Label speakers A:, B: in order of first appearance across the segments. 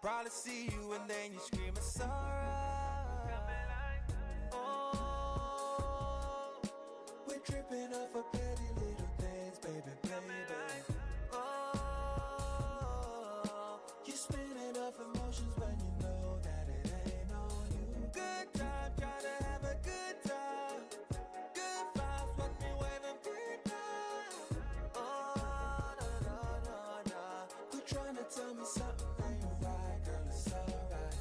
A: probably see you and then you scream it's alright. Oh, we're tripping off of petty little things, baby, baby. Oh, you're spinning off emotions when you know that it ain't on you. Good time, try to have a good time. Good vibes, watch me wave them good times. Oh, no, no, no, no. Quit trying to tell me something ain't right, girl, it's alright.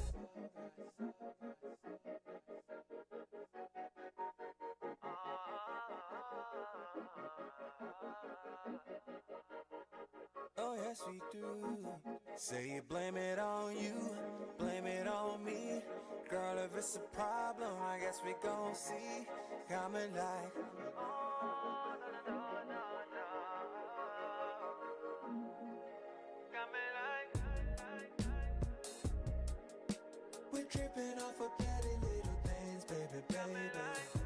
A: Oh, yes, we do. Say you blame it on you, blame it on me. Girl, if it's a problem, I guess we gon' see. Coming like, we're tripping off of petty little things, baby, baby.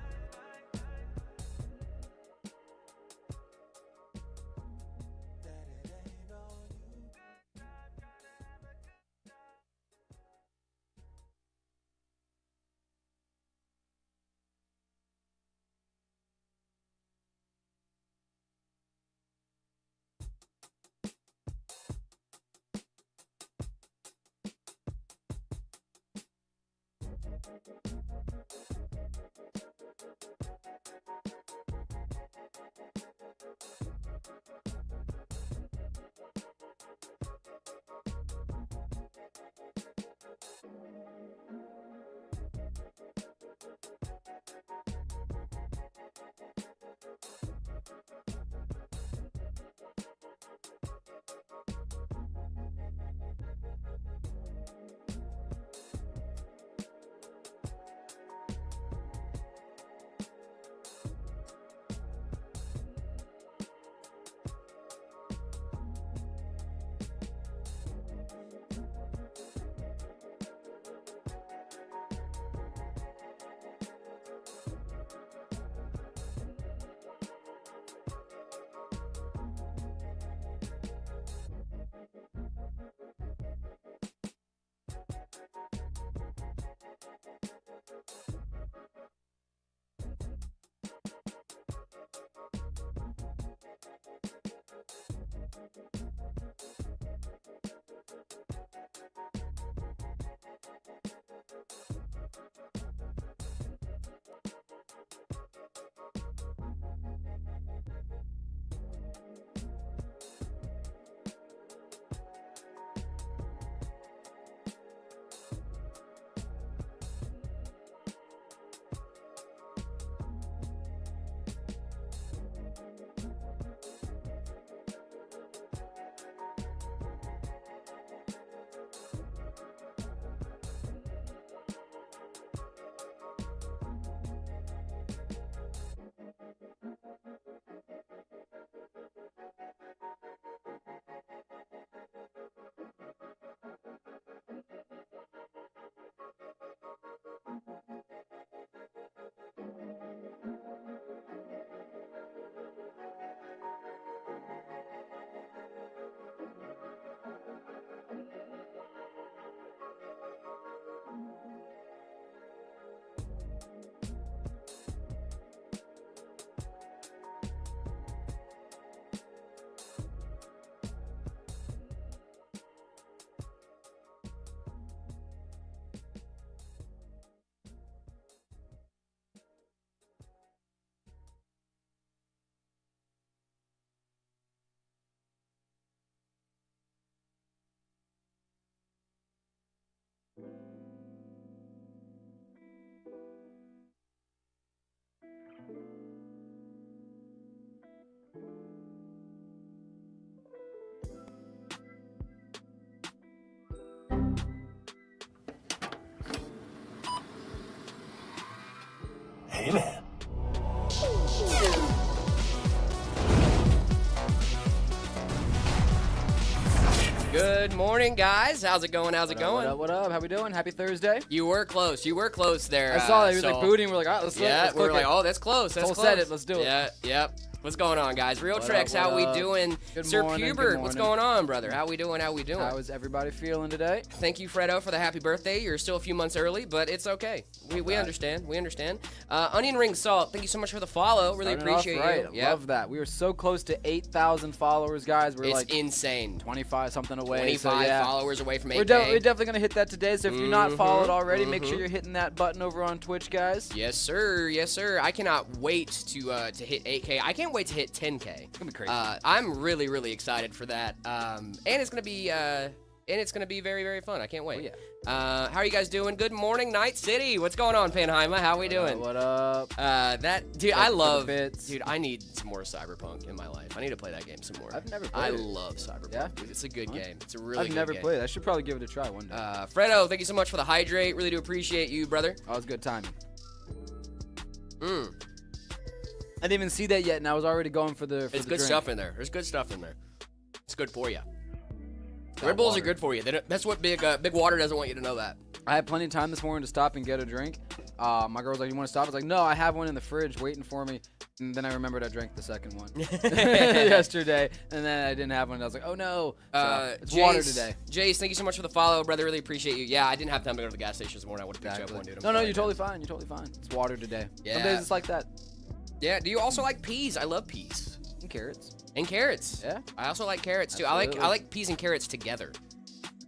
A: That it ain't on you.
B: Hey, man.
C: Good morning, guys. How's it going? How's it going?
D: What up, what up? How we doing? Happy Thursday.
C: You were close. You were close there.
D: I saw that. He was like booting. We're like, all right, let's
C: yeah,
D: let's
C: we were
D: click
C: like,
D: it.
C: oh, that's close. That's
D: Soul
C: close.
D: said it. Let's do it.
C: Yeah, yep. What's going on, guys? Real
D: What
C: Tricks,
D: up,
C: how we
D: what up?
C: doing?
D: Good
C: Sir
D: morning, good
C: Pubert, what's
D: morning.
C: going on, brother? How we doing? How we doing?
D: How is everybody feeling today?
C: Thank you, Fredo, for the happy birthday. You're still a few months early, but it's okay. We understand. We understand. Onion Ring Salt, thank you so much for the follow. Really
D: Starting off
C: appreciate
D: right.
C: you. Yep.
D: Love that. We are so close to 8,000 followers, guys. We're
C: It's
D: like
C: insane.
D: 25 something away.
C: 25
D: so yeah.
C: followers away from 8K.
D: We're definitely going to hit that today, so if you're not followed already, make sure you're hitting that button over on Twitch, guys.
C: Yes, sir. Yes, sir. I cannot wait to hit 8K. I can't wait to hit 10K.
D: It's going to be crazy.
C: I'm really, really excited for that. And it's gonna be very, very fun. I can't wait.
D: Oh, yeah.
C: How are you guys doing? Good morning, Night City. What's going on, Panheima? How we doing?
D: What up?
C: Dude, I love.
D: bits.
C: Dude, I need some more Cyberpunk in my life. I need to play that game some more.
D: I've never
C: I
D: played it.
C: love Cyberpunk.
D: Yeah?
C: Dude, it's a good game. It's a really
D: I've
C: good
D: never
C: game.
D: played it. I should probably give it a try one day.
C: Fredo, thank you so much for the hydrate. Really do appreciate you, brother.
D: Oh, it's good timing.
C: Mm.
D: I didn't even see that yet, and I was already going for the
C: There's good
D: drink.
C: stuff in there. There's good stuff in there. It's good for you.
D: Got
C: Red Bulls
D: water.
C: are good for you. That's what Big Water doesn't want you to know that.
D: I had plenty of time this morning to stop and get a drink. My girl was like, "You want to stop?" I was like, "No, I have one in the fridge waiting for me." And then I remembered I drank the second one yesterday, and then I didn't have one. And I was like, "Oh no!" So, it's water today.
C: Jace, thank you so much for the follow, brother. Really appreciate you. Yeah, I didn't have time to go to the gas station this morning. I would have picked you up one, dude. I'm
D: No,
C: sorry,
D: you're totally fine. You're totally fine. It's water today.
C: Yeah.
D: Some days it's like that.
C: Yeah. Do you also like peas? I love peas
D: And carrots.
C: and carrots.
D: Yeah.
C: I also like carrots too.
D: Absolutely.
C: I like peas and carrots together.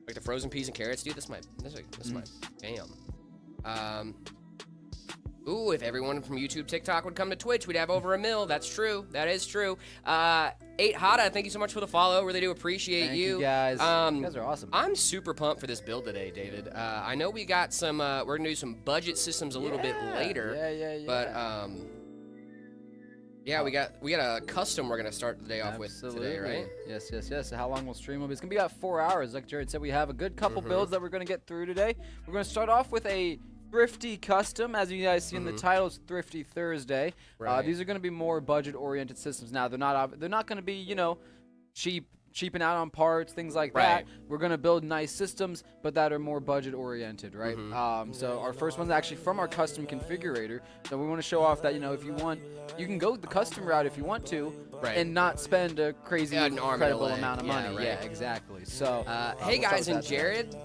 C: Like the frozen peas and carrots, dude. That's my jam. Ooh, if everyone from YouTube, TikTok would come to Twitch, we'd have over 1 mil. That's true. That is true. 8 Hada, thank you so much for the follow. Really do appreciate
D: Thank you guys. You guys are awesome.
C: I'm super pumped for this build today, David. I know we got some. We're gonna do some budget systems a little bit later.
D: Yeah.
C: But yeah, we got a custom we're gonna start the day off with today, right?
D: Yes. So how long will stream will be? It's gonna be about 4 hours. Like Jared said, we have a good couple builds that we're gonna get through today. We're gonna start off with a Thrifty custom, as you guys see in the title. It's Thrifty Thursday.
C: Right.
D: These are gonna be more budget-oriented systems. Now they're not gonna be cheaping out on parts, things like that. We're gonna build nice systems, but that are more budget-oriented, right? So our first one's actually from our custom configurator. So we want to show off that if you want, you can go the custom route if you want to, and not spend a crazy, incredible amount of money. Yeah, exactly. So
C: hey guys, and Jared.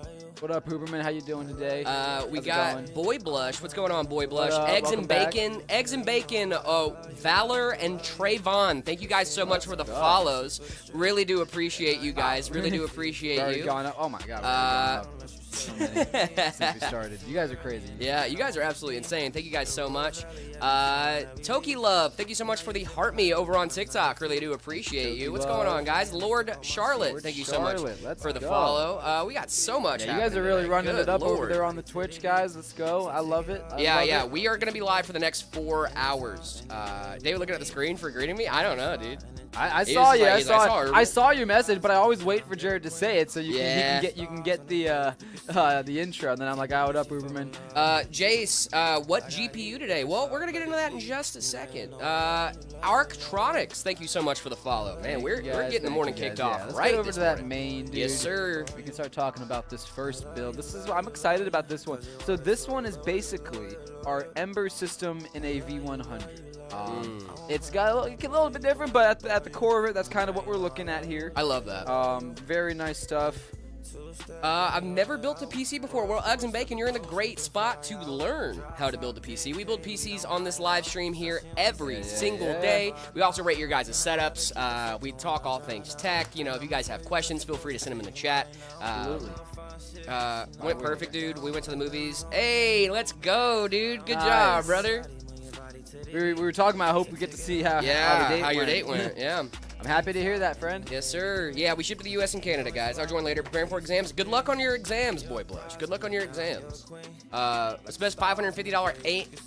D: What up, Huberman? How you doing today?
C: We
D: How's it
C: got
D: going?
C: Boy Blush. What's going on, Boy Blush?
D: up?
C: Eggs
D: Welcome
C: and
D: back.
C: bacon. Eggs and bacon. Valor and Trayvon. Thank you guys so much for the follows. Really do appreciate you guys. Really do appreciate
D: Already
C: you.
D: gone up. Oh my God. So many since we started. You guys are crazy.
C: Yeah, you guys are absolutely insane. Thank you guys so much. Toki Love, thank you so much for the heart me over on TikTok. Really do appreciate you. What's going on, guys? Lord Charlotte, thank you so much for the follow. We got so much.
D: Yeah, you guys are really
C: today.
D: running
C: Good
D: it up over
C: Lord.
D: there on the Twitch, guys. Let's go. I love it. I love it.
C: We are gonna be live for the next 4 hours. David looking at the screen for greeting me. I don't know, dude.
D: I
C: He
D: saw
C: was
D: you.
C: like-
D: I
C: he's like,
D: saw.
C: "I saw
D: I saw your message, but I always wait for Jared to say it so you
C: Yeah.
D: can get the intro, and then I'm like, "Ah, what up, Uberman?"
C: Jace, what GPU today? Well, we're gonna get into that in just a second. Arctronics, thank you so much for the follow, man. We're getting the morning kicked off
D: Let's
C: right
D: get over
C: this
D: to that
C: morning.
D: main, dude.
C: Yes, sir.
D: We can start talking about this first build. I'm excited about this one. So this one is basically our Ember system in a V100. It's got a little bit different, but at the core of it, that's kind of what we're looking at here.
C: I love that.
D: Very nice stuff.
C: I've never built a PC before. Well, Eggs and Bacon, you're in a great spot to learn how to build a PC. We build PCs on this live stream here every single day. We also rate your guys' setups. We talk all things tech. If you guys have questions, feel free to send them in the chat.
D: Absolutely.
C: Went perfect, dude. We went to the movies. Hey, let's go, dude. Good
D: Nice.
C: job, brother.
D: We were talking about. I hope we get to see how
C: Your date went. Yeah.
D: I'm happy to hear that, friend.
C: Yes, sir. Yeah, we ship to the U.S. and Canada, guys. I'll join later. Preparing for exams. Good luck on your exams, Boy Blush. Good luck on your exams. It's best $550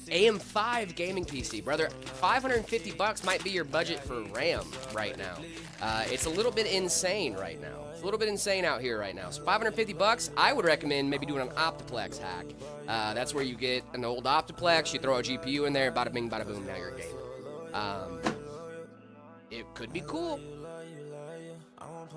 C: AM5 gaming PC, brother. $550 might be your budget for RAM right now. It's a little bit insane right now. It's a little bit insane out here right now. So $550, I would recommend maybe doing an Optiplex hack. That's where you get an old Optiplex, you throw a GPU in there, bada bing, bada boom, now you're gaming. It could be cool.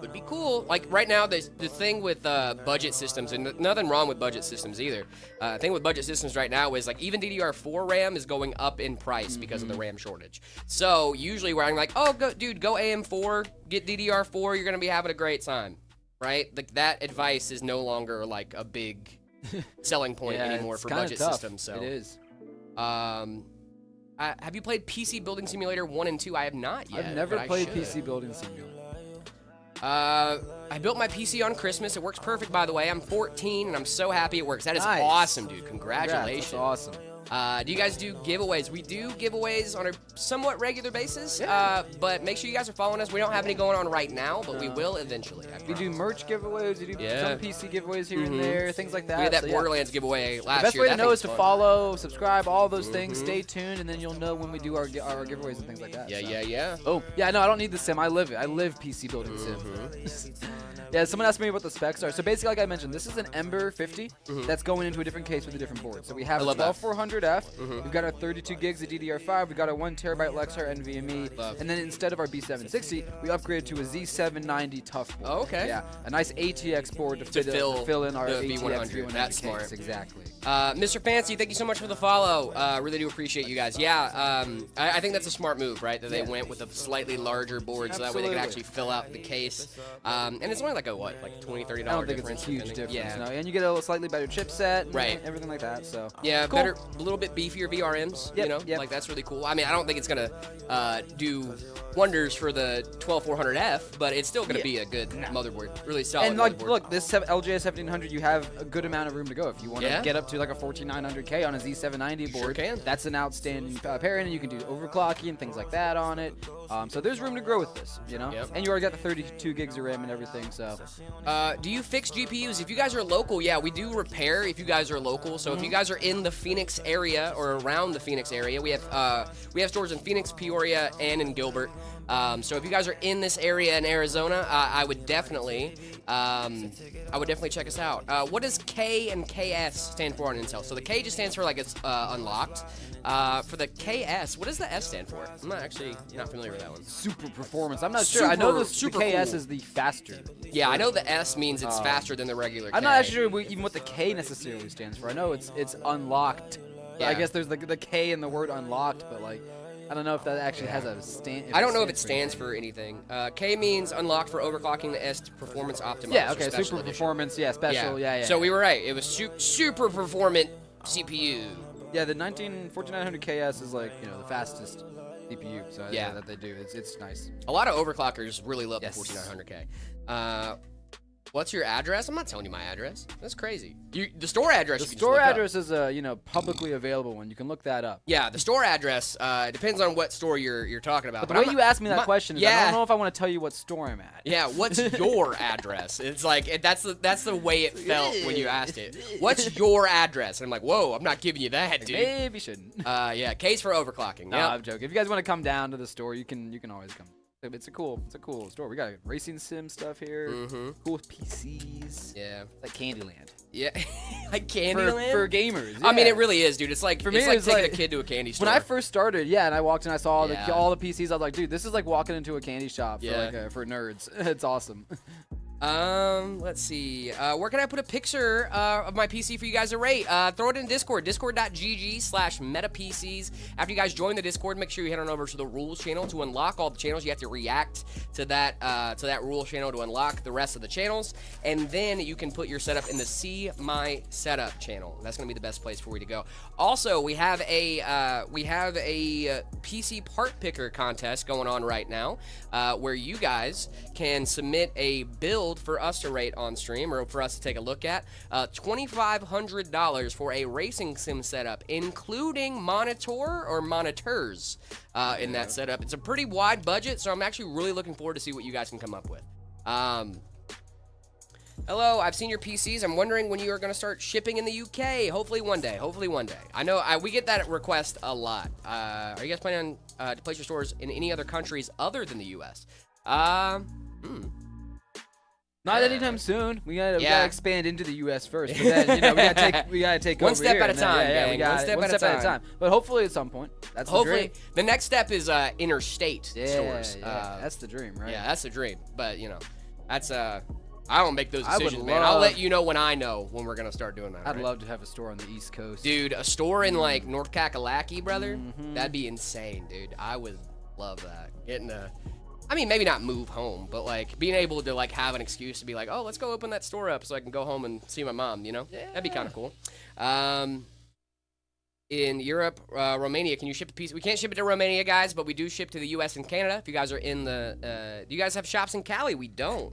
C: would be cool. Like right now, the thing with budget systems, and nothing wrong with budget systems either. The thing with budget systems right now is like even DDR4 RAM is going up in price because of the RAM shortage. So usually where I'm like, oh, go AM4, get DDR4, you're gonna be having a great time, right? Like that advice is no longer like a big selling point anymore for budget systems. So
D: it is.
C: Have you played PC Building Simulator 1 and 2? I have not yet.
D: I've never played PC Building Simulator.
C: I built my PC on Christmas. It works perfect, by the way. I'm 14, and I'm so happy it works. That is awesome, dude. Congratulations.
D: That's awesome.
C: Do you guys do giveaways? We do giveaways on a somewhat regular basis, but make sure you guys are following us. We don't have any going on right now, but we will eventually.
D: We do merch giveaways. We do some PC giveaways here and there, things like that.
C: We had that Borderlands giveaway last year.
D: The best way to know is to follow, subscribe, all those things. Stay tuned, and then you'll know when we do our giveaways and things like that.
C: Yeah.
D: Oh, yeah, no, I don't need the sim. I live it. I live PC Building Sim. Yeah, someone asked me what the specs are. So basically, like I mentioned, this is an Ember 50 that's going into a different case with a different board. So we have a 12400F. We've got our 32 gigs of DDR5. We've got a 1 terabyte Lexar NVMe. And then instead of our B760, we upgraded to a Z790 tough board.
C: Oh, okay.
D: Yeah, a nice ATX board to fill in our ATX V100. That's smart. Exactly.
C: Mr. Fancy, thank you so much for the follow. Really do appreciate you guys. Yeah, I think that's a smart move, right? That they went with a slightly larger board so that way they could actually fill out the case. And it's only like a what, like $20, $30 difference?
D: I don't think it's a huge difference. No, and you get a slightly better chipset, and everything like that. So
C: yeah, cool. Better, a little bit beefier VRMs. You know, like that's really cool. I mean, I don't think it's gonna do wonders for the 12400F, but it's still gonna be a good motherboard, really solid.
D: And like, look, this LGS 1700, you have a good amount of room to go if you want to get up to like a 14900K on a Z790 board.
C: Sure can.
D: That's an outstanding pairing, and you can do overclocking and things like that on it. So there's room to grow with this, you know. And you already got the 32 gigs of RAM and everything. So.
C: Do you fix GPUs? If you guys are local, yeah, we do repair if you guys are local. So if you guys are in the Phoenix area or around the Phoenix area, we have stores in Phoenix, Peoria, and in Gilbert. So if you guys are in this area in Arizona, I would definitely check us out. What does K and KS stand for on Intel? So the K just stands for like it's unlocked. For the KS, what does the S stand for? I'm not familiar with that one.
D: Super performance. I'm not sure. I know the KS is the faster.
C: Yeah, I know the S means it's faster than the regular K.
D: I'm not actually sure even what the K necessarily stands for. I know it's unlocked. Yeah. I guess there's the K in the word unlocked, but like. I don't know if that actually has a stand.
C: I don't know if it stands for anything. K means unlocked for overclocking, the S performance optimized.
D: Yeah, okay, super performance, special, yeah.
C: So we were right. It was super performant CPU.
D: Yeah, the 14900 KS is like, you know, the fastest CPU. So that they do. It's nice.
C: A lot of overclockers really love the 14900K. What's your address? I'm not telling you my address. That's crazy. The store address.
D: The store address is a publicly available one. You can look that up.
C: Yeah, the store address depends on what store you're talking about.
D: But the way you asked me that question is, I don't know if I want to tell you what store I'm at.
C: Yeah, what's your address? It's like that's the way it felt when you asked it. What's your address? And I'm like, whoa, I'm not giving you that, dude.
D: Maybe shouldn't.
C: Yeah, case for overclocking.
D: No, I'm joking. If you guys want to come down to the store, you can always come. It's a cool store. We got racing sim stuff here. Cool PCs.
C: Yeah.
D: Like Candyland.
C: Yeah. Like Candyland?
D: For gamers. Yeah.
C: I mean, it really is, dude. It's like
D: for me,
C: it's like taking a kid to a candy store.
D: When I first started, and I walked in, I saw all the PCs. I was like, dude, this is like walking into a candy shop for nerds. It's awesome.
C: Let's see. Where can I put a picture of my PC for you guys to rate? Throw it in Discord. Discord.gg/metapcs. After you guys join the Discord, make sure you head on over to the rules channel to unlock all the channels. You have to react to that rules channel to unlock the rest of the channels, and then you can put your setup in the See My Setup channel. That's gonna be the best place for you to go. Also, we have a PC part picker contest going on right now, where you guys can submit a build for us to rate on stream or for us to take a look at. $2,500 for a racing sim setup, including monitor or monitors in that setup. It's a pretty wide budget, so I'm actually really looking forward to see what you guys can come up with. Hello, I've seen your PCs. I'm wondering when you are going to start shipping in the UK. Hopefully one day. I know we get that request a lot. Are you guys planning on to place your stores in any other countries other than the US?
D: Not anytime soon. We gotta expand into the U.S. first, but then we gotta take
C: one
D: over
C: step
D: here
C: at a time. One step at a time.
D: But hopefully at some point. That's the dream.
C: The next step is interstate stores.
D: Yeah, that's the dream, right?
C: Yeah, that's the dream. But That's I don't make those decisions, man. I'll let you know when I know when we're gonna start doing that.
D: I'd love to have a store on the East Coast.
C: Dude, a store in like North Kakalaki, brother. That'd be insane, dude. I would love that. I mean, maybe not move home, but like being able to like have an excuse to be like, oh, let's go open that store up so I can go home and see my mom. You know, that'd be kind of cool. In Europe, Romania, can you ship a piece? We can't ship it to Romania, guys, but we do ship to the U.S. and Canada. If you guys are in do you guys have shops in Cali? We don't.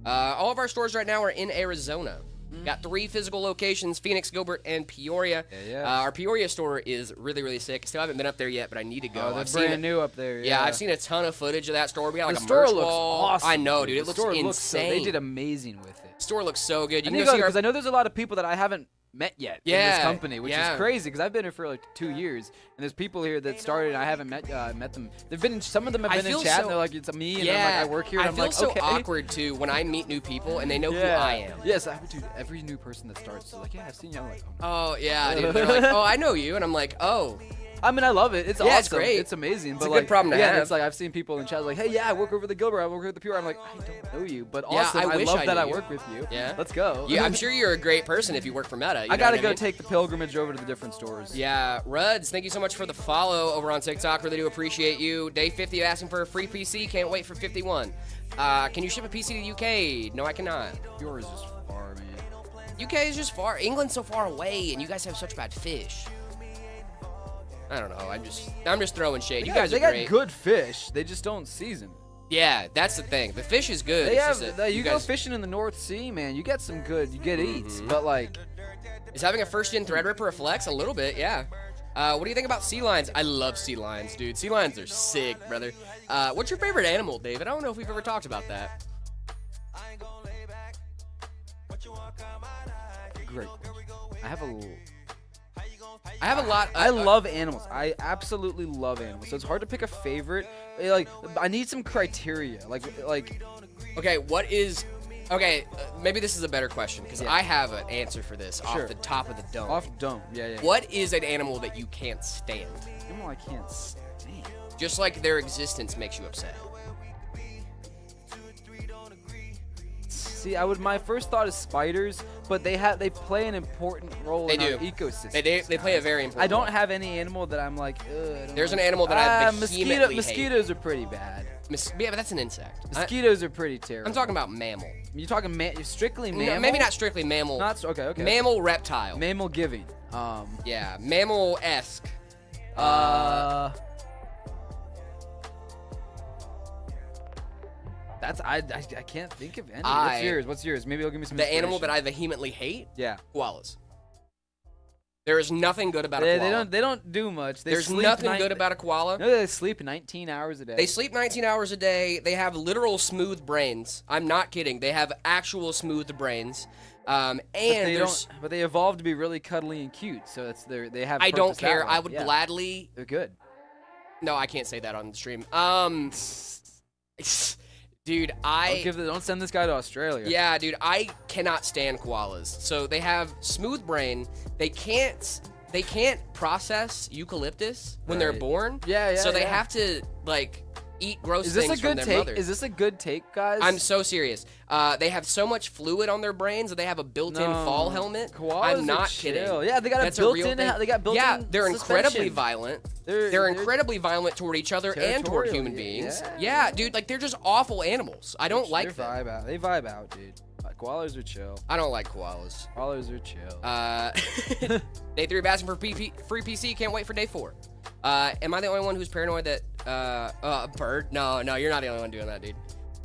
C: All of our stores right now are in Arizona. Got 3 physical locations: Phoenix, Gilbert, and Peoria. Our Peoria store is really, really sick. Still haven't been up there yet, but I need to go.
D: Oh, they're brand new up there.
C: Yeah, I've seen a ton of footage of that store. We got like
D: the
C: a
D: store
C: merch
D: looks
C: wall.
D: awesome.
C: I know, dude. It looks insane.
D: They did amazing with it.
C: Store looks so good. You
D: I
C: can
D: need
C: go
D: to
C: see
D: go because I know there's a lot of people that I haven't met yet in this company, which is crazy because I've been here for like 2 years, and there's people here that started and I haven't met them. Some of them have been in chat and they're like, it's me, and I'm like, I work here, and I'm like,
C: so
D: okay.
C: awkward too when I meet new people and they know who I am.
D: Yes, dude, every new person that starts is like, yeah, I've seen you. I'm like,
C: oh yeah, dude. They're like, oh, I know you, and I'm like, oh.
D: I mean, I love it. It's awesome. It's great. It's amazing.
C: It's a good problem to have.
D: It's like I've seen people in chat like, hey, yeah, I work over the Gilbert. I work over the Pure. I'm like, I don't know you, but awesome. I love that I work with you.
C: Yeah.
D: Let's go.
C: Yeah, I'm sure you're a great person if you work for Meta.
D: I got to go take the pilgrimage over to the different stores.
C: Yeah. Ruds, thank you so much for the follow over on TikTok. Really do appreciate you. Day 50 asking for a free PC. Can't wait for 51. Can you ship a PC to the UK? No, I cannot.
D: Yours is far, man.
C: UK is just far. England's so far away, and you guys have such bad fish. I don't know. I'm just throwing shade. You guys are great.
D: They got good fish. They just don't season.
C: Yeah, that's the thing. The fish is good.
D: You go fishing in the North Sea, man. You get some good. You get eats, but like,
C: is having a first-gen Threadripper a flex? A little bit, yeah. What do you think about sea lions? I love sea lions, dude. Sea lions are sick, brother. What's your favorite animal, David? I don't know if we've ever talked about that.
D: Great. I have a
C: lot.
D: I love animals. I absolutely love animals. So it's hard to pick a favorite. Like, I need some criteria. Like.
C: Okay, what is? Okay, maybe this is a better question because I have an answer for this off the top of the dome.
D: Off dome, yeah.
C: What is an animal that you can't stand?
D: Animal I can't stand.
C: Just like their existence makes you upset.
D: See, my first thought is spiders, but they play an important role in our ecosystem.
C: They play a very important role.
D: I don't have any animal that I'm like, ugh.
C: There's an animal that I vehemently
D: mosquitoes are pretty bad.
C: Yeah, but that's an insect.
D: Mosquitoes are pretty terrible.
C: I'm talking about mammal.
D: You're talking strictly mammal?
C: No, maybe not strictly mammal.
D: Okay.
C: Mammal reptile.
D: Mammal giving.
C: Yeah, mammal-esque.
D: I can't think of any. What's yours? Maybe you'll give me some.
C: The animal that I vehemently hate?
D: Yeah.
C: Koalas. There is nothing good about a koala.
D: They don't do much.
C: There's nothing good about a koala.
D: No, they sleep 19 hours a day.
C: They sleep 19 hours a day. They have literal smooth brains. I'm not kidding. They have actual smooth brains. But
D: they evolved to be really cuddly and cute. So they have.
C: I don't care. I would gladly.
D: They're good.
C: No, I can't say that on the stream. Dude,
D: don't send this guy to Australia.
C: Yeah, dude, I cannot stand koalas. So they have smooth brain. They can't process eucalyptus when they're born.
D: Yeah.
C: So they have to like eat gross things from their mother.
D: Is this a good take, guys?
C: I'm so serious. They have so much fluid on their brains that they have a built-in fall helmet.
D: Koalas
C: I'm not
D: are
C: kidding.
D: Chill. Yeah, they got a built-in. They got built-in.
C: Yeah, they're incredibly
D: suspension.
C: Violent. They're incredibly violent toward each other and toward human beings. Yeah, dude, like they're just awful animals. I don't like them.
D: They vibe out, dude. Koalas are chill.
C: I don't like koalas.
D: Koalas are chill.
C: Day 3 of asking for free PC. Can't wait for day 4. Am I the only one who's paranoid that bird? No, you're not the only one doing that, dude.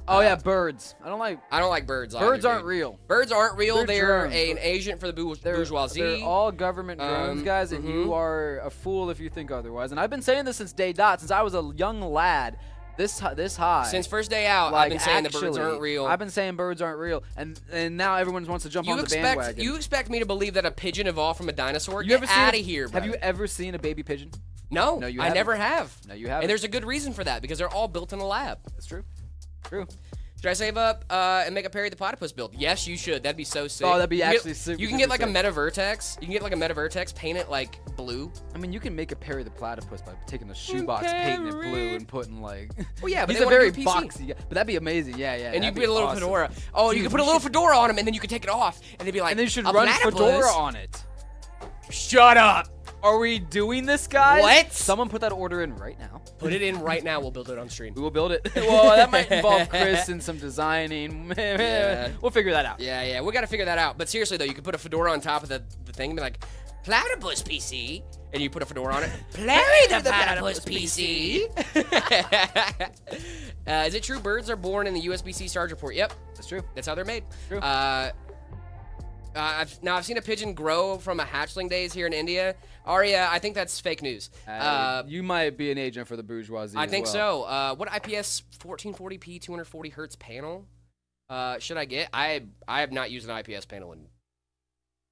D: Oh yeah, birds. I don't like
C: birds.
D: Birds
C: either,
D: aren't real.
C: Birds aren't real. They're
D: drones.
C: an agent for the bourgeoisie.
D: They're all government drones, guys, and you are a fool if you think otherwise. And I've been saying this since day dot, since I was a young lad. This high.
C: Since first day out, I've been saying the birds aren't real.
D: I've been saying birds aren't real, and now everyone wants to jump on the bandwagon.
C: You expect me to believe that a pigeon evolved from a dinosaur? Get out of here, bro.
D: Have you ever seen a baby pigeon?
C: No, I never have.
D: No, you haven't.
C: And there's a good reason for that, because they're all built in a lab.
D: That's true. True.
C: Should I save up and make a Perry the Platypus build? Yes, you should. That'd be so sick.
D: Oh, that'd be
C: You
D: actually super.
C: You can get like a Meta Vertex. You can get like a Meta Vertex, paint it like blue.
D: I mean, you can make a Perry the Platypus by taking the shoebox, painting it blue, and putting like.
C: Well, yeah, but
D: he's
C: they
D: a
C: wanna
D: very
C: do a PC.
D: boxy guy. But that'd be amazing. Yeah, yeah.
C: And you
D: that'd
C: put
D: be
C: a little
D: awesome.
C: fedora. Oh, you
D: Dude,
C: can put a
D: we
C: little
D: should-
C: fedora on him, and then you can take it off, and they'd be like,
D: And then you should
C: "A
D: run
C: platypus."
D: fedora on it.
C: Shut up.
D: Are we doing this, guys?
C: What?
D: Someone put that order in right now.
C: Put it in right now. We'll build it on stream.
D: We will build it. Well, that might involve Chris and some designing.
C: Yeah.
D: We'll figure that out.
C: Yeah, we got to figure that out. But seriously, though, you could put a fedora on top of the thing and be like, Platypus PC. And you put a fedora on it. Larry the Platypus PC. Is it true birds are born in the USB-C charger port? Yep.
D: That's true.
C: That's how they're made.
D: True.
C: I've seen a pigeon grow from a hatchling days here in India. Aria, I think that's fake news.
D: You might be an agent for the bourgeoisie.
C: I
D: as
C: think
D: well.
C: so. What IPS 1440p 240 hertz panel should I get? I have not used an IPS panel in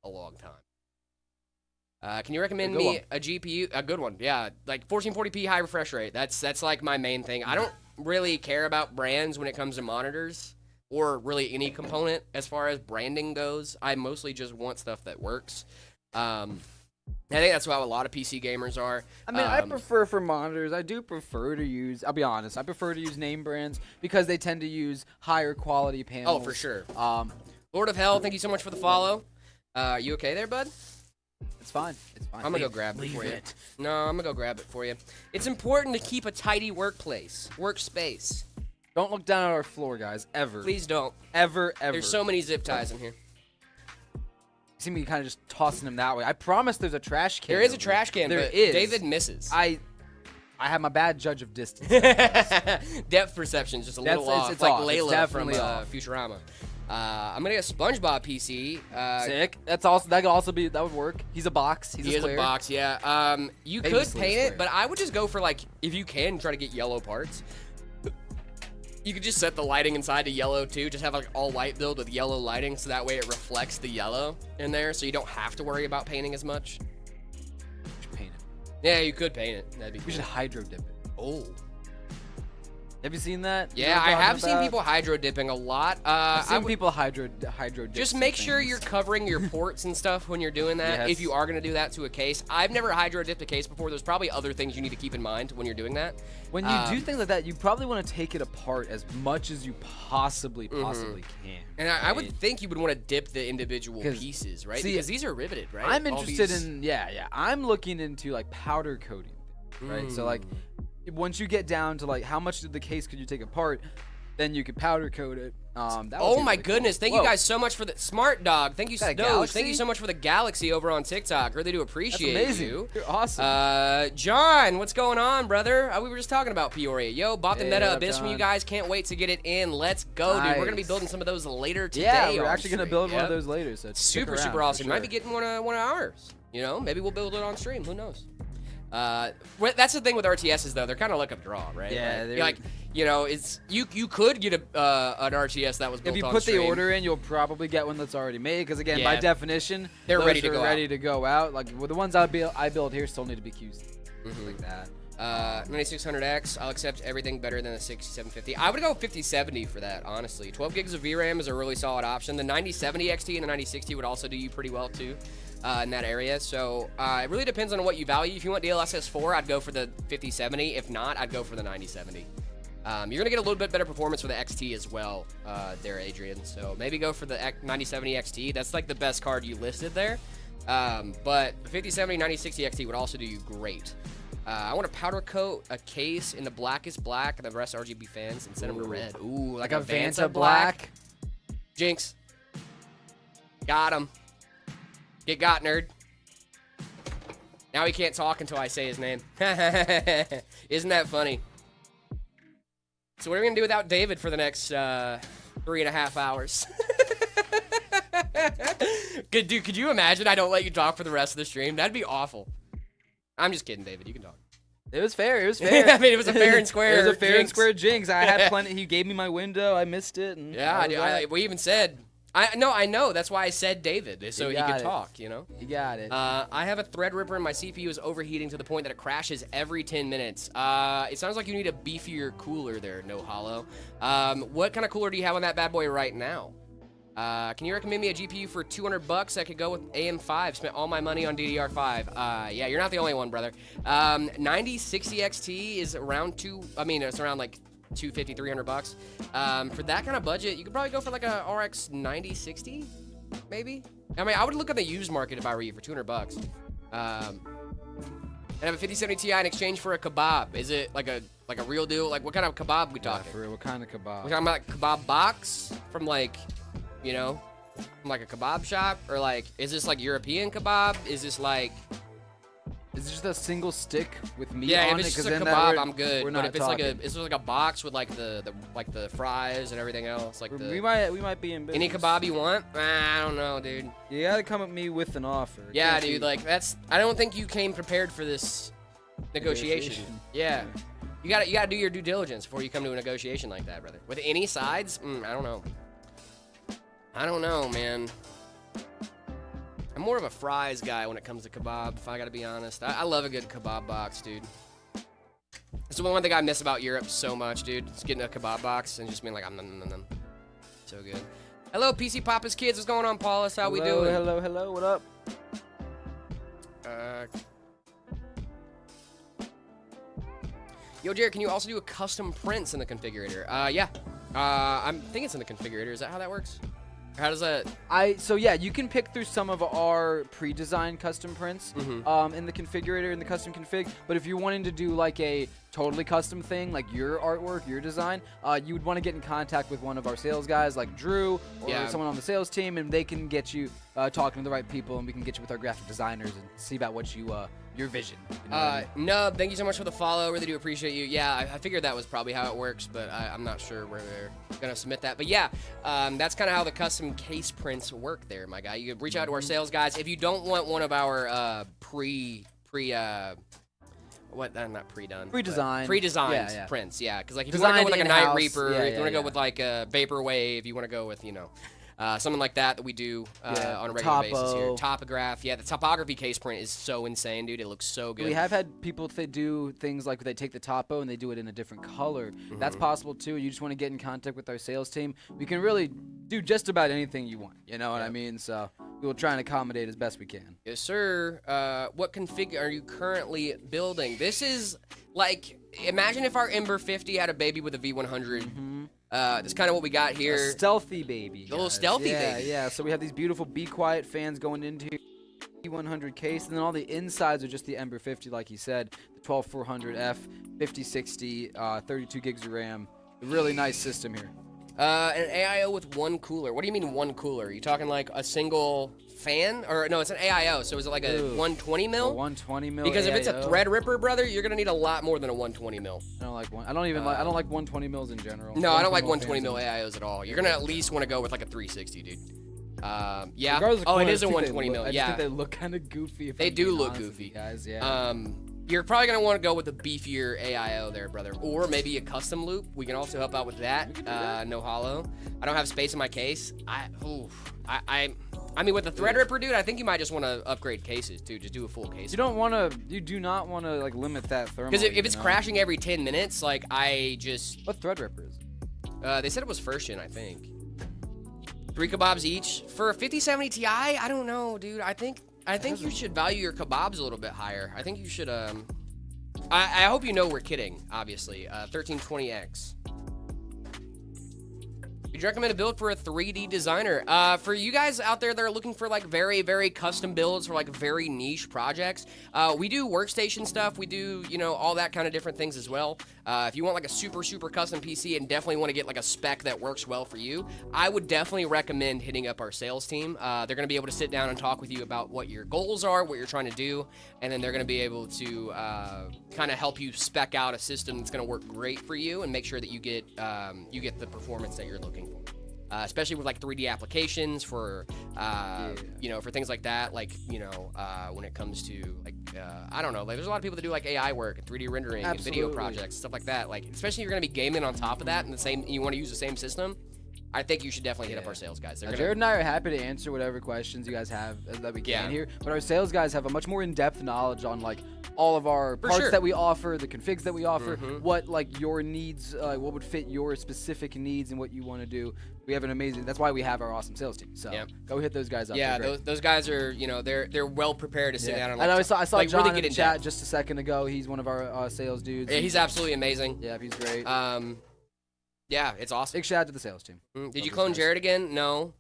C: a long time. Can you recommend me a GPU? A good one, yeah. Like 1440p high refresh rate. That's like my main thing. I don't really care about brands when it comes to monitors or really any component as far as branding goes. I mostly just want stuff that works. I think that's how a lot of PC gamers are.
D: I mean, I prefer for monitors. I do prefer to use. I'll be honest. I prefer to use name brands because they tend to use higher quality panels.
C: Oh, for sure. Lord of Hell, thank you so much for the follow. You okay there, bud?
D: It's fine. It's fine.
C: I'm gonna go grab it for you. No, I'm gonna go grab it for you. It's important to keep a tidy workspace.
D: Don't look down at our floor, guys. Ever.
C: Please don't.
D: Ever.
C: There's so many zip ties in here.
D: You see me kind of just tossing them that way. I promise there's a trash can.
C: There is a
D: over
C: trash can,
D: There
C: but
D: is.
C: David misses.
D: I have my bad judge of distance.
C: Depth perception's just a little off.
D: it's
C: like
D: off. It's
C: Layla from
D: definitely off.
C: Futurama. I'm gonna get a SpongeBob PC.
D: Sick. That's also that could also be that would work. He's a box. He's
C: He
D: a
C: is
D: square.
C: a box, yeah. You
D: Maybe
C: could
D: square,
C: paint
D: square.
C: it, but I would just go for like, if you can, try to get yellow parts. You could just set the lighting inside to yellow too. Just have like all white build with yellow lighting, so that way it reflects the yellow in there, so you don't have to worry about painting as much.
D: We should paint it.
C: Yeah, you could paint it. That'd be
D: We
C: cool.
D: should hydro dip it.
C: Oh.
D: Have you seen that? You know
C: Yeah,
D: what
C: I
D: I'm
C: have
D: talking
C: seen
D: about?
C: people hydro dipping a lot.
D: I've
C: I
D: seen
C: would
D: people hydro dip.
C: just
D: some
C: make sure
D: things.
C: you're covering your ports and stuff when you're doing that.
D: Yes.
C: If you are going to do that to a case, I've never hydro dipped a case before. There's probably other things you need to keep in mind when you're doing that.
D: When you do things like that, you probably want to take it apart as much as you possibly can.
C: And I would think you would want to dip the individual
D: 'Cause-
C: pieces, right?
D: see,
C: Because these are riveted, right?
D: I'm
C: All
D: interested
C: these-
D: in I'm looking into like powder coating, right? So like once you get down to like how much of the case could you take apart, then you could powder coat it. That would
C: Oh
D: be
C: my
D: really cool.
C: goodness! Thank
D: Whoa.
C: you guys so much for the smart dog. Thank you,
D: Is that a
C: Doge.
D: galaxy?
C: Thank you so much for the galaxy over on TikTok. Really do
D: That's
C: appreciate
D: amazing.
C: you.
D: You're awesome.
C: John, what's going on, brother? We were just talking about Peoria. Yo, bought the
D: Hey,
C: Meta
D: what up,
C: Abyss from you
D: John?
C: guys. Can't wait to get it in. Let's go, dude. We're gonna be
D: Nice.
C: building some of those later today.
D: Yeah, we're
C: on
D: actually gonna
C: stream.
D: build one
C: Yep.
D: of those later. So stick
C: Super,
D: around
C: super
D: for
C: awesome. Might
D: sure.
C: be getting one of ours. You know, maybe we'll build it on stream. Who knows? That's the thing with RTSs though. They're kind of like a draw, right?
D: Yeah,
C: Like, you know, it's you could get an RTS that was built
D: If you
C: on
D: put
C: stream.
D: the order in, you'll probably get one that's already made. Because again, by
C: Yeah.
D: definition,
C: They're
D: those
C: ready to
D: are
C: go
D: ready
C: out.
D: to go out. Like well, the ones I build here still need to be QC. Like that.
C: 9600X, I'll accept everything better than the 6750. I would go 5070 for that, honestly. 12 gigs of VRAM is a really solid option. The 9070 XT and the 9060 would also do you pretty well too in that area. So it really depends on what you value. If you want DLSS 4, I'd go for the 5070. If not, I'd go for the 9070. You're going to get a little bit better performance for the XT as well there, Adrian. So maybe go for the 9070 XT. That's like the best card you listed there. But 5070, 9060 XT would also do you great. I want to powder coat a case in the blackest black and the rest RGB fans and send them to red. Ooh,
D: Like a Vanta black.
C: Jinx. Got him. Get got, nerd. Now he can't talk until I say his name. Isn't that funny? So what are we going to do without David for the next 3.5 hours? Dude, could you imagine I don't let you talk for the rest of the stream? That'd be awful. I'm just kidding, David. You can talk.
D: It was fair. It was fair.
C: I mean, it was a fair and square
D: It was a fair and
C: jinx.
D: square jinx. I had plenty. He gave me my window. I missed it. And
C: Yeah,
D: that was that.
C: we even said I know. That's why I said David, so he
D: got
C: could
D: it.
C: talk, you know?
D: You got it.
C: I have a Threadripper and my CPU is overheating to the point that it crashes every 10 minutes. It sounds like you need a beefier cooler there, No Hollow. What kind of cooler do you have on that bad boy right now? Can you recommend me a GPU for $200 that could go with AM5? Spent all my money on DDR5. Yeah, you're not the only one, brother. 9060 XT is around it's around like $250, $300. For that kind of budget, you could probably go for like a RX 9060, maybe. I mean, I would look at the used market if I were you for $200. And I have a 5070 Ti in exchange for a kebab. Is it like a real deal? Like, what kind of kebab we talking?
D: Yeah, for real, what kind of kebab?
C: We're talking about like kebab box from like, you know, from like a kebab shop, or like, is this like European kebab? Is this like?
D: Is it just a single stick with meat
C: Yeah,
D: on
C: if
D: it?
C: it's just
D: 'Cause
C: a
D: then
C: kebab,
D: that
C: I'm good.
D: We're
C: But
D: not
C: if it's like
D: talking.
C: a box with like the fries and everything else, like
D: we might be in business.
C: any kebab you want. I don't know, dude.
D: You gotta come at me with an offer.
C: Yeah,
D: Can't
C: dude.
D: be-
C: Like I don't think you came prepared for this negotiation. Yeah, you gotta do your due diligence before you come to a negotiation like that, brother. With any sides, I don't know. I don't know, man. I'm more of a fries guy when it comes to kebab, if I gotta be honest. I love a good kebab box, dude. It's the one thing I miss about Europe so much, dude. It's getting a kebab box and just being like, nom. So good. Hello, PC Papa's kids. What's going on, Paulus? How we doing?
D: Hello. What up?
C: Yo, Jared, can you also do a custom prints in the configurator? Yeah. I think it's in the configurator. Is that how that works? Or how does that?
D: So yeah, you can pick through some of our pre-designed custom prints in the configurator, in the custom config. But if you're wanting to do like a totally custom thing, like your artwork, your design, you would want to get in contact with one of our sales guys, like Drew, or someone on the sales team, and they can get you talking to the right people, and we can get you with our graphic designers and see about what you your vision. You know what I mean?
C: Nub, thank you so much for the follow. Really do appreciate you. Yeah, I figured that was probably how it works, but I'm not sure where they're gonna submit that. But yeah, that's kind of how the custom case prints work there, my guy. You can reach out to our sales guys if you don't want one of our not pre-done,
D: Pre-designed.
C: pre-designed prints. Yeah, because like if you want to go with like a Night Reaper, if you want to go with like a Vaporwave, you want to go with something like that we do on a regular basis here. Topograph. Yeah, the topography case print is so insane, dude. It looks so good.
D: We have had people do things like they take the topo and they do it in a different color. That's possible too. You just want to get in contact with our sales team. We can really do just about anything you want. You know what I mean? So we will try and accommodate as best we can.
C: Yes, sir. What config are you currently building? This is like, imagine if our Ember 50 had a baby with a V100. That's kind of what we got here.
D: A stealthy baby.
C: A little stealthy baby.
D: Yeah, so we have these beautiful Be Quiet fans going into E100 case, and then all the insides are just the Ember 50, like he said. The 12400F, 5060, 32 gigs of RAM. A really nice system here.
C: An AIO with one cooler. What do you mean one cooler? Are you talking like a single fan? Or no, it's an AIO, so is it like a 120 mil?
D: A 120 mil
C: Because if it's a
D: AIO.
C: Threadripper, brother, you're gonna need a lot more than a 120 mil.
D: I don't like one. I don't like 120 mils in general.
C: No, I don't like 120
D: 120
C: mil AIOs at all. You're gonna at least want to go with like a 360, dude. Yeah.
D: Regardless of
C: Oh, it
D: quality,
C: is a
D: I think
C: 120 mil.
D: I just
C: Yeah.
D: think they look kind of goofy. If
C: They
D: I'm
C: do
D: being
C: look
D: honest with
C: goofy.
D: you guys, yeah.
C: You're probably gonna want to go with a beefier AIO there, brother, or maybe a custom loop. We can also help out with that. No hollow. I don't have space in my case. I mean, with the Threadripper, dude, I think you might just want to upgrade cases too. Just do a full case.
D: You do not want to like limit that thermal.
C: Because if it's
D: you know?
C: crashing every 10 minutes, like
D: What Threadripper is?
C: they said it was first gen, I think. 3 kebabs each for a 5070 Ti. I don't know, dude. I think you should value your kebabs a little bit higher. I think you should. I hope you know we're kidding. Obviously, 1320X. Would you recommend a build for a 3D designer? For you guys out there that are looking for like very, very custom builds for like very niche projects, we do workstation stuff. We do, all that kind of different things as well. If you want like a super, super custom PC and definitely want to get like a spec that works well for you, I would definitely recommend hitting up our sales team. They're going to be able to sit down and talk with you about what your goals are, what you're trying to do, and then they're going to be able to kind of help you spec out a system that's going to work great for you and make sure that you get the performance that you're looking for. Especially with like 3D applications for for things like that, like when it comes to like I don't know, like there's a lot of people that do like AI work and 3D rendering and video projects, stuff like that. Like especially if you're gonna be gaming on top of that and you want to use the same system, I think you should definitely hit up our sales guys.
D: Jared and I are happy to answer whatever questions you guys have that we can here. But our sales guys have a much more in-depth knowledge on like all of our parts that we offer, the configs that we offer, what like your needs, what would fit your specific needs and what you want to do. We have an amazing. That's why we have our awesome sales team. So go hit those guys up.
C: Yeah, those guys are they're well prepared to sit down and
D: like, I saw
C: like,
D: John
C: really
D: in the chat just a second ago. He's one of our sales dudes.
C: Yeah, he's absolutely amazing.
D: Yeah, he's great.
C: Yeah, it's awesome.
D: Big shout out to the sales team.
C: Did you clone Jared again? No.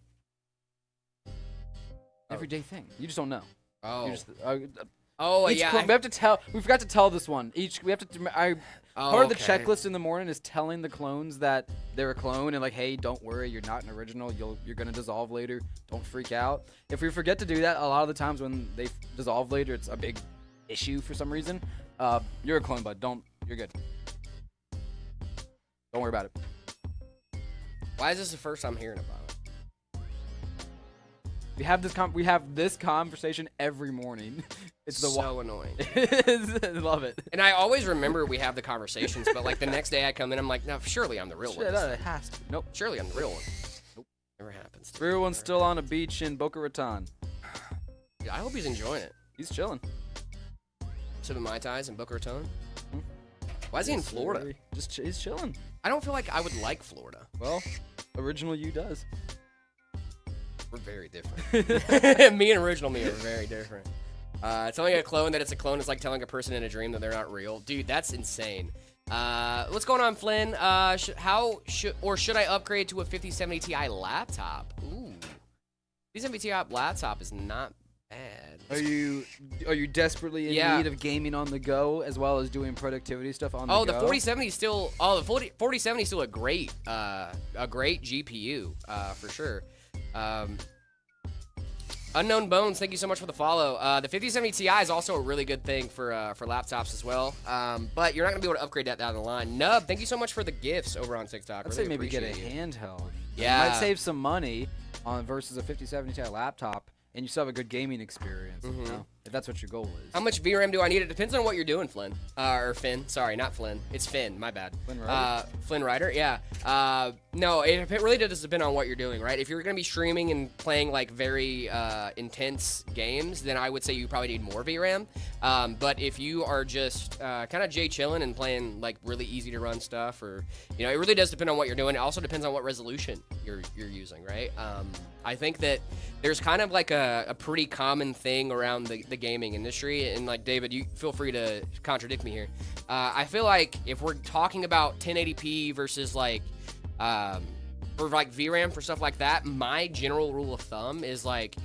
D: Everyday thing. You just don't know.
C: Oh.
D: You just,
C: yeah.
D: We have to tell. We forgot to tell this one. We have to. Part of the checklist in the morning is telling the clones that they're a clone and like, hey, don't worry, you're not an original. You're gonna dissolve later. Don't freak out. If we forget to do that, a lot of the times when they dissolve later, it's a big issue for some reason. You're a clone, bud. You're good. Don't worry about it.
C: Why is this the first I'm hearing about it?
D: We have this conversation every morning. It's
C: so annoying.
D: I love it.
C: And I always remember we have the conversations, but like the next day I come in, I'm like, no, surely I'm the real one.
D: It has to. Nope.
C: Surely I'm the real one. Nope. Never happens.
D: Real one's still on a beach in Boca Raton.
C: I hope he's enjoying it.
D: He's chilling.
C: Sipping Mai Tais in Boca Raton. Why is he in Florida?
D: He's chilling.
C: I don't feel like I would like Florida.
D: Well, original you does.
C: We're very different. Me and original me are very different. Telling a clone that it's a clone is like telling a person in a dream that they're not real. Dude, that's insane. What's going on, Flynn? Should I upgrade to a 5070 Ti laptop? Ooh. 5070 Ti laptop is not bad.
D: Are you desperately in need of gaming on the go as well as doing productivity stuff on the go?
C: The 4070 is still. The 4070 is still a great GPU for sure. Unknown Bones, thank you so much for the follow. The 5070 Ti is also a really good thing for laptops as well. But you're not gonna be able to upgrade that down the line. Nub, thank you so much for the gifts over on TikTok.
D: I'd say maybe get a handheld.
C: Yeah,
D: you might save some money on versus a 5070 Ti laptop. And you still have a good gaming experience, you know, if that's what your goal is.
C: How much VRAM do I need? It depends on what you're doing, Flynn. Or Finn. Sorry, not Flynn. It's Finn. My bad.
D: Flynn Rider?
C: Flynn Rider, yeah. No, it really does depend on what you're doing, right? If you're going to be streaming and playing, like, very intense games, then I would say you probably need more VRAM. But if you are just kind of chilling and playing, like, really easy-to-run stuff, or, you know, it really does depend on what you're doing. It also depends on what resolution you're using, right? I think that there's kind of like a pretty common thing around the gaming industry, and like David, you feel free to contradict me here. I feel like if we're talking about 1080p versus like for like VRAM for stuff like that, my general rule of thumb is like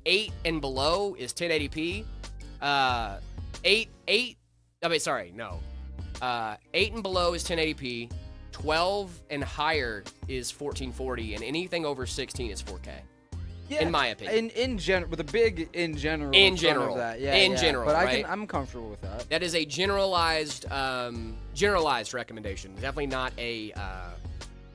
C: 8 and below is 1080p. 8 and below is 1080p. 12 and higher is 1440, and anything over 16 is 4K.
D: Yeah,
C: in my opinion.
D: In general, with a big in general.
C: In general,
D: of that.
C: general,
D: but
C: right?
D: I'm comfortable with that.
C: That is a generalized recommendation. Definitely not a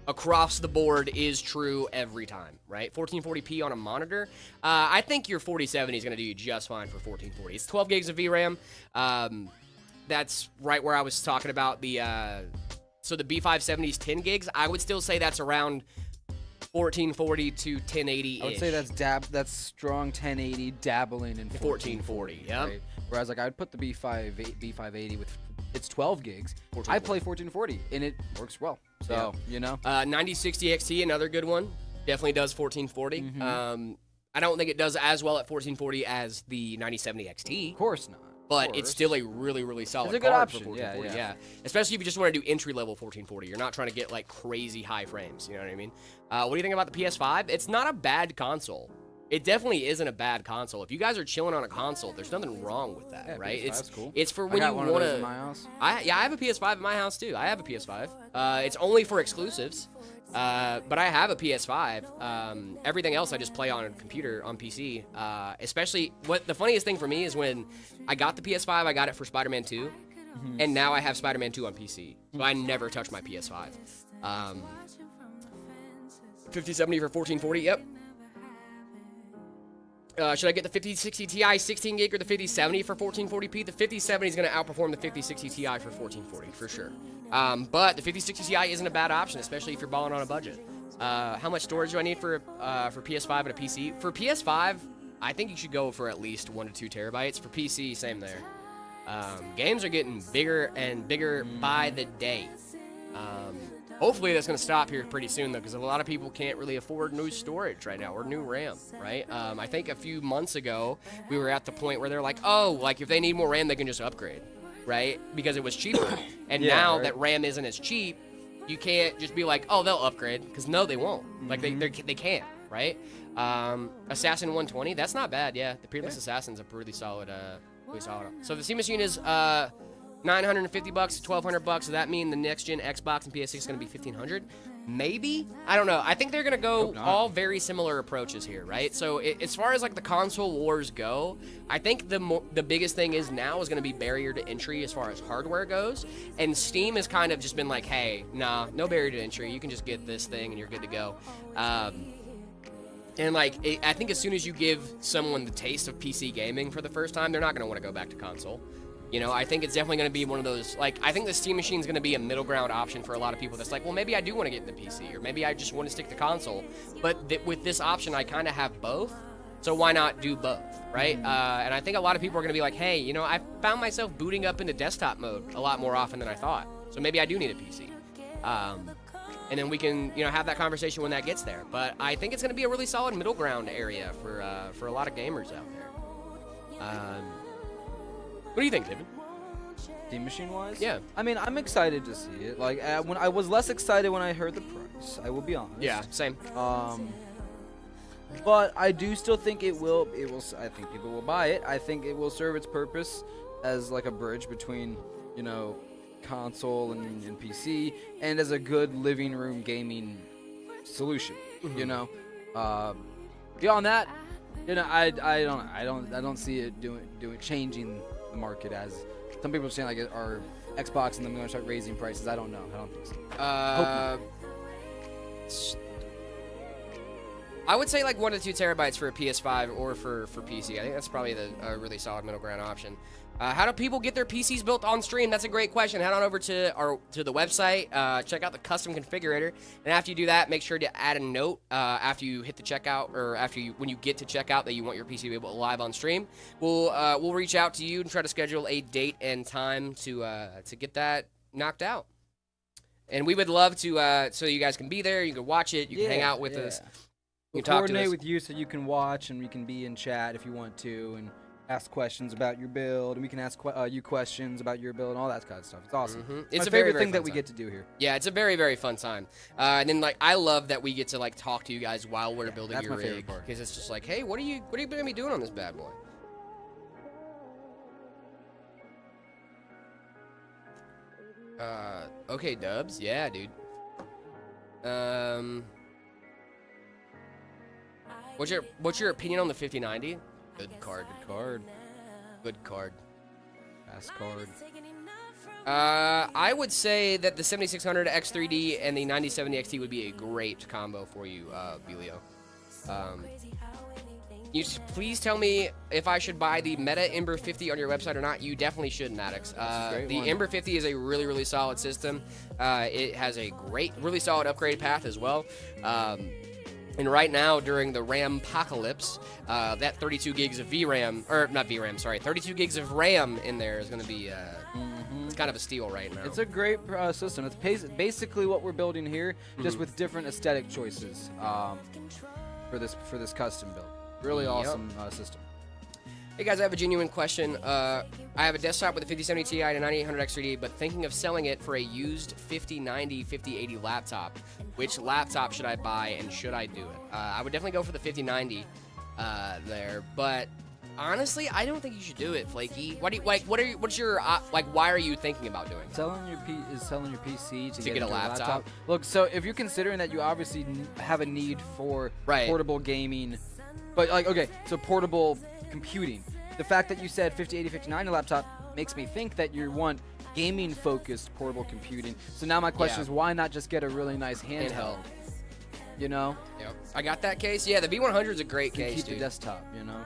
C: across the board is true every time, right? 1440p on a monitor. I think your 4070 is going to do you just fine for 1440. It's 12 gigs of VRAM. That's right where I was talking about the. So the B570 is 10 gigs. I would still say that's around 1440 to 1080.
D: I would say that's strong 1080 dabbling in
C: 1440. Yeah. Right?
D: Whereas like I would put the B580 with it's 12 gigs. I play 1440 and it works well. So you know.
C: 9060 XT, another good one. Definitely does 1440. I don't think it does as well at 1440 as the 9070 XT.
D: Of course not.
C: But it's still a really, really solid
D: it's a good
C: card
D: option.
C: for 1440. Yeah. Especially if you just want to do entry-level 1440. You're not trying to get, like, crazy high frames. You know what I mean? What do you think about the PS5? It's not a bad console. It definitely isn't a bad console. If you guys are chilling on a console, there's nothing wrong with that, right?
D: PS5's cool.
C: It's for when you want to...
D: in my house.
C: I have a PS5 in my house, too. I have a PS5. It's only for exclusives. But I have a PS5. Everything else I just play on a computer, on PC. Especially, the funniest thing for me is when I got the PS5, I got it for Spider-Man 2. And now I have Spider-Man 2 on PC. So I never touch my PS5. 5070 for 1440, yep. Should I get the 5060 Ti 16 gig or the 5070 for 1440p? The 5070 is going to outperform the 5060 Ti for 1440, for sure. But the 5060 Ti isn't a bad option, especially if you're balling on a budget. How much storage do I need for PS5 and a PC? For PS5, I think you should go for at least 1 to 2 terabytes. For PC, same there. Games are getting bigger and bigger by the day. Hopefully that's going to stop here pretty soon, though, because a lot of people can't really afford new storage right now or new RAM, right? I think a few months ago, we were at the point where they're like, oh, like if they need more RAM, they can just upgrade, right? Because it was cheaper. And now that RAM isn't as cheap, you can't just be like, oh, they'll upgrade, because no, they won't. Like, they can't, right? Assassin 120, that's not bad, yeah. The Peerless Assassin's a pretty solid, So the Steam Machine is $950 to $1,200. Does that mean the next-gen Xbox and PS6 is going to be $1,500? Maybe? I don't know. I think they're going to go all very similar approaches here, right? So as far as like the console wars go, I think the biggest thing is now is going to be barrier to entry as far as hardware goes. And Steam has kind of just been like, hey, nah, no barrier to entry. You can just get this thing and you're good to go. And like, I think as soon as you give someone the taste of PC gaming for the first time, they're not going to want to go back to console. You know, I think it's definitely going to be one of those, like, I think the Steam Machine is going to be a middle ground option for a lot of people that's like, well, maybe I do want to get into PC, or maybe I just want to stick to console. But with this option, I kind of have both, so why not do both, right? And I think a lot of people are going to be like, hey, you know, I found myself booting up into desktop mode a lot more often than I thought, so maybe I do need a PC. And then we can, you know, have that conversation when that gets there. But I think it's going to be a really solid middle ground area for a lot of gamers out there. What do you think, David?
D: Steam Machine wise?
C: Yeah.
D: I mean, I'm excited to see it. Like, when I was less excited when I heard the price, I will be honest.
C: Yeah, same.
D: But I do still think it will. I think people will buy it. I think it will serve its purpose as like a bridge between, you know, console and PC, and as a good living room gaming solution. You know. Beyond that, you know, I don't see it changing the market as some people are saying, like, are Xbox and them going to start raising prices. I don't know. I don't think so. I
C: would say like 1 to 2 terabytes for a PS5 or for PC. I think that's probably a really solid middle ground option. How do people get their PCs built on stream? That's a great question. Head on over to the website, check out the custom configurator, and after you do that, make sure to add a note after you hit the checkout, or when you get to checkout that you want your PC to be able to live on stream. We'll reach out to you and try to schedule a date and time to get that knocked out. And we would love to so you guys can be there, you can watch it, you can hang out with us.
D: We'll coordinate with you so you can watch and we can be in chat if you want to, and ask questions about your build, and we can ask you questions about your build and all that kind of stuff. It's awesome.
C: It's
D: my
C: a very,
D: favorite
C: very
D: thing that we
C: time.
D: get to do here.
C: Yeah, it's a very, very fun time. And then like I love that we get to like talk to you guys while we're building your rig, because it's just like, hey, what are you gonna be doing on this bad boy? Okay, Dubs. Yeah, dude. What's your opinion on the 5090? Good card. Good card.
D: Fast card.
C: I would say that the 7600 X3D and the 9070 XT would be a great combo for you, Belio. Please tell me if I should buy the Meta Ember 50 on your website or not. You definitely should, Maddox. The Ember 50 is a really, really solid system. It has a really solid upgrade path as well. And right now, during the RAM apocalypse, that 32 gigs of 32 gigs of RAM in there is going to be, it's kind of a steal right now.
D: It's a great system. It's basically what we're building here, just with different aesthetic choices for this custom build. Really awesome system.
C: Hey guys, I have a genuine question. I have a desktop with a 5070 Ti and a 9800 X3D, but thinking of selling it for a used 5090, 5080 laptop. Which laptop should I buy, and should I do it? I would definitely go for the 5090 there, but honestly, I don't think you should do it, Flaky. Why are you thinking about doing it?
D: Selling your PC to get
C: a laptop?
D: Look, so if you're considering that you obviously have a need for portable gaming, but like, okay, so portable computing. The fact that you said 5080, 5090 laptop makes me think that you want gaming-focused portable computing. So now my question is, why not just get a really nice handheld? You know?
C: Yep. I got that case. Yeah, the V100 is a great case,
D: keep
C: dude.
D: the desktop, you know?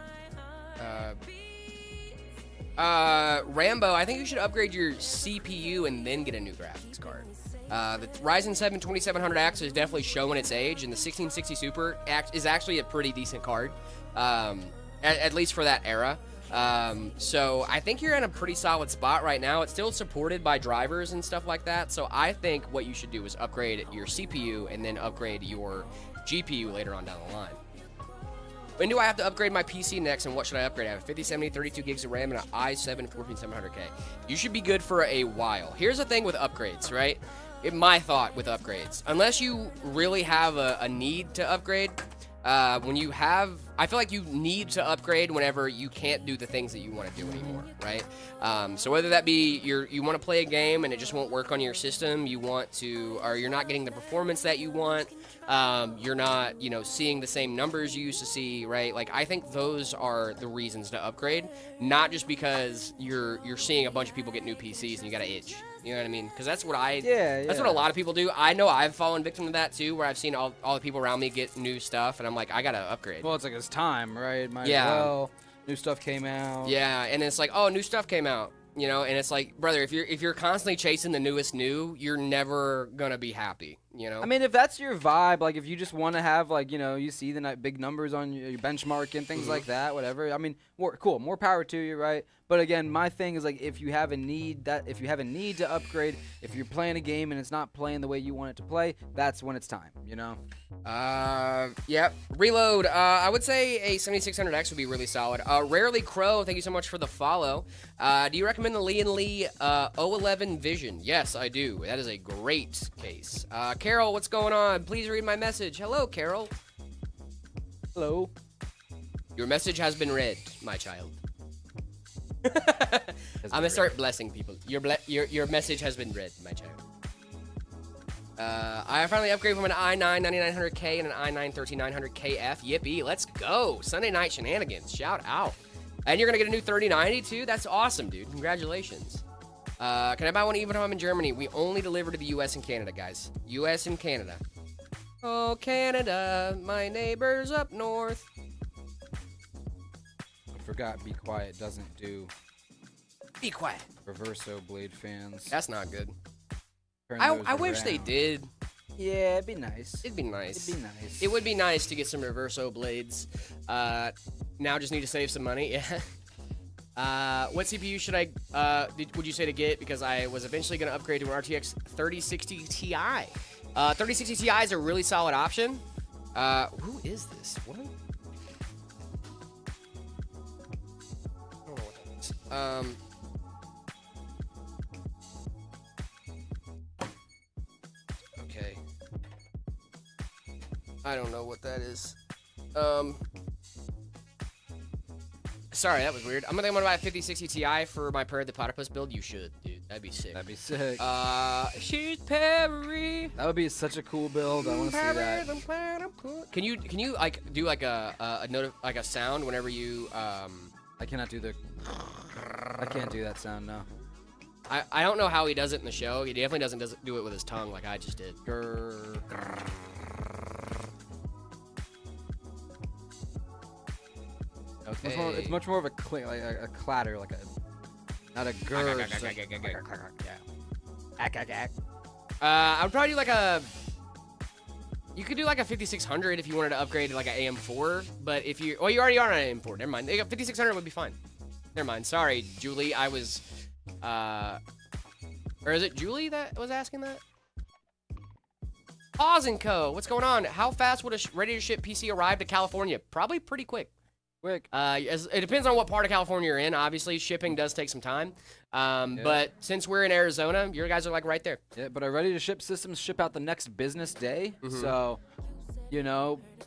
C: Rambo, I think you should upgrade your CPU and then get a new graphics card. The Ryzen 7 2700X is definitely showing its age, and the 1660 Super is actually a pretty decent card, at least for that era. So I think you're in a pretty solid spot right now. It's still supported by drivers and stuff like that. So I think what you should do is upgrade your CPU and then upgrade your GPU later on down the line. When do I have to upgrade my PC next, and what should I upgrade? I have a 5070, 32 gigs of RAM, and an i7 14700K. You should be good for a while. Here's the thing with upgrades, right? My thought with upgrades. Unless you really have a need to upgrade, I feel like you need to upgrade whenever you can't do the things that you want to do anymore, right? So whether that be you want to play a game and it just won't work on your system, or you're not getting the performance that you want, you're not, seeing the same numbers you used to see, right? Like, I think those are the reasons to upgrade, not just because you're seeing a bunch of people get new PCs and you got to itch. You know what I mean? Because that's what that's what a lot of people do. I know I've fallen victim to that too, where I've seen all the people around me get new stuff, and I'm like, I gotta upgrade.
D: Well, it's like it's time, right? Might as well. New stuff came out.
C: Yeah, and it's like, oh, new stuff came out. And it's like, brother, if you're constantly chasing the newest new, you're never gonna be happy.
D: I mean, if that's your vibe, like if you just want to have you see the big numbers on your benchmark and things like that, whatever. I mean, more power to you, right? But again, my thing is like if you have a need to upgrade, if you're playing a game and it's not playing the way you want it to play, that's when it's time.
C: Yep. Reload. I would say a 7600X would be really solid. Rarely Crow, thank you so much for the follow. Do you recommend the Lee & Lee 011 Vision? Yes, I do. That is a great case. Carol, what's going on? Please read my message. Hello, Carol.
D: Hello.
C: Your message has been read, my child. I'm gonna start blessing people. Your message has been read, my child. I finally upgraded from an i9 9900K and an i9 13900KF. Yippee, let's go. Sunday night shenanigans. Shout out. And you're gonna get a new 3090 too? That's awesome, dude. Congratulations. Can I buy one even if I'm in Germany? We only deliver to the US and Canada, guys. US and Canada. Oh, Canada, my neighbors up north.
D: I forgot Be Quiet doesn't do
C: Be quiet.
D: reverso blade fans.
C: That's not good.
D: Turn
C: I
D: those
C: wish they
D: around.
C: did.
D: Yeah, it'd be nice.
C: It'd be nice.
D: It'd be nice.
C: It would be nice to get some reverso blades. Now just need to save some money. Yeah. What CPU should would you say to get? Because I was eventually going to upgrade to an RTX 3060 Ti. 3060 Ti is a really solid option. Who is this? What? I don't know what that is. Okay. I don't know what that is. Sorry, that was weird. I'm gonna buy a 5060 Ti for my Prayer the Platypus build. You should, dude. That'd be sick.
D: That'd be sick.
C: She's Perry.
D: That would be such a cool build. I want to see that.
C: Can you like do like a sound whenever you
D: I cannot do the. I can't do that sound. No.
C: I don't know how he does it in the show. He definitely doesn't do it with his tongue like I just did.
D: Grrr.
C: Okay.
D: It's much more of a a clatter, like not a grrr.
C: I would probably do like you could do like a 5600 if you wanted to upgrade to like an AM4, but if you already are on an AM4. Never mind. 5600 would be fine. Never mind. Sorry, Julie. I was or is it Julie that was asking that? Pause and Co. What's going on? How fast would a ready to ship PC arrive to California? Probably pretty quick.
D: Quick.
C: It depends on what part of California you're in. Obviously, shipping does take some time. But since we're in Arizona, your guys are like right there.
D: Yeah, but our ready to ship systems ship out the next business day. So,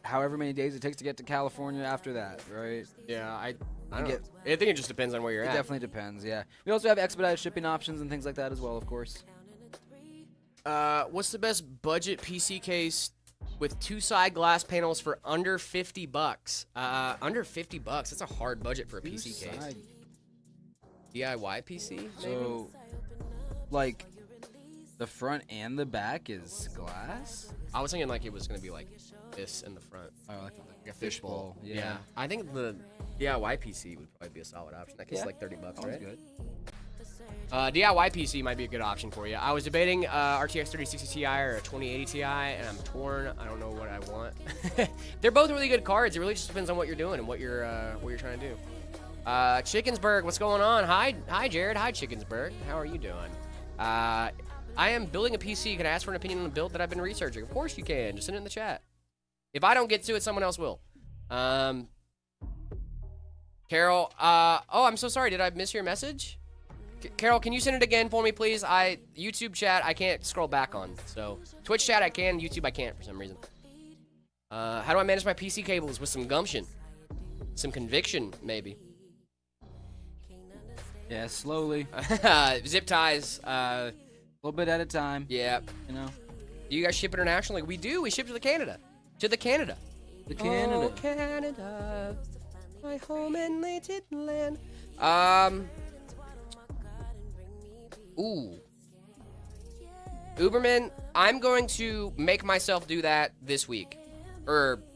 D: however many days it takes to get to California after that, right?
C: Yeah, I don't know. I think it just depends on where you're at.
D: It definitely depends, yeah. We also have expedited shipping options and things like that as well, of course.
C: What's the best budget PC case with 2 side glass panels for under $50? Under $50. That's a hard budget for a PC case. DIY PC? Maybe?
D: So, like, the front and the back is glass?
C: I was thinking like it was gonna be like this in the front.
D: Oh, like
C: a fishbowl.
D: Yeah.
C: I think the DIY PC would probably be a solid option. That case is like $30, right?
D: Good.
C: DIY PC might be a good option for you. I was debating RTX 3060 Ti or a 2080 Ti, and I'm torn. I don't know what I want. They're both really good cards. It really just depends on what you're doing and what you're trying to do. Chickensburg, what's going on? Hi, Jared. Hi, Chickensburg. How are you doing? I am building a PC. Can I ask for an opinion on the build that I've been researching? Of course you can. Just send it in the chat. If I don't get to it, someone else will. Carol, oh, I'm so sorry. Did I miss your message? Carol, can you send it again for me, please? YouTube chat, I can't scroll back on. So, Twitch chat, I can. YouTube, I can't for some reason. How do I manage my PC cables? With some gumption. Some conviction, maybe.
D: Yeah, slowly.
C: Zip ties.
D: A little bit at a time.
C: Yeah.
D: You know.
C: Do you guys ship internationally? We do. We ship to the Canada. To the Canada.
D: The Canada.
C: Oh, Canada. My home and native land. Ooh. Uberman, I'm going to make myself do that this week.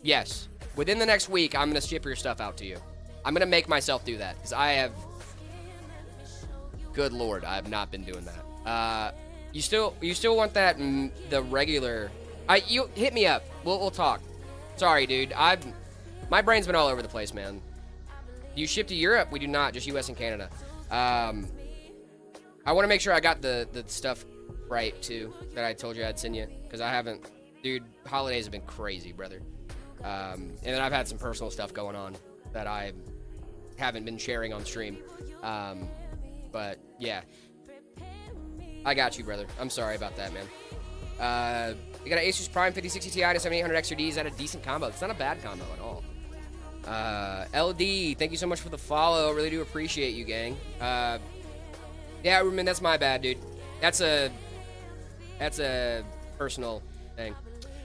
C: Yes. Within the next week, I'm going to ship your stuff out to you. I'm going to make myself do that. Because I have... Good Lord, I have not been doing that. You still want that, the regular... You hit me up. We'll talk. Sorry, dude. My brain's been all over the place, man. Do you ship to Europe? We do not. Just US and Canada. I want to make sure I got the stuff right, too, that I told you I'd send you. Because I haven't... Dude, holidays have been crazy, brother. And then I've had some personal stuff going on that I haven't been sharing on stream. But, yeah. I got you, brother. I'm sorry about that, man. You got an Asus Prime 5060 Ti to 7800 XRD. Is that a decent combo? It's not a bad combo at all. LD, thank you so much for the follow. Really do appreciate you, gang. Yeah, Ruben, that's my bad, dude. That's a personal thing.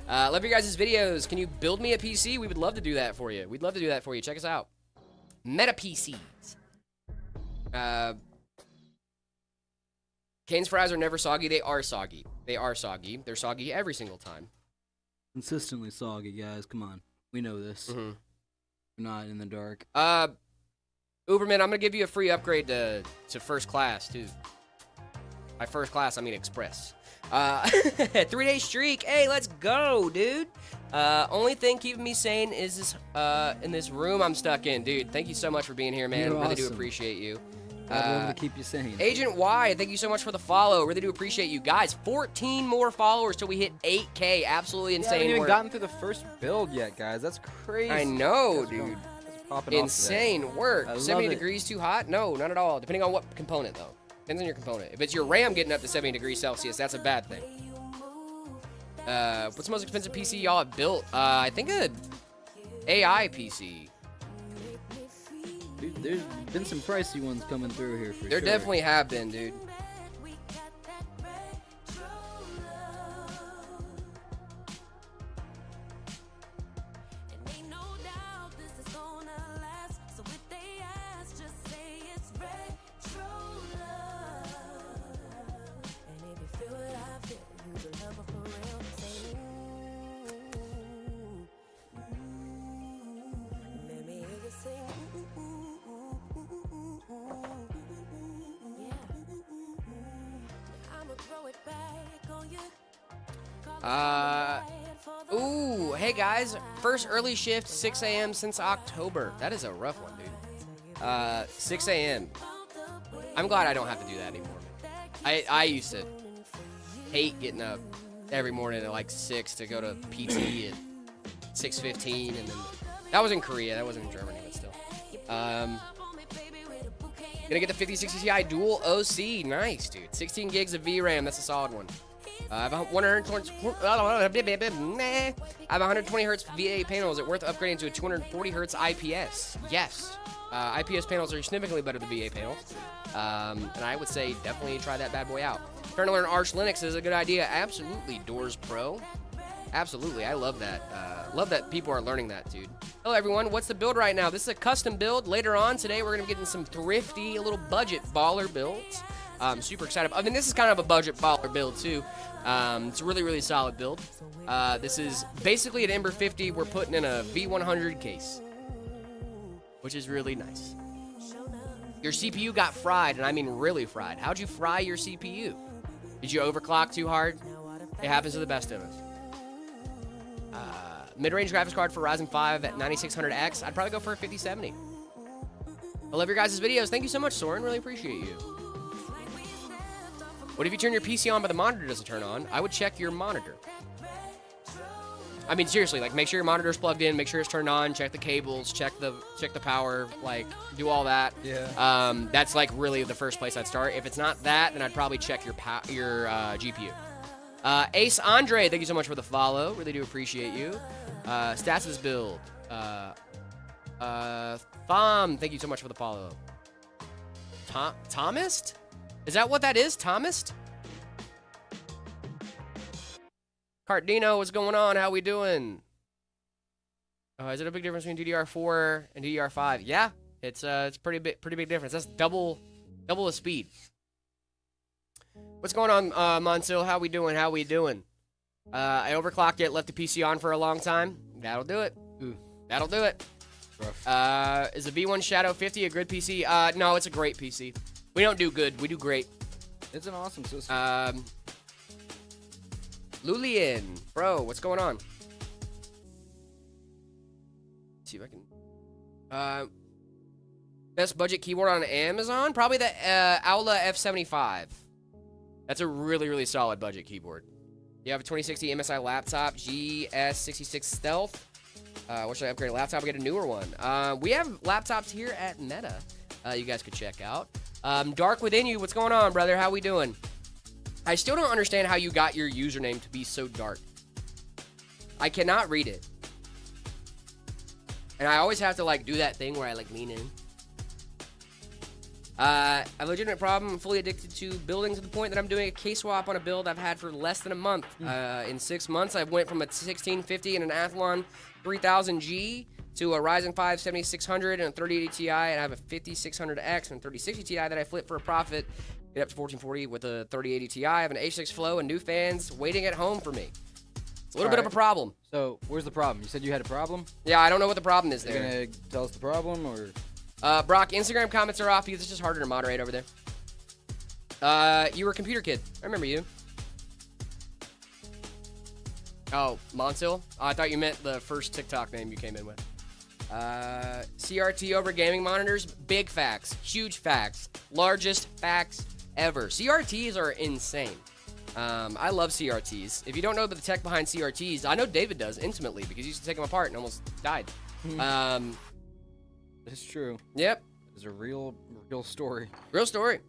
C: Love your guys' videos. Can you build me a PC? We would love to do that for you. We'd love to do that for you. Check us out. Meta PCs. Cane's fries are never soggy. They are soggy. They are soggy. They're soggy every single time.
D: Consistently soggy, guys. Come on. We know this.
C: Mm-hmm.
D: We're not in the dark.
C: Uberman, I'm going to give you a free upgrade to first class, too. By first class, I mean express. 3-day streak. Hey, let's go, dude. Only thing keeping me sane is this, in this room I'm stuck in. Dude, thank you so much for being here, man.
D: You're
C: really do
D: awesome.
C: appreciate you.
D: I'd love to keep you sane.
C: Agent Y, thank you so much for the follow. Really do appreciate you. Guys, 14 more followers till we hit 8K. Absolutely insane
D: We haven't even
C: work.
D: gotten through the first build yet, guys. That's crazy.
C: I know, dude.
D: Popping off
C: Insane work.
D: I love
C: 70
D: it.
C: degrees too hot? No, not at all. Depending on what component, though. Depends on your component. If it's your RAM getting up to 70 degrees Celsius, that's a bad thing. What's the most expensive PC y'all have built? I think a AI PC.
D: Dude, there's been some pricey ones coming through here for sure.
C: There definitely have been, dude. Ooh, hey guys, first early shift, 6 a.m. since October. That is a rough one, dude. 6 a.m. I'm glad I don't have to do that anymore. I used to hate getting up every morning at like 6 to go to PT at 6:15, and then that was in Korea, that wasn't in Germany, but still. Gonna get the 5060 Ti dual OC, nice, dude. 16 gigs of VRAM, that's a solid one. I have 120 hertz VA panel. Is it worth upgrading to a 240 hertz IPS? Yes. IPS panels are significantly better than VA panels. And I would say definitely try that bad boy out. Trying to learn Arch Linux is a good idea. Absolutely. Doors Pro. Absolutely. I love that. Love that people are learning that, dude. Hello, everyone. What's the build right now? This is a custom build. Later on today, we're going to be getting some thrifty, a little budget baller builds. Super excited. I mean, this is kind of a budget baller build, too. It's a really, really solid build. This is basically an Ember 50. We're putting in a V100 case, which is really nice. Your CPU got fried, and I mean really fried. How'd you fry your CPU? Did you overclock too hard? It happens to the best of us. Mid-range graphics card for Ryzen 5 at 9600X. I'd probably go for a 5070. I love your guys' videos. Thank you so much, Soren. Really appreciate you. What if you turn your PC on but the monitor doesn't turn on? I would check your monitor. I mean, seriously, like, make sure your monitor's plugged in, make sure it's turned on, check the cables, check the power, like, do all that.
D: Yeah.
C: That's, like, really the first place I'd start. If it's not that, then I'd probably check your GPU. Ace Andre, thank you so much for the follow. Really do appreciate you. Stats' build. Thom, thank you so much for the follow. Thomas? Is that what that is? Thomas? Cardino, what's going on? How we doing? Is it a big difference between DDR4 and DDR5? Yeah, it's pretty big difference. That's double the speed. What's going on, Monsil? How we doing? How we doing? I overclocked it, left the PC on for a long time. That'll do it.
D: Ooh.
C: That'll do it.
D: Rough.
C: Is the V1 Shadow 50 a good PC? No, it's a great PC. We don't do good. We do great.
D: It's an awesome system.
C: Lulian, bro, what's going on? Let's see if I can. Best budget keyboard on Amazon? Probably the Aula F75. That's a really, really solid budget keyboard. You have a 2060 MSI laptop, GS66 Stealth. What should I upgrade a laptop? We get a newer one. We have laptops here at Meta. You guys could check out. Dark Within You, what's going on, brother? How we doing? I still don't understand how you got your username to be so dark. I cannot read it. And I always have to, like, do that thing where I, like, lean in. I have a legitimate problem. I'm fully addicted to building to the point that I'm doing a case swap on a build I've had for less than a month. In 6 months, I went from a 1650 and an Athlon 3000G to a Ryzen 5 7600 and a 3080 Ti, and I have a 5600X and a 3060 Ti that I flipped for a profit. Get up to 1440 with a 3080 Ti. I have an H6 Flow and new fans waiting at home for me. It's a little bit of a problem.
D: So, where's the problem? You said you had a problem?
C: Yeah, I don't know what the problem is there.
D: Are you gonna tell us the problem, or?
C: Brock, Instagram comments are off because it's just harder to moderate over there. You were a computer kid. I remember you. Oh, Monsil? Oh, I thought you meant the first TikTok name you came in with. CRT over gaming monitors. Big facts. Huge facts. Largest facts ever. CRTs are insane. I love CRTs. If you don't know about the tech behind CRTs, I know David does intimately because he used to take them apart and almost died.
D: It's true.
C: Yep.
D: It's a real story.
C: Real story.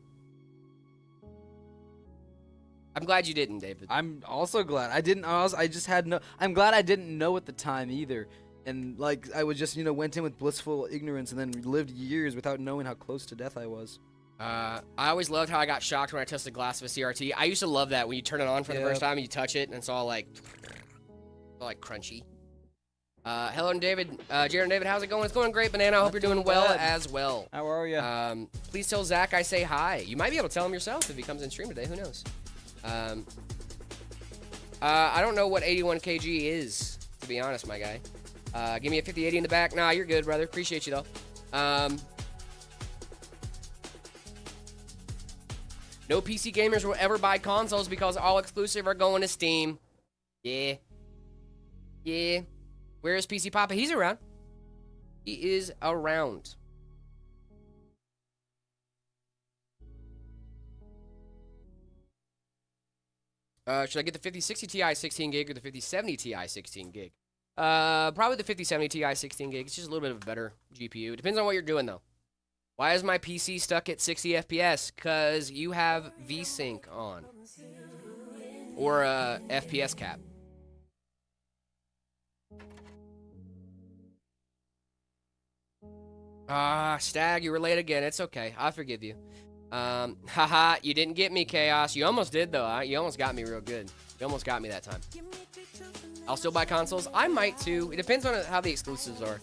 C: I'm glad you didn't, David.
D: I'm also glad I didn't. I just had no. I'm glad I didn't know at the time either, and like I was just went in with blissful ignorance and then lived years without knowing how close to death I was.
C: I always loved how I got shocked when I touched the glass of a CRT. I used to love that when you turn it on for the first time and you touch it and it's all like crunchy. Hello, David. Jared and David, how's it going? It's going great, Banana. I hope you're doing well as well.
D: How are you?
C: Please tell Zach I say hi. You might be able to tell him yourself if he comes in stream today. Who knows? I don't know what 81 kg is, to be honest, my guy. Give me a 5080 in the back. Nah, you're good, brother. Appreciate you, though. No PC gamers will ever buy consoles because all exclusive are going to Steam. Yeah. Yeah. Where is PC Papa? He's around. He is around. Should I get the 5060 Ti 16 gig or the 5070 Ti 16 gig? Probably the 5070 Ti 16 gig. It's just a little bit of a better GPU. It depends on what you're doing, though. Why is my PC stuck at 60 FPS? Because you have VSync on. Or a FPS cap. Stag, you were late again. It's okay. I'll forgive you. Haha, you didn't get me, Chaos. You almost did, though. You almost got me real good. You almost got me that time. I'll still buy consoles. I might, too. It depends on how the exclusives are.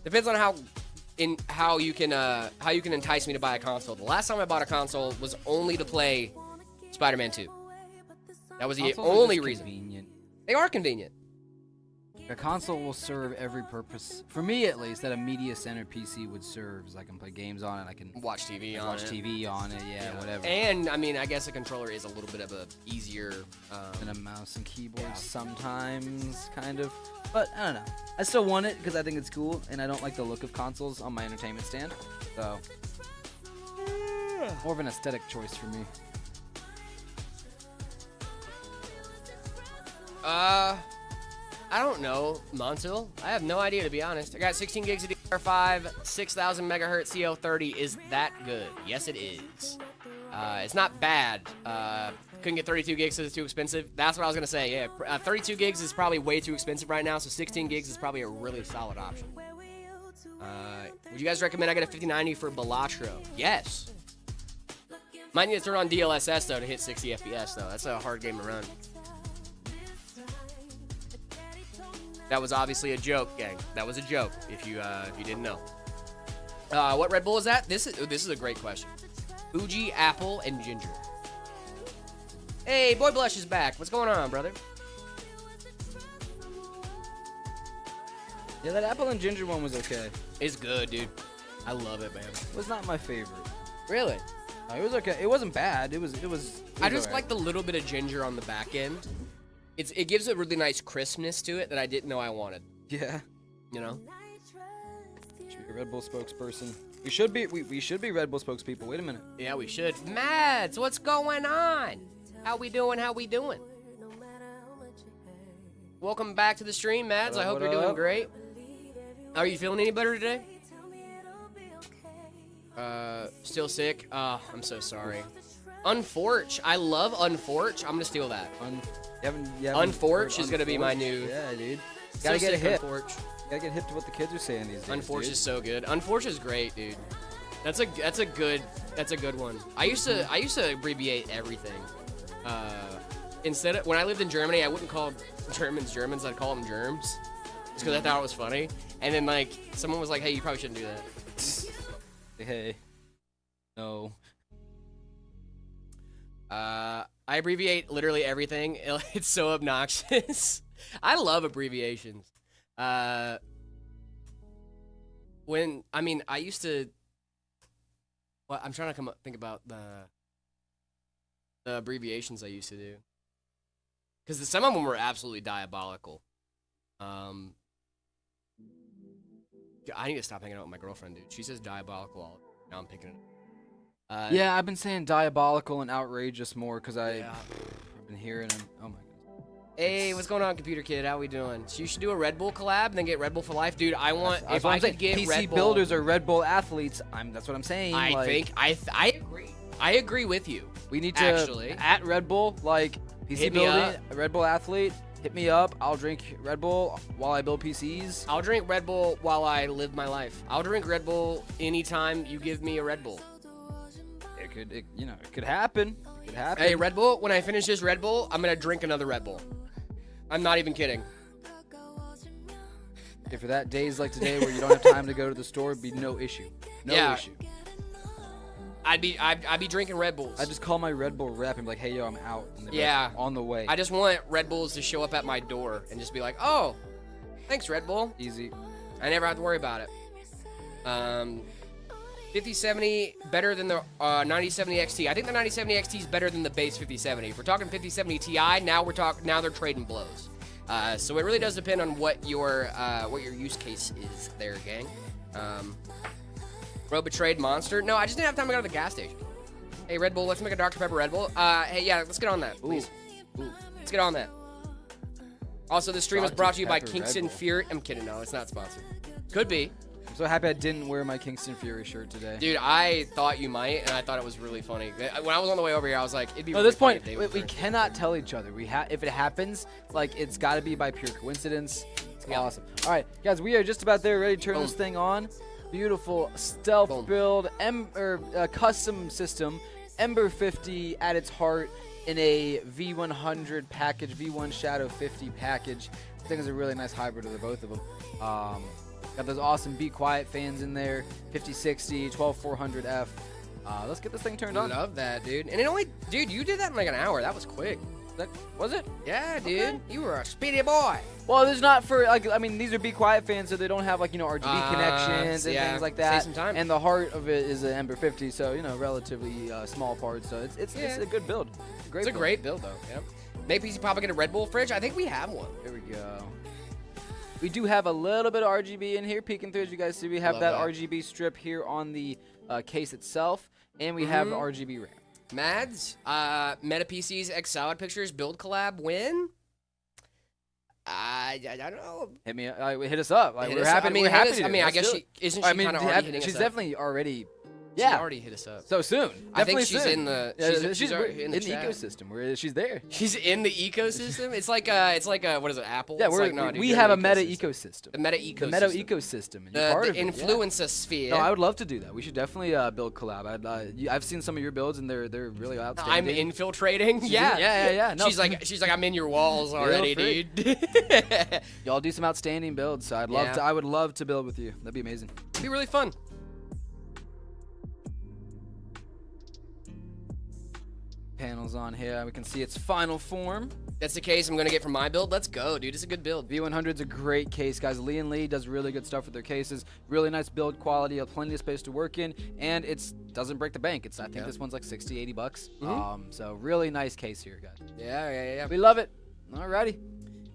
C: Depends on how you can entice me to buy a console. The last time I bought a console was only to play Spider-Man 2. That was the only reason.
D: Convenient.
C: They are convenient.
D: A console will serve every purpose, for me at least, that a media center PC would serve. So I can play games on it, I can
C: Watch TV on
D: watch
C: it.
D: TV on it, yeah, whatever.
C: And I mean, I guess a controller is a little bit of a easier.
D: And a mouse and keyboard sometimes, kind of. But I don't know. I still want it because I think it's cool, and I don't like the look of consoles on my entertainment stand. So, more of an aesthetic choice for me.
C: I don't know, Montil. I have no idea, to be honest. I got 16 gigs of DDR5, 6,000 megahertz CO30. Is that good? Yes, it is. It's not bad. Couldn't get 32 gigs because it's too expensive. That's what I was going to say. Yeah, 32 gigs is probably way too expensive right now, so 16 gigs is probably a really solid option. Would you guys recommend I get a 5090 for Balatro? Yes. Might need to turn on DLSS, though, to hit 60 FPS, though. That's a hard game to run. That was obviously a joke, gang. That was a joke, if you didn't know. What Red Bull is that? This is a great question. Fuji, apple, and ginger. Hey, Boy Blush is back. What's going on, brother?
D: Yeah, that apple and ginger one was okay.
C: It's good, dude. I love it, man.
D: It was not my favorite.
C: Really?
D: It was okay. It wasn't bad. It was
C: I just
D: alright.
C: like the little bit of ginger on the back end. It gives a really nice crispness to it that I didn't know I wanted.
D: Yeah.
C: You know?
D: Should be a Red Bull spokesperson. We should be Red Bull spokespeople. Wait a minute.
C: Yeah, we should. Mads, what's going on? How we doing? Welcome back to the stream, Mads. I hope
D: What
C: you're doing
D: up?
C: great. Are you feeling any better today? Still sick? I'm so sorry. Unforge. I love Unforge. I'm gonna steal that. Unforge is gonna be my new.
D: Yeah, dude.
C: So
D: Gotta get
C: sick,
D: hip.
C: Unforge.
D: Gotta get hip to what the kids are saying these days.
C: Unforge
D: dude.
C: is so good. Unforge is great, dude. That's a good one. I used to abbreviate everything. Instead of when I lived in Germany, I wouldn't call Germans Germans. I'd call them germs, just because I thought it was funny. And then like someone was like, "Hey, you probably shouldn't do that."
D: Hey. No.
C: I abbreviate literally everything. It's so obnoxious. I love abbreviations. I used to. Well, I'm trying to think about the abbreviations I used to do, because some of them were absolutely diabolical. I need to stop hanging out with my girlfriend, dude. She says diabolical all. Now I'm picking it up.
D: Yeah, I've been saying diabolical and outrageous more because
C: Yeah.
D: I've been hearing them. Oh my god.
C: Hey, what's going on, computer kid? How we doing? So you should do a Red Bull collab and then get Red Bull for life, dude. I want
D: That's
C: if
D: what
C: I
D: I'm
C: could
D: saying.
C: get
D: PC
C: Red Bull,
D: builders are Red Bull athletes. That's what I'm saying.
C: I agree. I agree with you.
D: We need to
C: actually
D: at Red Bull, like PC
C: Hit me
D: building,
C: up.
D: a Red Bull athlete. Hit me up. I'll drink Red Bull while I build PCs.
C: I'll drink Red Bull while I live my life. I'll drink Red Bull anytime you give me a Red Bull.
D: It could happen. It could happen.
C: Hey, Red Bull, when I finish this Red Bull, I'm going to drink another Red Bull. I'm not even kidding.
D: If for that days like today where you don't have time to go to the store, it'd be no issue. No
C: Yeah.
D: issue.
C: I'd be drinking Red Bulls.
D: I just call my Red Bull rep and be like, hey, yo, I'm out. And they're
C: Yeah.
D: like, on the way.
C: I just want Red Bulls to show up at my door and just be like, oh, thanks, Red Bull.
D: Easy.
C: I never have to worry about it. 5070 better than the 9070 XT. I think the 9070 XT is better than the base 5070. If we're talking 5070 Ti, now they're trading blows. So it really does depend on what your use case is there, gang. Bro betrayed monster. No, I just didn't have time to go to the gas station. Hey, Red Bull, let's make a Dr. Pepper Red Bull. Hey, yeah, let's get on that, please. Ooh. Let's get on that. Also, this stream is
D: Dr.
C: brought to you by
D: Pepper Red
C: Kingston
D: Bull.
C: Fury. I'm kidding, no, it's not sponsored. Could be.
D: I'm so happy I didn't wear my Kingston Fury shirt today.
C: Dude, I thought you might, and I thought it was really funny. When I was on the way over here, I was like, it'd be
D: At
C: really
D: this
C: funny
D: point,
C: if they
D: we
C: would turn-
D: cannot tell each other. If it happens, like it's got to be by pure coincidence. It's
C: Yeah.
D: awesome. All right, guys, we are just about there, ready to turn
C: Boom.
D: this thing on. Beautiful stealth
C: Boom.
D: build, custom system, Ember 50 at its heart in a V100 package, V1 Shadow 50 package. I think it's a really nice hybrid of the both of them. Got those awesome Be Quiet fans in there, 5060, 12400F. Let's get this thing turned
C: I
D: on.
C: love that, dude. And it only, dude, you did that in like an hour. That was quick.
D: Was it?
C: Yeah, dude.
D: Okay.
C: You were a speedy boy.
D: Well, there's not for like. I mean, these are Be Quiet fans, so they don't have like RGB connections and things like that.
C: Save some time.
D: And the heart of it is an Ember 50, so relatively small parts. So it's a good build.
C: It's a great build though. Yeah. Maybe he's probably get a Red Bull fridge. I think we have one.
D: There we go. We do have a little bit of RGB in here, peeking through. As you guys see, we have that RGB strip here on the case itself, and we have the RGB RAM.
C: Mads, Meta PC's X Salad Pictures build collab win. I don't know.
D: Hit me. Hit us up. Like, we're happy.
C: I mean,
D: we're happy.
C: I mean, I guess she isn't. She kind of already hitting us up.
D: She's definitely already.
C: She already hit us up.
D: So soon.
C: I think
D: she's
C: in the. She's in the
D: ecosystem. She's there.
C: She's in the ecosystem. It's like what is it? Apple.
D: Yeah, we have a meta ecosystem.
C: The meta ecosystem.
D: The meta ecosystem. And you're part of
C: the influencer sphere.
D: No, I would love to do that. We should definitely build collab. I've seen some of your builds and they're really outstanding.
C: I'm infiltrating. Yeah.
D: No.
C: She's like I'm in your walls already, dude.
D: Y'all do some outstanding builds. So I would love to build with you. That'd be amazing.
C: It'd be really fun.
D: Panels on here. We can see its final form.
C: That's the case I'm going to get from my build. Let's go, dude. It's a good build.
D: V100's a great case, guys. Lee & Lee does really good stuff with their cases. Really nice build quality, plenty of space to work in, and it doesn't break the bank. I think this one's like 60, 80 bucks. So really nice case here, guys.
C: Yeah.
D: We love it. Alrighty.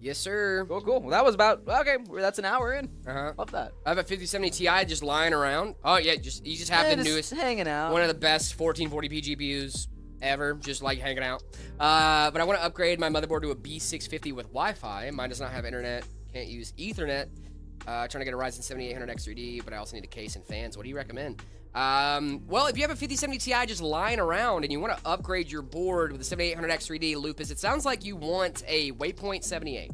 C: Yes, sir.
D: Cool. Well, that was about, that's an hour in. Love that.
C: I have a 5070 Ti just lying around. Oh, yeah, you just have the newest.
D: Hanging out.
C: One of the best 1440p GPUs ever, just like hanging out. But I want to upgrade my motherboard to a B650 with Wi-Fi. Mine does not have internet, can't use Ethernet. Trying to get a Ryzen 7800 X3D, but I also need a case and fans. What do you recommend? Well, if you have a 5070 Ti just lying around and you want to upgrade your board with a 7800 X3D, Lupus, it sounds like you want a Waypoint 78.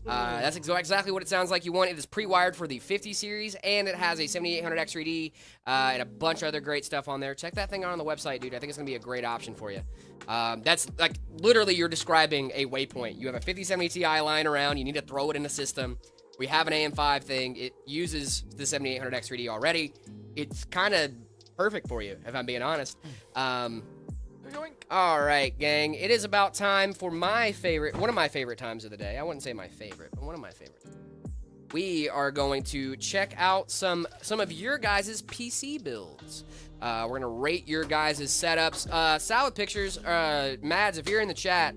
C: That's exactly what it sounds like you want. It is pre-wired for the 50 series, and it has a 7800 X3D and a bunch of other great stuff on there. Check that thing out on the website, dude. I think it's going to be a great option for you. That's like literally you're describing a Waypoint. You have a 5070 Ti lying around. You need to throw it in the system. We have an AM5 thing. It uses the 7800 X3D already. It's kind of perfect for you, if I'm being honest. All right, gang. It is about time for one of my favorite times of the day. I wouldn't say my favorite, but one of my favorites. We are going to check out some of your guys' PC builds. We're going to rate your guys' setups. Salad Pictures, Mads, if you're in the chat,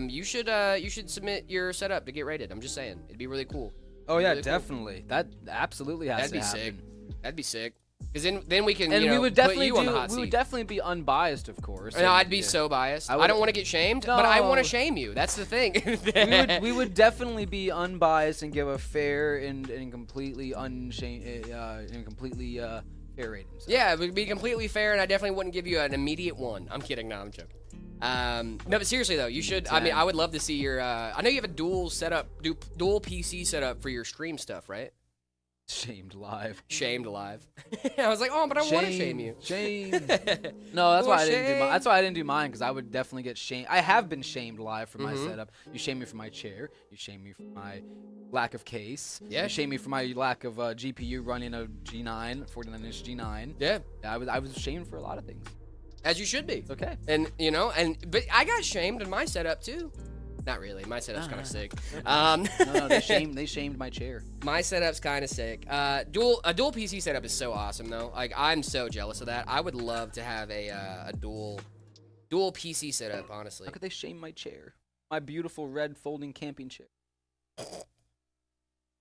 C: you should submit your setup to get rated. I'm just saying. It'd be really cool.
D: Oh, yeah, really definitely. Cool. That absolutely has to happen.
C: That'd be sick. That'd be sick. Because then we can,
D: we would definitely
C: put you on the hot seat.
D: We would definitely be unbiased, of course.
C: No, I'd be so biased. I don't want to get shamed, but I want to shame you. That's the thing.
D: we would definitely be unbiased and give a fair and completely fair rating. So.
C: Yeah, it would be completely fair, and I definitely wouldn't give you an immediate 1. I'm kidding. No, I'm joking. No, but seriously though, you should. 10. I mean, I would love to see your. I know you have a dual PC setup for your stream stuff, right?
D: Shamed live.
C: I was like, oh, but I want to shame you.
D: Shame. No, that's why I didn't do mine. That's why I didn't do mine, because I would definitely get shamed. I have been shamed live for my setup. You shame me for my chair. You shame me for my lack of case.
C: Yeah.
D: You shame me for my lack of GPU running a G9, 49-inch G9.
C: Yeah.
D: I was shamed for a lot of things.
C: As you should be.
D: It's okay.
C: And but I got shamed in my setup too. Not really. My setup's kind of sick.
D: No, they shamed my chair.
C: My setup's kind of sick. A dual PC setup is so awesome though. Like I'm so jealous of that. I would love to have a dual PC setup, honestly.
D: How could they shame my chair? My beautiful red folding camping chair.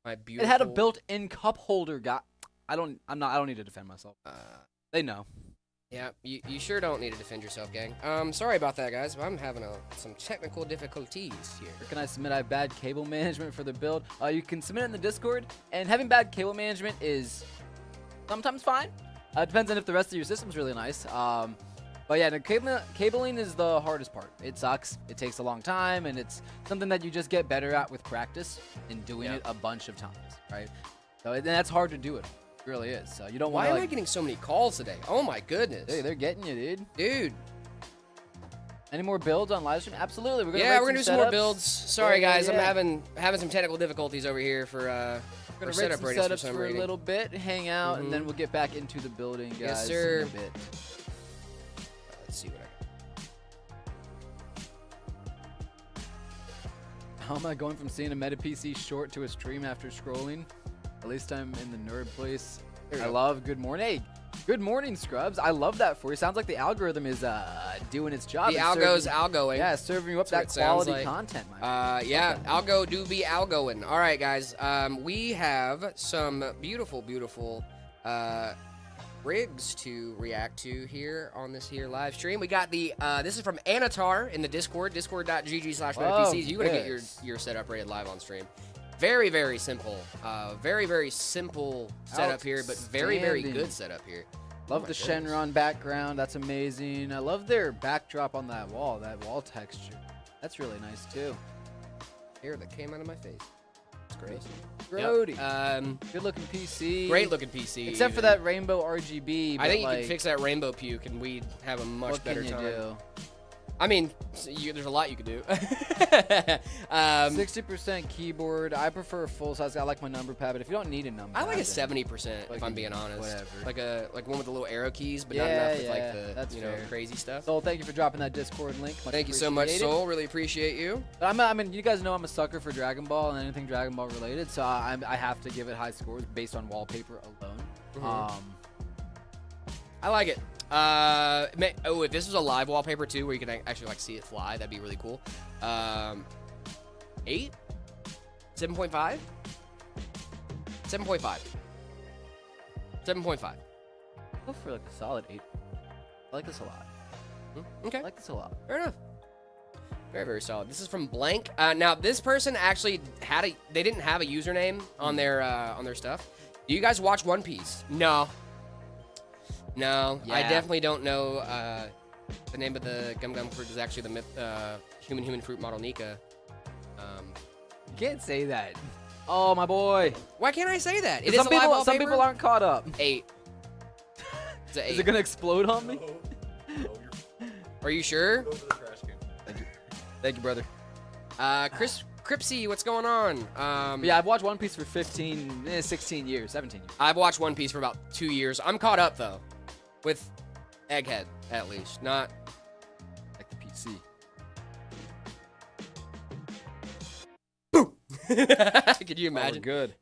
D: It had a built-in cup holder. I don't need to defend myself. They know.
C: Yeah, you sure don't need to defend yourself, gang. Sorry about that, guys, but I'm having some technical difficulties here.
D: Where can I submit? I have bad cable management for the build. You can submit it in the Discord, and having bad cable management is sometimes fine. Depends on if the rest of your system's really nice. But yeah, the cabling is the hardest part. It sucks. It takes a long time, and it's something that you just get better at with practice and doing it a bunch of times, right? So and that's hard to do it. Really is. So you don't want.
C: Why am I getting so many calls today? Oh my goodness.
D: Hey, they're getting you,
C: dude.
D: Any more builds on live stream? Absolutely.
C: We're gonna do some more builds. Sorry guys, I'm having some technical difficulties over here for
D: we're gonna rate some setups for a little bit, hang out, and then we'll get back into the building, guys.
C: Yes, sir.
D: In a bit.
C: Let's see what I got.
D: How am I going from seeing a meta PC short to a stream after scrolling? At least I'm in the nerd place. I love good morning. Hey, good morning, Scrubs. I love that for you. Sounds like the algorithm is doing its job.
C: The algo's algoing.
D: Yeah, serving you up that quality content, my friend.
C: Yeah, algo do be algoing. All right, guys. We have some beautiful, beautiful rigs to react to here on this here live stream. We got the this is from Anatar in the Discord, discord.gg/metapcs. You're gonna get your setup rated live on stream. Very, very simple. Very, very simple setup here, but very, very good setup here.
D: Love the Shenron background. That's amazing. I love their backdrop on that wall texture. That's really nice too.
C: Hair that came out of my face. It's great.
D: Grody.
C: Yep.
D: Good looking PC.
C: Great looking PC.
D: Except for that rainbow RGB.
C: I think you can fix that rainbow puke and we'd have a much better time.
D: What can you do?
C: I mean, there's a lot you could do.
D: 60% keyboard. I prefer full size. I like my number pad, but if you don't need a number,
C: I like a 70%. If I'm being honest,
D: whatever.
C: Like one with the little arrow keys, but not enough with like the
D: fair.
C: crazy stuff.
D: Soul, thank you for dropping that Discord link.
C: Thank you so much, Soul. Really appreciate you.
D: I mean, you guys know I'm a sucker for Dragon Ball and anything Dragon Ball related, so I have to give it high scores based on wallpaper alone.
C: I like it. If this was a live wallpaper too, where you can actually like see it fly, that'd be really cool. 8, 7.5, 7.5, 7.5.
D: Go for like a solid 8. I like this a lot.
C: Okay,
D: I like this a lot.
C: Fair enough. Very, very solid. This is from Blank. Now this person actually they didn't have a username on their stuff. Do you guys watch One Piece? No. No,
D: yeah.
C: I definitely don't know the name of the Gum Gum fruit is actually the human fruit model Nika.
D: You can't say that. Oh, my boy.
C: Why can't I say that?
D: Some people aren't caught up.
C: 8. It's an 8.
D: Is it going to explode on me?
B: No,
C: Are you sure?
B: go for the trash can.
D: Thank you. Thank you, brother.
C: Cripsy, what's going on?
D: Yeah, I've watched One Piece for 16 years, 17 years.
C: I've watched One Piece for about 2 years. I'm caught up, though. With Egghead, at least. Not
D: like the PC.
C: Boom! Could you imagine?
D: We're good.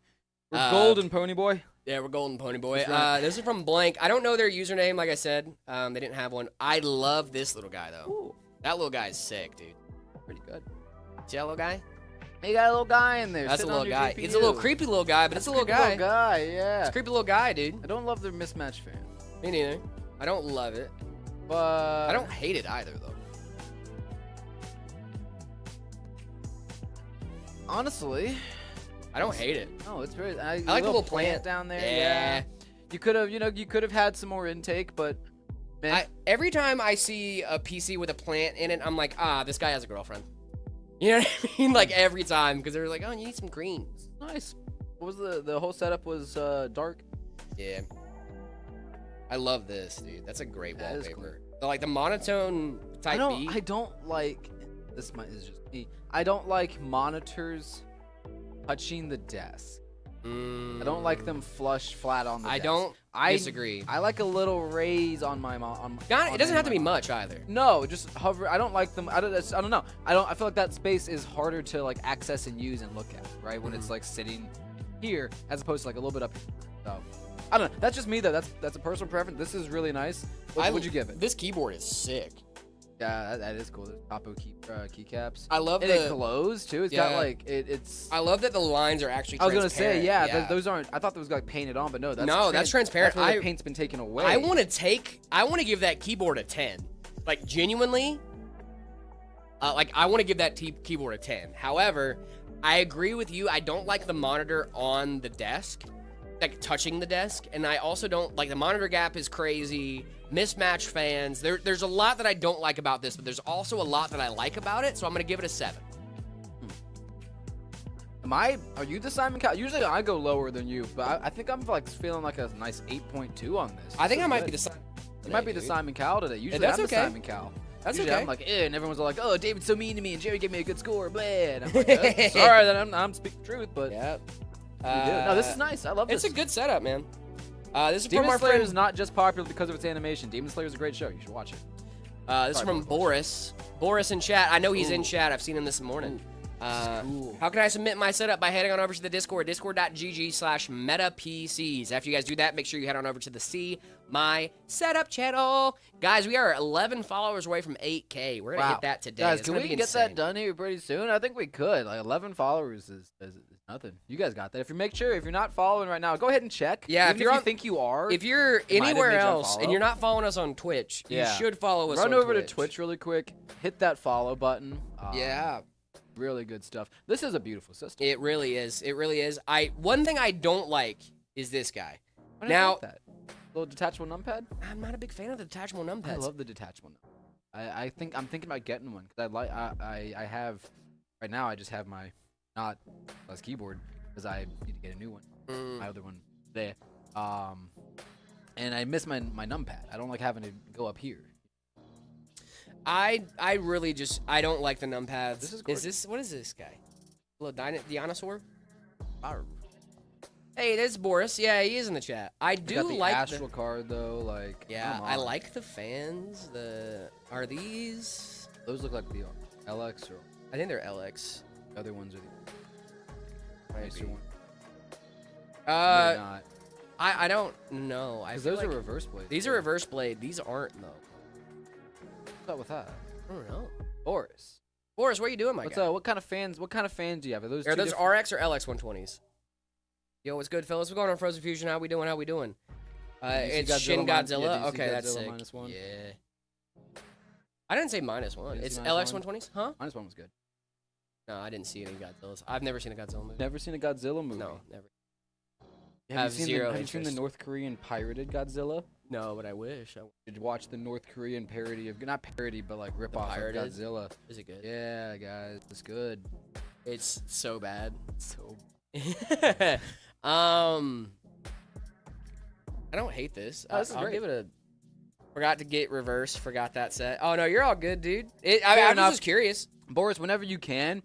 D: We're golden, Pony Boy.
C: Yeah, we're golden, Pony Boy.
D: That's right.
C: This is from Blank. I don't know their username, like I said. They didn't have one. I love this little guy, though.
D: Ooh.
C: That little guy is sick, dude.
D: Pretty good.
C: See that little guy?
D: He got a little guy in there.
C: That's a little guy.
D: GPU.
C: It's a little creepy little guy, but it's a little guy.
D: Little guy, yeah.
C: It's a creepy little guy, dude.
D: I don't love their mismatch fans.
C: Me neither. I don't love it.
D: But
C: I don't hate it either, though.
D: Honestly,
C: I don't hate it.
D: no, it's very. I
C: like the little plant
D: down there.
C: Yeah.
D: You could have, had some more intake, but man,
C: Every time I see a PC with a plant in it, I'm like, this guy has a girlfriend. You know what I mean? Like every time, because they're like, oh, you need some green.
D: nice. What was the whole setup was dark.
C: Yeah. I love this, dude. That's a great
D: That is
C: wallpaper. Like the monotone type beat.
D: I don't like. This is just me. I don't like monitors touching the desk. I don't like them flush flat on the desk.
C: I disagree.
D: I like a little raise on my
C: It doesn't have to be much either.
D: No, just hover. I don't like them. I don't know. I feel like that space is harder to like access and use and look at, right? When it's like sitting here as opposed to like a little bit up here. So I don't know. That's just me though. That's a personal preference. This is really nice. What would you give it?
C: This keyboard is sick.
D: Yeah, that is cool. The Topo keycaps.
C: I love
D: it glows too. It's got like it's.
C: I love that the lines are actually.
D: I was gonna say those aren't. I thought those got like painted on, but no, that's
C: transparent.
D: That's where the paint's been taken away.
C: I want to give that keyboard a 10. Like genuinely. I want to give that keyboard a 10. However, I agree with you. I don't like the monitor on the desk, like touching the desk, and I also don't like the monitor gap is crazy. Mismatch fans. There's a lot that I don't like about this, but there's also a lot that I like about it. So I'm gonna give it a 7.
D: Are you the Simon Cowell? Usually I go lower than you, but I think I'm like feeling like a nice 8.2 on this.
C: I think I might be the Simon.
D: You might be the Simon Cowell today. Usually
C: that's
D: I'm
C: okay.
D: the Simon Cowell.
C: That's
D: Usually
C: okay.
D: I'm like, and everyone's like, oh, David's so mean to me, and Jerry gave me a good score, blah. And I'm like, oh, sorry that I'm speaking the truth, but
C: Yep.
D: no, this is nice. I love this.
C: It's a good setup, man. This is
D: Demon
C: from our
D: Slayer
C: friend.
D: is not just popular because of its animation. Demon Slayer is a great show. You should watch it.
C: This is from Boris. Boris in chat. I know he's in chat. I've seen him this morning.
D: Cool.
C: How can I submit my setup? By heading on over to the Discord, discord.gg/metapcs. After you guys do that, make sure you head on over to the See My Setup channel. Guys, we are 11 followers away from 8K. We're going to hit that today.
D: Guys,
C: It's
D: can
C: gonna
D: we
C: be
D: get that
C: insane.
D: done here pretty soon? I think we could. Like 11 followers is nothing. You guys got that. If you're not following right now, go ahead and check.
C: Yeah,
D: Even
C: if you
D: think you are,
C: If you're
D: might have
C: anywhere
D: made you
C: else and
D: unfollow.
C: you're not following us on Twitch, you should follow us on
D: run over
C: Twitch.
D: to Twitch really quick. Hit that follow button.
C: Yeah.
D: Really good stuff. This is a beautiful system.
C: It really is. It really is. One thing I don't like is this guy.
D: Why do you
C: Now,
D: like that little detachable numpad.
C: I'm not a big fan of the detachable numpads.
D: I love the detachable numpad. I'm thinking about getting one because I have right now. I just have my not less keyboard because I need to get a new one. My other one there. And I miss my numpad. I don't like having to go up here.
C: I really just I don't like the numpads.
D: This is
C: what is this guy? A little dinosaur? Hey, there's Boris. Yeah, he is in the chat. I do
D: got the
C: like
D: astral card though. Like
C: yeah,
D: come
C: I
D: on.
C: like the fans. Are these?
D: Those look like the LX or
C: I think they're LX.
D: the other ones are the nicer one. Maybe not.
C: I don't know. I
D: Because
C: feel
D: those are
C: like
D: reverse blades.
C: these are reverse blade. These aren't though.
D: What's up with that?
C: I don't know.
D: Boris.
C: Boris, what are you doing, my guy?
D: What kind of fans? What kind of fans do you have? Are those
C: Are
D: two
C: those
D: different-
C: RX or LX 120s? Yo, what's good, fellas? What's going on, Frozen Fusion? How we doing? It's
D: DC
C: Shin
D: Godzilla
C: Godzilla.
D: yeah, DC
C: Okay, that's
D: Godzilla
C: sick.
D: -1.
C: Yeah. I didn't say -1.
D: Didn't
C: It's
D: say
C: LX
D: -1?
C: 120s? Huh?
D: -1 was good.
C: No, I didn't see any Godzillas. I've never seen a Godzilla movie.
D: Never seen a Godzilla movie.
C: No, never.
D: Have you seen
C: zero
D: Have you seen the
C: interest.
D: North Korean pirated Godzilla?
C: No, but I wish.
D: Did you watch the North Korean parody of not parody but like rip off of
C: pirated?
D: Godzilla?
C: Is it good?
D: Yeah, guys, it's good.
C: It's so bad.
D: So
C: I don't hate this.
D: Oh, this is
C: I'll
D: great.
C: give it a. Forgot to get reverse. Forgot that set. Oh no, you're all good, dude. I
D: Fair
C: was
D: enough.
C: just curious.
D: Boris, whenever you can,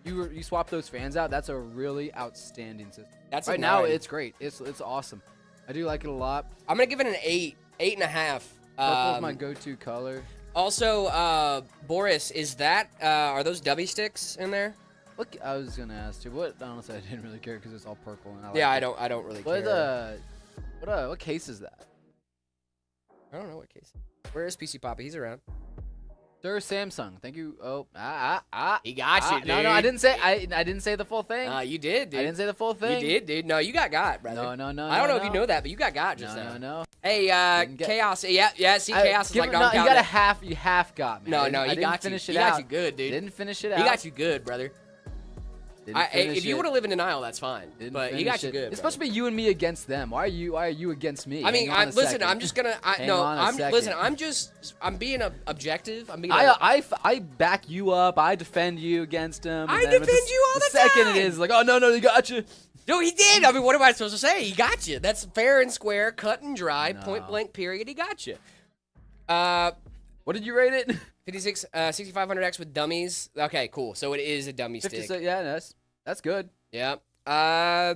D: you swap those fans out. That's a really outstanding system.
C: That's
D: Right
C: a
D: now,
C: 9.
D: it's great. It's awesome. I do like it a lot.
C: I'm gonna give it an 8, 8.5.
D: Purple's my go-to color.
C: Also, Boris, is that are those W sticks in there?
D: Look, I was gonna ask you. What? Honestly, I didn't really care because it's all purple. And I
C: Yeah,
D: like
C: I don't really
D: What
C: care.
D: what case is that?
C: I don't know what case. Where is PC Poppy? He's around.
D: Sir Samsung. Thank you. Oh,
C: He got you, dude.
D: No, I didn't say. I didn't say the full thing.
C: You did, dude.
D: I didn't say the full thing.
C: You did, dude. No, you got, brother.
D: No.
C: I don't know if you know that, but you got just now.
D: No.
C: Hey,
D: Didn't get-
C: Chaos. Yeah. See, Chaos is like
D: no,
C: Dom
D: you got
C: Counter.
D: a half. You half got me.
C: No,
D: I
C: he
D: didn't
C: got you.
D: finish
C: He
D: it
C: got
D: out.
C: you good, dude.
D: Didn't finish it out.
C: He got you good, brother.
D: Didn't finish
C: If you
D: it.
C: want to live in denial, that's fine.
D: Didn't
C: But he
D: finish
C: got you
D: it.
C: good.
D: It's supposed to be you and me against them. Why are you against me?
C: I mean,
D: Hang on a
C: listen.
D: second.
C: I'm just gonna.
D: Hang on a second.
C: Listen. I'm being objective. I'm being.
D: I back you up. I defend you against him.
C: I
D: and then
C: defend you all the
D: second
C: time.
D: it is like, oh no, he got you.
C: No, he did. I mean, what am I supposed to say? He got you. That's fair and square, cut and dry,
D: No.
C: point blank. Period. He got you.
D: What did you rate it?
C: 6500X with dummies. Okay, cool. So it is a dummy
D: 56.
C: stick.
D: Yeah, that's good.
C: Yeah.
D: I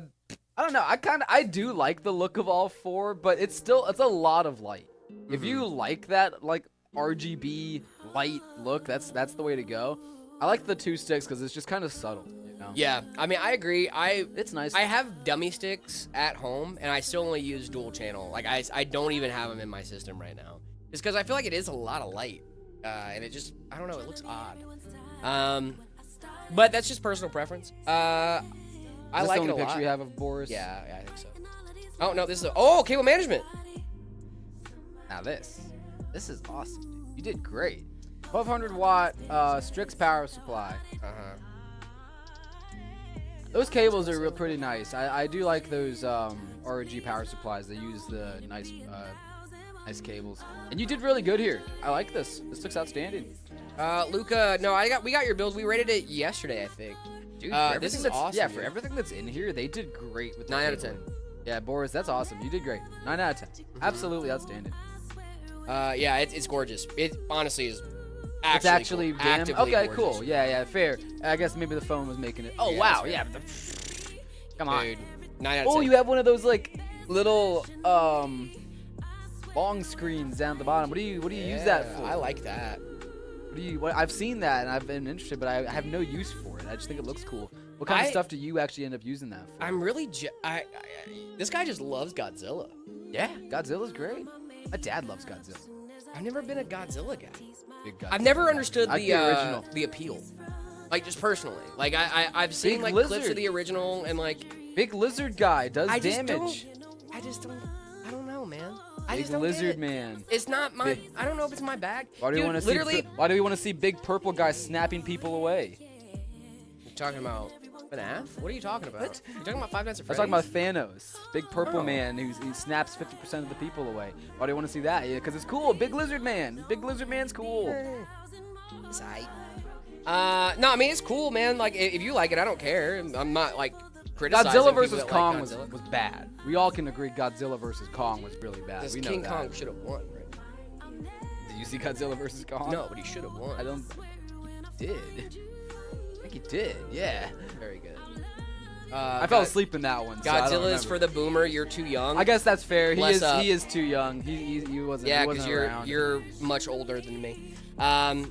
D: don't know. I do like the look of all four, but it's a lot of light. If you like that like RGB light look, that's the way to go. I like the two sticks because it's just kind of subtle. You know?
C: Yeah. I mean, I agree.
D: It's nice.
C: I have dummy sticks at home, and I still only use dual channel. Like I don't even have them in my system right now, just because I feel like it is a lot of light, and it just I don't know. It looks odd. But that's just personal preference. I like
D: the
C: it a
D: only
C: lot.
D: picture you have of Boris?
C: Yeah, I think so. Oh no, this is cable management.
D: Now this is awesome. Dude. You did great. 1200 watt Strix power supply. Those cables are pretty nice. I do like those ROG power supplies. They use the nice cables. And you did really good here. I like this. This looks outstanding.
C: Luca, no, we got your build. We rated it yesterday, I think.
D: Dude,
C: This is awesome.
D: Yeah,
C: dude.
D: for everything that's in here, they did great with the
C: 9 out of
D: cabling.
C: 10.
D: Yeah, Boris, that's awesome. You did great. 9 out of 10. Absolutely outstanding.
C: Yeah, it's gorgeous. It honestly is.
D: It's actually
C: cool.
D: damn.
C: Actively
D: Okay,
C: gorgeous.
D: cool. Yeah, fair. I guess maybe the phone was making it. Oh
C: Yeah,
D: wow,
C: that's
D: yeah. Come on.
C: Dude, 9 out of 10.
D: Oh, you have one of those like little long screens down at the bottom. What do you use that for?
C: I like that.
D: I've seen that and I've been interested, but I have no use for it. I just think it looks cool. What kind of stuff do you actually end up using that for?
C: I'm really this guy just loves Godzilla.
D: Yeah, Godzilla's great. My dad loves Godzilla.
C: I've never been a Godzilla guy.
D: Big Godzilla
C: I've never
D: guy.
C: understood
D: the original.
C: the appeal. Like, just personally. Like, I've seen,
D: Big
C: like,
D: lizard.
C: clips of the original, and, like...
D: Big lizard guy does
C: I just
D: damage.
C: I don't know, man. I
D: Big
C: just don't
D: lizard
C: get it.
D: man.
C: It's not my...
D: Big-
C: I don't know if it's my bag.
D: Why do
C: Dude,
D: we want to
C: literally...
D: Why do we want to see big purple guy snapping people away?
C: You're talking about FNAF? What are you talking about?
D: What?
C: You're talking about Five Nights at
D: I was
C: Freddy's?
D: talking about Thanos, big purple
C: Oh.
D: man who snaps 50% of the people away. Why do you want to see that? Yeah, because it's cool. Big lizard man. Big lizard man's cool.
C: It's aight. No, I mean, it's cool, man. Like, if you like it, I don't care. I'm not, like, criticizing
D: Godzilla
C: people
D: versus
C: that
D: Kong
C: like Godzilla.
D: was bad. We all can agree Godzilla versus Kong was really bad.
C: Because
D: We know
C: King
D: that.
C: Kong should have won, right?
D: Did you see Godzilla versus Kong?
C: No, but he should have won.
D: I don't. He did. I think he did. Yeah.
C: Very good.
D: I fell asleep in that one. So I don't
C: Godzilla is
D: remember.
C: for the boomer. You're too young.
D: I guess that's fair. He
C: Bless
D: is.
C: up.
D: He is too young. He wasn't.
C: Yeah,
D: he
C: because
D: wasn't
C: you're
D: around.
C: much older than me. You're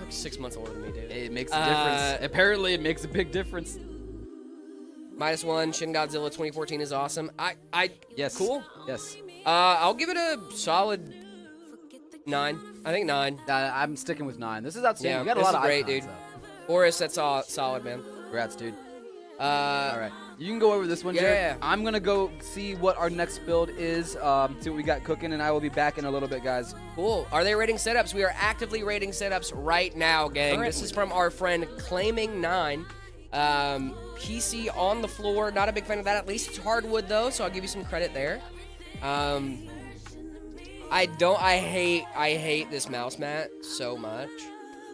C: like 6 months older than me, dude.
D: It makes a difference. Apparently, it makes a big difference.
C: -1. Shin Godzilla 2014 is awesome.
D: Yes.
C: Cool.
D: Yes.
C: I'll give it a solid 9. I think 9.
D: I'm sticking with 9. This is outstanding.
C: Yeah,
D: We got a
C: this
D: lot
C: is
D: of
C: great,
D: icons,
C: dude.
D: though.
C: Boris, that's all solid, man.
D: Congrats, dude.
C: All
D: All right. You can go over this one, Jared.
C: Yeah.
D: I'm going to go see what our next build is, see what we got cooking, and I will be back in a little bit, guys.
C: Cool. Are they rating setups? We are actively rating setups right now, gang. This is from our friend Claiming9. PC on the floor. Not a big fan of that. At least it's hardwood, though, so I'll give you some credit there. I hate this mouse mat so much.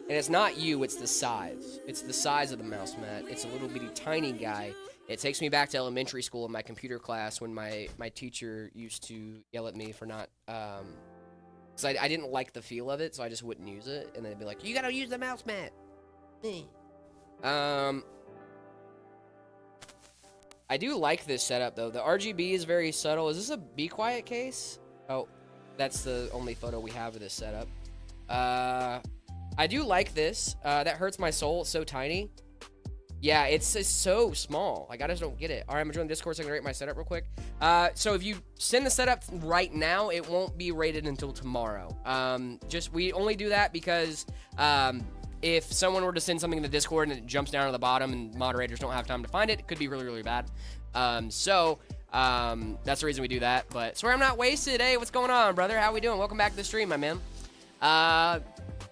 C: And it's not you, it's the size. It's the size of the mouse mat. It's a little bitty tiny guy. It takes me back to elementary school in my computer class when my teacher used to yell at me for not, because I didn't like the feel of it, so I just wouldn't use it. And then they'd be like, you gotta use the mouse mat. I do like this setup, though. The RGB is very subtle. Is this a Be Quiet case? Oh, that's the only photo we have of this setup. I do like this. That hurts my soul. It's so tiny. Yeah, it's so small. Like, I just don't get it. All right, I'm gonna join the Discord so I can rate my setup real quick. So if you send the setup right now, it won't be rated until tomorrow. We only do that because if someone were to send something in the Discord and it jumps down to the bottom and moderators don't have time to find it, it could be really, really bad. That's the reason we do that. But sorry I'm not wasted. Hey, what's going on, brother? How we doing? Welcome back to the stream, my man.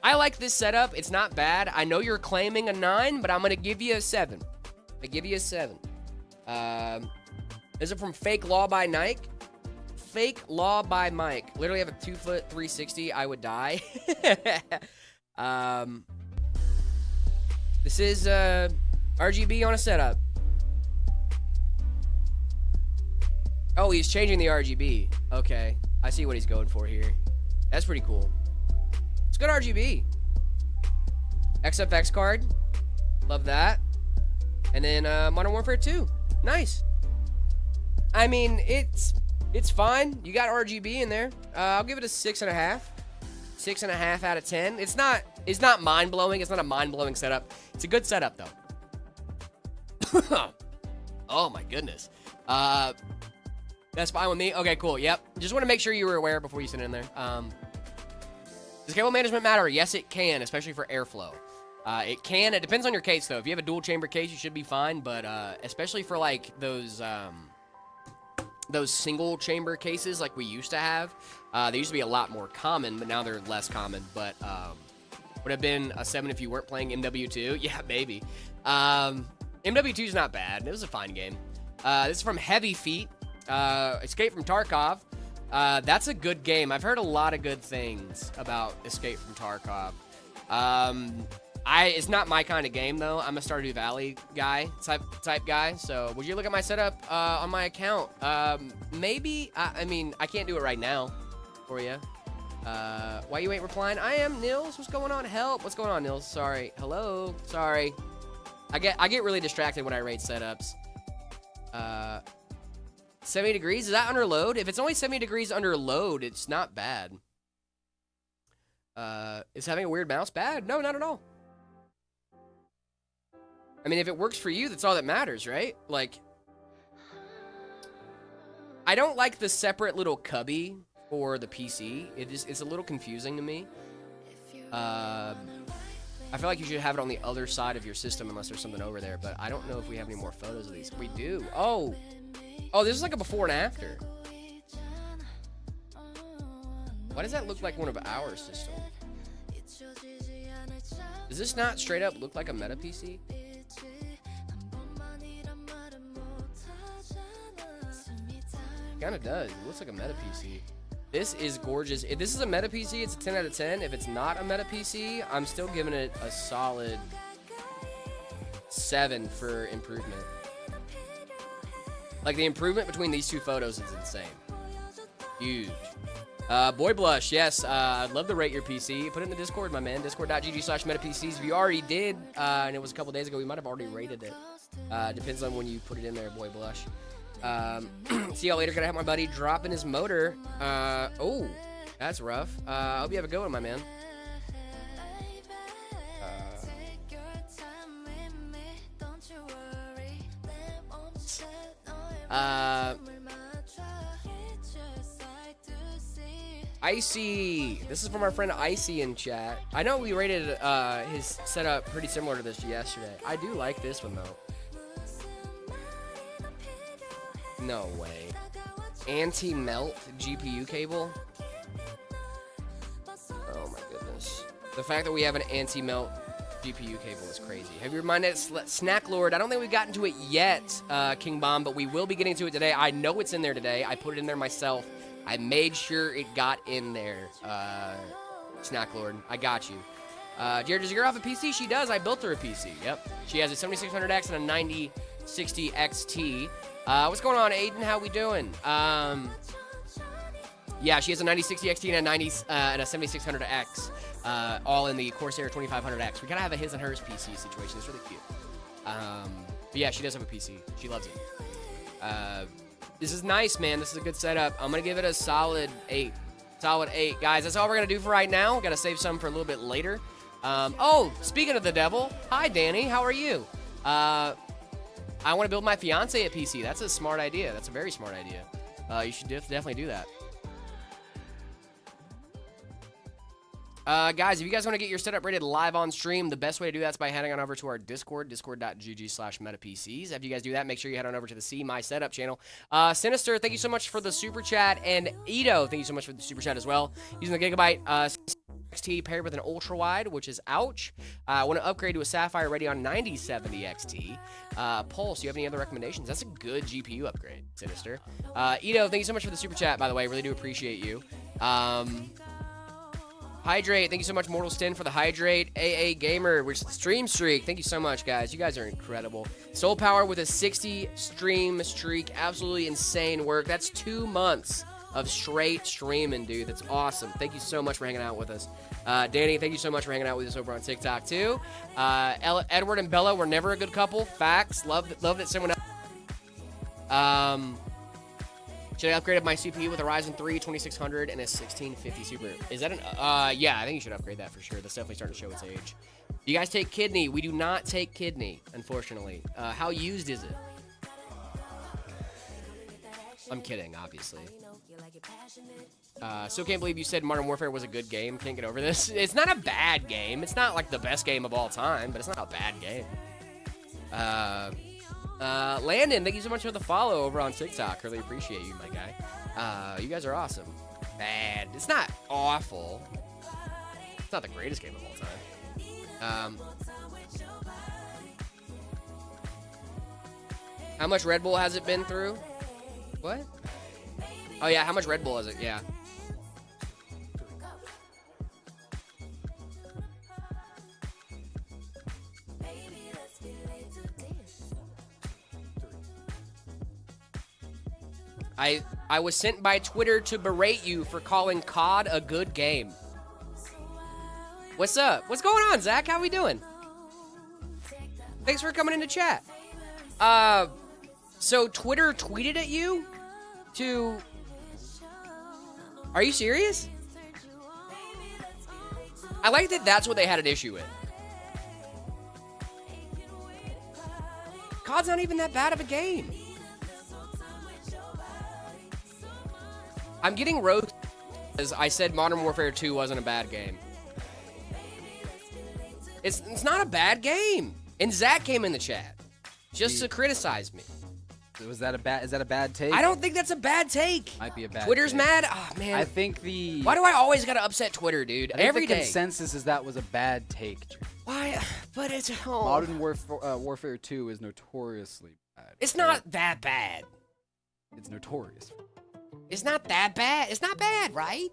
C: I like this setup. It's not bad. I know you're claiming a 9, but I'm going to give you a 7. I give you a 7. Is it from Fake Law by Nike? Fake Law by Mike. Literally have a 2-foot 360. I would die. This is RGB on a setup. Oh, he's changing the RGB. Okay. I see what he's going for here. That's pretty cool. It's good RGB. XFX card. Love that. And then Modern Warfare 2. Nice. I mean, it's fine. You got RGB in there. I'll give it a 6.5. 6.5 out of 10. It's not mind-blowing. It's not a mind-blowing setup. It's a good setup, though. Oh, my goodness. That's fine with me. Okay, cool. Yep. Just want to make sure you were aware before you sent it in there. Does cable management matter? Yes, it can, especially for airflow. It can. It depends on your case, though. If you have a dual chamber case, you should be fine. But especially for like those single chamber cases like we used to have, they used to be a lot more common, but now they're less common. But would have been a 7 if you weren't playing MW2. Yeah, maybe. MW2 is not bad. It was a fine game. This is from Heavy Feet. Escape from Tarkov. That's a good game. I've heard a lot of good things about Escape from Tarkov. It's not my kind of game, though. I'm a Stardew Valley guy, type guy. So would you look at my setup on my account? Maybe. I mean, I can't do it right now for you. Why you ain't replying? I am Nils. What's going on? Help. What's going on, Nils? Sorry. Hello. Sorry. I get really distracted when I rate setups. 70 degrees? Is that under load? If it's only 70 degrees under load, it's not bad. Is having a weird mouse bad? No, not at all. I mean, if it works for you, that's all that matters, right? Like, I don't like the separate little cubby for the PC. It's a little confusing to me. I feel like you should have it on the other side of your system unless there's something over there, but I don't know if we have any more photos of these. We do. Oh, this is like a before and after. Why does that look like one of our systems? Does this not straight up look like a Meta PC? Kinda does. It looks like a Meta PC. This is gorgeous. If this is a Meta PC, it's a 10 out of 10. If it's not a Meta PC, I'm still giving it a solid 7 for improvement. Like, the improvement between these two photos is insane. Huge. Boy Blush, yes. I'd love to rate your PC. Put it in the Discord, my man. Discord.gg/metapcs. If you already did, and it was a couple days ago, we might have already rated it. Depends on when you put it in there, Boy Blush. See y'all later. Gotta have my buddy dropping his motor. Oh, that's rough. I hope you have a good one, my man. Icy. This is from our friend Icy in chat. I know we rated his setup pretty similar to this yesterday. I do like this one though. No way. Anti-melt GPU cable? Oh my goodness. The fact that we have an anti-melt GPU cable is crazy. Have you reminded Snack Lord? I don't think we've gotten to it yet, King Bomb, but we will be getting to it today. I know it's in there today. I put it in there myself. I made sure it got in there, Snack Lord. I got you. Jared, does your girl have a PC? She does. I built her a PC. Yep. She has a 7600X and a 9060 XT. What's going on, Aiden? How we doing? Yeah, she has a 9060 XT and a 7600X, all in the Corsair 2500X. We gotta have a his and hers PC situation. It's really cute. But yeah, she does have a PC. She loves it. This is nice, man. This is a good setup. I'm gonna give it a solid 8. Solid 8, guys. That's all we're gonna do for right now. Gotta save some for a little bit later. Oh, speaking of the devil, hi, Danny. How are you? I want to build my fiance a PC. That's a smart idea. That's a very smart idea. You should definitely do that. Guys, if you guys want to get your setup rated live on stream, the best way to do that is by heading on over to our Discord, discord.gg/metapcs. After you guys do that, make sure you head on over to the See My Setup channel. Sinister, thank you so much for the super chat. And Ito, thank you so much for the super chat as well. Using the Gigabyte XT paired with an ultra wide, which is ouch. I want to upgrade to a Sapphire Radeon 9070 XT. Pulse, do you have any other recommendations? That's a good GPU upgrade, Sinister. Ito, thank you so much for the super chat, by the way. Really do appreciate you. Hydrate, thank you so much, Mortal Stin, for the Hydrate. AA Gamer, which Stream Streak, thank you so much, guys. You guys are incredible. Soul Power with a 60 stream streak, absolutely insane work. That's 2 months of straight streaming, dude. That's awesome. Thank you so much for hanging out with us. Danny, thank you so much for hanging out with us over on TikTok, too. Edward and Bella were never a good couple. Facts. Love that someone else. Should I upgrade my CPU with a Ryzen 3 2600 and a 1650 Super? Is that an... yeah, I think you should upgrade that for sure. That's definitely starting to show its age. Do you guys take kidney? We do not take kidney, unfortunately. How used is it? I'm kidding, obviously. Still can't believe you said Modern Warfare was a good game. Can't get over this. It's not a bad game. It's not like the best game of all time, but it's not a bad game. Landon, thank you so much for the follow over on TikTok. Really appreciate you, my guy. You guys are awesome. Bad. It's not awful. It's not the greatest game of all time. How much Red Bull has it been through? What? Oh, yeah, how much Red Bull is it? Yeah. I was sent by Twitter to berate you for calling COD a good game. What's up? What's going on, Zach? How we doing? Thanks for coming into chat. So Twitter tweeted at you to... Are you serious? I like that that's what they had an issue with. COD's not even that bad of a game. I'm getting roasted because I said Modern Warfare 2 wasn't a bad game. It's not a bad game. And Zach came in the chat just to criticize me.
D: Is that a bad take?
C: I don't think that's a bad take.
D: Might be a bad
C: Twitter's
D: take.
C: mad? Oh, man.
D: I think the...
C: Why do I always gotta upset Twitter, dude?
D: I think
C: Every
D: the
C: day.
D: consensus is that was a bad take.
C: Why? But it's... Oh.
D: Modern Warfare 2 is notoriously bad.
C: It's not that bad.
D: It's notorious.
C: It's not that bad. It's not bad, right?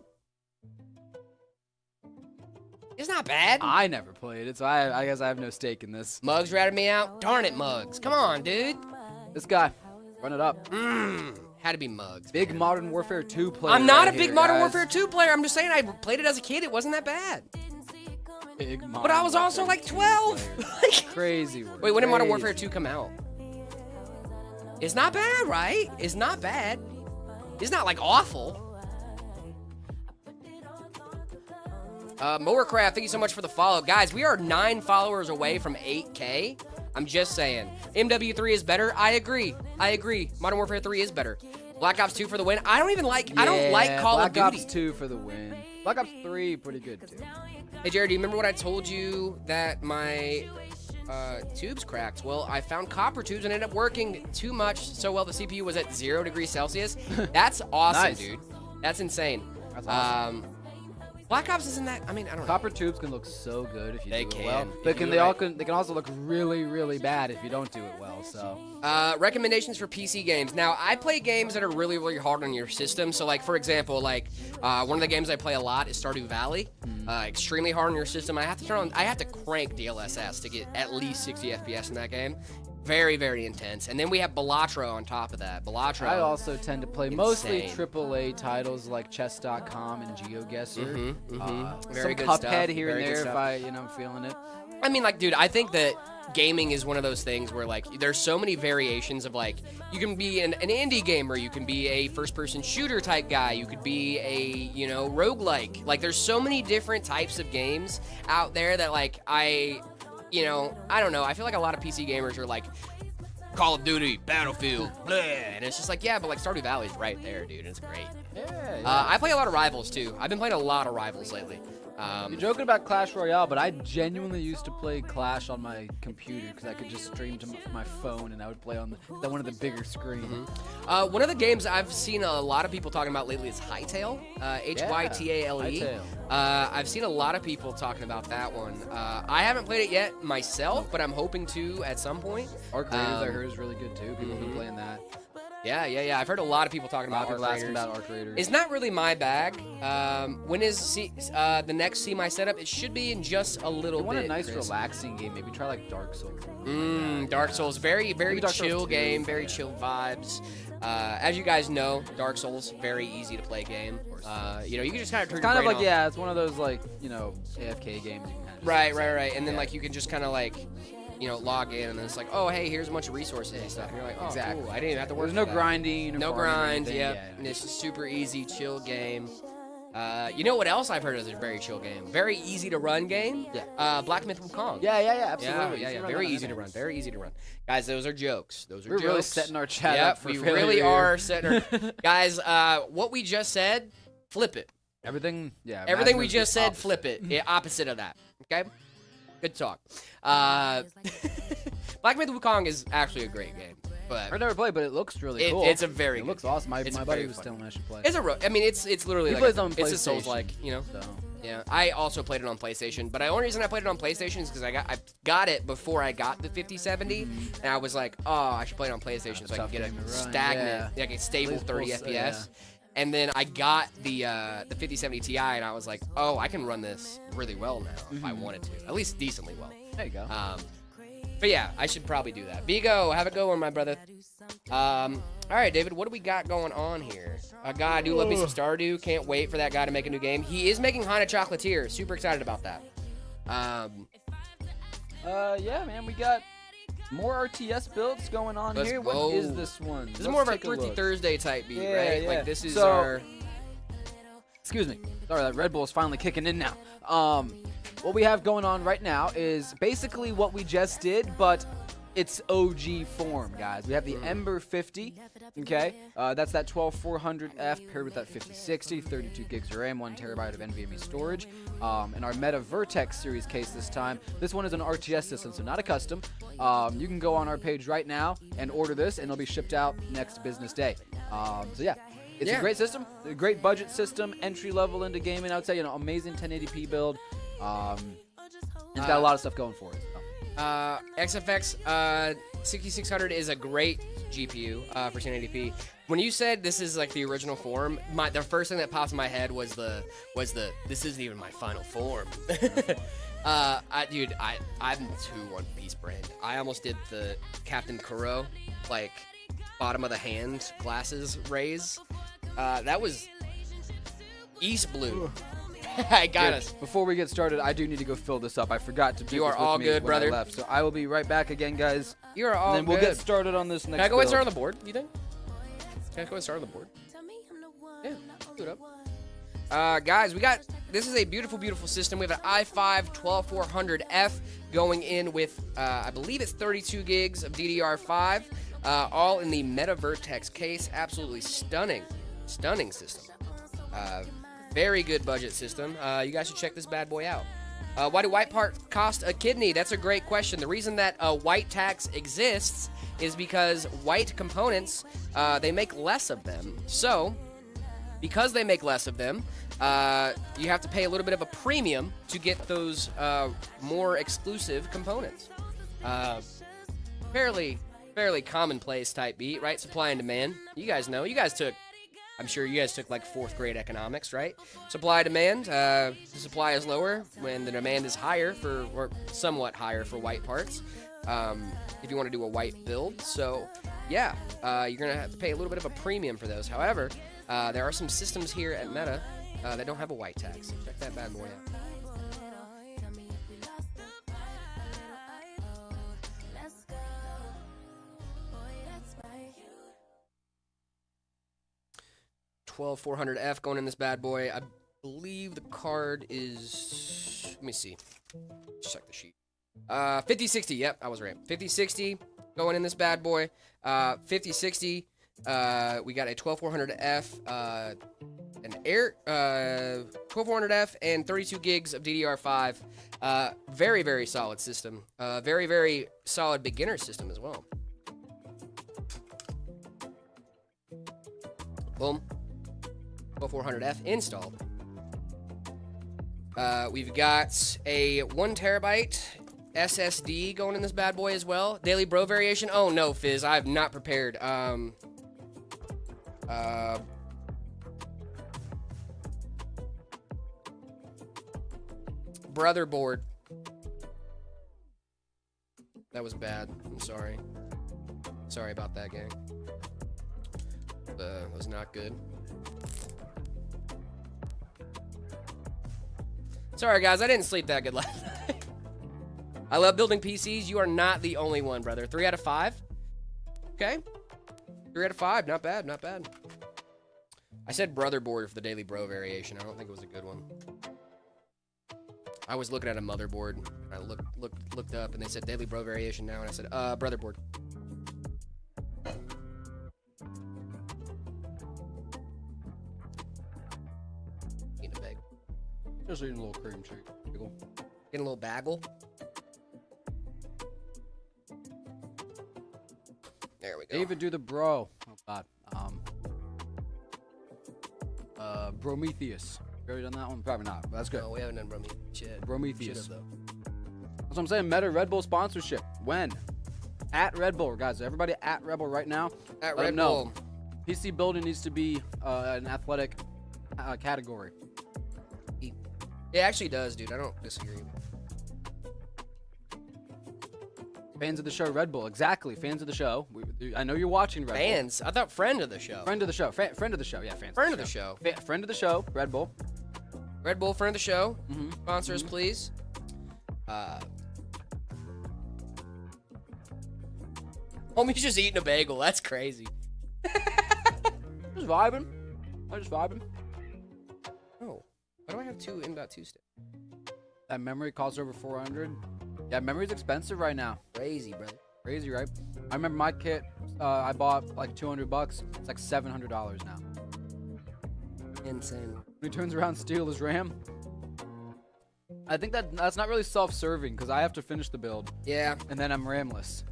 C: It's not bad.
D: I never played it, so I guess I have no stake in this.
C: Muggs ratted me out. Darn it, Muggs. Come on, dude.
D: This guy, run it up.
C: Had to be Muggs.
D: Big
C: man.
D: Modern Warfare 2 player.
C: I'm not
D: right
C: a big
D: here,
C: Modern
D: guys.
C: Warfare 2 player. I'm just saying I played it as a kid. It wasn't that bad.
D: Big Modern
C: But I was also
D: Warfare
C: like
D: 2
C: 12.
D: player. Crazy word.
C: Wait, when did Modern
D: Crazy.
C: Warfare 2 come out? It's not bad, right? It's not bad. It's not like awful. Mowercraft, thank you so much for the follow. Guys, we are 9 followers away from 8K. I'm just saying. MW3 is better. I agree. Modern Warfare 3 is better. Black Ops 2 for the win. I don't like Call of Duty.
D: Black Ops 2 for the win. Black Ops 3, pretty good too.
C: Hey, Jared, do you remember what I told you that my tubes cracked? Well, I found copper tubes and ended up working too much so well the CPU was at 0 degrees Celsius. That's awesome,
D: Nice.
C: dude. That's insane.
D: That's awesome.
C: Black Ops isn't that... I mean, I don't know.
D: Copper tubes can look so good if you
C: They
D: do it
C: can.
D: well.
C: If
D: But
C: you do
D: they
C: it
D: all
C: right.
D: can. They can also look really, really bad if you don't do it well. So.
C: Recommendations for PC games. Now, I play games that are really, really hard on your system. So, like, for example, like, one of the games I play a lot is Stardew Valley. Extremely hard on your system. I have to crank DLSS to get at least 60 FPS in that game. Very, very intense. And then we have Balatro on top of that. Balatro.
D: I also tend to play mostly
C: Insane.
D: AAA titles like Chess.com and GeoGuessr.
C: Very
D: Some
C: good
D: Cuphead
C: stuff.
D: here
C: Very
D: and
C: good
D: there
C: stuff.
D: if I'm feeling it.
C: I mean, like, dude, I think that gaming is one of those things where, like, there's so many variations of, like, you can be an indie gamer, you can be a first-person shooter type guy, you could be a, roguelike. Like, there's so many different types of games out there that, like, I don't know. I feel like a lot of PC gamers are, like, Call of Duty, Battlefield, blah, and it's just like, yeah, but, like, Stardew Valley's right there, dude. It's great.
D: Yeah.
C: I play a lot of Rivals, too. I've been playing a lot of Rivals lately.
D: You're joking about Clash Royale, but I genuinely used to play Clash on my computer because I could just stream to my phone and I would play on one of the bigger screens.
C: One of the games I've seen a lot of people talking about lately is Hytale, Hytale.
D: Hytale.
C: I've seen a lot of people talking about that one. I haven't played it yet myself, but I'm hoping to at some point.
D: Arc Raiders I heard is really good too. People have been playing that.
C: Yeah. I've heard a lot of people talking
D: A lot
C: about
D: of people
C: Arc
D: asking
C: Raiders.
D: about Arc Raiders.
C: It's not really my bag. When is the next See My setup? It should be in just a little
D: you want
C: bit.
D: a nice,
C: Chris.
D: relaxing game? Maybe try like Dark Souls.
C: Dark Souls, very, very
D: Maybe Dark Souls
C: chill
D: 2,
C: game, very
D: yeah.
C: chill vibes. As you guys know, Dark Souls, very easy to play game. You can just kind of turn
D: It's kind
C: your
D: of
C: brain
D: like
C: off.
D: it's one of those like AFK games. You can kind of
C: Right. And then like you can just kind of like, log in and then it's like, oh hey, here's a bunch of resources and stuff. And you're like, oh,
D: Exactly.
C: cool. I didn't even have to work.
D: There's no
C: for that.
D: grinding. Or
C: No
D: farming or
C: grind.
D: anything.
C: Yep.
D: Yeah.
C: And it's just super easy, chill game. You know what else I've heard is a very chill game, very easy to run game.
D: Yeah.
C: Black Myth Wukong.
D: Yeah, absolutely.
C: Yeah.
D: You can
C: Very
D: that
C: easy
D: in
C: to
D: there.
C: run. Very easy to run. Guys, those are jokes. Those are
D: We're
C: jokes.
D: really setting our chat
C: Yep,
D: up for
C: we
D: failure
C: really
D: here.
C: are setting our... Guys, what we just said, flip it.
D: Everything. Yeah.
C: Everything we
D: imagine
C: just
D: the
C: said,
D: opposite.
C: flip it. Yeah, opposite of that. Okay? Good talk. Black Myth Wukong is actually a great game. But
D: I've never played, but it looks really cool.
C: it's a very
D: It
C: good
D: looks
C: game.
D: awesome. My
C: It's
D: buddy
C: very
D: was
C: fun.
D: telling me I should play.
C: it's literally
D: He
C: like
D: plays on
C: it's a
D: PlayStation.
C: Souls-like,
D: So.
C: Yeah, I also played it on PlayStation, but the only reason I played it on PlayStation is because I got it before I got the 5070, and I was like, oh, I should play it on PlayStation so I can
D: tough
C: get
D: game to
C: a
D: run,
C: stagnant, like a stable
D: At
C: 30
D: least
C: FPS.
D: yeah.
C: And then I got the 5070 Ti, and I was like, oh, I can run this really well now if I wanted to, at least decently well.
D: There you go.
C: But yeah, I should probably do that. Vigo, have a good one, my brother. All right, David, what do we got going on here? A guy, I do love me some Stardew. Can't wait for that guy to make a new game. He is making Hana Chocolatier. Super excited about that.
D: Yeah, man, we got more RTS builds going on
C: Let's
D: here.
C: go.
D: What is this one?
C: This is more of a Thrifty Thursday type beat,
D: Yeah,
C: right?
D: yeah.
C: Like this is
D: So-
C: our...
D: Excuse me. Sorry, that Red Bull is finally kicking in now. What we have going on right now is basically what we just did, but it's OG form, guys. We have the Ember 50, okay? That's that 12400F paired with that 5060, 32 gigs of RAM, 1 terabyte of NVMe storage. In our Meta Vertex series case this time, this one is an RTS system, so not a custom. You can go on our page right now and order this, and it'll be shipped out next business day. So yeah. It's a great system, a great budget system, entry level into gaming. I would say, amazing 1080p build. It's got a lot of stuff going for it. So.
C: XFX 6600 is a great GPU for 1080p. When you said this is like the original form, the first thing that popped in my head was the this isn't even my final form. I'm too One Piece brand. I almost did the Captain Kuro, like bottom of the hand glasses raise. That was East Blue. I got us.
D: Before we get started, I do need to go fill this up. I forgot to do
C: You
D: this
C: are
D: with
C: all
D: me
C: good,
D: when
C: brother.
D: I left, so I will be right back again, guys.
C: You are all
D: and then we'll
C: good.
D: get started on this next.
C: Can I go ahead and
D: build.
C: start on the board, you think? Can I go ahead and start on the board? Yeah, do it up. Guys, this is a beautiful, beautiful system. We have an i5 12400F going in with, I believe it's 32 gigs of DDR5, all in the Meta Vertex case. Absolutely stunning system. Very good budget system. You guys should check this bad boy out. Why do white parts cost a kidney? That's a great question. The reason that a white tax exists is because white components, they make less of them. So, because they make less of them, you have to pay a little bit of a premium to get those more exclusive components. Fairly commonplace type beat, right? Supply and demand. You guys know. I'm sure you guys took like 4th grade economics, right? Supply demand. The supply is lower when the demand is higher or somewhat higher for white parts. If you want to do a white build. So yeah, you're gonna have to pay a little bit of a premium for those. However, there are some systems here at Meta that don't have a white tax. So check that bad boy out. 12400F going in this bad boy. I believe the card is. Let me see. Check the sheet. 5060. Yep, I was right. 5060 going in this bad boy. 5060. We got a 12400F. An Air 12400F and 32 gigs of DDR5. Very, very solid system. Very, very solid beginner system as well. Boom. 12400F installed. We've got a 1 terabyte SSD going in this bad boy as well. Daily Bro variation. Oh no, Fizz, I have not prepared. Brother board. That was bad. I'm sorry. Sorry about that, gang. Was not good. Sorry, guys. I didn't sleep that good last night. I love building PCs. You are not the only one, brother. 3 out of 5. Okay. 3 out of 5. Not bad. Not bad. I said brother board for the Daily Bro variation. I don't think it was a good one. I was looking at a motherboard. And I looked up, and they said Daily Bro variation now, and I said, brother board. Eating a bagel.
D: Just eating a little cream cheese.
C: Getting a little bagel. There we go.
D: David, do the bro. Oh God. Prometheus. You already done that one? Probably not, but that's good.
C: No, we haven't done Prometheus yet.
D: Prometheus.
C: Should've, though.
D: That's what I'm saying. Meta Red Bull sponsorship. When? At Red Bull, guys. Everybody at Red Bull right now.
C: At
D: Let
C: Red
D: them know.
C: Bull.
D: PC building needs to be an athletic category.
C: It actually does, dude. I don't disagree.
D: Fans of the show, Red Bull. Exactly. Fans of the show. I know you're watching Red
C: Fans? I thought friend of the show.
D: Bull. Friend of the show. Friend of the show. Yeah, fans.
C: Friend of the show.
D: Friend of the show, Red Bull.
C: Red Bull, friend of the show.
D: Mm-hmm.
C: Sponsors, please. Homie's just eating a bagel. That's crazy.
D: Just vibing. I'm just vibing.
C: I have two M.2 sticks?
D: That memory costs over 400. Yeah, memory's expensive right now.
C: Crazy, brother.
D: Crazy, right? I remember my kit. I bought like $200. It's like $700 now.
C: Insane.
D: When he turns around, steal his RAM. I think that's not really self-serving because I have to finish the build.
C: Yeah.
D: And then I'm RAM-less.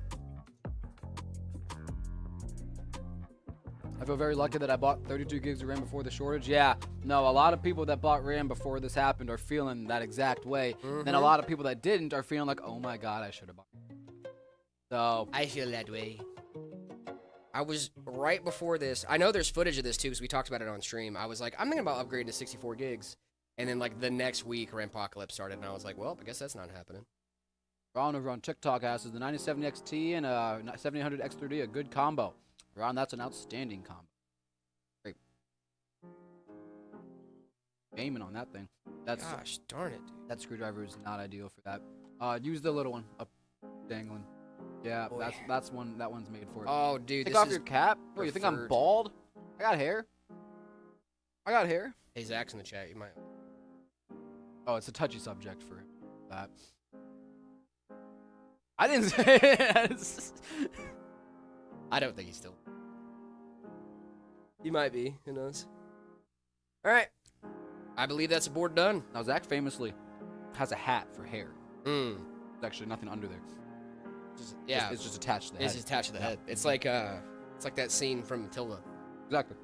D: I feel very lucky that I bought 32 gigs of RAM before the shortage. Yeah, no, a lot of people that bought RAM before this happened are feeling that exact way. Then a lot of people that didn't are feeling like, oh my god, I should have bought. So
C: I feel that way. I was right before this. I know there's footage of this too because we talked about it on stream. I was like, I'm thinking about upgrading to 64 gigs. And then like the next week, Rampacalypse started, and I was like, well, I guess that's not happening.
D: Ron over on TikTok asks, is the 9070 XT and 7000 X3D a good combo? Ron, that's an outstanding combo. Great. Gaming on that thing. That's
C: Gosh, darn it, dude.
D: that screwdriver is not ideal for that. Use the little one up dangling. Yeah,
C: Boy.
D: that's one. That one's made for it.
C: Oh, dude,
D: Take
C: this
D: off
C: is
D: your cap. Bro, you think I'm
C: preferred.
D: bald? I got hair. I got hair.
C: Hey, Zach's in the chat. You might.
D: Oh, it's a touchy subject for that. I didn't say it.
C: I don't think he's still. He might be. Who knows? All right. I believe that's a board done.
D: Now, Zach famously has a hat for hair.
C: Mm.
D: There's actually nothing under there.
C: Yeah.
D: It's just attached to the
C: It's
D: head.
C: attached to the head. It's like that scene from Matilda.
D: Exactly.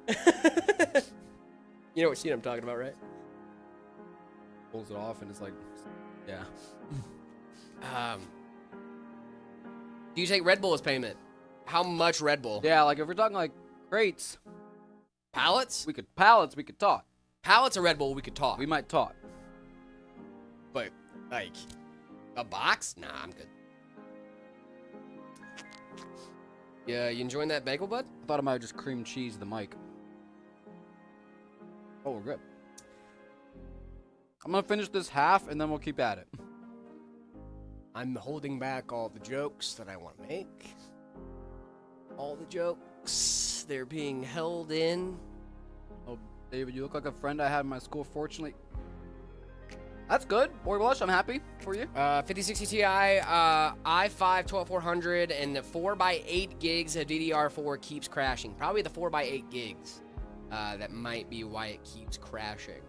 C: You know what scene I'm talking about, right?
D: Pulls it off and it's like, yeah.
C: Do you take Red Bull as payment? How much Red Bull?
D: Yeah, like if we're talking like crates,
C: Pallets?
D: pallets, we could talk.
C: Pallets of Red Bull, we could talk.
D: We might talk.
C: But, like, a box? Nah, I'm good. Yeah, you enjoying that bagel, bud?
D: I thought I might have just cream cheese the mic. Oh, we're good. I'm gonna finish this half and then we'll keep at it.
C: I'm holding back all the jokes that I want to make. All the jokes, they're being held in.
D: Oh, David, you look like a friend I had in my school, fortunately. That's good. Boy Blush, I'm happy for you.
C: 5060 Ti, i5 12400, and the 4x8 gigs of DDR4 keeps crashing. Probably the 4x8 gigs. That might be why it keeps crashing.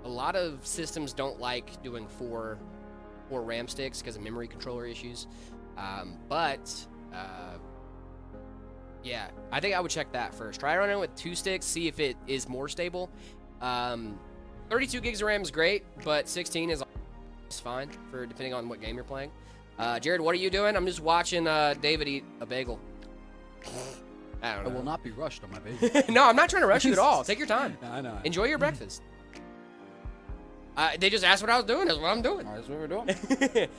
C: A lot of systems don't like doing four RAM sticks because of memory controller issues. Yeah, I think I would check that first. Try running with 2 sticks, see if it is more stable. 32 gigs of RAM is great, but 16 is fine for depending on what game you're playing. Jared, what are you doing? I'm just watching David eat a bagel. I don't
D: I
C: know.
D: will not be rushed on my baby.
C: No, I'm not trying to rush you at all. Take your time.
D: I know.
C: Enjoy your breakfast. They just asked what I was doing. That's what I'm doing.
D: All right, that's what we're doing.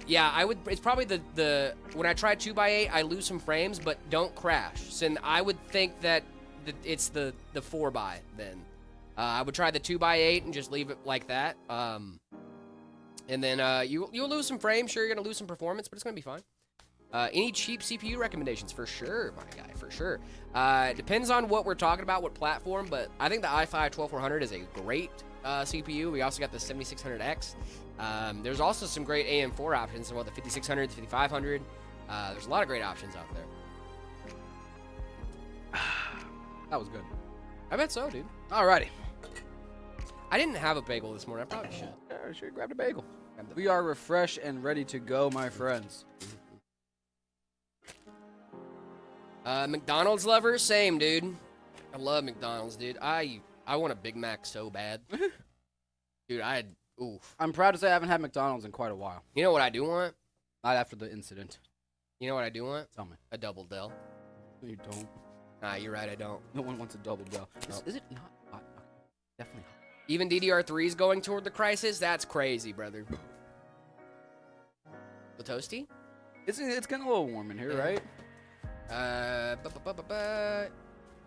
C: Yeah, I would. It's probably the when I try 2x8, I lose some frames, but don't crash. So I would think that it's the 4x then. I would try the 2x8 and just leave it like that. And then you'll lose some frames. Sure, you're gonna lose some performance, but it's gonna be fine. Any cheap CPU recommendations? For sure, my guy, for sure. Depends on what we're talking about, what platform, but I think the i5 12400 is a great CPU. We also got the 7600X. There's also some great AM4 options, well, the 5600, the 5500. There's a lot of great options out there.
D: That was good.
C: I bet so, dude.
D: Alrighty.
C: I didn't have a bagel this morning. I probably should.
D: Yeah, I should have grabbed a bagel. We are refreshed and ready to go, my friends.
C: McDonald's lover? Same, dude. I love McDonald's, dude. I want a Big Mac so bad. Dude, oof.
D: I'm proud to say I haven't had McDonald's in quite a while.
C: You know what I do want?
D: Not after the incident.
C: You know what I do want?
D: Tell me.
C: A double Del.
D: No, you don't.
C: Nah, you're right, I don't.
D: No one wants a double Del.
C: Nope.
D: Is it not hot? Okay. Definitely hot.
C: Even DDR3 is going toward the crisis? That's crazy, brother. The toasty?
D: It's getting a little warm in here, right?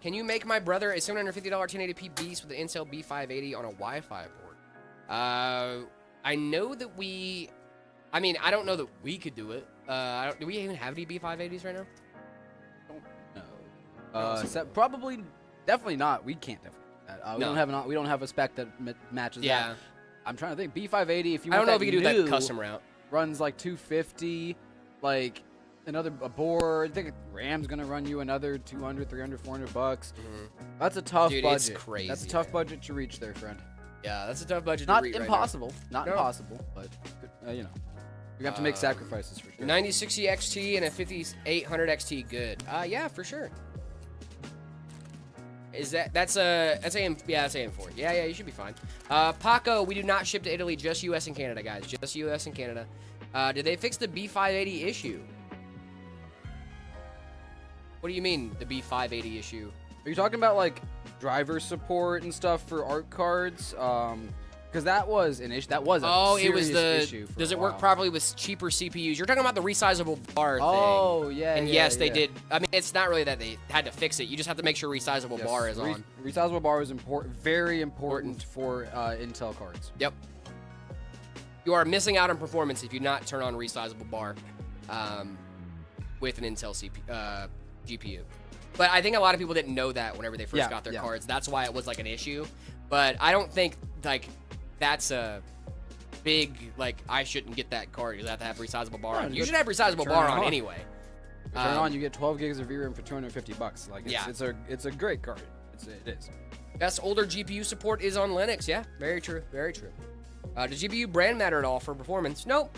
C: Can you make my brother a $750 1080p beast with an Intel B580 on a Wi-Fi board? I know that I mean, I don't know that we could do it. Do we even have any B580s right now?
D: No. Probably, definitely not. We can't definitely do that. We
C: No.
D: don't have a spec that matches
C: Yeah.
D: that. I'm trying to think. B580. If you
C: I don't
D: want
C: know if
D: that
C: we can do that
D: new,
C: custom route.
D: runs like 250, like a board. I think RAM's gonna run you another 200, 300, $400. That's a tough
C: Dude,
D: budget.
C: it's crazy,
D: That's a tough
C: man.
D: budget to reach there, friend.
C: Yeah, that's a tough budget
D: Not
C: to reach
D: impossible. Not
C: No.
D: impossible, but you know, you have to make sacrifices for sure.
C: 9060 XT and a 5800 XT, good. Yeah, for sure. Is that's AM? Yeah, that's AM4. Yeah, you should be fine. Paco, we do not ship to Italy, just US and Canada, guys. Just US and Canada. Did they fix the B580 issue? What do you mean, the B580 issue?
D: Are you talking about like driver support and stuff for art cards? Because that was an issue. That was a
C: It was
D: serious issue. For
C: does
D: a
C: it work
D: while.
C: properly with cheaper CPUs? You're talking about the resizable bar thing.
D: Oh, yeah.
C: And
D: yeah,
C: yes, they
D: yeah.
C: did. I mean, it's not really that they had to fix it. You just have to make sure resizable
D: Yes,
C: bar is on.
D: Resizable bar is important, very important for Intel cards.
C: Yep. You are missing out on performance if you not turn on resizable bar with an Intel GPU. But I think a lot of people didn't know that whenever they first got their cards. That's why it was like an issue. But I don't think like that's a big like I shouldn't get that card because I have to have resizable bar on. You should have resizable bar on anyway.
D: Turn it on, you get 12 gigs of VRAM for $250. Like it's a great card. It is.
C: Best older GPU support is on Linux. Yeah, very true. Very true. Does GPU brand matter at all for performance? Nope.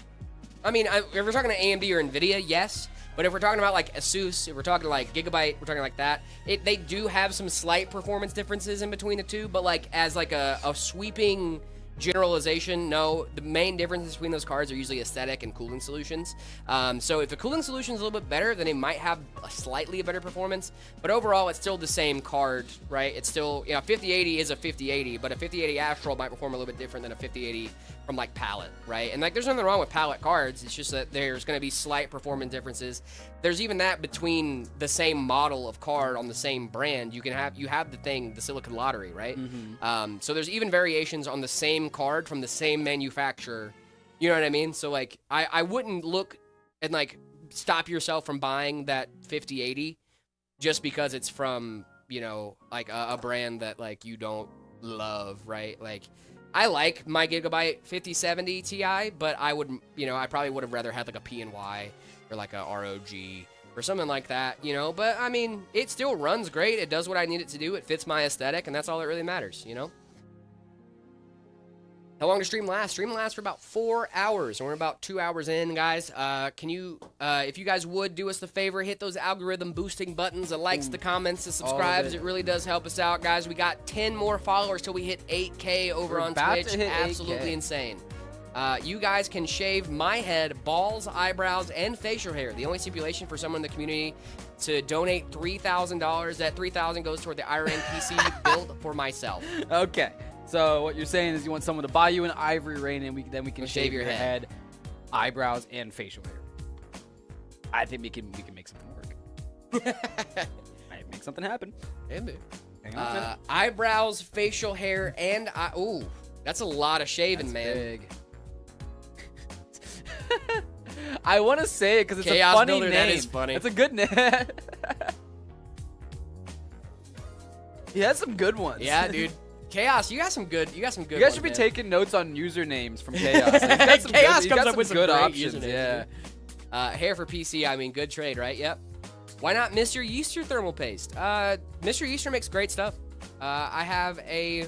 C: I mean, if we're talking to AMD or NVIDIA, yes. But if we're talking about like Asus, if we're talking like Gigabyte, we're talking like that, they do have some slight performance differences in between the two. But like as like a sweeping generalization, no, the main differences between those cards are usually aesthetic and cooling solutions. So if the cooling solution is a little bit better, then it might have a slightly better performance. But overall, it's still the same card, right? It's still, 5080 is a 5080, but a 5080 Astral might perform a little bit different than a 5080 from like Palette, right? And like there's nothing wrong with Palette cards. It's just that there's going to be slight performance differences. There's even that between the same model of card on the same brand. You have the Silicon Lottery, right? So there's even variations on the same card from the same manufacturer. You know what I mean? So like I wouldn't look and like stop yourself from buying that 5080 just because it's from, like a brand that like you don't love, right? Like I like my Gigabyte 5070 Ti, but I would, I probably would have rather had like a PNY or like a ROG or something like that, but I mean, it still runs great. It does what I need it to do. It fits my aesthetic, and that's all that really matters, How long does stream last? Stream lasts for about 4 hours, and we're about 2 hours in, guys. Can you, if you guys would do us the favor, hit those algorithm boosting buttons, the likes, the comments, the subscribes. It really does help us out, guys. We got 10 more followers till we hit 8K over
D: We're
C: on
D: about
C: Twitch.
D: to hit
C: Absolutely
D: 8K.
C: insane. You guys can shave my head, balls, eyebrows, and facial hair. The only stipulation for someone in the community to donate $3,000. That $3,000 goes toward the Iron PC built for myself.
D: Okay. So what you're saying is you want someone to buy you an ivory ring, and then we can shave your head, eyebrows, and facial hair. I think we can make something work. Might make something happen.
C: Maybe.
D: Hang on a minute.
C: Eyebrows, facial hair, and ooh, that's a lot of shaving, man.
D: Big. I want to say it because it's
C: Chaos
D: a funny
C: Builder,
D: name.
C: that is funny.
D: It's a good name. He has some good ones.
C: Yeah, dude. Chaos, you got some good. You
D: You guys should be
C: man.
D: taking notes on usernames from Chaos. He's got some
C: Chaos
D: good,
C: comes up with some
D: good
C: great
D: options.
C: usernames,
D: Yeah.
C: Hair for PC, I mean, good trade, right? Yep. Why not Mr. Yeaster thermal paste? Mr. Yeaster makes great stuff. I have a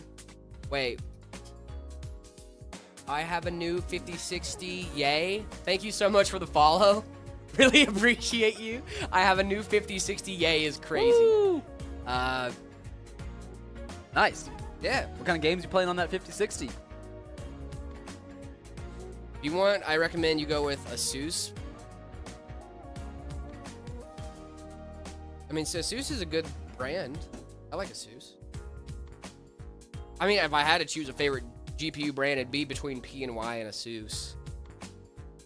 C: new 5060. Yay. Thank you so much for the follow. Really appreciate you. I have a new 5060. Yay is crazy.
D: Woo! Nice.
C: Yeah.
D: What kind of games you playing on that 5060?
C: If you want, I recommend you go with Asus. I mean, so Asus is a good brand. I like Asus. I mean, if I had to choose a favorite GPU brand, it'd be between PNY and Asus.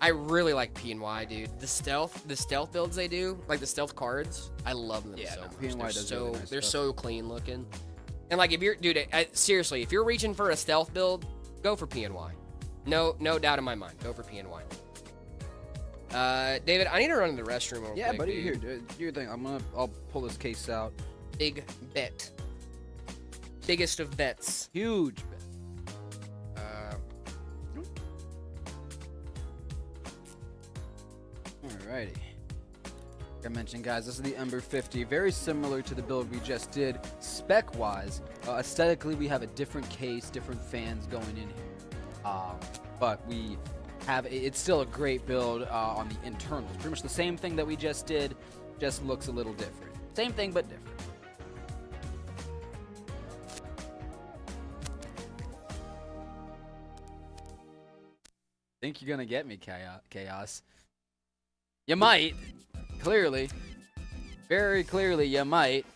C: I really like PNY, dude. The stealth builds they do, like the stealth cards, I love them so much.
D: PNY does really nice
C: they're
D: stuff.
C: so clean looking. And like if you're, dude, seriously, if you're reaching for a stealth build, go for PNY. No doubt in my mind, go for PNY. David, I need to run to the restroom real
D: Yeah,
C: quick,
D: buddy,
C: dude.
D: here, do your thing. I'll pull this case out.
C: Big bet. biggest of bets.
D: Huge. Alrighty. Like I mentioned, guys, this is the Ember 50. Very similar to the build we just did spec-wise. Aesthetically, we have a different case, different fans going in here. But we have, it's still a great build on the internals. Pretty much the same thing that we just did, just looks a little different. Same thing, but different. Think you're gonna get me, Chaos. You might. Clearly. Very clearly, you might.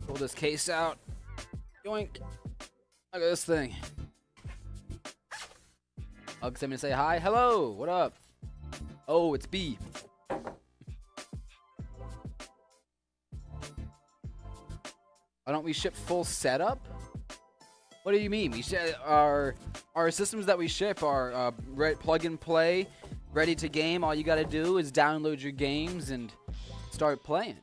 D: Pull this case out. Yoink. Look at this thing. Uggs sent me to say hi. Hello. What up? Oh, it's B. Why don't we ship full setup? What do you mean? We our systems that we ship are plug and play, ready to game. All you got to do is download your games and start playing.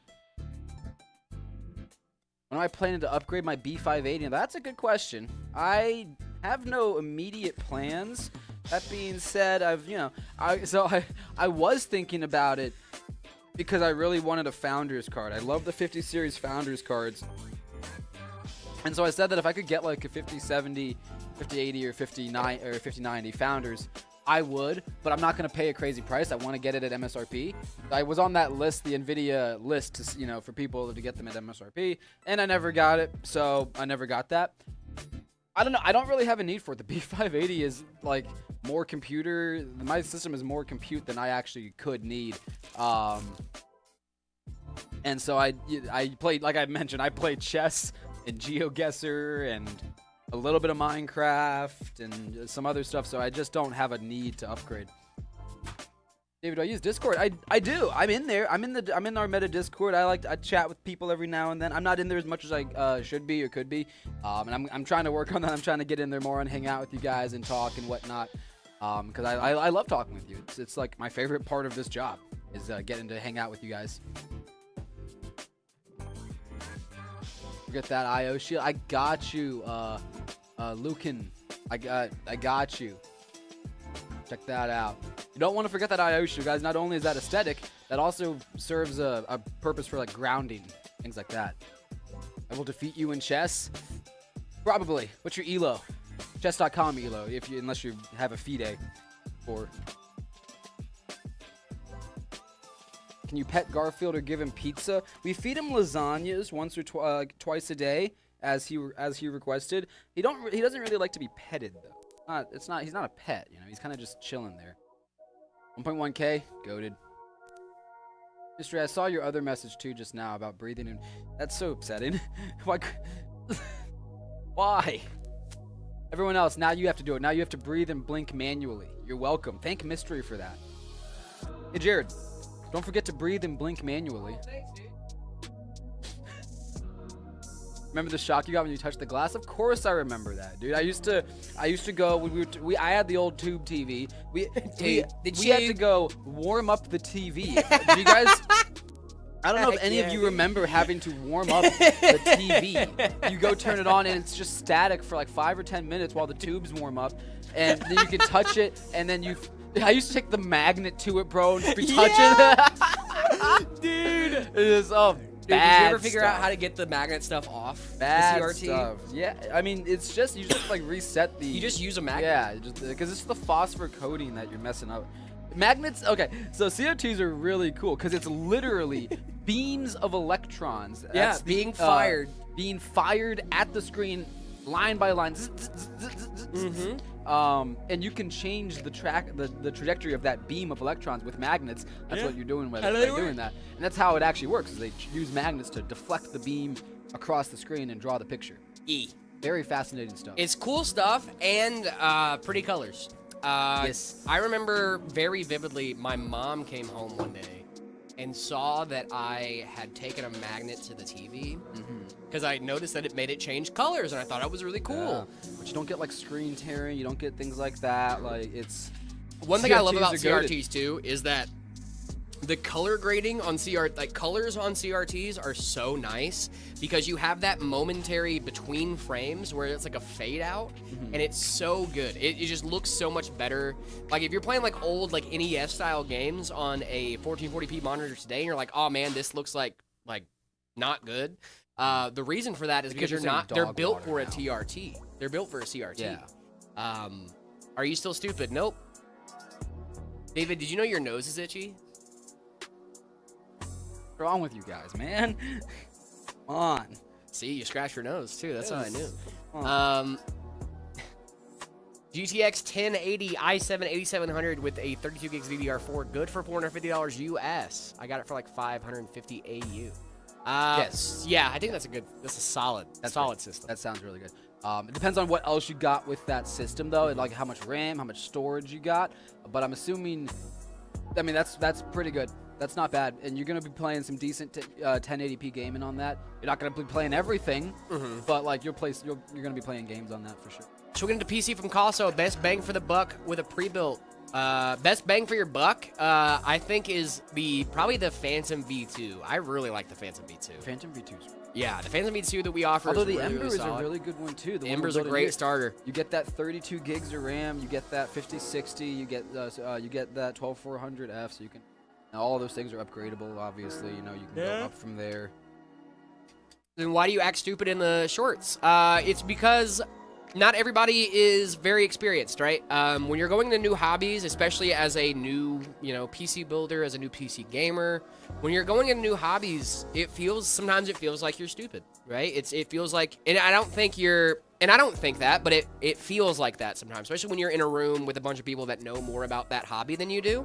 D: When am I planning to upgrade my B580? That's a good question. I have no immediate plans. That being said, I was thinking about it because I really wanted a Founders card. I love the 50 series Founders cards. And so I said that if I could get like a 5070, 5080, or 59 or 5090 Founders, I would, but I'm not going to pay a crazy price. I want to get it at MSRP. I was on that list, the NVIDIA list, to, for people to get them at MSRP, and I never got it, so I never got that. I don't know. I don't really have a need for it. The B580 is like more computer. My system is more compute than I actually could need. And so I played, like I mentioned, I played chess and GeoGuessr and a little bit of Minecraft and some other stuff, so I just don't have a need to upgrade. David, do I use Discord? I do. I'm in there. I'm in our meta Discord. I chat with people every now and then. I'm not in there as much as I should be or could be. And I'm trying to work on that. I'm trying to get in there more and hang out with you guys and talk and whatnot. Because I love talking with you. It's like my favorite part of this job is getting to hang out with you guys. Forget that IO shield. I got you, Lucan. I got you. Check that out. You don't want to forget that IO shield, guys. Not only is that aesthetic, that also serves a purpose for like grounding, things like that. I will defeat you in chess. Probably. What's your elo? Chess.com elo, unless you have a FIDE. Or can you pet Garfield or give him pizza? We feed him lasagnas once or twice a day, as he requested. He doesn't really like to be petted though. He's not a pet, He's kind of just chilling there. 1.1K, goated. Mystery, I saw your other message too just now about breathing, and that's so upsetting. Why? Everyone else, now you have to do it. Now you have to breathe and blink manually. You're welcome. Thank Mystery for that. Hey Jared, don't forget to breathe and blink manually.
C: Thanks, dude.
D: Remember the shock you got when you touched the glass? Of course I remember that, dude. I used to go. I had the old tube TV. We had to go warm up the TV. Do you guys? I don't know if any of you remember having to warm up the TV. You go turn it on and it's just static for like 5 or 10 minutes while the tubes warm up, and then you can touch it, and then I used to take the magnet to it, bro, and be touching it. Dude, it is
C: Dude, did you ever figure out how to get the magnet stuff off
D: bad
C: the CRT?
D: Stuff. Yeah, I mean, it's just you just like reset the.
C: You just use a magnet.
D: Yeah, because it's the phosphor coating that you're messing up. Magnets, okay, so CRTs are really cool because it's literally beams of electrons.
C: Yeah, being fired.
D: Being fired at the screen, line by line. And you can change the trajectory of that beam of electrons with magnets. That's what you're doing with it. By doing that, and that's how it actually works. Is they use magnets to deflect the beam across the screen and draw the picture. Very fascinating stuff.
C: It's cool stuff and pretty colors.
D: Yes.
C: I remember very vividly my mom came home one day and saw that I had taken a magnet to the TV because I noticed that it made it change colors, and I thought it was really cool.
D: Yeah. But you don't get like screen tearing, you don't get things like that. Like it's
C: one thing I love about CRTs too is that the color grading on colors on CRTs are so nice because you have that momentary between frames where it's like a fade out, and it's so good. It just looks so much better. Like if you're playing like old like NES style games on a 1440p monitor today, and you're like, oh man, this looks like not good. The reason for that is because they're built for a TRT. They're built for a CRT.
D: Yeah.
C: Are you still stupid? Nope. David, did you know your nose is itchy?
D: What's wrong with you guys, man? Come on.
C: See, you scratched your nose too. That's how I knew. GTX 1080 i7 8700 with a 32 gigs DDR4, good for $450 US. I got it for like 550 AU.
D: Yes.
C: Yeah, I think that's a solid system.
D: That sounds really good. It depends on what else you got with that system, though, and like how much RAM, how much storage you got. But I'm assuming, I mean, that's pretty good. That's not bad, and you're gonna be playing some decent 1080p gaming on that. You're not gonna be playing everything, but like you're gonna be playing games on that for sure.
C: So we're getting to PC from Casso. Best bang for the buck with a pre-built. Best bang for your buck, I think is probably the Phantom V2. I really like the Phantom V2.
D: Phantom V2's.
C: Yeah, the Phantom V2 that we offer.
D: Although
C: is
D: the
C: really,
D: Ember
C: really
D: is
C: solid.
D: a really good one too.
C: The Ember's a great starter.
D: You get that 32 gigs of RAM. You get that 5060. You get that 12400F. So you can. Now all those things are upgradable. Obviously, you know you can go up from there.
C: Then why do you act stupid in the shorts? It's because not everybody is very experienced, right? When you're going to new hobbies, especially as a new, PC builder, as a new PC gamer, when you're going into new hobbies, sometimes it feels like you're stupid, right? It feels like, and I don't think that, but it feels like that sometimes, especially when you're in a room with a bunch of people that know more about that hobby than you do.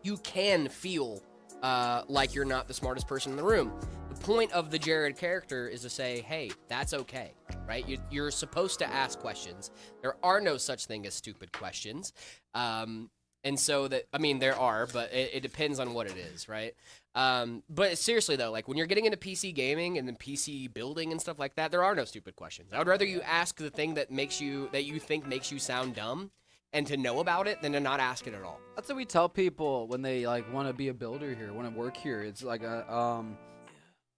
C: You can feel like you're not the smartest person in the room. The point of the Jared character is to say, hey, that's okay, right? You're supposed to ask questions. There are no such thing as stupid questions. And so there are, but it depends on what it is, right? But seriously though, like when you're getting into PC gaming and then PC building and stuff like that, there are no stupid questions. I would rather you ask the thing that you think makes you sound dumb and to know about it than to not ask it at all.
D: That's what we tell people when they like want to be a builder here, want to work here. It's like I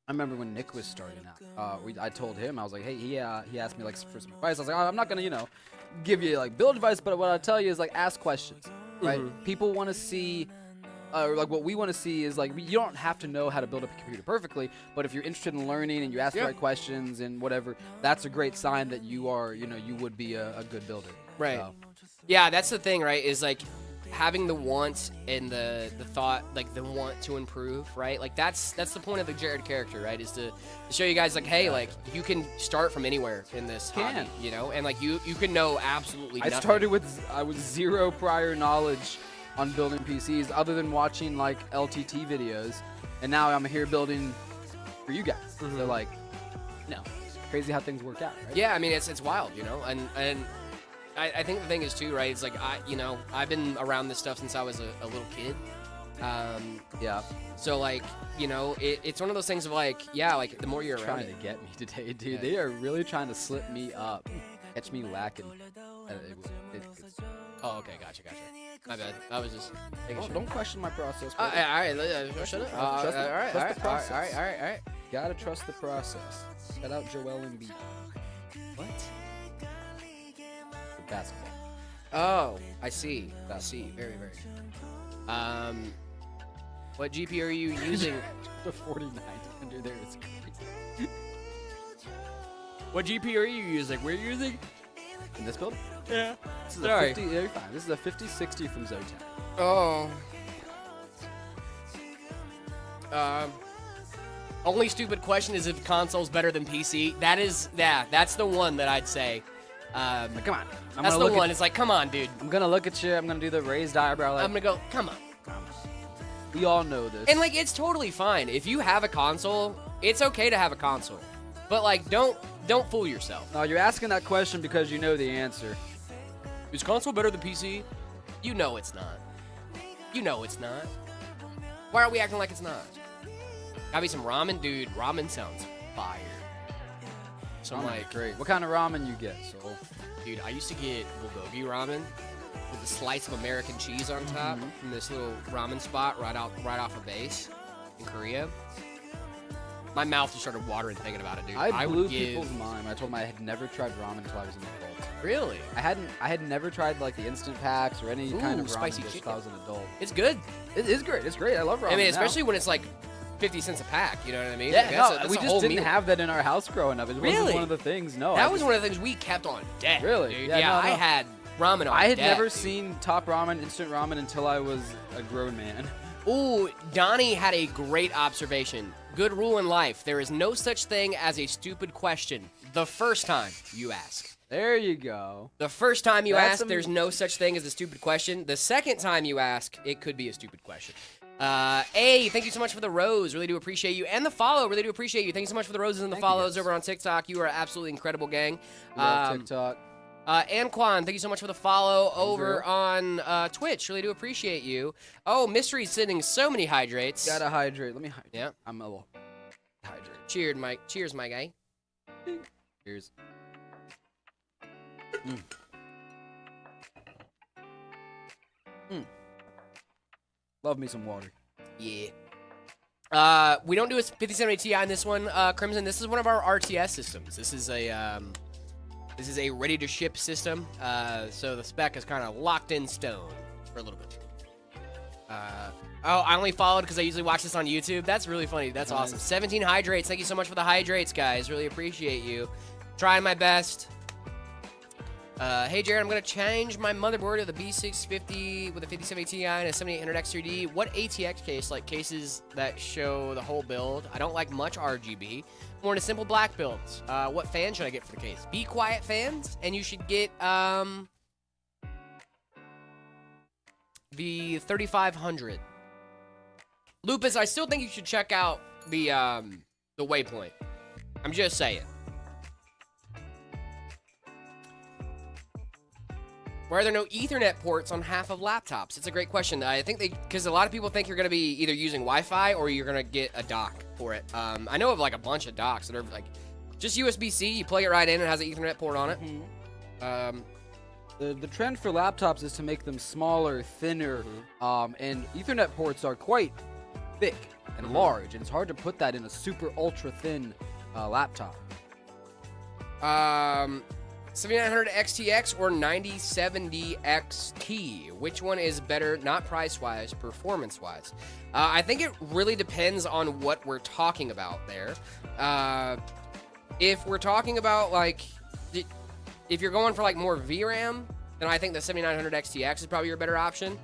D: remember when Nick was starting out. I told him, I was like, hey, he asked me like for some advice. I was like, I'm not gonna give you like build advice, but what I'll tell you is like ask questions, right? People want to see. Like what we want to see is like you don't have to know how to build up a computer perfectly, but if you're interested in learning and you ask the right questions and whatever, that's a great sign that you are, you would be a good builder.
C: Right.
D: So.
C: Yeah, that's the thing, right? Is like having the want and the thought, like the want to improve, right? Like that's the point of the Jared character, right? Is to show you guys like, hey, like you can start from anywhere in this hobby, and like you can know absolutely nothing.
D: I started with zero prior knowledge on building PCs other than watching like LTT videos, and now I'm here building for you guys. So like, crazy how things work out, right?
C: Yeah, I mean it's wild, and I think the thing is too, right? It's like I've been around this stuff since I was a little kid. So like it's one of those things of like like the more you're around
D: trying to get me today, dude. Yeah. They are really trying to slip me up, catch me lacking.
C: Oh, okay, gotcha. My bad. I was just making sure.
D: Don't question my process.
C: All right, shut up. All right.
D: Gotta trust the process. Shout out Joel Embiid.
C: What?
D: Basketball.
C: Oh, I see. Very, very. What GPU are you using?
D: The 49 under there is great.
C: What GPU are you using? We're using
D: in this build?
C: Yeah.
D: This is a 50. You're fine. This is a 5060 from Zotac.
C: Oh. Only stupid question is if console's better than PC. That's the one that I'd say.
D: Like, come on.
C: That's the one. It's like, come on, dude.
D: I'm gonna look at you. I'm gonna do the raised eyebrow. Like,
C: I'm gonna go, come on.
D: We all know this.
C: And like, it's totally fine if you have a console. It's okay to have a console, but like, don't fool yourself.
D: No, you're asking that question because you know the answer.
C: Is console better than PC? You know it's not. Why are we acting like it's not? Gotta be some ramen, dude. Ramen sounds fire. So I'm like,
D: great. What kind of ramen you get? So,
C: dude, I used to get bulgogi ramen. with a slice of American cheese on top from this little ramen spot right off of base in Korea. My mouth just started watering thinking about it, dude.
D: I blew
C: would give...
D: people's mind. I told them I had never tried ramen until I was an adult.
C: Really?
D: I had never tried like the instant packs or any kind of ramen
C: spicy
D: just
C: chicken.
D: until I was an adult.
C: It's good.
D: It is great. It's great. I love ramen.
C: I mean,
D: now.
C: especially when it's like 50 cents a pack. You know what I mean?
D: Yeah,
C: Like,
D: no,
C: that's
D: we
C: a
D: just
C: whole
D: didn't
C: meal.
D: have that in our house growing up. It wasn't
C: Really?
D: one of the things. No,
C: That was one of the things we kept on deck.
D: Really?
C: Dude.
D: Yeah,
C: Yeah,
D: no,
C: I
D: no.
C: had ramen on
D: I had
C: deck,
D: never
C: dude.
D: seen top ramen, instant ramen until I was a grown man.
C: Ooh, Donnie had a great observation. Good rule in life. There is no such thing as a stupid question the first time you ask.
D: There you go.
C: The first time you
D: That's
C: ask,
D: some-
C: there's no such thing as a stupid question. The second time you ask, it could be a stupid question. Thank you so much for the rose. Really do appreciate you. And the follow. Really do appreciate you. Thank you so much for the roses and the
D: Thank you,
C: follows
D: guys.
C: over on TikTok. You are absolutely incredible, gang.
D: Love TikTok.
C: Anquan, thank you so much for the follow over
D: Andrew.
C: on Twitch. Really do appreciate you. Oh, Mystery's sending so many hydrates.
D: Gotta hydrate. Let me hydrate.
C: Yeah.
D: I'm a little hydrate.
C: Cheers, Mike. Cheers, my guy.
D: Cheers. Love me some water.
C: Yeah. We don't do a 5070 Ti on this one, Crimson. This is one of our RTS systems. This is a ready to ship system. So the spec is kind of locked in stone for a little bit. I only followed because I usually watch this on YouTube. That's really funny. That's
D: Nice.
C: awesome. 17 hydrates. Thank you so much for the hydrates, guys. Really appreciate you. Trying my best. Hey, Jared, I'm going to change my motherboard to the B650 with a 5070 Ti and a 7800 X3D. What ATX case, like cases that show the whole build? I don't like much RGB. More into simple black builds. What fan should I get for the case? Be Quiet fans, and you should get the 3500. Lupus, I still think you should check out the Waypoint. I'm just saying. Why are there no Ethernet ports on half of laptops? It's a great question. I think because a lot of people think you're going to be either using Wi-Fi or you're going to get a dock for it. I know of like a bunch of docks that are like just USB-C. You plug it right in and it has an Ethernet port on it.
D: The trend for laptops is to make them smaller, thinner, and Ethernet ports are quite thick and large, and it's hard to put that in a super ultra thin laptop.
C: 7900 XTX or 9070 XT? Which one is better, not price-wise, performance-wise? I think it really depends on what we're talking about there. If we're talking about, like, if you're going for, like, more VRAM, then I think the 7900 XTX is probably your better option.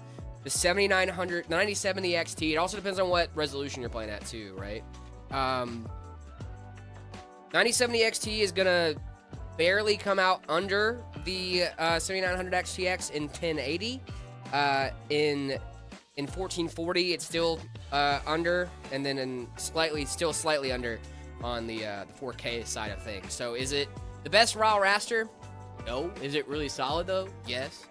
C: The 7900, 9070 XT, it also depends on what resolution you're playing at, too, right? 9070 XT is going to barely come out under the 7900 XTX in 1080. In 1440, it's still under, and then still slightly under on the 4K side of things. So is it the best raw raster? No. Is it really solid though? Yes.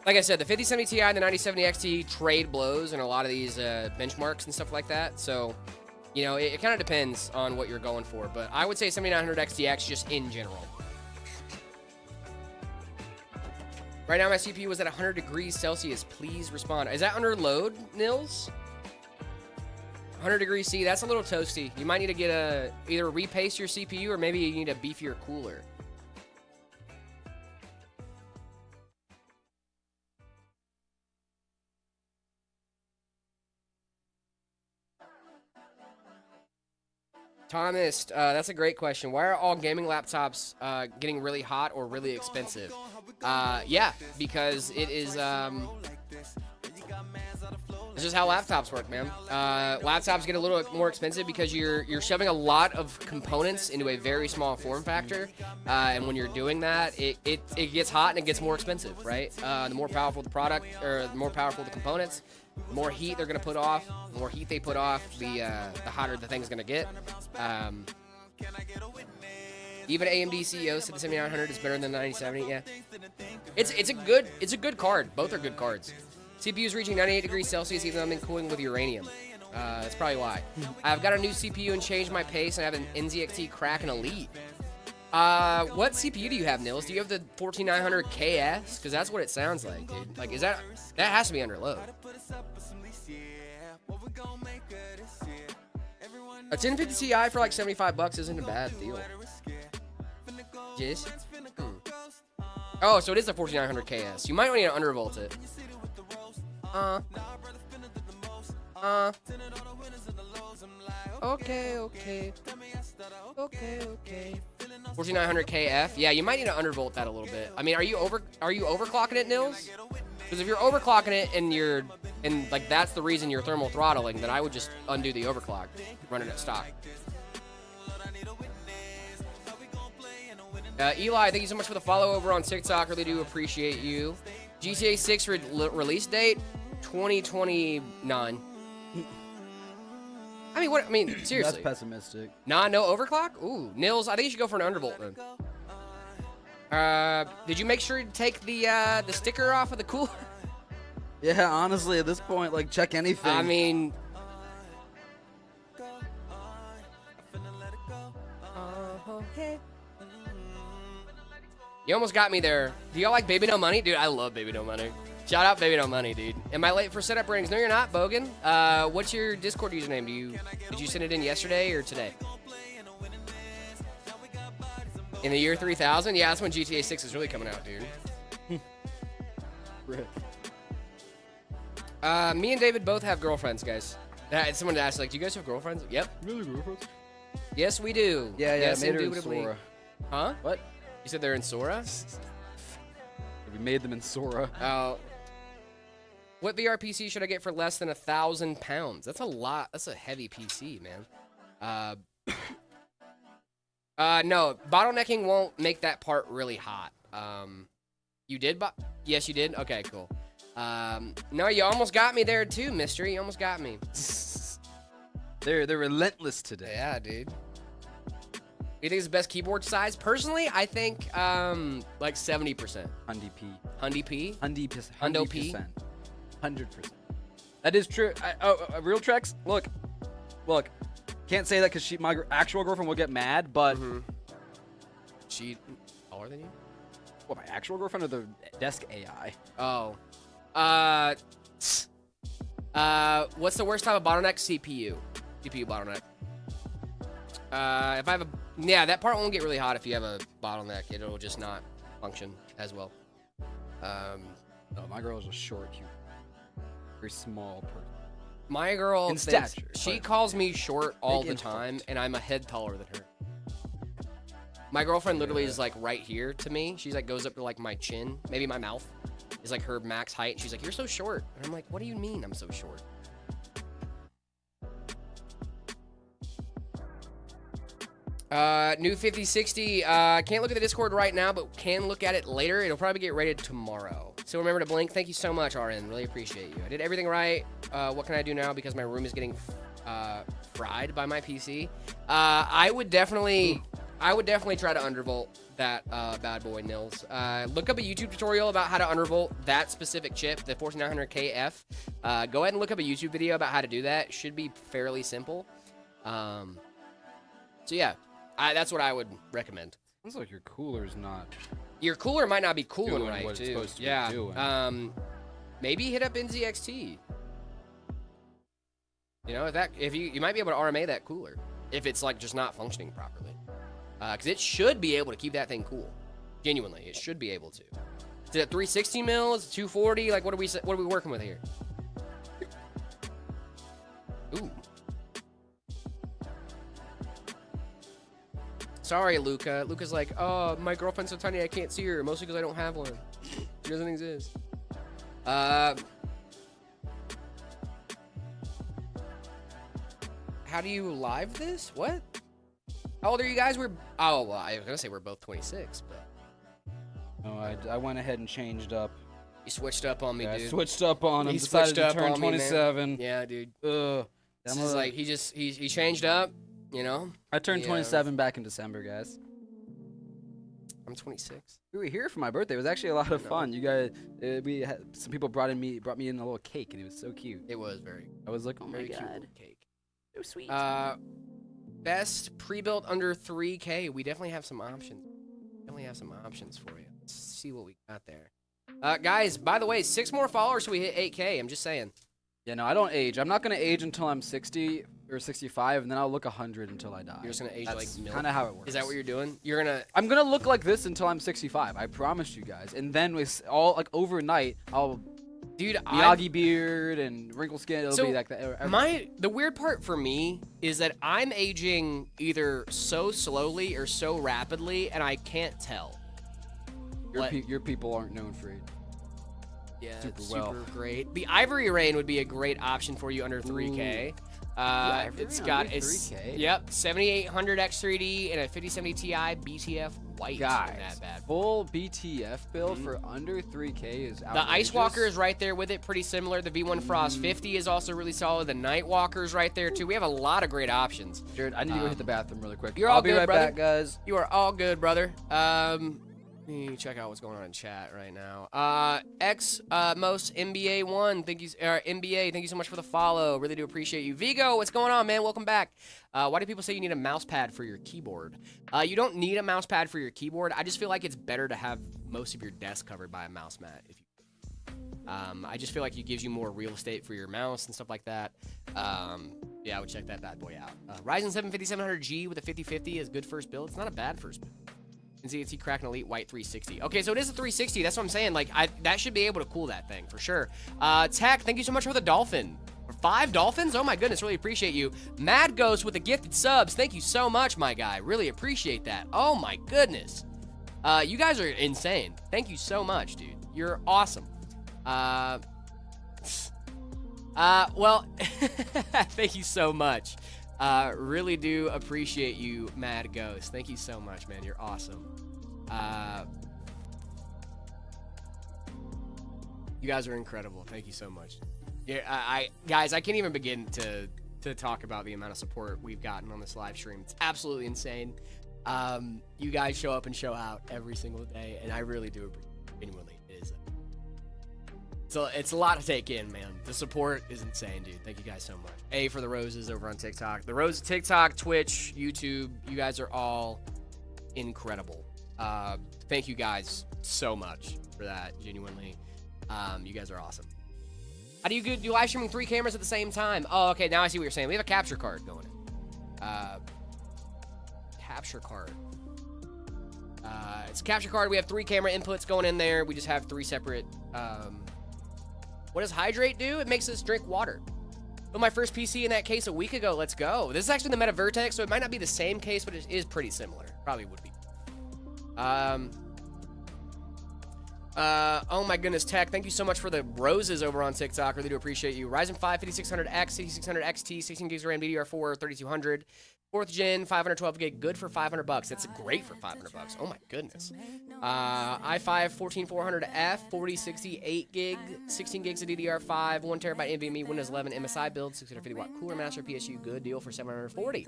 C: Like I said, the 5070 Ti and the 9070 XT trade blows in a lot of these benchmarks and stuff like that. So, you know, it kind of depends on what you're going for. But I would say 7900 XTX just in general. Right now, my CPU is at 100 degrees Celsius. Please respond. Is that under load, Nils? 100 degrees C, that's a little toasty. You might need to get either repaste your CPU or maybe you need a beefier cooler. Thomas, that's a great question. Why are all gaming laptops getting really hot or really expensive? Yeah, because it is... It's just how laptops work, man. Laptops get a little more expensive because you're shoving a lot of components into a very small form factor, and when you're doing that, it gets hot and it gets more expensive, right? The more powerful the product, or the more powerful the components, the more heat they're gonna put off. The more heat they put off, the hotter the thing's gonna get. Even AMD CEO said the 7900 is better than the 9070. Yeah, it's a good card. Both are good cards. CPU is reaching 98 degrees Celsius even though I've been cooling with uranium. That's probably why. I've got a new CPU and changed my pace, and I have an NZXT Kraken Elite. What CPU do you have, Nils? Do you have the 14900 KS? Because that's what it sounds like, dude. Like, that has to be under load. A 1050 Ti for like $75 isn't a bad deal. Yes. Oh, so it is the 14900 KS. You might need to undervolt it. Okay. 14900 KF. Yeah, you might need to undervolt that a little bit. I mean, are you overclocking it, Nils? Because if you're overclocking it and like that's the reason you're thermal throttling, then I would just undo the overclock, run it at stock. Eli, thank you so much for the follow over on TikTok. Really do appreciate you. GTA 6 release date 2029. I mean, seriously.
D: That's pessimistic.
C: Nah, no overclock? Ooh, Nils, I think you should go for an undervolt then. Did you make sure to take the sticker off of the cooler?
D: Yeah, honestly, at this point, like, check anything.
C: I mean... You almost got me there. Do y'all like Baby No Money? Dude, I love Baby No Money. Shout out Baby No Money, dude. Am I late for setup ratings? No, you're not, Bogan. What's your Discord username? Did you send it in yesterday or today? In the year 3000? Yeah, that's when GTA 6 is really coming out, dude.
D: Rip.
C: Me and David both have girlfriends, guys. Someone asked, like, do you guys have girlfriends? Yep.
D: Really, girlfriends?
C: Yes, we do.
D: Yeah,
C: yes,
D: made her in
C: indubitably.
D: Sora.
C: Huh?
D: What?
C: You said they're in Sora?
D: We made them in Sora.
C: Oh. What VR PC should I get for less than £1,000? That's a lot. That's a heavy PC, man. No, bottlenecking won't make that part really hot. You did? Yes, you did? Okay, cool. No, you almost got me there too, Mystery. You almost got me.
D: They're relentless today.
C: Yeah, dude. You think it's the best keyboard size? Personally, I think like 70%.
D: Hundy P.
C: Hundy P?
D: Hundo
C: P?
D: 100%. That is true. Real Trex, look. Can't say that because my actual girlfriend will get mad, but...
C: She taller than you?
D: What, my actual girlfriend or the desk AI?
C: Oh. What's the worst type of bottleneck? CPU. CPU bottleneck. If I have a... Yeah, that part won't get really hot if you have a bottleneck. It'll just not function as well.
D: No, my girl is a short, cute, very small person.
C: My girl,
D: in stature,
C: she calls me short all the time, and I'm a head taller than her. My girlfriend literally is like right here to me. She's like goes up to like my chin, maybe my mouth is like her max height. She's like, "You're so short," and I'm like, "What do you mean I'm so short?" New 5060. Can't look at the Discord right now, but can look at it later. It'll probably get rated tomorrow. So remember to blink. Thank you so much, RN. Really appreciate you. I did everything right. What can I do now because my room is getting fried by my PC? I would definitely try to undervolt that bad boy, Nils. Look up a YouTube tutorial about how to undervolt that specific chip, the 14900KF. Go ahead and look up a YouTube video about how to do that. Should be fairly simple. So yeah. That's what I would recommend.
D: Sounds like your cooler's not.
C: Your cooler might not be cooling
D: doing
C: right,
D: what it's
C: too.
D: supposed to be
C: Yeah.
D: doing.
C: Maybe hit up NZXT. You know, if you might be able to RMA that cooler if it's like just not functioning properly, because it should be able to keep that thing cool. Genuinely, it should be able to. Is it 360 mils? 240? Like, what are we working with here? Ooh. Sorry, Luca. Luca's like, oh, my girlfriend's so tiny I can't see her, mostly because I don't have one. She doesn't exist. How do you live this? What? How old are you guys? Oh, well, I was going to say we're both 26, but...
D: No, I went ahead and changed up.
C: You switched up on me, dude.
D: I switched up on him.
C: He
D: Decided
C: switched
D: to
C: up
D: turn
C: on me, man.
D: 27.
C: Yeah, dude.
D: Ugh.
C: This is like, he changed up, you know?
D: I turned 27 back in December, guys.
C: I'm 26.
D: We were here for my birthday. It was actually a lot of fun. You guys, we had some people brought me in a little cake, and it was so cute.
C: It was very.
D: I was like, oh my
C: very
D: god,
C: cute little cake.
D: so sweet.
C: Best pre-built under 3K. We definitely have some options. Definitely have some options for you. Let's see what we got there. Guys, by the way, 6 more followers so we hit 8K. I'm just saying.
D: Yeah, no, I don't age. I'm not going to age until I'm 60 or 65, and then I'll look 100 until I die.
C: You're just going to age
D: That's
C: like milk?
D: kind of how it works.
C: Is that what you're doing? You're going to...
D: I'm going to look like this until I'm 65. I promise you guys. And then with all, like, overnight, I'll...
C: Dude,
D: Miyagi beard and wrinkle skin. It'll be like that.
C: The weird part for me is that I'm aging either so slowly or so rapidly, and I can't tell.
D: Your people aren't known for it.
C: Yeah,
D: super
C: great. The Ivory Rain would be a great option for you under 3K. It's got
D: 3K.
C: Yep, 7800 X3D and a 5070 Ti BTF white.
D: Guys,
C: that bad.
D: Full BTF build for under 3K is outrageous.
C: The Ice Walker is right there with it, pretty similar. The V1 Frost 50 is also really solid. The Night Walker is right there too. We have a lot of great options.
D: Jared, I need to go hit the bathroom really quick.
C: You're all
D: I'll be
C: good,
D: right
C: brother.
D: back, guys.
C: You are all good, brother. Let me check out what's going on in chat right now. Most NBA1, thank you. NBA, thank you so much for the follow. Really do appreciate you. Vigo, what's going on, man? Welcome back. Why do people say you need a mouse pad for your keyboard? You don't need a mouse pad for your keyboard. I just feel like it's better to have most of your desk covered by a mouse mat. I just feel like it gives you more real estate for your mouse and stuff like that. Yeah, I would check that bad boy out. Ryzen 7 5700G with a 5050 is good first build. It's not a bad first build. And ZXT Kraken Elite White 360. Okay, so it is a 360. That's what I'm saying. Like, that should be able to cool that thing for sure. Tech, thank you so much for the dolphin. 5 dolphins? Oh my goodness, really appreciate you. Mad Ghost with the gifted subs. Thank you so much, my guy. Really appreciate that. Oh my goodness. You guys are insane. Thank you so much, dude. You're awesome. Well, thank you so much. Really do appreciate you, Mad Ghost. Thank you so much, man. You're awesome. You guys are incredible. Thank you so much. Yeah, guys, I can't even begin to talk about the amount of support we've gotten on this live stream. It's absolutely insane. You guys show up and show out every single day, and I really do appreciate it. Genuinely, it is. So it's a lot to take in, man. The support is insane, dude. Thank you guys so much. A for the roses over on TikTok. The roses, TikTok, Twitch, YouTube. You guys are all incredible. Thank you guys so much for that. Genuinely, you guys are awesome. How do you do live streaming 3 cameras at the same time? Oh, okay. Now I see what you're saying. We have a capture card going in. Capture card. It's a capture card. We have 3 camera inputs going in there. We just have 3 separate. What does hydrate do? It makes us drink water. But my first PC in that case a week ago. Let's go. This is actually the Meta Vertex, so it might not be the same case, but it is pretty similar. Probably would be. Oh my goodness, Tech. Thank you so much for the roses over on TikTok. Really do appreciate you. Ryzen 5 5600X, 6600 XT, 16 gigs of RAM, DDR4, 3200. 4th gen, 512 gig, good for $500. That's great for $500. Oh my goodness. i5 14400F, 4060, 8 gig, 16 gigs of DDR5, 1 terabyte NVMe, Windows 11 MSI build, 650 watt cooler master PSU, good deal for $740.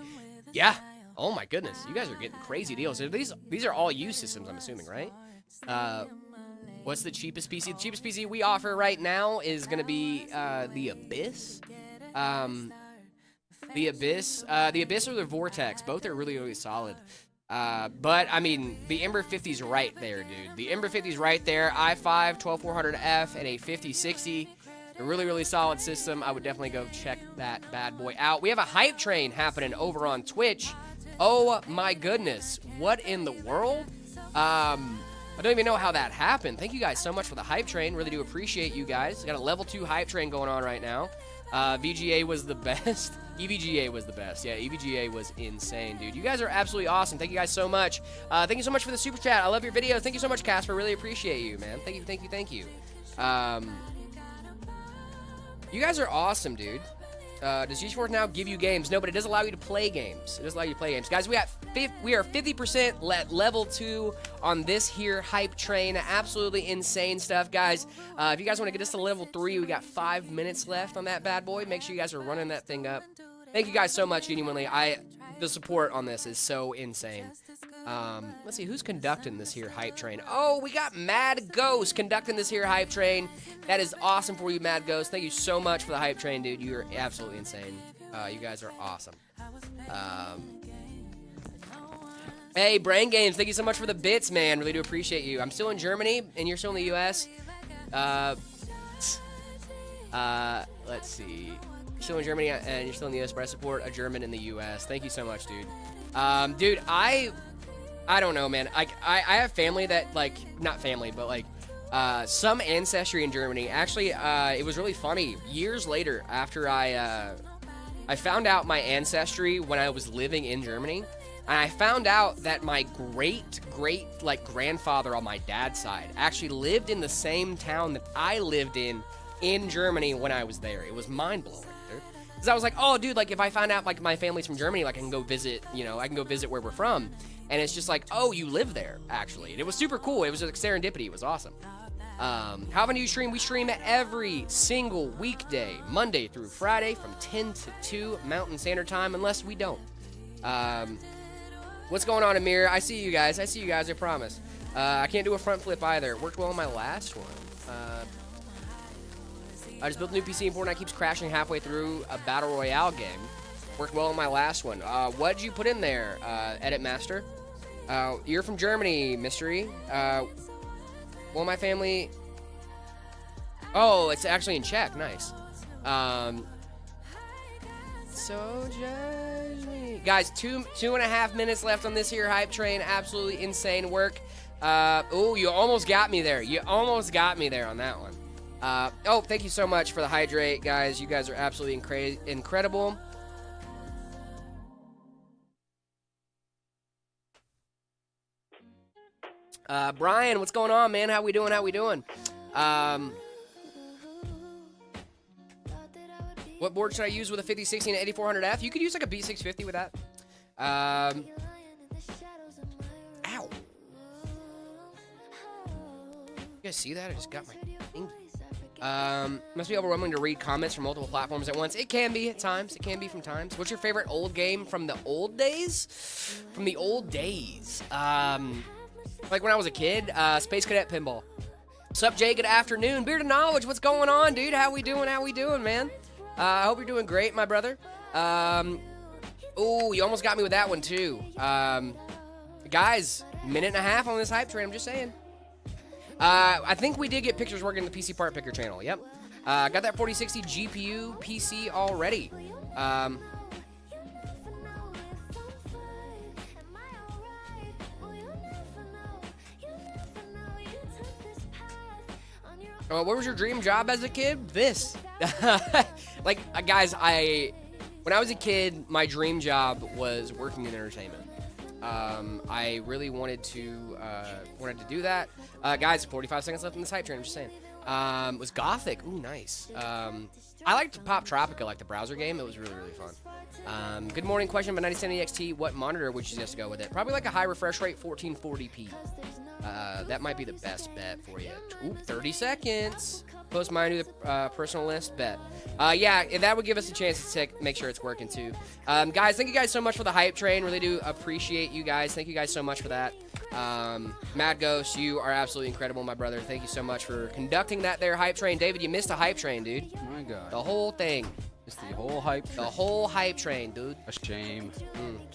C: Yeah. Oh my goodness. You guys are getting crazy deals. These are all used systems, I'm assuming, right? What's the cheapest PC? The cheapest PC we offer right now is going to be the Abyss. The Abyss or the Vortex. Both are really, really solid. But, I mean, the Ember 50's right there, dude. The Ember 50's right there. i5 12400F and a 5060. A really, really solid system. I would definitely go check that bad boy out. We have a hype train happening over on Twitch. Oh, my goodness. What in the world? I don't even know how that happened. Thank you guys so much for the hype train. Really do appreciate you guys. Got a level 2 hype train going on right now. VGA was the best. EVGA was the best. Yeah, EVGA was insane, dude. You guys are absolutely awesome. Thank you guys so much. Thank you so much for the super chat. I love your videos. Thank you so much, Casper. Really appreciate you, man. Thank you, thank you, thank you. You guys are awesome, dude. Does GeForce Now give you games? No, but it does allow you to play games. It does allow you to play games. Guys, we are 50% at level 2 on this here hype train. Absolutely insane stuff, guys. If you guys want to get us to level 3, we got 5 minutes left on that bad boy. Make sure you guys are running that thing up. Thank you guys so much, genuinely. The support on this is so insane. Let's see, who's conducting this here hype train? Oh, we got Mad Ghost conducting this here hype train. That is awesome for you, Mad Ghost. Thank you so much for the hype train, dude. You're absolutely insane. You guys are awesome. Hey, Brain Games, thank you so much for the bits, man. Really do appreciate you. I'm still in Germany, and you're still in the U.S. Let's see. You're still in Germany, and you're still in the U.S., but I support a German in the U.S. Thank you so much, dude. Dude, I don't know, man. I have family that, like, not family, but, like, some ancestry in Germany. Actually, it was really funny. Years later, after I found out my ancestry when I was living in Germany, and I found out that my great, like, grandfather on my dad's side actually lived in the same town that I lived in Germany when I was there. It was mind-blowing, dude. Because I was like, oh, dude, like, if I find out, like, my family's from Germany, like, I can go visit, you know, I can go visit where we're from. And it's just like, oh, you live there, actually. And it was super cool. It was like serendipity. It was awesome. How often do you stream? We stream every single weekday, Monday through Friday, from 10 to 2 Mountain Standard Time, unless we don't. What's going on, Amir? I see you guys. I promise. I can't do a front flip either. Worked well on my last one. I just built a new PC and Fortnite keeps crashing halfway through a Battle Royale game. Worked well on my last one. What'd you put in there, Edit Master? You're from Germany, Mystery. Well, my family... Oh, it's actually in Czech. Nice. So judge me. Guys, two and a half minutes left on this here hype train. Absolutely insane work. Oh, you almost got me there. You almost got me there on that one. Oh, thank you so much for the hydrate, guys. You guys are absolutely incredible. Brian, what's going on, man? How we doing? What board should I use with a 5060 and 8400F? You could use like a B650 with that. Ow. You guys see that? I just got my finger. Must be overwhelming to read comments from multiple platforms at once. It can be at times. It can be from times. What's your favorite old game from the old days? From the old days. Like when I was a kid, Space Cadet Pinball. What's up, Jay? Good afternoon. Beard of Knowledge, what's going on, dude? How we doing, man? I hope you're doing great, my brother. Oh, you almost got me with that one, too. Guys, minute and a half on this hype train, I'm just saying. I think we did get pictures working in the PC Part Picker channel, yep. Got that 4060 GPU PC already. What was your dream job as a kid? This. Like, guys, when I was a kid, my dream job was working in entertainment. I really wanted to do that. Guys, 45 seconds left in this hype train, I'm just saying. Was Gothic. Ooh, nice. I liked Pop Tropica, like the browser game. It was really, really fun. Good morning. Question about 9070 XT. What monitor would you suggest to go with it? Probably like a high refresh rate, 1440p. That might be the best bet for you. Ooh, 30 seconds. Post mine to the personal list. Bet. Yeah, that would give us a chance to make sure it's working too. Guys, thank you guys so much for the hype train. Really do appreciate you guys. Thank you guys so much for that. Mad Ghost, you are absolutely incredible, my brother. Thank you so much for conducting that there hype train. David, you missed a hype train, dude.
D: Oh my God.
C: The whole thing.
D: It's the whole hype train.
C: The whole hype train, dude.
D: A shame.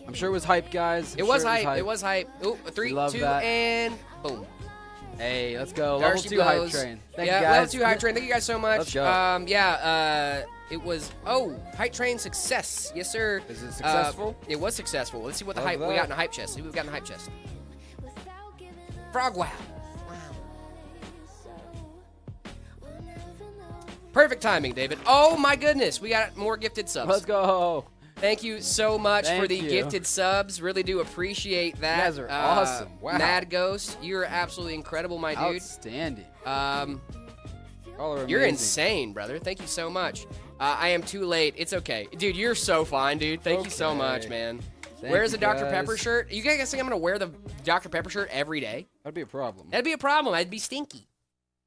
D: I'm sure it was hype, guys.
C: It was hype. It was hype. Ooh, 3, 2, and boom.
D: Hey, let's go.
C: There
D: Level 2 hype train. Thank you, guys.
C: Level 2 hype train. Thank you guys so much.
D: Let's go.
C: It was, hype train success. Yes, sir.
D: Is it successful?
C: It was successful. Let's see what the hype we got in the hype chest. See what we've got in the hype chest. Frog wow. Perfect timing, David. Oh my goodness, we got more gifted subs.
D: Let's go.
C: Thank you so much for the gifted subs. Really do appreciate that.
D: You guys are awesome. Wow.
C: Mad Ghost, you're absolutely incredible, my dude.
D: Outstanding.
C: You're insane, brother. Thank you so much. I am too late. It's okay. Dude, you're so fine, dude. Thank you so much, man. Where's the Dr. Pepper shirt? You guys think I'm going to wear the Dr. Pepper shirt every day?
D: That'd be a problem.
C: That'd be a problem. I'd be stinky.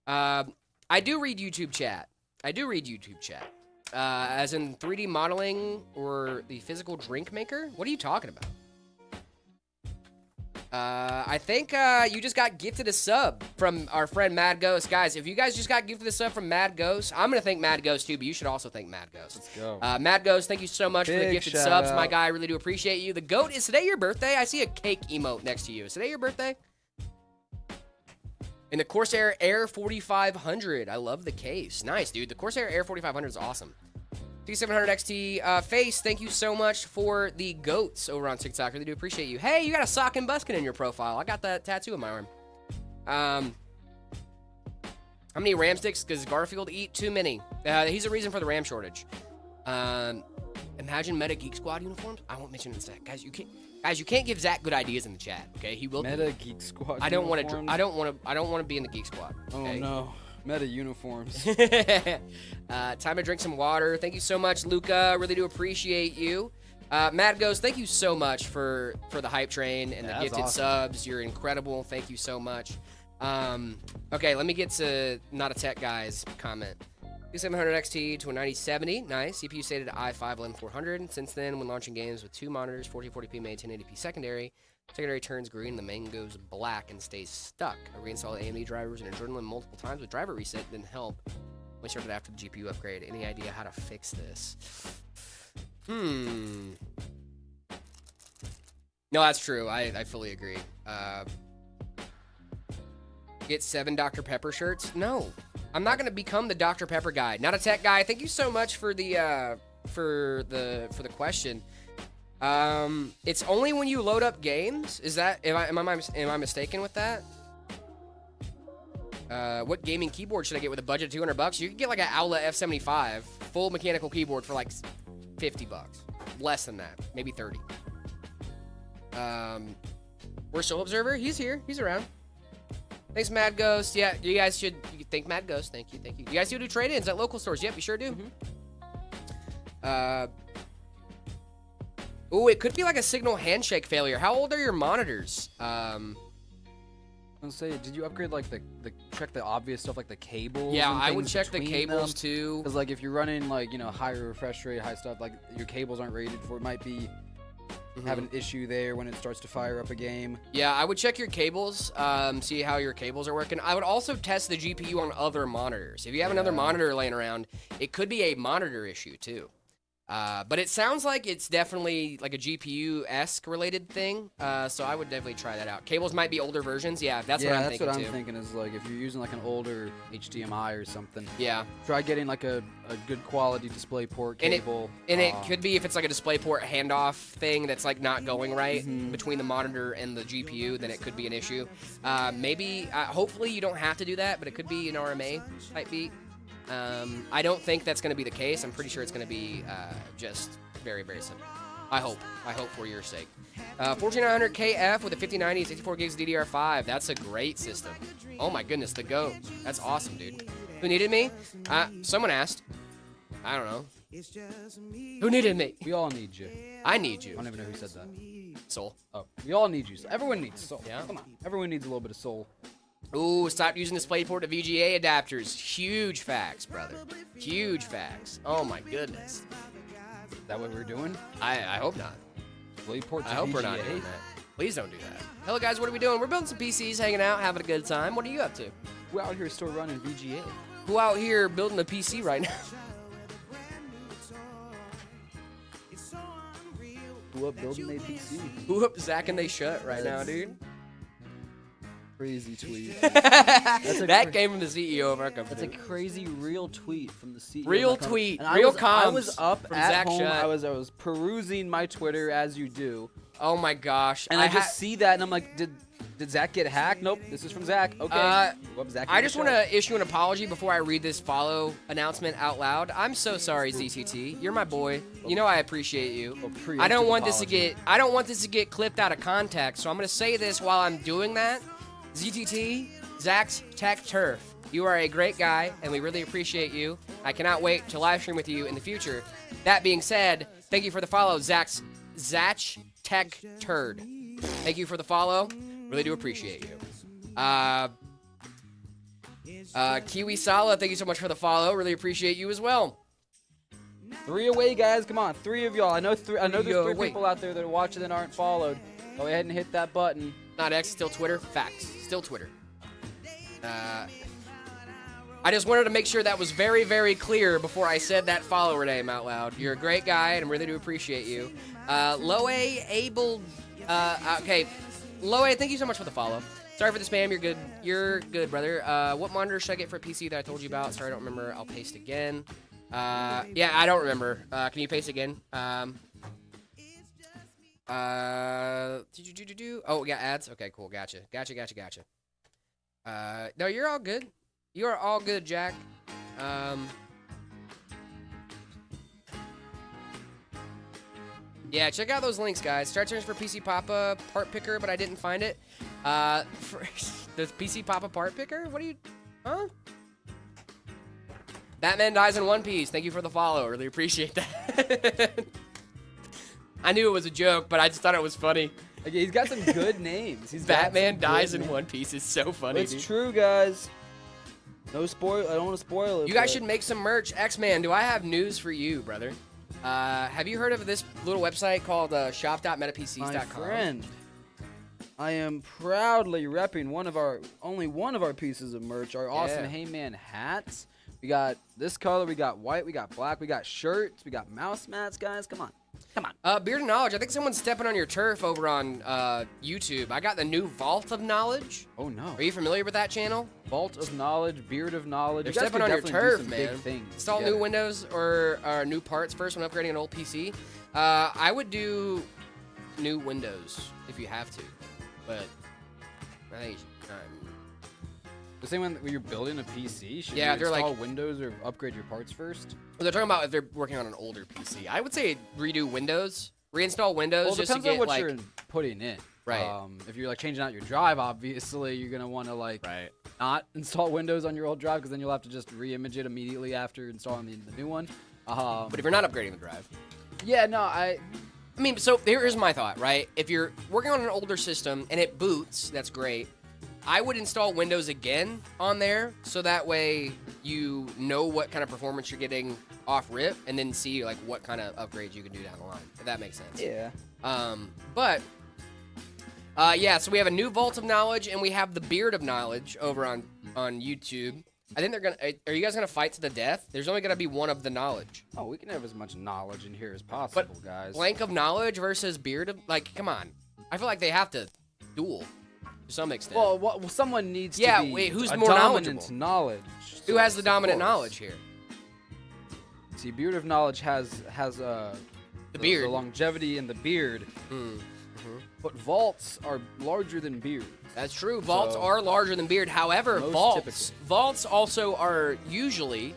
C: I do read YouTube chat. As in 3D modeling or the physical drink maker? What are you talking about? I think you just got gifted a sub from our friend Mad Ghost. Guys, if you guys just got gifted a sub from Mad Ghost, I'm going to thank Mad Ghost too, but you should also thank Mad Ghost.
D: Let's go.
C: Mad Ghost, thank you so much for the
D: Big
C: gifted
D: shout
C: subs,
D: out.
C: my guy. I really do appreciate you. The GOAT, is today your birthday? I see a cake emote next to you. Is today your birthday? And the Corsair Air 4500. I love the case. Nice, dude. The Corsair Air 4500 is awesome. T700 XT Face, thank you so much for the goats over on TikTok. Really do appreciate you. Hey, you got a sock and buskin in your profile. I got that tattoo on my arm. How many Ram sticks does Garfield eat? Too many. He's a reason for the Ram shortage. Imagine Meta Geek Squad uniforms. I won't mention it in a sec. Guys, you can't give Zach good ideas in the chat. Okay, he will.
D: Meta Geek Squad.
C: I don't want to.
D: uniforms?
C: I don't want to be in the Geek Squad. Okay?
D: Oh no. Meta uniforms.
C: Time to drink some water. Thank you so much, Luca. Really do appreciate you. Mad Ghost, thank you so much for the hype train and the
D: that's
C: gifted
D: awesome.
C: subs. You're incredible. Thank you so much. Okay, let me get to Not a Tech Guy's comment. 700 XT to a 9070. Nice. CPU stated i5 11400. Since then, when launching games with two monitors, 1440p main, 1080p secondary turns green, the main goes black and stays stuck. I reinstalled AMD drivers and adrenaline multiple times with driver reset, didn't help. We started after the GPU upgrade. Any idea how to fix this? No, that's true. I fully agree. Get 7 Dr. Pepper shirts? No. I'm not gonna become the Dr. Pepper guy. Not a tech guy. Thank you so much for the question. It's only when you load up games. Is that am I mistaken with that? What gaming keyboard should I get with a budget of $200? You can get like an Owlet F75 full mechanical keyboard for like $50. Less than that, maybe 30. Where's Soul Observer? He's here. He's around. Thanks, Mad Ghost. Yeah, you guys should thank Mad Ghost. Thank you. You guys do trade-ins at local stores. Yep, you sure do. Ooh, it could be like a signal handshake failure. How old are your monitors?
D: I was gonna say, did you upgrade like the check the obvious stuff like the cables?
C: Yeah,
D: and
C: I would
D: things
C: check the
D: between
C: cables
D: them?
C: too.
D: Because like if you're running like higher refresh rate, high stuff, like your cables aren't rated for, it might be have an issue there when it starts to fire up a game.
C: Yeah, I would check your cables, see how your cables are working. I would also test the GPU on other monitors. If you have another monitor laying around, it could be a monitor issue too. But it sounds like it's definitely like a GPU-esque related thing, so I would definitely try that out. Cables might be older versions. Yeah, that's what I'm thinking too.
D: Yeah, that's what I'm thinking is like if you're using like an older HDMI or something.
C: Yeah.
D: Try getting like a good quality DisplayPort cable.
C: And it could be if it's like a DisplayPort handoff thing that's like not going right
D: Mm-hmm.
C: between the monitor and the GPU, then it could be an issue. Maybe, hopefully you don't have to do that, but it could be an RMA type beat. I don't think that's going to be the case. I'm pretty sure it's going to be just very, very simple. I hope for your sake. 14900 KF with a 5090, 64 gigs DDR5. That's a great system. Oh my goodness, the GOAT. That's awesome, dude. Who needed me? Someone asked. I don't know. Who needed me?
D: We all need you.
C: I need you.
D: I don't even know who said that.
C: Soul.
D: Oh, we all need you. Everyone needs soul.
C: Yeah.
D: Come on. Everyone needs a little bit of soul.
C: Ooh, stop using DisplayPort to VGA adapters. Huge facts, brother. Huge facts. Oh my goodness.
D: Is that what we're doing?
C: I hope not.
D: DisplayPort to
C: I hope we're not
D: VGA?
C: doing that. Please don't do that. Hello guys, what are we doing? We're building some PCs, hanging out, having a good time. What are you up to?
D: We're out here still running VGA.
C: Who out here building a PC right now?
D: Who up building a PC?
C: Who up Zach and they shut right now, dude?
D: Crazy tweet.
C: That came from the CEO of our company.
D: That's a crazy real tweet from the CEO.
C: Real
D: of my company.
C: tweet,
D: And
C: real
D: I
C: comms
D: was up
C: from
D: at
C: Zach
D: home.
C: Shutt.
D: I was perusing my Twitter as you do,
C: Oh my gosh.
D: and I just see that, and I'm like, did Zach get hacked? Nope. This is from Zach. Okay. Whoop, Zach
C: I
D: and
C: just
D: the
C: want
D: show.
C: to issue an apology before I read this follow announcement out loud. I'm so sorry, ZTT. You're my boy. You know I appreciate you.
D: preemptive
C: I don't want
D: apology.
C: I don't want this to get clipped out of context. So I'm gonna say this while I'm doing that. ZTT, Zach's Tech Turf. You are a great guy, and we really appreciate you. I cannot wait to live stream with you in the future. That being said, thank you for the follow, Zach Tech Turd. Thank you for the follow. Really do appreciate you. Kiwi Sala, thank you so much for the follow. Really appreciate you as well.
D: 3 away, guys. Come on, 3 of y'all. I know there's 3
C: away.
D: people out there that are watching that aren't followed. Go ahead and hit that button.
C: Not X, still Twitter. Facts, still Twitter. I just wanted to make sure that was very, very clear before I said that follower name out loud. You're a great guy, and I really do appreciate you. Loe Able. Okay, Loe, thank you so much for the follow. Sorry for the spam. You're good. You're good, brother. What monitor should I get for a PC that I told you about? Sorry, I don't remember. I'll paste again. Yeah, I don't remember. Can you paste again? Oh, we got ads. Okay, cool. Gotcha. No, you're all good. You are all good, Jack. Yeah, check out those links, guys. Start searching for PC Papa part picker, but I didn't find it. The PC Papa part picker? What are you... Huh? Batman dies in One Piece. Thank you for the follow. Really appreciate that. I knew it was a joke, but I just thought it was funny.
D: Okay, he's got some good names.
C: Batman dies in One Piece is so funny,
D: It's
C: dude.
D: true, guys. No spoil. I don't want to spoil it.
C: You guys should make some merch. X-Man, do I have news for you, brother? Have you heard of this little website called shop.metapcs.com?
D: My friend, I am proudly repping only one of our pieces of merch, our awesome Hey Man hats. We got this color, we got white, we got black, we got shirts, we got mouse mats, guys. Come on.
C: Beard of Knowledge, I think someone's stepping on your turf over on YouTube. I got the new Vault of Knowledge.
D: Oh, no.
C: Are you familiar with that channel?
D: Vault of Knowledge, Beard of Knowledge.
C: They're
D: You guys
C: stepping
D: could
C: on your
D: definitely do
C: turf,
D: some
C: man.
D: big things
C: Install
D: together.
C: new Windows or new parts first when upgrading an old PC. I would do new Windows if you have to, but I think
D: The same when you're building a PC, should
C: Yeah,
D: you
C: they're
D: install
C: like-
D: Windows or upgrade your parts first?
C: they're talking about if they're working on an older PC. I would say redo Windows, reinstall Windows
D: Well, it
C: just to
D: depends
C: get
D: on what
C: like
D: you're putting in.
C: Right.
D: If you're like changing out your drive, obviously you're gonna want to like not install Windows on your old drive because then you'll have to just re-image it immediately after installing the new one.
C: But if you're not upgrading the drive,
D: Yeah, no, I
C: mean, so here's my thought, right? If you're working on an older system and it boots, that's great. I would install Windows again on there so that way you know what kind of performance you're getting off rip and then see like what kind of upgrades you can do down the line, if that makes sense.
D: yeah.
C: Yeah, so we have a new Vault of Knowledge and we have the Beard of Knowledge over on YouTube. I think they're gonna. Are you guys gonna fight to the death? There's only gonna be one of the knowledge.
D: Oh, we can have as much knowledge in here as possible,
C: But
D: guys.
C: Blank of Knowledge versus Beard of, like, come on. I feel like they have to duel to some extent.
D: Well, someone needs
C: Yeah,
D: to be
C: wait, who's
D: a
C: more
D: dominant
C: knowledgeable?
D: knowledge.
C: Who has the dominant knowledge here?
D: See, Beard of Knowledge has the
C: beard.
D: the longevity in the beard. But vaults are larger than beards.
C: That's true. Vaults
D: So-
C: are larger than Beard. However,
D: Most
C: vaults also are usually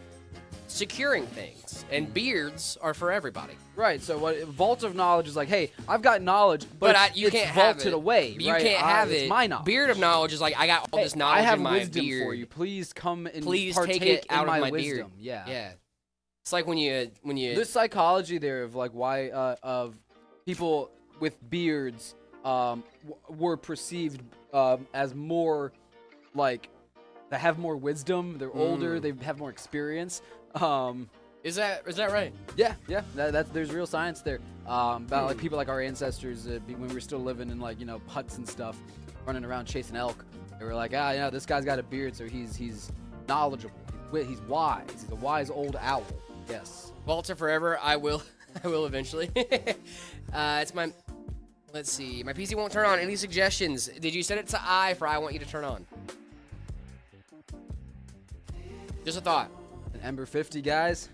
C: securing things, and beards are for everybody.
D: Right. So what Vault of Knowledge is like, hey, I've got knowledge, but
C: You
D: it's
C: can't have
D: vaulted
C: it.
D: away.
C: You
D: right?
C: can't have
D: It's
C: it.
D: my knowledge.
C: Beard of Knowledge is like, I got all
D: Hey,
C: this knowledge
D: I have
C: in my
D: wisdom
C: beard.
D: for you. Please come and
C: Please
D: partake
C: take it out
D: in
C: of my
D: wisdom.
C: beard.
D: Yeah.
C: Yeah. It's like when you
D: This psychology there of like why of people with beards were perceived as more like they have more wisdom. They're older. They have more experience.
C: is that right?
D: Yeah. That's there's real science there about like people like our ancestors when we were still living in like huts and stuff, running around chasing elk. They were like, this guy's got a beard, so he's knowledgeable. He's wise. He's a wise old owl. Yes.
C: Vaults are forever. I will eventually. It's my. Let's see. My PC won't turn on. Any suggestions? Did you set it to I for I want you to turn on? Just a thought.
D: An Ember 50, guys.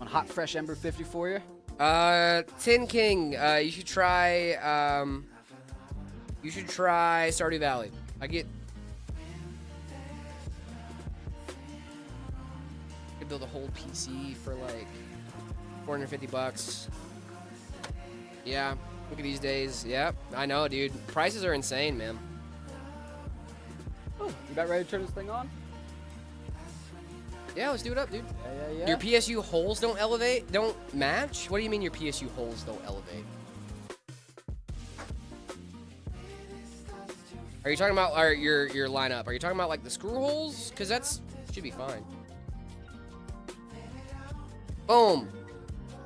D: On hot, fresh Ember 50 for you.
C: Tin King. You should try. Stardew Valley. I could build a whole PC for like $450. Yeah. Look at these days. Yep. I know, dude. Prices are insane, man.
D: Oh, you about ready to turn this thing on?
C: Yeah, let's do it up, dude.
D: Yeah.
C: Your PSU holes don't elevate? Don't match? What do you mean your PSU holes don't elevate? Are you talking about your lineup? Are you talking about like the screw holes? Because that's should be fine. Boom.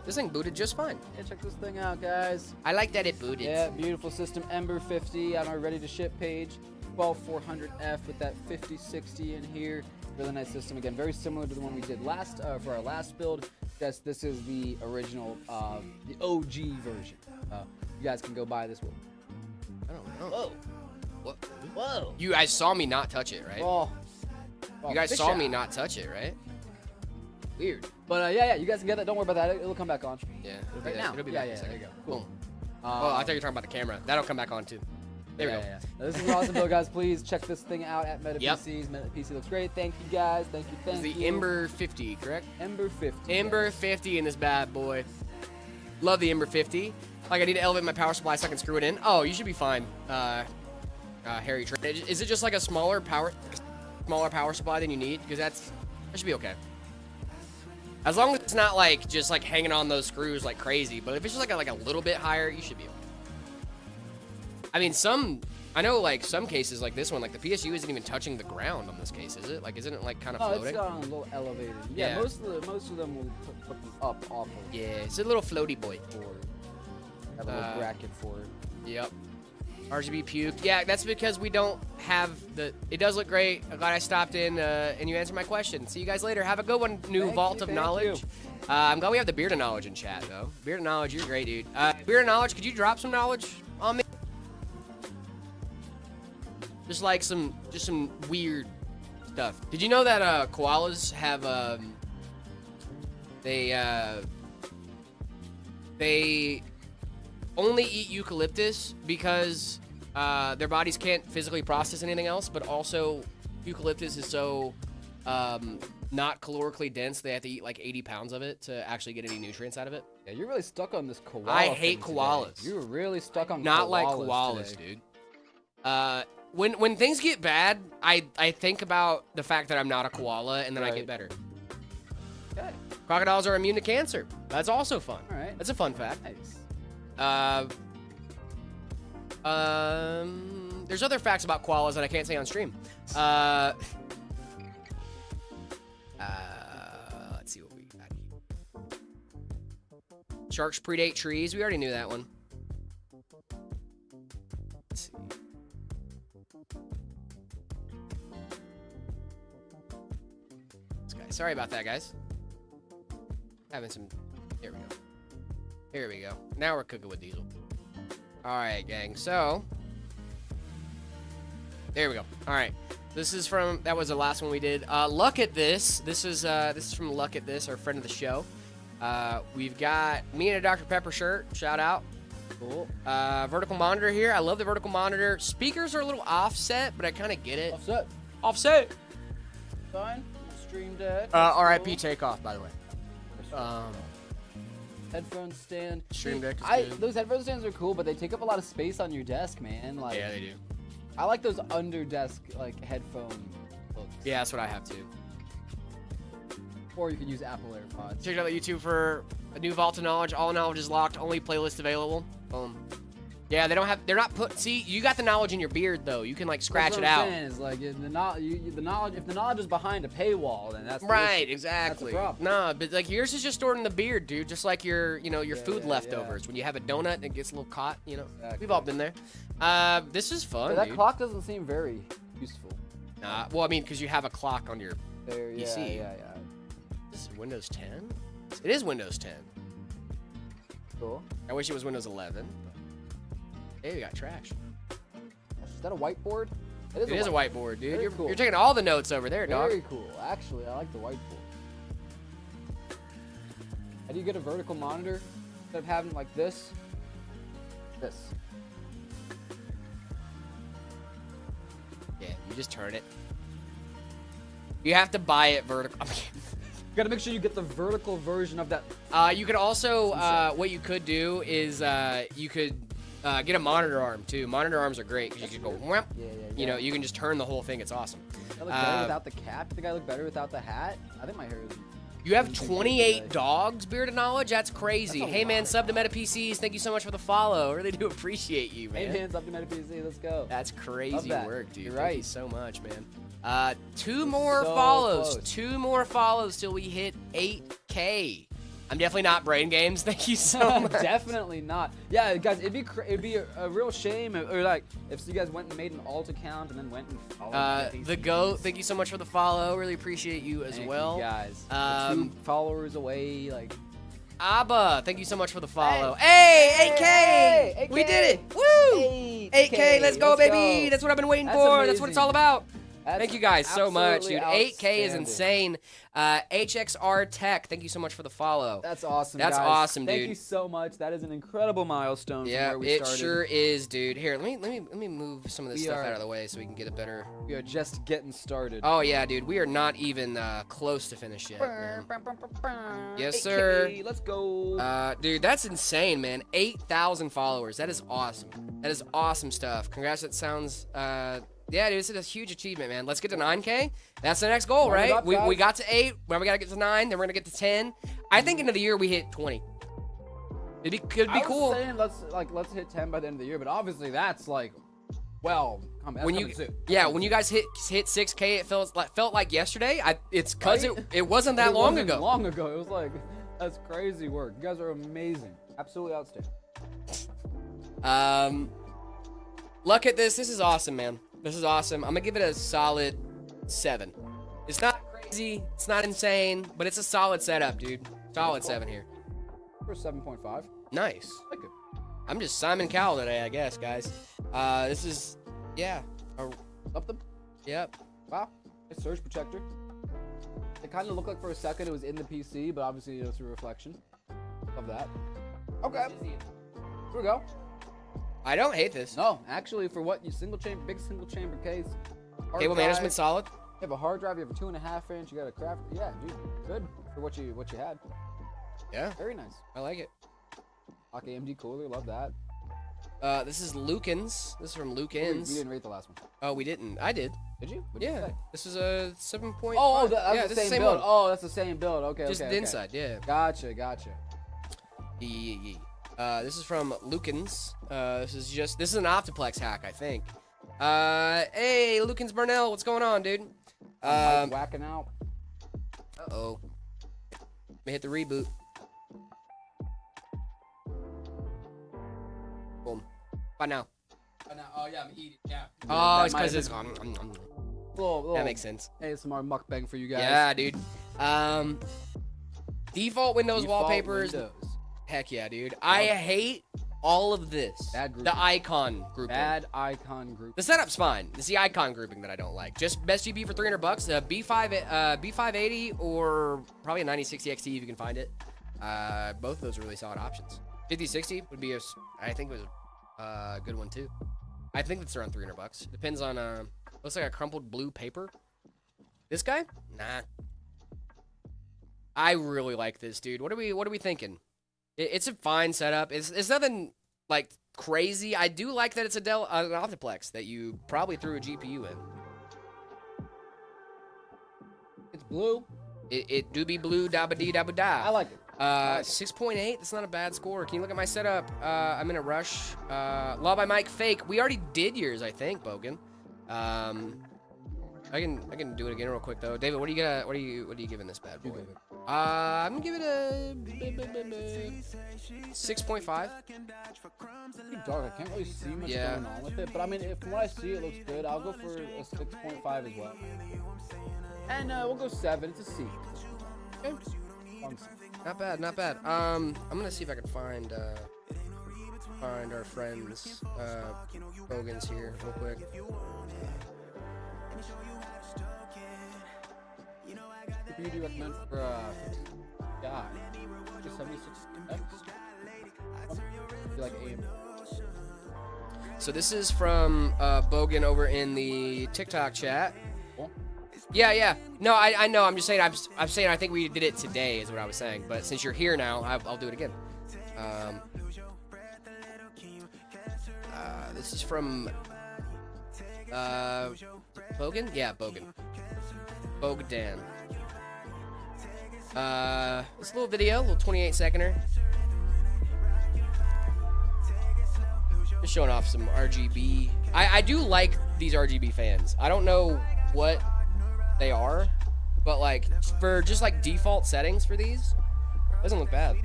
C: This thing booted just fine.
D: Yeah, check this thing out, guys.
C: I like that it booted.
D: Yeah, beautiful system. Ember 50 on our ready to ship page. 12400F with that 5060 in here. Really nice system. Again, very similar to the one we did last for our last build. Yes, this is the original, the OG version. You guys can go buy this one.
C: I don't know.
D: Whoa.
C: What?
D: Whoa.
C: You guys saw me not touch it, right?
D: Oh.
C: You guys saw me not touch it, right?
D: Weird. But yeah, you guys can get that. Don't worry about that. It'll come back on.
C: Yeah.
D: Right now.
C: It'll be
D: Yeah,
C: back in a
D: yeah,
C: second.
D: there you go. Cool.
C: Boom. Oh, I thought you were talking about the camera. That'll come back on too. There we go.
D: Yeah. This is an awesome build, guys. Please check this thing out at Meta
C: Yep.
D: PCs. Meta PC looks great. Thank you, guys. Thank you.
C: It's the Ember 50, correct?
D: Ember 50.
C: Ember
D: guys.
C: 50 in this bad boy. Love the Ember 50. Like, I need to elevate my power supply so I can screw it in. Oh, you should be fine, Harry. Is it just like a smaller power supply than you need? Because that should be okay. As long as it's not like just like hanging on those screws like crazy. But if it's just like a little bit higher, you should be okay. I mean, I know like some cases like this one, like the PSU isn't even touching the ground on this case, is it? Like, isn't it like kind of
D: No,
C: floating?
D: it's on a little elevated. Yeah,
C: Yeah.
D: most of them will put them up off of
C: Yeah, it's a little floaty boy.
D: board. Have a little bracket for it.
C: Yep. RGB puke. Yeah, that's because we don't have the... It does look great. I'm glad I stopped in and you answered my question. See you guys later. Have a good one, new
D: Thank
C: Vault
D: you,
C: of
D: thank
C: Knowledge. I'm glad we have the Beard of Knowledge in chat, though. Beard of Knowledge, you're great, dude. Beard of Knowledge, could you drop some knowledge on me? Just like some weird stuff. Did you know that koalas have they only eat eucalyptus because their bodies can't physically process anything else, but also eucalyptus is so not calorically dense they have to eat like 80 pounds of it to actually get any nutrients out of it.
D: Yeah, you're really stuck on this koala.
C: I hate
D: thing
C: koalas.
D: today. You're really stuck on
C: Not
D: koalas
C: like koalas,
D: today.
C: dude. When things get bad, I think about the fact that I'm not a koala, and then I
D: Right.
C: get better.
D: Okay.
C: Crocodiles are immune to cancer. That's also fun.
D: All right.
C: That's a fun fact.
D: Nice.
C: There's other facts about koalas that I can't say on stream. Let's see what we got here. Sharks predate trees. We already knew that one. Let's see. This guy. Sorry about that, guys. Having some. Here we go. Here we go. Now we're cooking with Diesel. All right, gang. So there we go. All right. This is from, that was the last one we did. Luck at this. This is from Luck at This, our friend of the show. We've got me in a Dr. Pepper shirt. Shout out.
D: Cool.
C: Vertical monitor here. I love the vertical monitor. Speakers are a little offset, but I kind of get it.
D: Offset.
C: Offset.
D: Fine. Stream dead.
C: RIP takeoff, by the way.
D: Headphone stand.
C: Stream Deck is good.
D: Those headphone stands are cool, but they take up a lot of space on your desk, man. Like,
C: Yeah, they do.
D: I like those under desk like headphone looks.
C: Yeah, that's what I have too.
D: Or you could use Apple AirPods.
C: Check out the YouTube for a new Vault of Knowledge. All knowledge is locked. Only playlist available. Boom. Yeah, they're not put. See, you got the knowledge in your beard though. You can like scratch it out.
D: What I'm saying is like the knowledge. If the knowledge is behind a paywall, then that's the
C: Right,
D: issue.
C: exactly.
D: That's the problem.
C: Nah, but like yours is just stored in the beard, dude. Just like your food
D: yeah,
C: leftovers. When you have a donut and it gets a little caught, you know.
D: Exactly.
C: We've all been there. This is fun,
D: But that
C: dude.
D: clock doesn't seem very useful.
C: Nah, well, I mean, because you have a clock on your
D: There, yeah,
C: PC.
D: yeah.
C: This is Windows 10. It is Windows 10.
D: Cool.
C: I wish it was Windows 11. Hey, we got trash.
D: Is that a whiteboard?
C: It is a whiteboard, dude.
D: Very
C: You're,
D: cool.
C: you're taking all the notes over there, dog.
D: Very cool. Actually, I like the whiteboard. How do you get a vertical monitor instead of having like this? This.
C: Yeah, you just turn it. You have to buy it vertical.
D: You gotta make sure you get the vertical version of that.
C: You could also, what you could do is you could get a monitor arm too. Monitor arms are great because you can go, wham,
D: Yeah.
C: you know, you can just turn the whole thing. It's awesome.
D: I look better without the cap. Think I look better without the hat? I think my hair is.
C: You have
D: Anything
C: 28
D: today.
C: dogs, Beard of Knowledge? That's crazy.
D: That's a
C: Hey, man,
D: lot.
C: sub to Meta PCs. Thank you so much for the follow. I really do appreciate you,
D: Hey,
C: man.
D: hands up to Meta PC. Let's go.
C: That's crazy
D: that.
C: work, dude.
D: You're
C: Thank you
D: right.
C: so much, man. Two more
D: so
C: follows.
D: close.
C: 2 more follows till we hit 8K. I'm definitely not Brain Games. Thank you so much.
D: Definitely not. Yeah, guys, it'd be a real shame or like if you guys went and made an alt account and then went and followed
C: The Goat, thank you so much for the follow. Really appreciate you as well.
D: You guys. 2 followers away, like.
C: Abba, thank you so much for the follow. Hey, 8K!
D: 8K!
C: We did it! Woo! 8K, let's go, baby! That's what I've been waiting for. That's what it's all about. Thank you guys so much, dude. 8K is insane. HXR Tech, thank you so much for the follow.
D: That's awesome.
C: That's
D: guys.
C: awesome, dude.
D: Thank you so much. That is an incredible milestone.
C: Yeah,
D: from where we
C: it
D: started.
C: sure is, dude. Here, let me move some of this stuff out of the way so we can get a better.
D: We are just getting started.
C: Oh yeah, dude. We are not even close to finish yet, man. Yes, sir.
D: 8K, let's go.
C: Dude, that's insane, man. 8,000 followers. That is awesome. That is awesome stuff. Congrats. That sounds. Yeah, dude, this is a huge achievement, man. Let's get to 9K. That's the next goal, right?
D: Up,
C: we got to 8. Now we got to get to 9. Then we're going to get to 10. I think end of the year we hit 20. Could be cool.
D: I was saying let's hit 10 by the end of the year, but obviously that's like, well,
C: when you guys hit 6K, it felt like yesterday. It's because it wasn't that long ago.
D: Long ago, it was like that's crazy work. You guys are amazing, absolutely outstanding.
C: Look at this. This is awesome, man. This is awesome. I'm gonna give it a solid 7. It's not crazy. It's not insane, but it's a solid setup, dude. Solid 7 here.
D: For 7.5.
C: Nice.
D: I like it.
C: I'm just Simon Cowell today, I guess, guys. This is, yeah.
D: Up them.
C: Yep.
D: Wow. A surge protector. It kind of looked like for a second it was in the PC, but obviously it was through reflection. Love that. Okay. Here we go.
C: I don't hate this.
D: No, actually, for what big single chamber case.
C: Cable management solid.
D: You have a hard drive. You have a 2.5 inch. You got a craft. Yeah, dude, good for what you had.
C: Yeah.
D: Very nice.
C: I like it.
D: Lock AMD cooler. Love that.
C: This is Lukens. This is from Lukens.
D: We didn't rate the last one.
C: Oh, we didn't. I did.
D: Did you? What'd you say?
C: This is a 7.5.
D: Oh, that's the same build.
C: one.
D: Oh, that's the same build. Okay,
C: Just
D: okay,
C: the
D: okay.
C: inside, yeah.
D: Gotcha.
C: This is from Lukens. This is an Optiplex hack, I think. Hey, Lukens Burnell, what's going on, dude?
D: Whacking out.
C: Uh-oh. May hit the reboot. Boom. Bye now.
D: Oh yeah, I'm eating. Yeah.
C: Oh, it's because it's.
D: Little
C: That makes sense.
D: ASMR mukbang for you guys.
C: Yeah, dude. Default Windows wallpapers. Heck yeah, dude. I hate all of this.
D: Bad grouping.
C: The icon grouping.
D: Bad icon group.
C: The setup's fine. It's the icon grouping that I don't like. Just best GB for $300. B580 or probably a 9060 XT if you can find it. Both of those are really solid options. 5060 would be I think it was a good one too. I think it's around $300. Depends on looks like a crumpled blue paper. This guy? Nah. I really like this, dude. What are we thinking? It's a fine setup. It's nothing like crazy. I do like that it's an Optiplex that you probably threw a GPU in.
D: It's blue.
C: It do be blue, dabba dee dabba da.
D: I like it.
C: 6.8. That's not a bad score. Can you look at my setup? I'm in a rush. Law by Mike fake. We already did yours, I think, Bogan. I can do it again real quick though. David, what are you giving this bad boy? I'm gonna give it a 6.5.
D: Pretty dark. I can't really see much going on with it, but I mean, from what I see, it looks good. I'll go for a 6.5 as well. And we'll go 7. It's a C. Okay.
C: Not bad, not bad. I'm gonna see if I can find our friends Bogans here real quick. Who do you recommend for yeah, just 76X? Like AM. So this is from Bogan over in the TikTok chat.
D: Cool.
C: Yeah. No, I know. I'm just saying. I'm saying. I think we did it today, is what I was saying. But since you're here now, I'll do it again. This is from Bogan. Yeah, Bogan. Bogdan. This little video, little 28-seconder. Just showing off some RGB. I do like these RGB fans. I don't know what they are, but like for just like default settings for these, Doesn't look bad.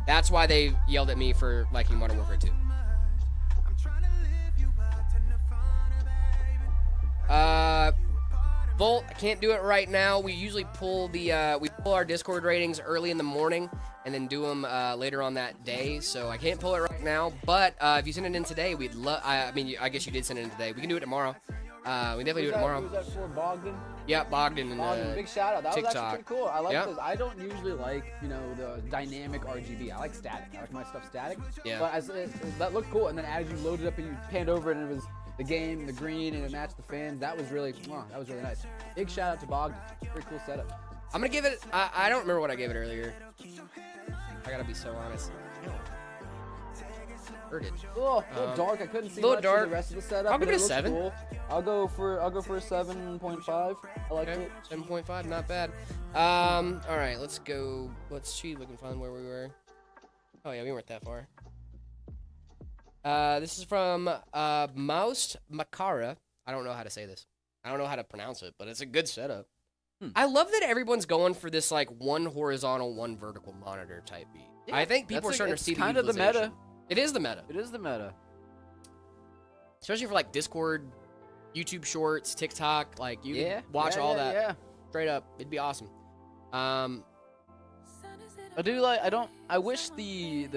C: That's why they yelled at me for liking Modern Warfare 2. Volt, I can't do it right now. We usually pull our Discord ratings early in the morning and then do them later on that day. So I can't pull it right now. But if you send it in today, we'd love. I mean, I guess you did send it in today. We can do it tomorrow. We definitely do it tomorrow.
D: Was that for Bogdan?
C: Yeah, Bogdan and
D: big shout out. That
C: TikTok.
D: was actually pretty cool. I like
C: Yeah.
D: this. I don't usually like, the dynamic RGB. I like static. I like my stuff static.
C: Yeah.
D: But that looked cool. And then as you loaded up and you panned over and it was the game, the green, and it matched the fans, that was really nice. Big shout out to Bogdan. Pretty cool setup.
C: I'm gonna give it. I don't remember what I gave it earlier. I gotta be so honest. Hurted.
D: Oh, a little dark. I couldn't see
C: little
D: much
C: dark.
D: of the rest of the setup.
C: I'll give
D: but
C: it a
D: looks
C: 7.
D: Cool. I'll go for a 7.5. I like
C: Okay,
D: it.
C: 7.5, not bad. All right, let's go. Let's see if we can find where we were. Oh yeah, we weren't that far. This is from Moust Makara. I don't know how to say this. I don't know how to pronounce it, but it's a good setup. I love that everyone's going for this like one horizontal, one vertical monitor type beat.
D: Yeah,
C: I think people are starting to see
D: kind of the
C: utilization.
D: meta.
C: It is the meta.
D: It is the meta.
C: Especially for like Discord, YouTube Shorts, TikTok. Like you can watch
D: yeah,
C: all that
D: Yeah.
C: straight up. It'd be awesome.
D: I wish the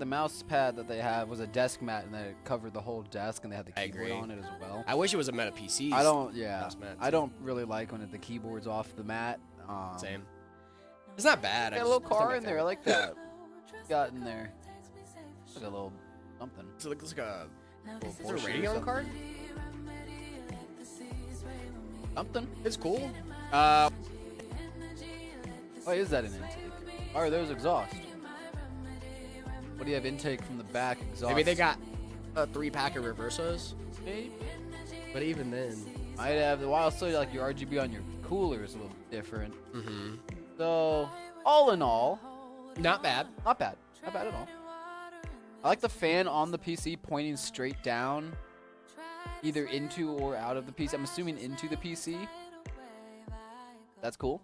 D: mouse pad that they have was a desk mat and that it covered the whole desk and they had the keyboard on it as well.
C: I wish it was a meta PC.
D: I don't really like when the keyboard's off the mat.
C: Same. It's not bad.
D: Got a little car in there. I like that. Got in there. Like a little something.
C: It looks like a
D: Little
C: is it a Radeon card?
D: Something.
C: It's cool.
D: Why is that an intake? Oh, there's exhaust. What do you have intake from the back? Exhaust.
C: Maybe they got a 3-pack of reversos.
D: Maybe.
C: But even then,
D: Might have. While still like your RGB on your cooler is a little different. So all in all,
C: not bad.
D: not bad. Not bad at all. I like the fan on the PC pointing straight down, either into or out of the PC. I'm assuming into the PC. That's cool.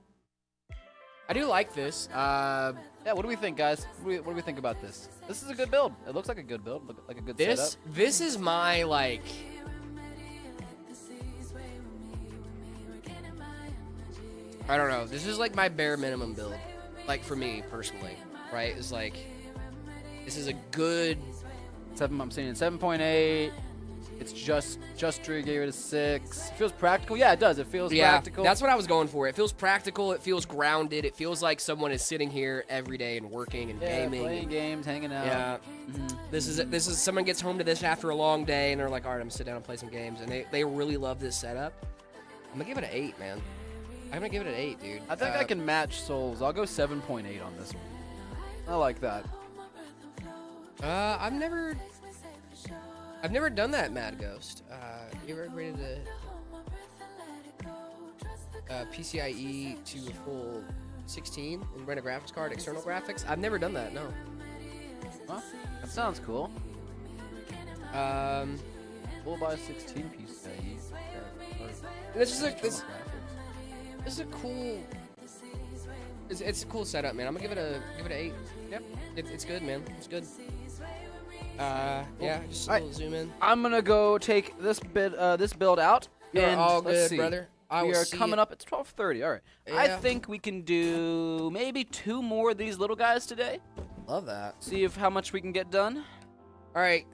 C: I do like this.
D: Yeah, what do we think, guys? What do we think about this? This is a good build. It looks like a good build. Look like a good setup.
C: This is my like. I don't know. This is like my bare minimum build, like for me personally, right? It's like this is a good.
D: I'm saying 7.8. It's just gave it a 6. It feels practical. Yeah, it does. It feels practical.
C: That's what I was going for. It feels practical. It feels grounded. It feels like someone is sitting here every day and working and gaming,
D: playing games, hanging out.
C: Yeah. This is someone gets home to this after a long day and they're like, all right, I'm gonna sit down and play some games, and they really love this setup. I'm gonna give it an 8, man. I'm gonna give it an 8, dude.
D: I think I can match Souls. I'll go 7.8 on this one. I like that.
C: I've never done that, Mad Ghost. You ever rated a PCIe to a full 16 and run a graphics card, external graphics? I've never done that. No.
D: Well, that sounds cool. We'll buy a 16 PCIe.
C: This is a cool. It's a cool setup, man. I'm gonna give it an 8. Yep, it's good, man. It's good. Yeah, just a little zoom in.
D: I'm gonna go take this build out.
C: You're
D: and
C: all
D: let's
C: good,
D: see.
C: brother.
D: We are coming up. It's 12:30. All right. I
C: Yeah.
D: think we can do maybe 2 more of these little guys today.
C: Love that.
D: See how much we can get done.
C: All right.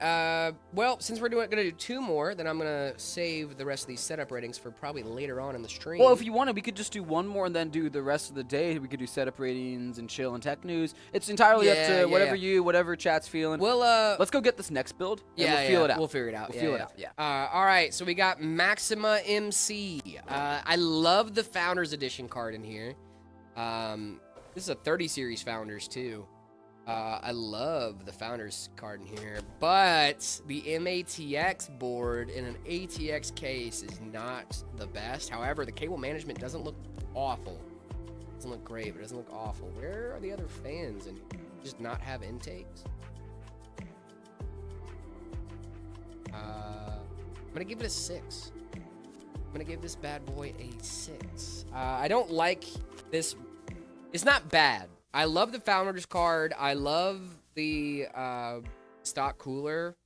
C: Well, since we're gonna do 2 more, then I'm gonna save the rest of these setup ratings for probably later on in the stream.
D: Well, if you wanted, we could just do 1 more and then do the rest of the day. We could do setup ratings and chill and tech news. It's entirely up to whatever chat's feeling.
C: We'll
D: let's go get this next build. And we'll feel it out.
C: We'll figure it out.
D: We'll feel it out. Yeah.
C: All right. So we got Maxima MC. I love the Founders Edition card in here. This is a 30 series Founders too. I love the Founders card in here, but the MATX board in an ATX case is not the best. However, the cable management doesn't look awful. It doesn't look great, but it doesn't look awful. Where are the other fans and just not have intakes? I'm gonna give it a 6. I'm gonna give this bad boy a 6. I don't like this. It's not bad. I love the Founders card. I love the stock cooler.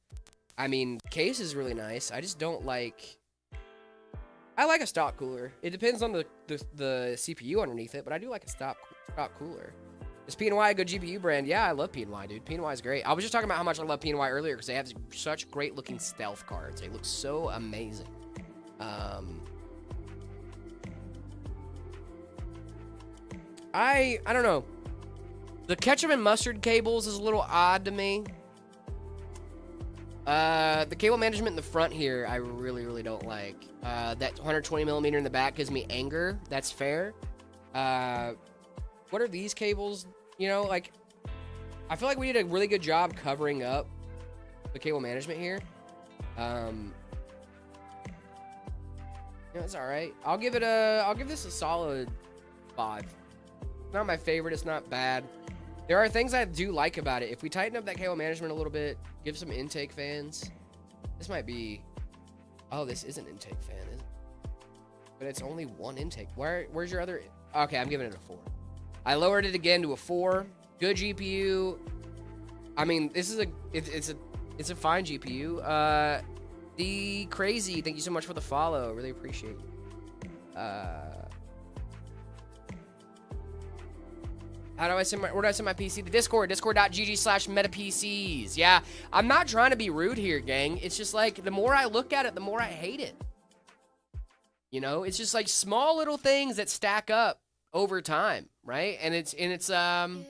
C: I mean, case is really nice. I just don't like. I like a stock cooler. It depends on the CPU underneath it, but I do like a stock cooler. Is PNY a good GPU brand? Yeah, I love PNY, dude. PNY is great. I was just talking about how much I love PNY earlier because they have such great looking stealth cards. They look so amazing. I don't know. The ketchup and mustard cables is a little odd to me. The cable management in the front here, I really don't like. That 120 millimeter in the back gives me anger. That's fair. What are these cables? You know, like, I feel like we did a really good job covering up the cable management here. You know, it's all right. I'll give this a solid 5. It's not my favorite. It's not bad. There are things I do like about it. If we tighten up that cable management a little bit, give some intake fans. This might be. Oh, this is an intake fan, isn't it? But it's only one intake. Where's your other? Okay, I'm giving it a 4. I lowered it again to a 4. Good GPU. I mean, this is it's a fine GPU. The Crazy, thank you so much for the follow. Really appreciate it. Where do I send my PC? The Discord, discord.gg/metapcs. Yeah, I'm not trying to be rude here, gang. It's just like, the more I look at it, the more I hate it. You know, it's just like small little things that stack up over time, right? And it's an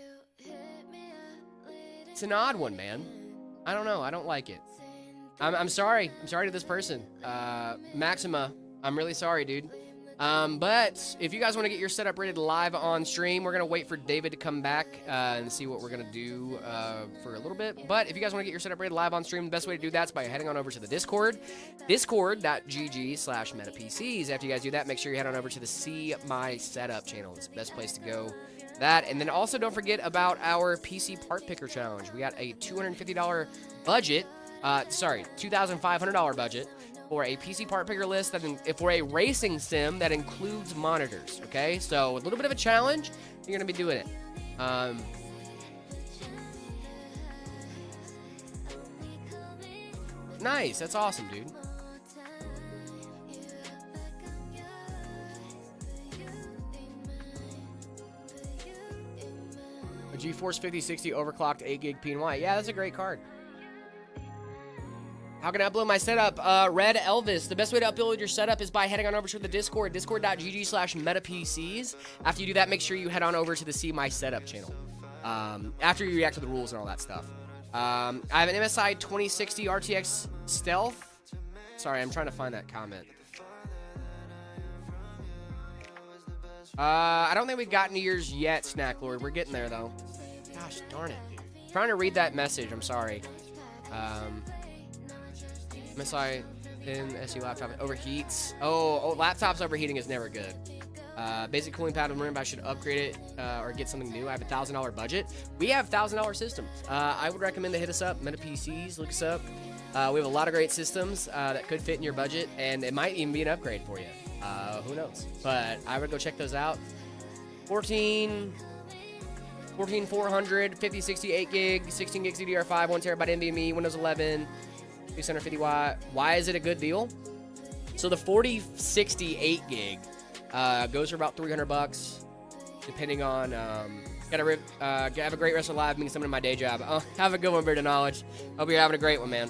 C: odd one, man. I don't know. I don't like it. I'm sorry. I'm sorry to this person. Maxima, I'm really sorry, dude. But if you guys want to get your setup rated live on stream, we're going to wait for David to come back and see what we're going to do for a little bit. But if you guys want to get your setup rated live on stream, the best way to do that is by heading on over to the Discord, discord.gg/metapcs. After you guys do that, make sure you head on over to the See My Setup channel. It's the best place to go. That, and then also don't forget about our PC Part Picker Challenge. We got a $250 budget, $2,500 budget for a PC part picker list for a racing sim that includes monitors. Okay, so a little bit of a challenge. You're gonna be doing it. Nice, that's awesome, dude. A GeForce 5060 overclocked 8 gig PNY. Yeah, that's a great card. How can I upload my setup? Red Elvis, the best way to upload your setup is by heading on over to the Discord, discord.gg/metapcs. After you do that, make sure you head on over to the See My Setup channel. After you react to the rules and all that stuff. I have an MSI 2060 RTX Stealth. Sorry, I'm trying to find that comment. I don't think we've gotten to yours yet, Snack Lord. We're getting there, though. Gosh darn it, dude. I'm trying to read that message. I'm sorry. MSI thin SU laptop overheats. Oh, laptops overheating is never good. Basic cooling pad. Remember, I should upgrade it or get something new. I have a $1,000 budget. We have $1,000 systems. I would recommend to hit us up. MetaPCs, look us up. We have a lot of great systems that could fit in your budget, and it might even be an upgrade for you. Who knows? But I would go check those out. 14400, 5060, 8 gig, 16 gig CDR5, 1 terabyte NVMe, Windows 11. 650 watt. Why is it a good deal? So the 4060 8 gig goes for about $300, depending on. Gotta have a great rest of life, being someone in my day job. Oh, have a good one, Beard of Knowledge. Hope you're having a great one, man.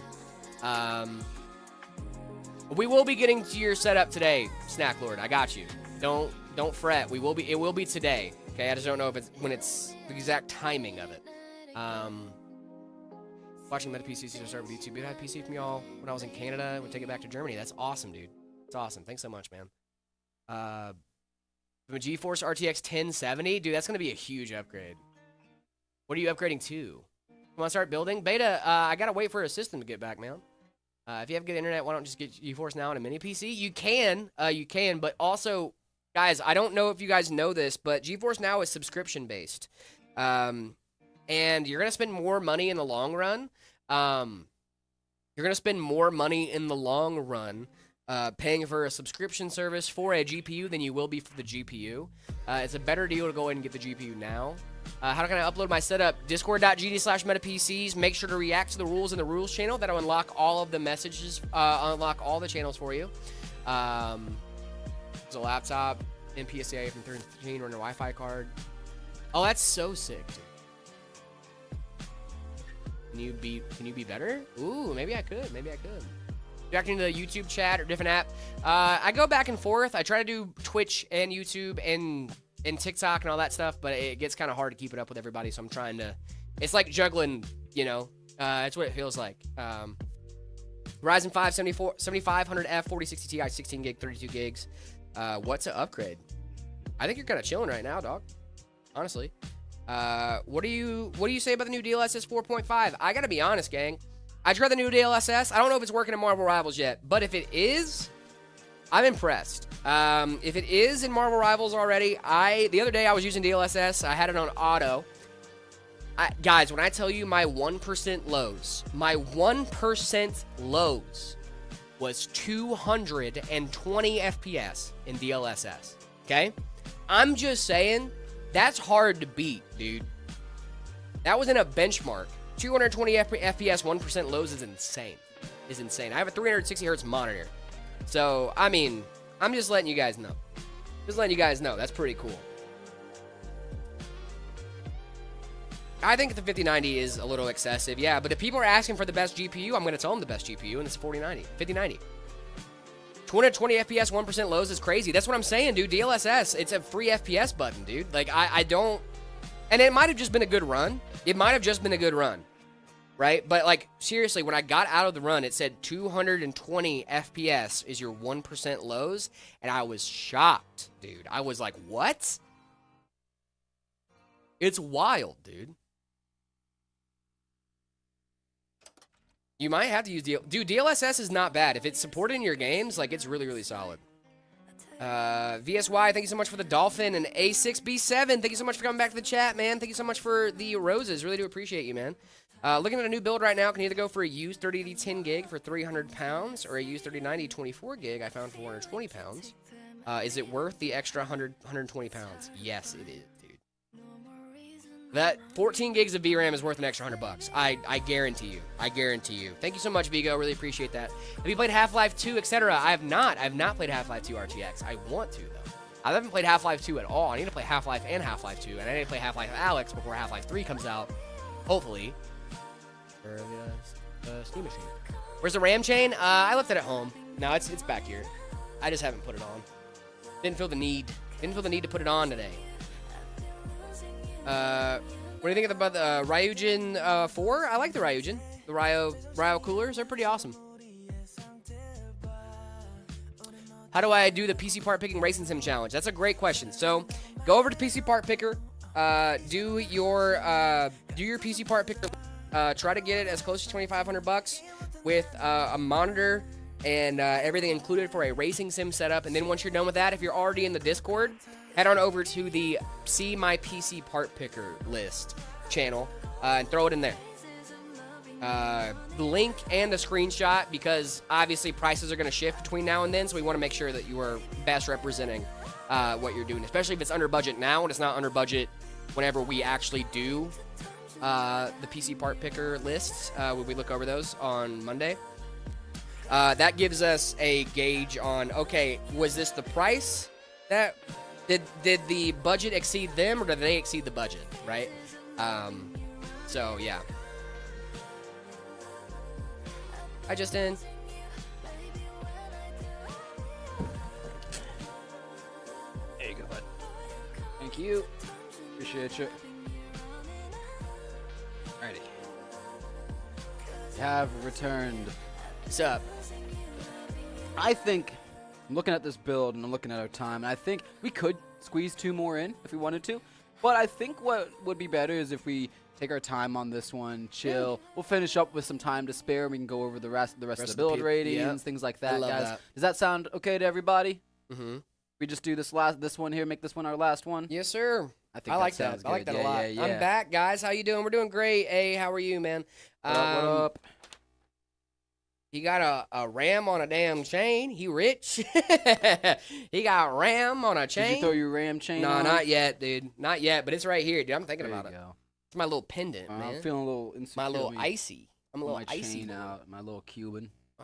C: We will be getting to your setup today, Snack Lord. I got you. Don't fret. It will be today. Okay, I just don't know if it's the exact timing of it. Watching MetaPCs start with YouTube. Dude, I had a PC from y'all when I was in Canada. We'd take it back to Germany. That's awesome, dude. That's awesome. Thanks so much, man. From a GeForce RTX 1070, dude, that's gonna be a huge upgrade. What are you upgrading to? Want to start building? Beta, I gotta wait for a system to get back, man. If you have good internet, why don't you just get GeForce Now on a mini PC? You can, but also, guys, I don't know if you guys know this, but GeForce Now is subscription based. And you're going to spend more money in the long run. paying for a subscription service for a GPU than you will be for the GPU. It's a better deal to go ahead and get the GPU now. How can I upload my setup? Discord.gd/metapcs. Make sure to react to the rules in the rules channel. That'll unlock all of the messages, unlock all the channels for you. There's a laptop, MPSA from 13, run a Wi-Fi card. Oh, that's so sick, dude. Can you be better? Ooh, maybe I could. Back into the YouTube chat or different app. I go back and forth. I try to do Twitch and YouTube and TikTok and all that stuff, but it gets kind of hard to keep it up with everybody. So I'm trying to. It's like juggling, you know. That's what it feels like. Ryzen 5 7500F 4060 Ti 16 gig 32 gigs. What's an upgrade? I think you're kind of chilling right now, dog. Honestly. What do you say about the new DLSS 4.5? I gotta be honest, gang. I tried the new DLSS. I don't know if it's working in Marvel Rivals yet, but if it is, I'm impressed. If it is in Marvel Rivals already, the other day I was using DLSS. I had it on auto. Guys, when I tell you my 1% lows was 220 FPS in DLSS. Okay? I'm just saying, that's hard to beat, dude. That was in a benchmark. 220 FPS, 1% lows is insane. I have a 360 hertz monitor. So, I mean, I'm just letting you guys know. That's pretty cool. I think the 5090 is a little excessive, yeah. But if people are asking for the best GPU, I'm going to tell them the best GPU, and it's 5090. 220 FPS, 1% lows is crazy. That's what I'm saying, dude. DLSS, it's a free FPS button, dude. Like, I don't... And it might have just been a good run. Right? But, like, seriously, when I got out of the run, it said 220 FPS is your 1% lows. And I was shocked, dude. I was like, what? It's wild, dude. You might have to use Dude, DLSS is not bad. If it's supported in your games, like, it's really, really solid. VSY, thank you so much for the Dolphin. And A6B7, thank you so much for coming back to the chat, man. Thank you so much for the roses. Really do appreciate you, man. Looking at a new build right now. Can either go for a used 3080 10 gig for 300 pounds or a used 3090 24 gig I found for 120 pounds. Is it worth the extra 120 pounds? Yes, it is, dude. That 14 gigs of VRAM is worth an extra $100. I guarantee you. Thank you so much, Vigo. Really appreciate that. Have you played Half-Life 2, etc.? I have not. Played Half-Life 2 RTX. I want to, though. I haven't played Half-Life 2 at all. I need to play Half-Life and Half-Life 2, and I need to play Half-Life Alyx before Half-Life 3 comes out. Hopefully. For the Steam machine. Where's the RAM chain? I left it at home. No, it's back here. I just haven't put it on. Didn't feel the need to put it on today. What do you think about the Ryujin 4? I like the Ryujin. The Ryo coolers are pretty awesome. How do I do the PC part picking racing sim challenge? That's a great question. So go over to PC part picker. Do your PC part picker. Try to get it as close to $2,500 with a monitor and everything included for a racing sim setup. And then once you're done with that, if you're already in the Discord, head on over to the See My PC Part Picker list channel and throw it in there. The link and the screenshot, because obviously prices are going to shift between now and then, so we want to make sure that you are best representing what you're doing, especially if it's under budget now and it's not under budget whenever we actually do the PC Part Picker lists, when we look over those on Monday. That gives us a gauge on, okay, was this the price that did the budget exceed them, or did they exceed the budget, right? So yeah. Hi, Justin. There you go, bud.
D: Thank you. Appreciate you. Alrighty. Have returned.
C: What's up?
D: I think, I'm looking at this build and I'm looking at our time, and I think we could squeeze 2 more in if we wanted to. But I think what would be better is if we take our time on this one, chill. Yeah. We'll finish up with some time to spare. We can go over the rest of the build ratings, things like that, guys. That. Does that sound okay to everybody?
C: Mm-hmm.
D: We just do this one here, make this one our last one?
C: Yes, sir.
D: I
C: like that. I like that a lot. Yeah. I'm back, guys. How you doing? We're doing great. Hey, how are you, man?
D: What up?
C: He got a RAM on a damn chain. He rich. He got RAM on a chain.
D: Did you throw your RAM chain
C: No,
D: on?
C: not yet, dude. Not yet, but it's right here, dude. I'm thinking
D: There
C: about
D: you
C: it.
D: go.
C: It's my little pendant, man.
D: I'm feeling a little insecure.
C: My little
D: Let me
C: icy. I'm a
D: pull
C: little
D: my
C: icy.
D: chain
C: boy.
D: out, my little Cuban.
C: Oh.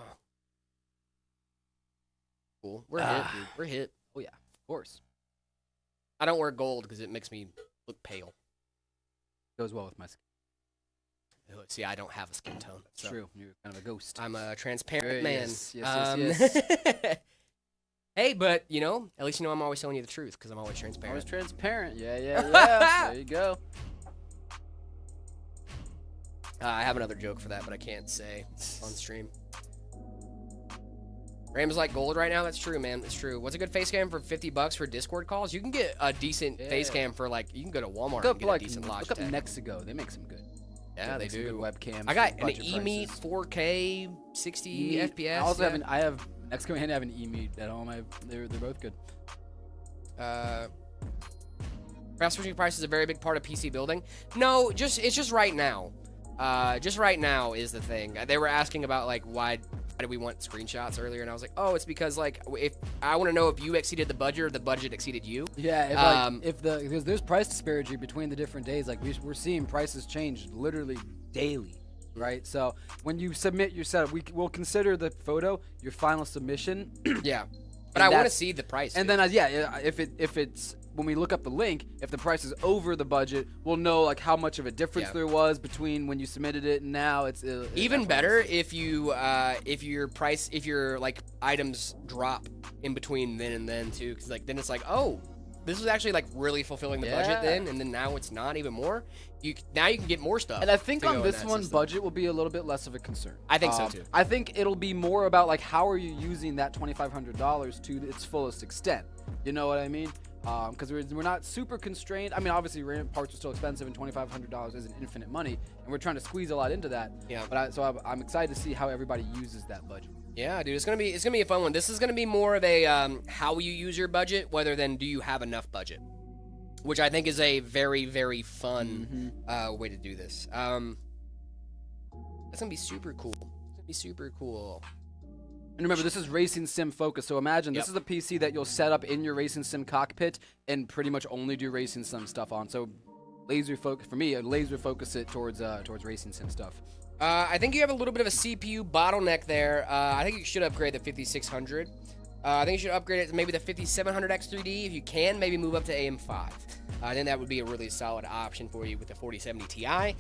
C: Cool. We're hit, dude. We're hit.
D: Oh yeah, of course.
C: I don't wear gold because it makes me look pale.
D: Goes well with my skin.
C: Oh, see, I don't have a skin tone.
D: It's
C: So
D: true. You're kind of a ghost.
C: I'm a transparent
D: Very-
C: man.
D: yes.
C: Hey, but you know, at least you know I'm always telling you the truth because I'm always transparent.
D: Always transparent. Yeah. There you go.
C: I have another joke for that, but I can't say on stream. RAM is like gold right now. That's true, man. That's true. What's a good face cam for $50 for Discord calls? You can get a decent face cam for like you can go to Walmart
D: Look
C: and
D: up
C: get
D: like
C: a decent
D: look up
C: Logitech.
D: Mexico. They make some good.
C: Yeah, they
D: make some
C: do.
D: Good webcams.
C: I got
D: for
C: an
D: budget
C: E-Meet
D: prices.
C: 4K 60 FPS.
D: I also
C: yeah.
D: have Mexico and I have an E-Meet at home. They're both good.
C: Perhaps switching price is a very big part of PC building. No, it's just right now. Just right now is the thing. They were asking about like why do we want screenshots earlier, and I was like, oh, it's because like if I want to know if you exceeded the budget or the budget exceeded you.
D: Yeah, because there's price disparity between the different days. Like we're seeing prices change literally daily, right? So when you submit your setup, we'll consider the photo your final submission.
C: Yeah, but
D: And
C: I want to
D: that's-
C: see the price.
D: And
C: too.
D: then if it's when we look up the link, if the price is over the budget, we'll know like how much of a difference
C: Yeah.
D: there was between when you submitted it and now. It's
C: even
D: that's
C: better
D: what
C: if your like items drop in between then and then too, because like then it's like, oh, this was actually like really fulfilling the budget
D: Yeah.
C: then, and then now it's not even more. Now you can get more stuff.
D: And I think
C: to go
D: on
C: in
D: this
C: that
D: one,
C: system.
D: budget will be a little bit less of a concern.
C: I think so too.
D: I think it'll be more about like how are you using that $2,500 to its fullest extent. You know what I mean? Because we're not super constrained. I mean, obviously, RAM parts are still expensive, and $2,500 isn't infinite money, and we're trying to squeeze a lot into that.
C: Yeah.
D: But I'm excited to see how everybody uses that budget.
C: Yeah, dude, it's gonna be a fun one. This is gonna be more of a how you use your budget, rather than do you have enough budget, which I think is a very, very fun way to do this. That's gonna be super cool. It's gonna be super cool.
D: And remember, this is racing sim focused. So imagine this is a PC that you'll set up in your racing sim cockpit and pretty much only do racing sim stuff on. So laser focus for me, laser focus it towards racing sim stuff.
C: I think you have a little bit of a CPU bottleneck there. I think you should upgrade the 5600. I think you should upgrade it to maybe the 5700X3D. If you can, maybe move up to AM5. I think that would be a really solid option for you with the 4070 Ti.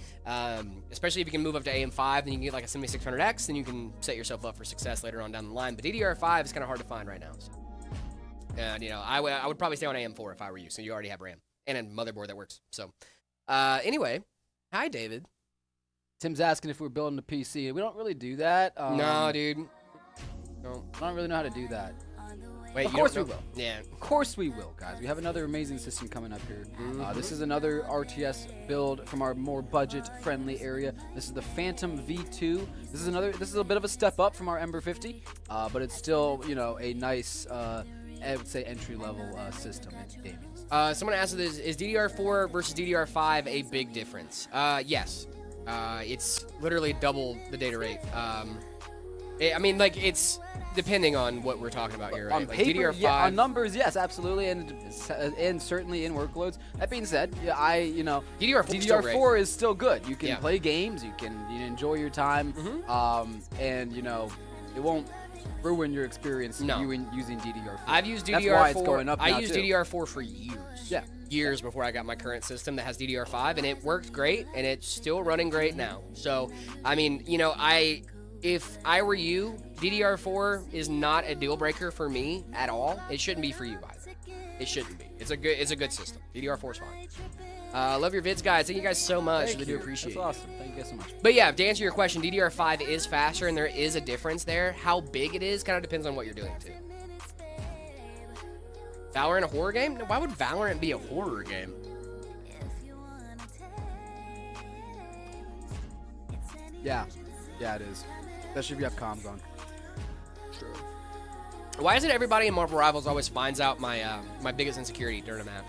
C: Especially if you can move up to AM5, then you can get like a 7600X, then you can set yourself up for success later on down the line. But DDR5 is kind of hard to find right now. So. And, you know, I would probably stay on AM4 if I were you, so you already have RAM and a motherboard that works. So, anyway, hi, David.
D: Tim's asking if we're building a PC. We don't really do that.
C: No, dude. No.
D: I don't really know how to do that.
C: Wait,
D: Of
C: you
D: course
C: don't
D: we
C: know?
D: will.
C: Yeah.
D: Of course we will, guys. We have another amazing system coming up here. This is another RTS build from our more budget-friendly area. This is the Phantom V2. This is a bit of a step up from our Ember 50, but it's still, you know, a nice, I would say, entry-level system into gaming.
C: Someone asked, is DDR4 versus DDR5 a big difference? Yes. It's literally double the data rate. I mean, like, it's depending on what we're talking about here, right?
D: On
C: Like
D: paper,
C: DDR5,
D: yeah, on numbers, yes, absolutely, and certainly in workloads. That being said, yeah,
C: DDR4
D: is still good. You can
C: Yeah.
D: play games, you can enjoy your time, and you know, it won't ruin your experience
C: No.
D: using DDR4.
C: I've used DDR4.
D: That's why it's going up
C: I
D: now,
C: used
D: too.
C: DDR4 for years.
D: Yeah.
C: Years before I got my current system that has DDR5, and it worked great, and it's still running great now. So, I mean, you know, if I were you, DDR4 is not a deal breaker for me at all. It shouldn't be for you either. It shouldn't be. It's a good system. DDR4 is fine. Love your vids, guys. Thank you guys so much.
D: Thank
C: Really
D: you.
C: do appreciate
D: That's
C: it.
D: awesome. Thank you guys so much.
C: But yeah, to answer your question, DDR5 is faster, and there is a difference there. How big it is kind of depends on what you're doing too. Valorant a horror game? Why would Valorant be a horror game?
D: Yeah, it is. Especially if you have comms on.
C: True. Why is it everybody in Marvel Rivals always finds out my my biggest insecurity during a match?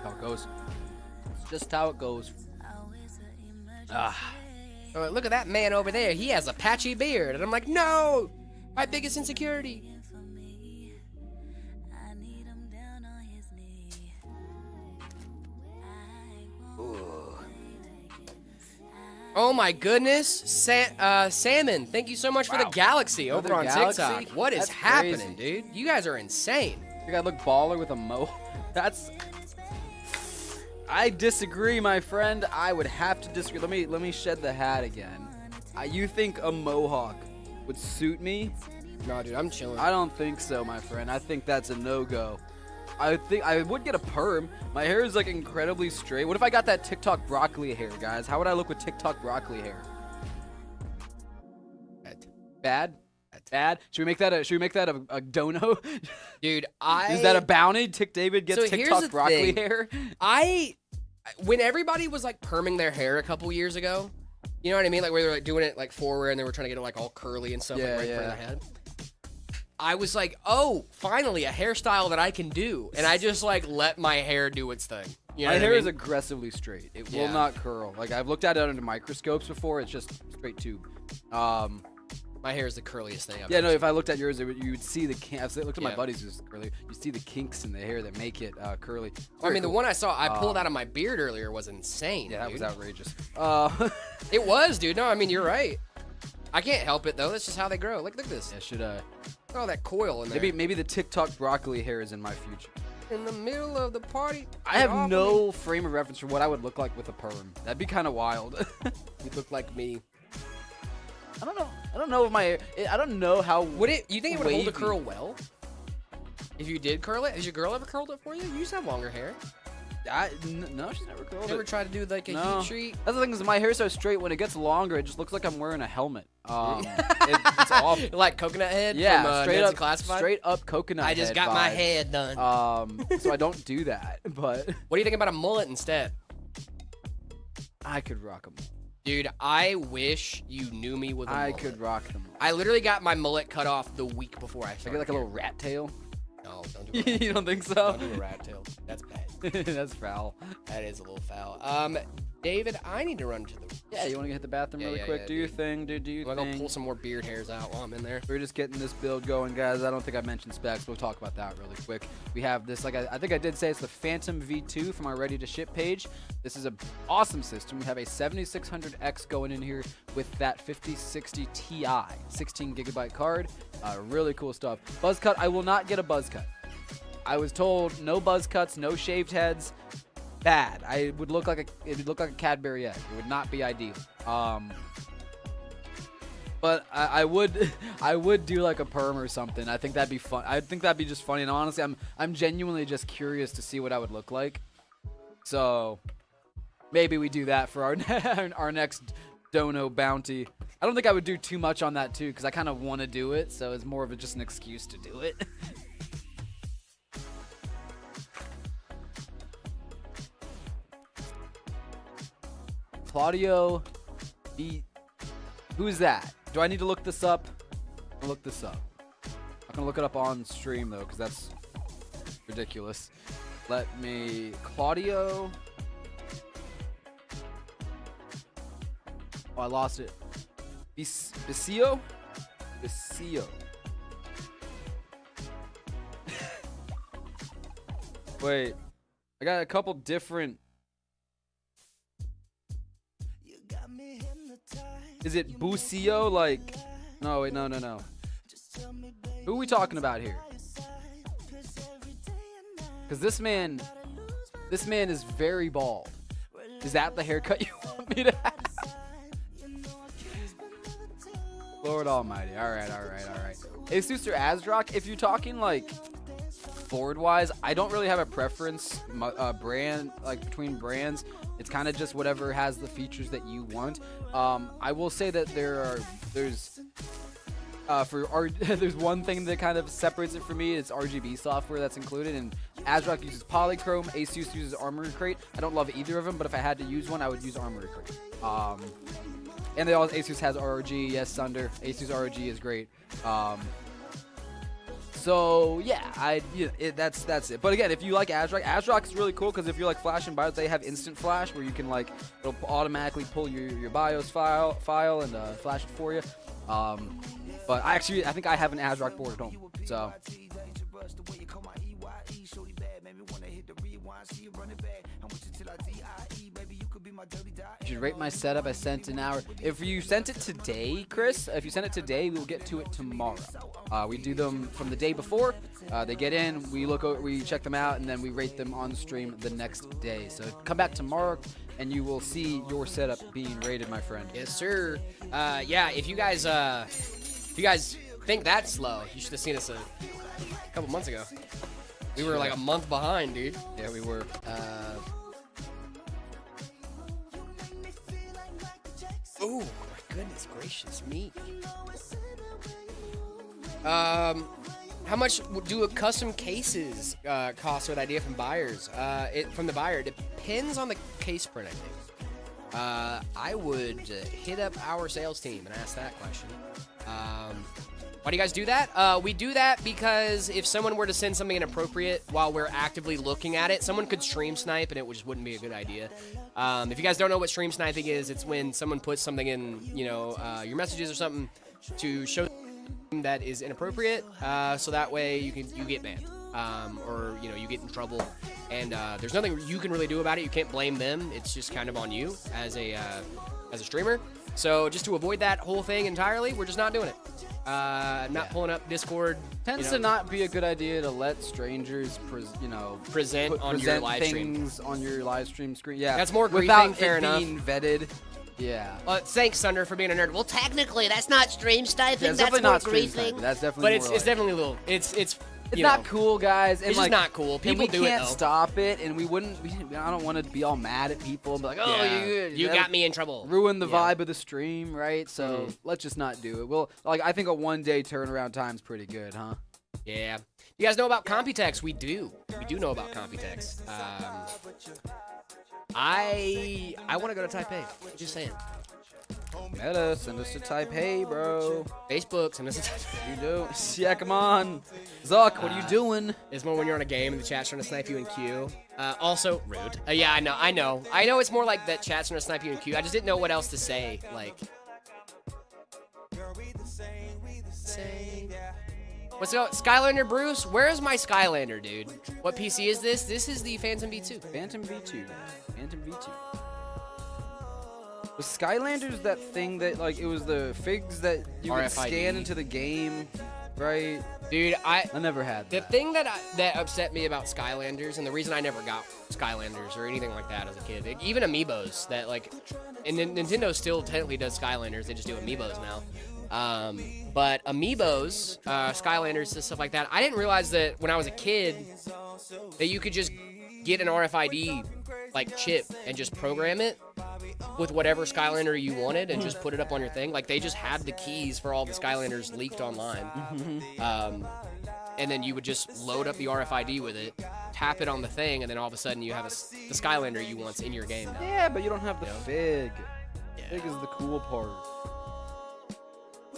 D: How it goes. It's just how it goes.
C: Oh, look at that man over there. He has a patchy beard. And I'm like, no, my biggest insecurity. Ooh. Oh my goodness, Salmon! Thank you so much for the galaxy over on TikTok. What is happening, dude? You guys are insane.
D: You gotta look baller with a I disagree, my friend. I would have to disagree. Let me shed the hat again. You think a mohawk would suit me?
C: No, dude, I'm chilling.
D: I don't think so, my friend. I think that's a no-go. I think I would get a perm. My hair is like incredibly straight. What if I got that TikTok broccoli hair, guys? How would I look with TikTok broccoli hair? Bad? Bad? Should we make that a dono?
C: Dude,
D: Is that a bounty? David gets TikTok broccoli hair?
C: When everybody was like perming their hair a couple years ago, you know what I mean? Like where they were like doing it like forward and they were trying to get it like all curly and stuff like right in front of their head. I was like, oh, finally a hairstyle that I can do. And I just like let my hair do its thing. You know
D: my hair
C: I mean?
D: is aggressively straight. It will not curl. Like I've looked at it under microscopes before. It's just straight tube.
C: My hair is the curliest thing I've
D: ever seen.
C: seen.
D: If I looked at yours, you would see the kinks. I looked at my buddies who's curly. You see the kinks in the hair that make it curly.
C: I mean, the one I saw, I pulled out of my beard earlier was insane.
D: Yeah, that was outrageous.
C: It was, dude. No, I mean, you're right. I can't help it, though. That's just how they grow. Look at this.
D: Yeah, should I?
C: Oh, that coil in there.
D: Maybe the TikTok broccoli hair is in my future.
C: In the middle of the party.
D: I have no frame of reference for what I would look like with a perm. That'd be kind of wild.
C: You look like me.
D: I don't know. I don't know if my hair. I don't know how.
C: You think it would hold a curl well? If you did curl it, has your girl ever curled it for you? You used to have longer hair.
D: No, she's never curled it.
C: Never tried to do like a heat treat?
D: That's the thing is my hair's so straight. When it gets longer, it just looks like I'm wearing a helmet. It's awful.
C: Like coconut head.
D: Yeah,
C: from,
D: straight up
C: Classified?
D: Straight up coconut.
C: I just got my head done.
D: So I don't do that. But
C: what do you think about a mullet instead?
D: I could rock a mullet.
C: Dude, I wish you knew me with a mullet.
D: I could rock them.
C: I literally got my mullet cut off the week before I started.
D: I get like a little rat tail.
C: No, don't do it.
D: You don't think so?
C: Don't do a rat tail. That's bad.
D: That's foul.
C: That is a little foul. David, I need to run to the...
D: Yeah, you want to hit the bathroom really quick? Do your thing, dude. Do your thing.
C: I'm going to pull some more beard hairs out while I'm in there.
D: We're just getting this build going, guys. I don't think I mentioned specs. We'll talk about that really quick. We have this, like I think I did say, it's the Phantom V2 from our Ready to Ship page. This is an awesome system. We have a 7600X going in here with that 5060 Ti 16GB card. Really cool stuff. Buzz cut, I will not get a buzz cut. I was told no buzz cuts, no shaved heads. Bad. It would look like a Cadbury egg. It would not be ideal. But I would do like a perm or something. I think that'd be fun. I think that'd be just funny. And honestly, I'm genuinely just curious to see what I would look like. So maybe we do that for our next dono bounty. I don't think I would do too much on that too, because I kind of want to do it. So it's more of just an excuse to do it. Claudio, who's that? Do I need to look this up? I'll look this up. I'm gonna look it up on stream though, because that's ridiculous. Let me, Claudio. Oh, I lost it. Bisio? Bisio. Wait, I got a couple different. Is it Busio? Like, no, wait, no. Who are we talking about here? Because this man is very bald. Is that the haircut you want me to have? Lord Almighty. All right. Asus or Asrock? If you're talking like board-wise, I don't really have a preference brand like between brands. It's kind of just whatever has the features that you want. I will say that there's one thing that kind of separates it for me. It's RGB software that's included, and Asrock uses Polychrome. Asus uses Armory Crate. I don't love either of them, but if I had to use one, I would use Armory Crate. And Asus has ROG. Yes, Sunder. Asus ROG is great. So yeah, that's it. But again, if you like ASRock is really cool because if you like Flash and BIOS, they have instant flash where you can like it'll automatically pull your BIOS file and flash it for you. But I think I have an ASRock board at home. So. You should rate my setup. I sent an hour. If you sent it today, Chris, if you sent it today, we will get to it tomorrow. We do them from the day before. They get in, we check them out, and then we rate them on stream the next day. So come back tomorrow, and you will see your setup being rated, my friend.
C: Yes, sir. Yeah, if you guys think that's slow, you should have seen us a couple months ago. We were like a month behind, dude.
D: Yeah, we were.
C: Oh my goodness gracious me. How much do custom cases cost with idea from buyers? From the buyer, it depends on the case print, I think. I would hit up our sales team and ask that question. Why do you guys do that? We do that because if someone were to send something inappropriate while we're actively looking at it, someone could stream snipe and it just wouldn't be a good idea. If you guys don't know what stream sniping is, it's when someone puts something in, your messages or something to show that is inappropriate, so that way you get banned, or you get in trouble, and there's nothing you can really do about it. You can't blame them. It's just kind of on you as a streamer. So just to avoid that whole thing entirely, we're just not doing it. Not pulling up Discord.
D: Tends to not be a good idea to let strangers,
C: present on your live stream.
D: Things on your live stream screen. Yeah,
C: that's more griefing.
D: Without
C: fair
D: it
C: enough.
D: Being vetted. Yeah.
C: Thanks, Thunder, for being a nerd. Well, technically, that's not stream sniping.
D: Yeah,
C: that's more
D: not
C: griefing.
D: That's definitely.
C: But
D: it's
C: definitely a little. It's
D: not cool, guys. And
C: it's just not cool. People do it, though.
D: We can't stop it, and I don't want to be all mad at people and be like, oh,
C: you got me in trouble.
D: Ruin the vibe of the stream, right? So let's just not do it. I think a 1-day turnaround time's pretty good, huh?
C: Yeah. You guys know about Computex? We do. We do know about Computex. I want to go to Taipei. Just saying.
D: Meta, send us to Taipei, bro.
C: Facebook, send us to Taipei.
D: You do? Yeah, come on. Zuck, what are you doing?
C: It's more when you're on a game and the chat's trying to snipe you in queue. Also, rude. Yeah, I know. I know it's more like that chat's trying to snipe you in queue. I just didn't know what else to say. Like, what's up, Skylander Bruce? Where's my Skylander, dude? What PC is this? This is the Phantom V2.
D: Phantom V2. Was Skylanders that thing that, it was the figs that you could scan into the game, right?
C: Dude, I
D: never had that.
C: The thing that upset me about Skylanders, and the reason I never got Skylanders or anything like that as a kid, even Amiibos, that, and Nintendo still technically does Skylanders, they just do Amiibos now. But Amiibos, Skylanders, and stuff like that, I didn't realize that when I was a kid that you could just get an RFID chip and just program it with whatever Skylander you wanted and just put it up on your thing. They just had the keys for all the Skylanders leaked online. And then you would just load up the RFID with it, tap it on the thing, and then all of a sudden you have the Skylander you want in your game now.
D: Yeah, but you don't have the fig. Yeah. Fig is the cool part.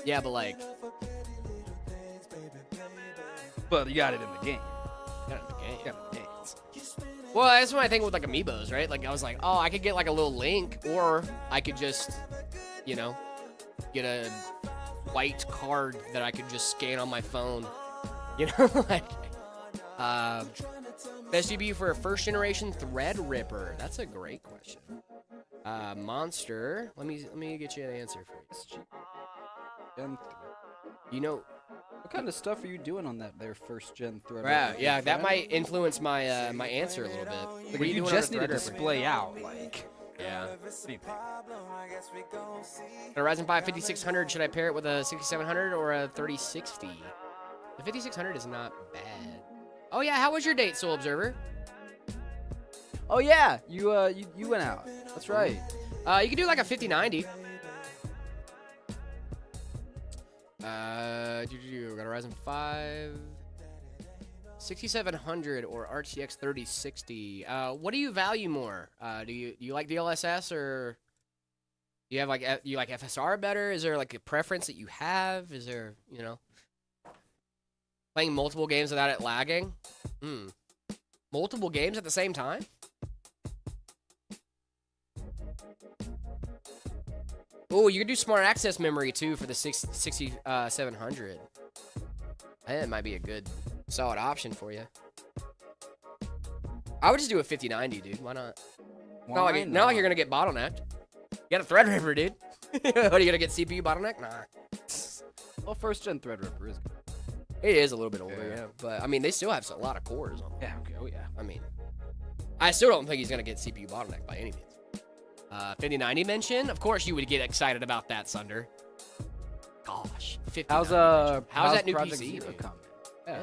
C: Yeah, but
D: But you got it in the game.
C: Well, that's my thing with Amiibos, right? I was like, oh, I could get a little Link, or I could just, get a white card that I could just scan on my phone. Best GPU for a first generation Threadripper. That's a great question. Monster. Let me get you an answer for you.
D: What kind of stuff are you doing on their first gen Threadripper?
C: Right, yeah, that might influence my my answer a little bit. What
D: you just need to display out,
C: Yeah. A Ryzen 5 5600, should I pair it with a 6700 or a 3060? The 5600 is not bad. Oh yeah, how was your date, Soul Observer?
D: Oh yeah, you went out. That's right.
C: You could do a 5090. Got a Ryzen 5 6700 or RTX 3060. What do you value more? Do you like DLSS, or do you have you like FSR better? Is there a preference that you have? Is there, Playing multiple games without it lagging? Multiple games at the same time? Oh, you can do smart access memory too for the 6700. That might be a good, solid option for you. I would just do a 5090, dude. Why not? Not like you're gonna get bottlenecked. You got a Threadripper, dude. What, are you gonna get CPU bottleneck? Nah.
D: Well, first gen Threadripper is good.
C: It is a little bit older, yeah. But I mean, they still have a lot of cores on them.
D: Yeah. Okay. Oh yeah.
C: I mean, I still don't think he's gonna get CPU bottleneck by any means. 5090 mention? Of course you would get excited about that, Sunder. Gosh.
D: How's
C: that new
D: Project
C: PC?
D: Zero coming?
C: Yeah.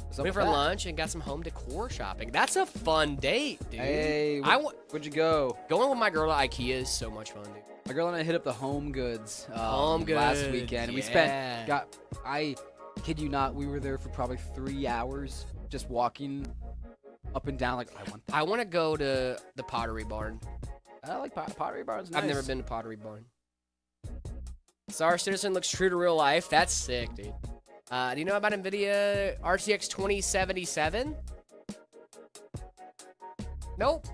D: What's up
C: Went
D: with
C: for
D: that?
C: lunch and got some home decor shopping. That's a fun date, dude.
D: Hey, where'd you go?
C: Going with my girl to IKEA is so much fun, dude.
D: My girl and I hit up the Home Goods
C: Home
D: last
C: Goods,
D: weekend. And we
C: yeah.
D: I kid you not, we were there for probably 3 hours just walking up and down like,
C: I want to go to the Pottery Barn.
D: I like Pottery Barn's nice.
C: I've never been to Pottery Barn. Star Citizen looks true to real life. That's sick, dude. Do you know about NVIDIA RTX 2077? Nope.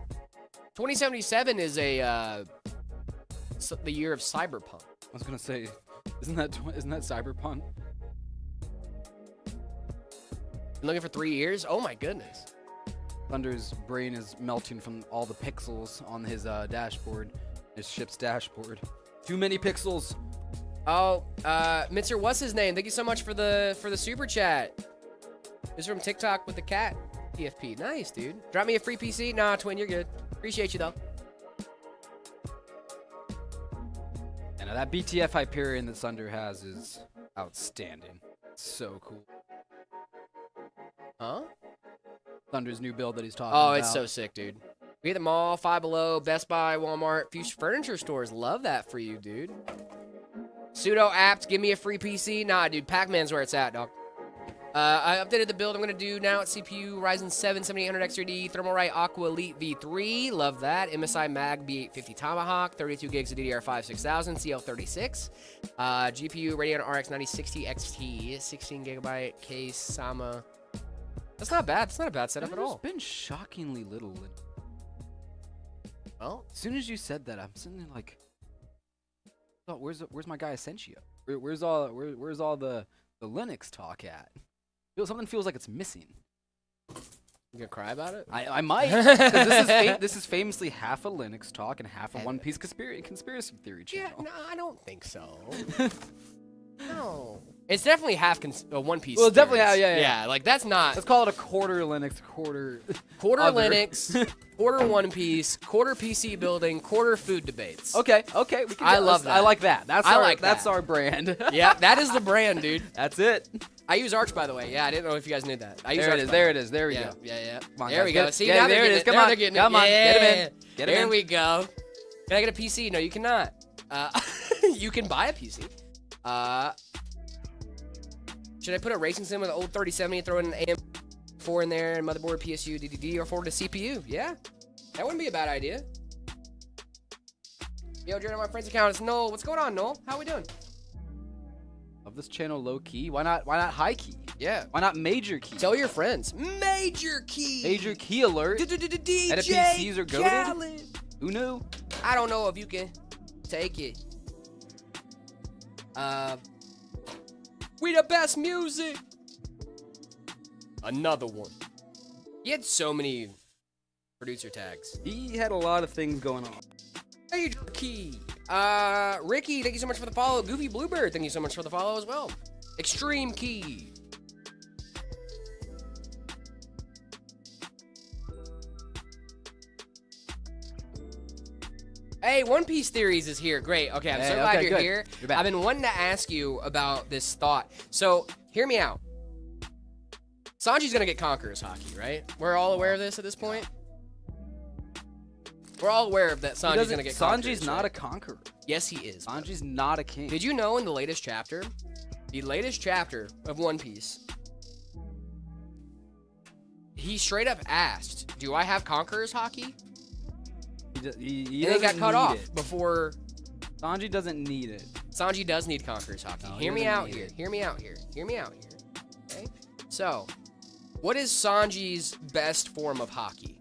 C: 2077 is the year of Cyberpunk.
D: I was gonna say, isn't that Cyberpunk?
C: Been looking for 3 years? Oh my goodness.
D: Thunder's brain is melting from all the pixels on his dashboard, his ship's dashboard. Too many pixels.
C: Oh, Mitzer, what's his name? Thank you so much for the super chat. This is from TikTok with the cat TFP. Nice, dude. Drop me a free PC. Nah, twin, you're good. Appreciate you though.
D: And that BTF Hyperion that Thunder has is outstanding. It's so cool.
C: Huh?
D: Thunder's new build that he's talking about.
C: Oh, it's so sick, dude. We at the mall, Five Below, Best Buy, Walmart, few furniture stores. Love that for you, dude. Pseudo apps, give me a free PC. Nah, dude, Pac-Man's where it's at, dog. I updated the build I'm going to do now at CPU, Ryzen 7 7800X3D, Thermalright Aqua Elite V3. Love that. MSI Mag B850 Tomahawk, 32 gigs of DDR5 6000, CL36. GPU Radeon RX 9060 XT, 16 gigabyte case, Sama. That's not bad. It's not a bad setup at all.
D: There's been shockingly little.
C: Well,
D: as soon as you said that, I'm sitting there like, oh, where's my guy Asensio? Where's all the Linux talk at? Something feels like it's missing.
C: You gonna cry about it?
D: I might. 'Cause this is famously half a Linux talk and half a One Piece conspiracy theory channel.
C: Yeah, no, I don't think so. No. It's definitely half a One Piece.
D: Well, definitely,
C: series.
D: yeah.
C: Yeah, like that's not.
D: Let's call it a quarter Linux, quarter other.
C: Linux, quarter One Piece, quarter PC building, quarter food debates.
D: Okay. We can
C: I love that.
D: I like that. That's
C: that.
D: our brand.
C: Yeah, that is the brand, dude.
D: That's it.
C: I use Arch, by the way. Yeah, I didn't know if you guys knew that. I use
D: There
C: Arch,
D: it is.
C: by
D: There
C: the
D: it is. There we
C: way.
D: go.
C: Yeah.
D: Come on,
C: There
D: guys,
C: we
D: get
C: go.
D: it.
C: See,
D: Yeah,
C: now
D: there
C: they're
D: it is.
C: getting
D: Come on.
C: They're getting
D: Come on. Get him in. Get him
C: There
D: in.
C: we go. Can I get a PC? No, you cannot. You can buy a PC. Should I put a racing sim with an old 3070 and throw in an AM4 in there and motherboard, PSU, DDD, or forward to CPU? Yeah, that wouldn't be a bad idea. Yo, join my friend's account. It's Noel. What's going on, Noel? How we doing?
D: Of this channel low key. Why not high key?
C: Yeah.
D: Why not major key?
C: Tell your friends. Major key.
D: Major key alert.
C: DJ
D: Edit PCs are goated?
C: Khaled.
D: Who knew?
C: I don't know if you can take it. We the best music. Another one. He had so many producer tags.
D: He had a lot of things going on.
C: Major key. Ricky, thank you so much for the follow. Goofy Bluebird, thank you so much for the follow as well. Extreme key. Hey, One Piece Theories is here. Great. Okay, I'm so glad you're
D: good.
C: here.
D: You're back.
C: I've been wanting to ask you about this thought. So, hear me out. Sanji's going to get Conqueror's Haki, right? We're all aware of this at this point? We're all aware of that Sanji's going to get Conqueror's,
D: Sanji's not
C: right?
D: a conqueror.
C: Yes, he is.
D: Sanji's not a king.
C: Did you know in the latest chapter of One Piece, he straight up asked, do I have Conqueror's Haki?
D: He
C: And they got
D: doesn't
C: cut
D: need
C: off
D: it.
C: before.
D: Sanji doesn't need it.
C: Sanji does need Conqueror's Haki.
D: No, he
C: Hear me
D: doesn't
C: out
D: need
C: here.
D: it.
C: Hear me out here. Hear me out here. Okay? So, what is Sanji's best form of hockey?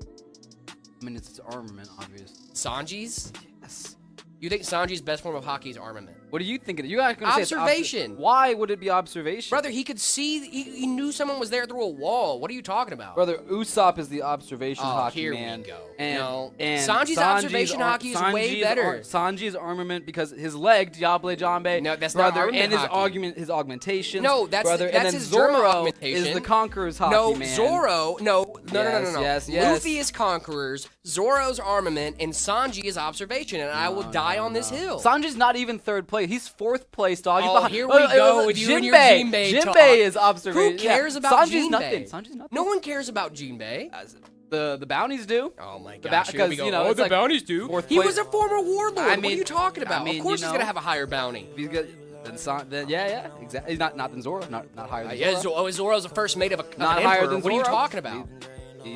D: I mean, it's armament, obviously.
C: Sanji's?
D: Yes.
C: You think Sanji's best form of hockey is armament?
D: What are you thinking? You guys gonna say it's
C: Observation.
D: Why would it be observation?
C: Brother, he could see, he knew someone was there through a wall. What are you talking about?
D: Brother, Usopp is the observation hockey
C: here
D: man.
C: we go.
D: And,
C: No.
D: and
C: Sanji's observation hockey is way better.
D: Sanji's armament because his leg, Diable Jambe,
C: No, that's not
D: brother,
C: armament
D: and his
C: hockey.
D: his augmentations.
C: No, that's
D: brother,
C: that's
D: and then
C: his German
D: Zoro
C: augmentation.
D: is the Conqueror's hockey
C: no,
D: man.
C: Zoro, no.
D: Yes.
C: Luffy is Conqueror's, Zoro's armament, and Sanji is observation, and I will die on this hill.
D: Sanji's not even third place. He's fourth place, dog. He's
C: Oh,
D: behind-
C: here we go with you and your Jinbei talk.
D: Jinbei is observation.
C: Who cares
D: yeah.
C: about
D: Sanji's
C: Jinbei?
D: nothing. Sanji's nothing.
C: No one cares about Jinbei.
D: The bounties do.
C: Oh my
D: The
C: gosh, here we
D: because,
C: go.
D: you know,
C: Oh,
D: it's
C: the
D: like
C: bounties do.
D: fourth
C: He
D: place.
C: was a former warlord.
D: I
C: What are
D: mean-
C: you talking about?
D: I mean,
C: of course
D: you
C: he's
D: know-
C: gonna have a higher bounty.
D: He's good. Then yeah, exactly. Not than Zoro. Not higher than
C: Yeah,
D: Zoro.
C: Zoro's the first mate of an
D: Not
C: emperor.
D: higher than
C: What are you
D: Zoro.
C: talking about?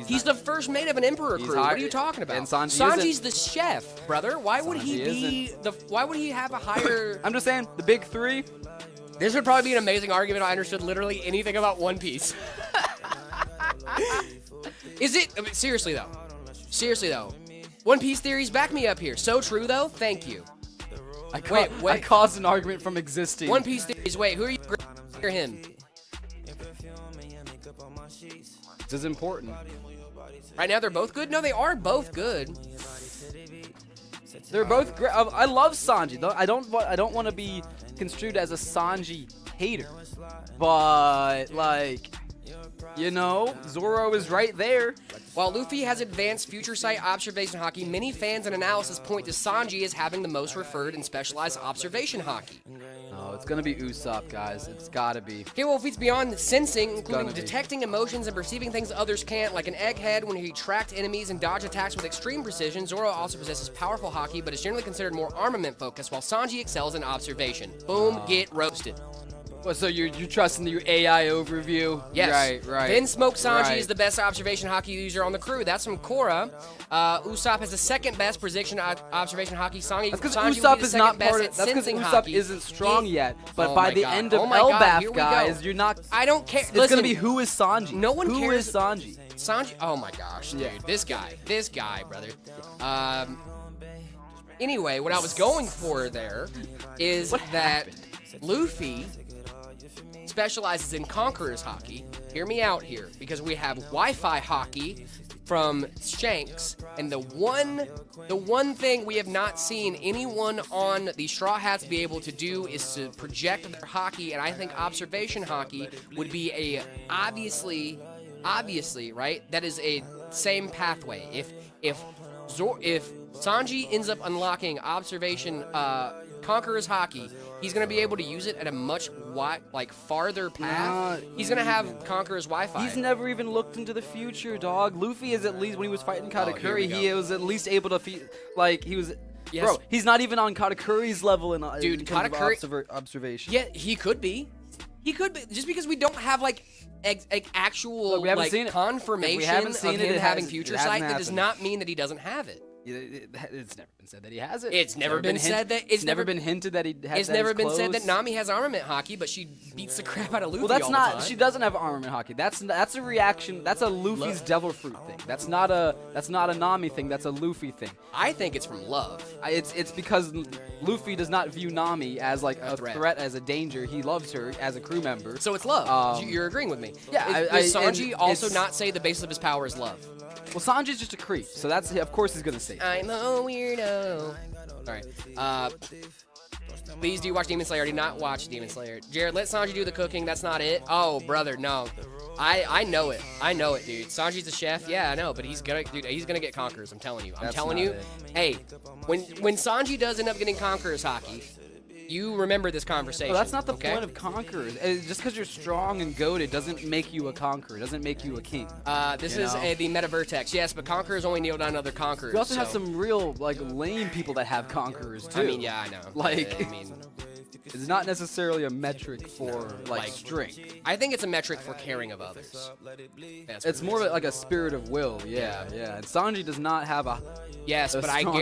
C: He's the first mate of an emperor
D: He's
C: crew. What
D: higher-
C: are you talking about?
D: and Sanji
C: Sanji's
D: isn't.
C: the chef, brother. Why would he
D: Sanji
C: be the? Why would he have a higher?
D: I'm just saying, the big three.
C: This would probably be an amazing argument if I understood literally anything about One Piece. Is it? I mean, seriously though. One Piece theories back me up here. So true though. Thank you. Wait.
D: I caused an argument from existing.
C: One Piece theories. Wait, who are you? Or him?
D: This is important.
C: Right now they're both good. No, they are both good.
D: They're both great. I love Sanji. I don't want to be construed as a Sanji hater, but like, you know, Zoro is right there.
C: While Luffy has advanced future sight observation hockey, many fans and analysis point to Sanji as having the most referred and specialized observation hockey.
D: Oh, it's gonna be Usopp, guys. It's gotta be.
C: Okay, well, feats beyond sensing, including
D: Gonna be.
C: detecting emotions and perceiving things others can't, like an egghead when he tracked enemies and dodge attacks with extreme precision. Zoro also possesses powerful hockey, but is generally considered more armament-focused, while Sanji excels in observation. Boom, get roasted.
D: Well, so you're trusting your AI overview?
C: Yes.
D: Right.
C: Then Smoke Sanji
D: Right.
C: is the best observation hockey user on the crew. That's from Korra. Usopp has the second best prediction observation hockey.
D: That's because
C: Sanji will be
D: Usopp
C: the
D: is
C: second
D: not
C: best
D: part
C: at
D: of. That's because
C: sensing
D: Usopp
C: hockey.
D: isn't strong yet. But
C: Oh
D: by
C: my
D: the
C: God.
D: end of
C: Oh my God,
D: Elbaf,
C: here we go.
D: guys, you're not.
C: I don't care.
D: It's
C: Listen,
D: gonna be who is Sanji?
C: No one
D: Who
C: cares.
D: is Sanji?
C: Sanji. Oh my gosh, dude.
D: Yeah.
C: This guy, brother. Anyway, what I was going for there is
D: What
C: that
D: happened?
C: Luffy specializes in Conqueror's hockey. Hear me out here, because we have Wi-Fi hockey from Shanks, and the one thing we have not seen anyone on the Straw Hats be able to do is to project their hockey, and I think observation hockey would be a obviously, right? That is a same pathway. If Sanji ends up unlocking observation Conqueror's hockey, he's gonna be able to use it at a much farther path. He's gonna have Conqueror's Wi-Fi.
D: He's never even looked into the future, dog. Luffy is at least when he was fighting
C: here we
D: Katakuri,
C: go.
D: he was at least able to he was.
C: Yes.
D: Bro, he's not even on Katakuri's level in
C: Dude,
D: in terms
C: Katakuri-
D: of observation.
C: Yeah, he could be. He could be, just because we don't have actual
D: Look, we haven't seen it.
C: confirmation
D: We haven't seen
C: of
D: it.
C: him
D: It
C: having
D: hasn't-
C: future
D: it hasn't
C: sight. That does
D: happened.
C: not mean that he doesn't have it.
D: It's never been said that he has it.
C: It's never been said that-
D: It's never been hinted that he has.
C: It's never been said that Nami has armament hockey, but she beats the crap out of Luffy
D: Well, that's
C: all
D: not.
C: the time.
D: She doesn't have armament hockey. That's a reaction. That's a Luffy's devil fruit thing. That's not a Nami thing. That's a Luffy thing.
C: I think it's from love.
D: It's because Luffy does not view Nami as like a
C: threat.
D: threat, as a danger. He loves her as a crew member.
C: So it's love. You're agreeing with me.
D: Yeah,
C: Does
D: and
C: Sanji also
D: it's-
C: not say the basis of his power is love?
D: Well, Sanji's just a creep, so that's of course he's gonna say it.
C: I'm a weirdo. Alright. Please do watch Demon Slayer. I did not watch Demon Slayer. Jared, let Sanji do the cooking. That's not it. Oh, brother, no. I know it. I know it, dude. Sanji's the chef. Yeah, I know, but he's gonna get Conquerors. I'm telling you.
D: That's
C: telling
D: not
C: you.
D: it.
C: Hey, when Sanji does end up getting Conquerors hockey, you remember this conversation.
D: Well, that's not the
C: okay?
D: point of conquerors. Just because you're strong and goated doesn't make you a conqueror. Doesn't make you a king.
C: This
D: You
C: is
D: know?
C: the meta vertex. Yes, but Conquerors only kneel down to other Conquerors.
D: We also have
C: so-
D: some real lame people that have conquerors too.
C: I mean, yeah, I know.
D: Like-
C: I mean,
D: It's not necessarily a metric for like strength.
C: I think it's a metric for caring of others. That's
D: It's
C: what
D: more
C: it is.
D: like a spirit of will. Yeah. And Sanji does not have a.
C: Yes,
D: a
C: but I
D: strong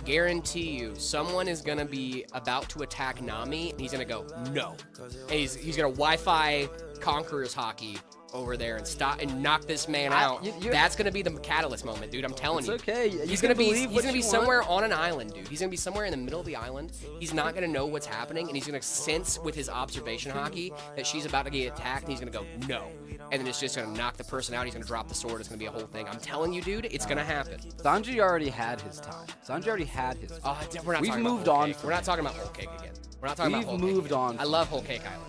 C: guarantee you, someone is gonna be about to attack Nami, and he's gonna go no, and he's gonna Wi-Fi Conqueror's hockey over there and stop and knock this man out. That's gonna be the catalyst moment, dude. I'm telling you.
D: It's okay.
C: He's gonna be somewhere on an island, dude. He's gonna be somewhere in the middle of the island. He's not gonna know what's happening, and he's gonna sense with his observation hockey that she's about to get attacked, and he's gonna go no, and then it's just gonna knock the person out. He's gonna drop the sword. It's gonna be a whole thing. I'm telling you, dude. It's gonna happen.
D: Sanji already had his time. Sanji already had his time.
C: We're not
D: We've
C: talking
D: moved
C: about Whole
D: on
C: Cake.
D: from
C: We're not
D: it.
C: talking about Whole Cake again. We're not talking about Whole
D: We've moved
C: Cake.
D: on
C: I
D: from
C: love Whole Cake Island.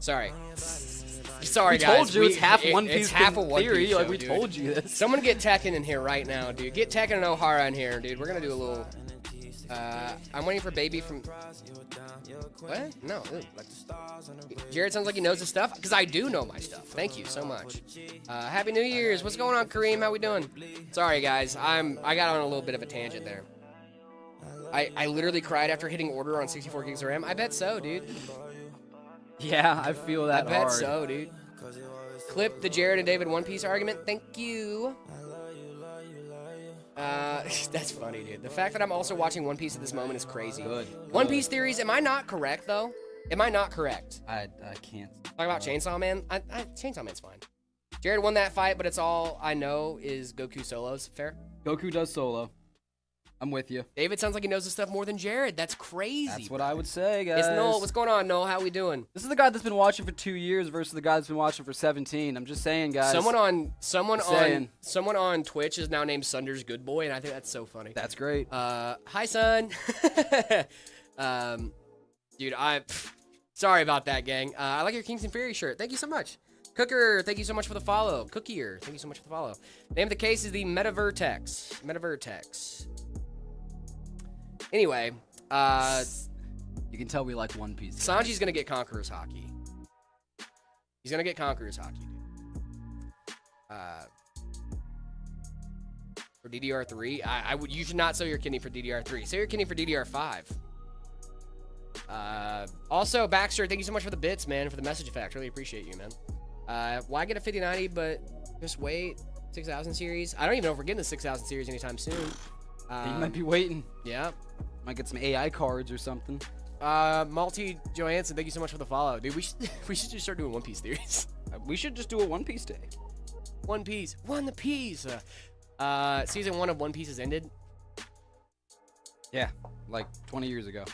C: Sorry,
D: We
C: guys.
D: told you it's half One Piece
C: It's half a One
D: theory.
C: Piece
D: Like
C: show,
D: we
C: dude.
D: told you this.
C: Someone get Tekken in here right now, dude. Get Tekken and O'Hara in here, dude. We're gonna do a little. I'm waiting for Baby from. What? No. Jared sounds like he knows his stuff, because I do know my stuff. Thank you so much. Happy New Year's. What's going on, Kareem? How we doing? Sorry, guys. I got on a little bit of a tangent there. I literally cried after hitting order on 64 gigs of RAM. I bet so, dude.
D: Yeah, I feel that
C: I bet
D: hard.
C: so, dude. Clip the Jared and David One Piece argument. Thank you. That's funny, dude. The fact that I'm also watching One Piece at this moment is crazy.
D: Good.
C: One Piece theories. Am I not correct though? Am I not correct?
D: I can't.
C: Talk about Chainsaw Man. Chainsaw Man's fine. Jared won that fight, but it's all I know is Goku solos. Fair.
D: Goku does solo. I'm with you.
C: David sounds like he knows this stuff more than Jared. That's crazy.
D: That's what I would say, guys.
C: It's Noel. What's going on, Noel? How we doing?
D: This is the guy that's been watching for 2 years versus the guy that's been watching for 17. I'm just saying, guys.
C: Someone on Twitch is now named Sunder's Good Boy, and I think that's so funny.
D: That's great.
C: Hi, son. Dude, sorry about that, gang. I like your Kingston Fury shirt. Thank you so much. Cooker, thank you so much for the follow. Cookier, thank you so much for the follow. Name of the case is the Metavertex. Metavertex. Anyway,
D: you can tell we like One Piece.
C: Sanji's gonna get Conqueror's hockey. He's gonna get Conqueror's hockey, dude. For DDR3, you should not sell your kidney for DDR3. Sell your kidney for DDR5. Also, Baxter, thank you so much for the bits, man, for the message effect. Really appreciate you, man. Why get a 5090, but just wait? 6000 series? I don't even know if we're getting the 6000 series anytime soon.
D: You might be waiting.
C: Yeah.
D: Might get some AI cards or something.
C: Multi Johansson, thank you so much for the follow, dude. We should just start doing One Piece theories.
D: We should just do a One Piece day.
C: One Piece. Season 1 of One Piece has ended.
D: Yeah, like 20 years ago.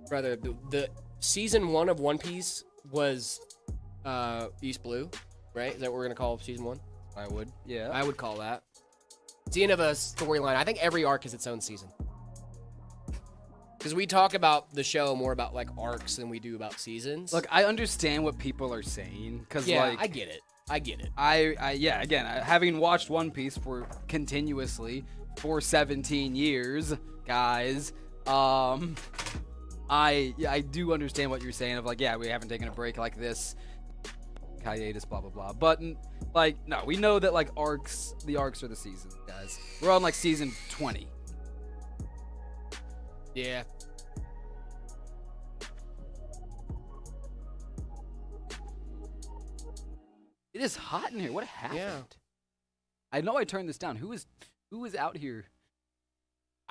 C: Brother, the season 1 of One Piece was East Blue, right? Is that what we're gonna call season 1?
D: I would. Yeah.
C: I would call that. It's the end of a storyline. I think every arc is its own season. Because we talk about the show more about like arcs than we do about seasons.
D: Look, I understand what people are saying. Cause
C: yeah,
D: like,
C: I get it.
D: Again, having watched One Piece for continuously for 17 years, guys, I do understand what you're saying of like, yeah, we haven't taken a break like this, hiatus, blah blah blah. But like, no, we know that like the arcs are the seasons, guys. We're on like season 20.
C: Yeah.
D: It is hot in here. What happened?
C: Yeah.
D: I know I turned this down. Who is out here?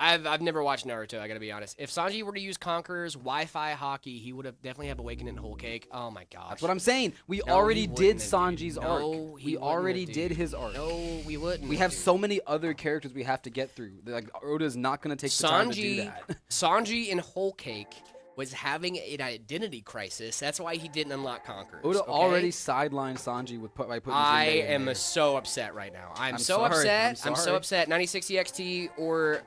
C: I've never watched Naruto, I gotta be honest. If Sanji were to use Conqueror's Wi-Fi hockey, he would have definitely have Awakened and Whole Cake. Oh my gosh.
D: That's what I'm saying. We
C: No,
D: already
C: he
D: did
C: wouldn't have, dude.
D: Sanji's
C: No,
D: arc.
C: he
D: We
C: wouldn't
D: already
C: have,
D: did
C: dude.
D: his arc.
C: No, we wouldn't.
D: We have
C: dude.
D: so many other characters we have to get through. Like Oda's not gonna take the time to do that.
C: Sanji and Whole Cake was having an identity crisis. That's why he didn't unlock Conquerors.
D: Oda
C: okay?
D: already sidelined Sanji by putting.
C: I
D: Zendaia in
C: am
D: there.
C: so upset right now. I'm so
D: sorry.
C: upset.
D: I'm
C: I'm so
D: sorry.
C: upset. 9060 XT or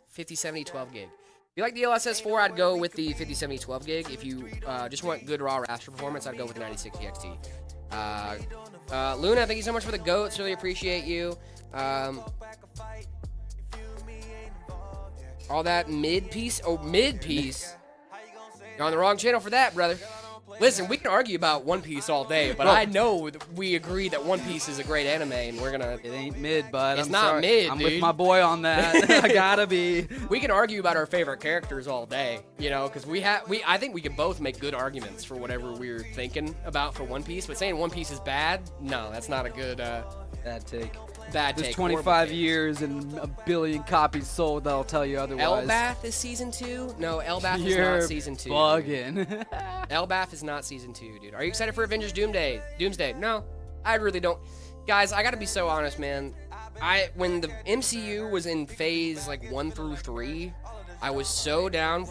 C: 5070 12 gig. If you like the LSS4, I'd go with the 5070 12 gig. If you just want good raw raster performance, I'd go with the 9060 XT. Luna, thank you so much for the goats. Really appreciate you. All that mid piece. Oh, mid piece. You're on the wrong channel for that, brother. Listen, we can argue about One Piece all day, but I know we agree that One Piece is a great anime, and we're gonna.
D: It ain't mid, but
C: It's
D: I'm
C: not
D: sorry.
C: mid,
D: I'm
C: dude.
D: with my boy on that. I gotta be.
C: We can argue about our favorite characters all day, you know, because I think we can both make good arguments for whatever we're thinking about for One Piece. But saying One Piece is bad, no, that's not a good
D: Bad take.
C: bad
D: There's
C: take.
D: 25
C: Horrible take.
D: years and a billion copies sold that'll tell you otherwise.
C: Elbath is season 2? No, Elbath is
D: You're
C: not season 2.
D: bugging.
C: Elbath is not season 2, dude. Are you excited for Avengers Doomsday? No, I really don't. Guys, I gotta be so honest, man. When the MCU was in phase like 1 through 3, I was so down.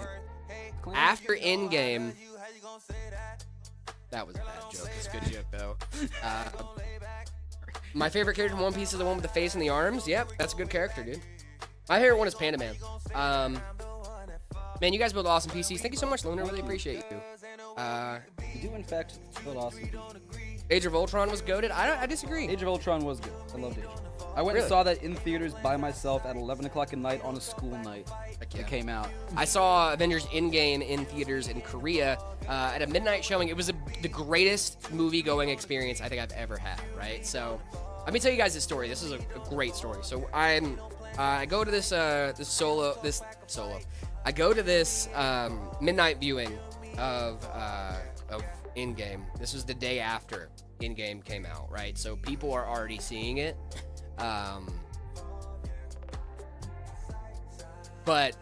C: After Endgame, that was a bad joke. It's a good joke though. My favorite character in One Piece is the one with the face and the arms. Yep, that's a good character, dude. My favorite one is Panda Man. Man, you guys build awesome PCs. Thank you so much, Lunar. Really appreciate you.
D: You do, in fact, build awesome.
C: Age of Ultron was goated. I disagree.
D: Age of Ultron was good. I loved Age of Ultron. I went
C: Really?
D: and saw that in theaters by myself at 11 o'clock at night on a school night.
C: yeah.
D: It came out.
C: I saw Avengers Endgame in theaters in Korea at a midnight showing. It was the greatest movie-going experience I think I've ever had, right? So let me tell you guys this story. This is a great story. So I go to this solo. I go to this midnight viewing of Endgame. This was the day after Endgame came out, right? So people are already seeing it. But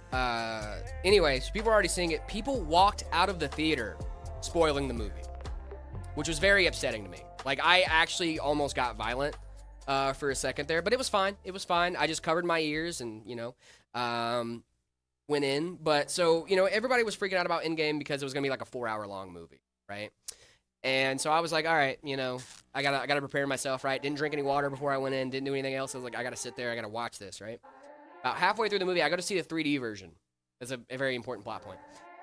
C: anyway, so people are already seeing it. People walked out of the theater spoiling the movie, which was very upsetting to me. Like, I actually almost got violent for a second there, but it was fine. It was fine. I just covered my ears and, went in. But so, everybody was freaking out about Endgame because it was going to be like a 4-hour long movie, right? And so I was like, all right, I gotta prepare myself, right? Didn't drink any water before I went in, didn't do anything else. I was like, I gotta sit there, I gotta watch this, right? About halfway through the movie, I go to see the 3D version. That's a very important plot point.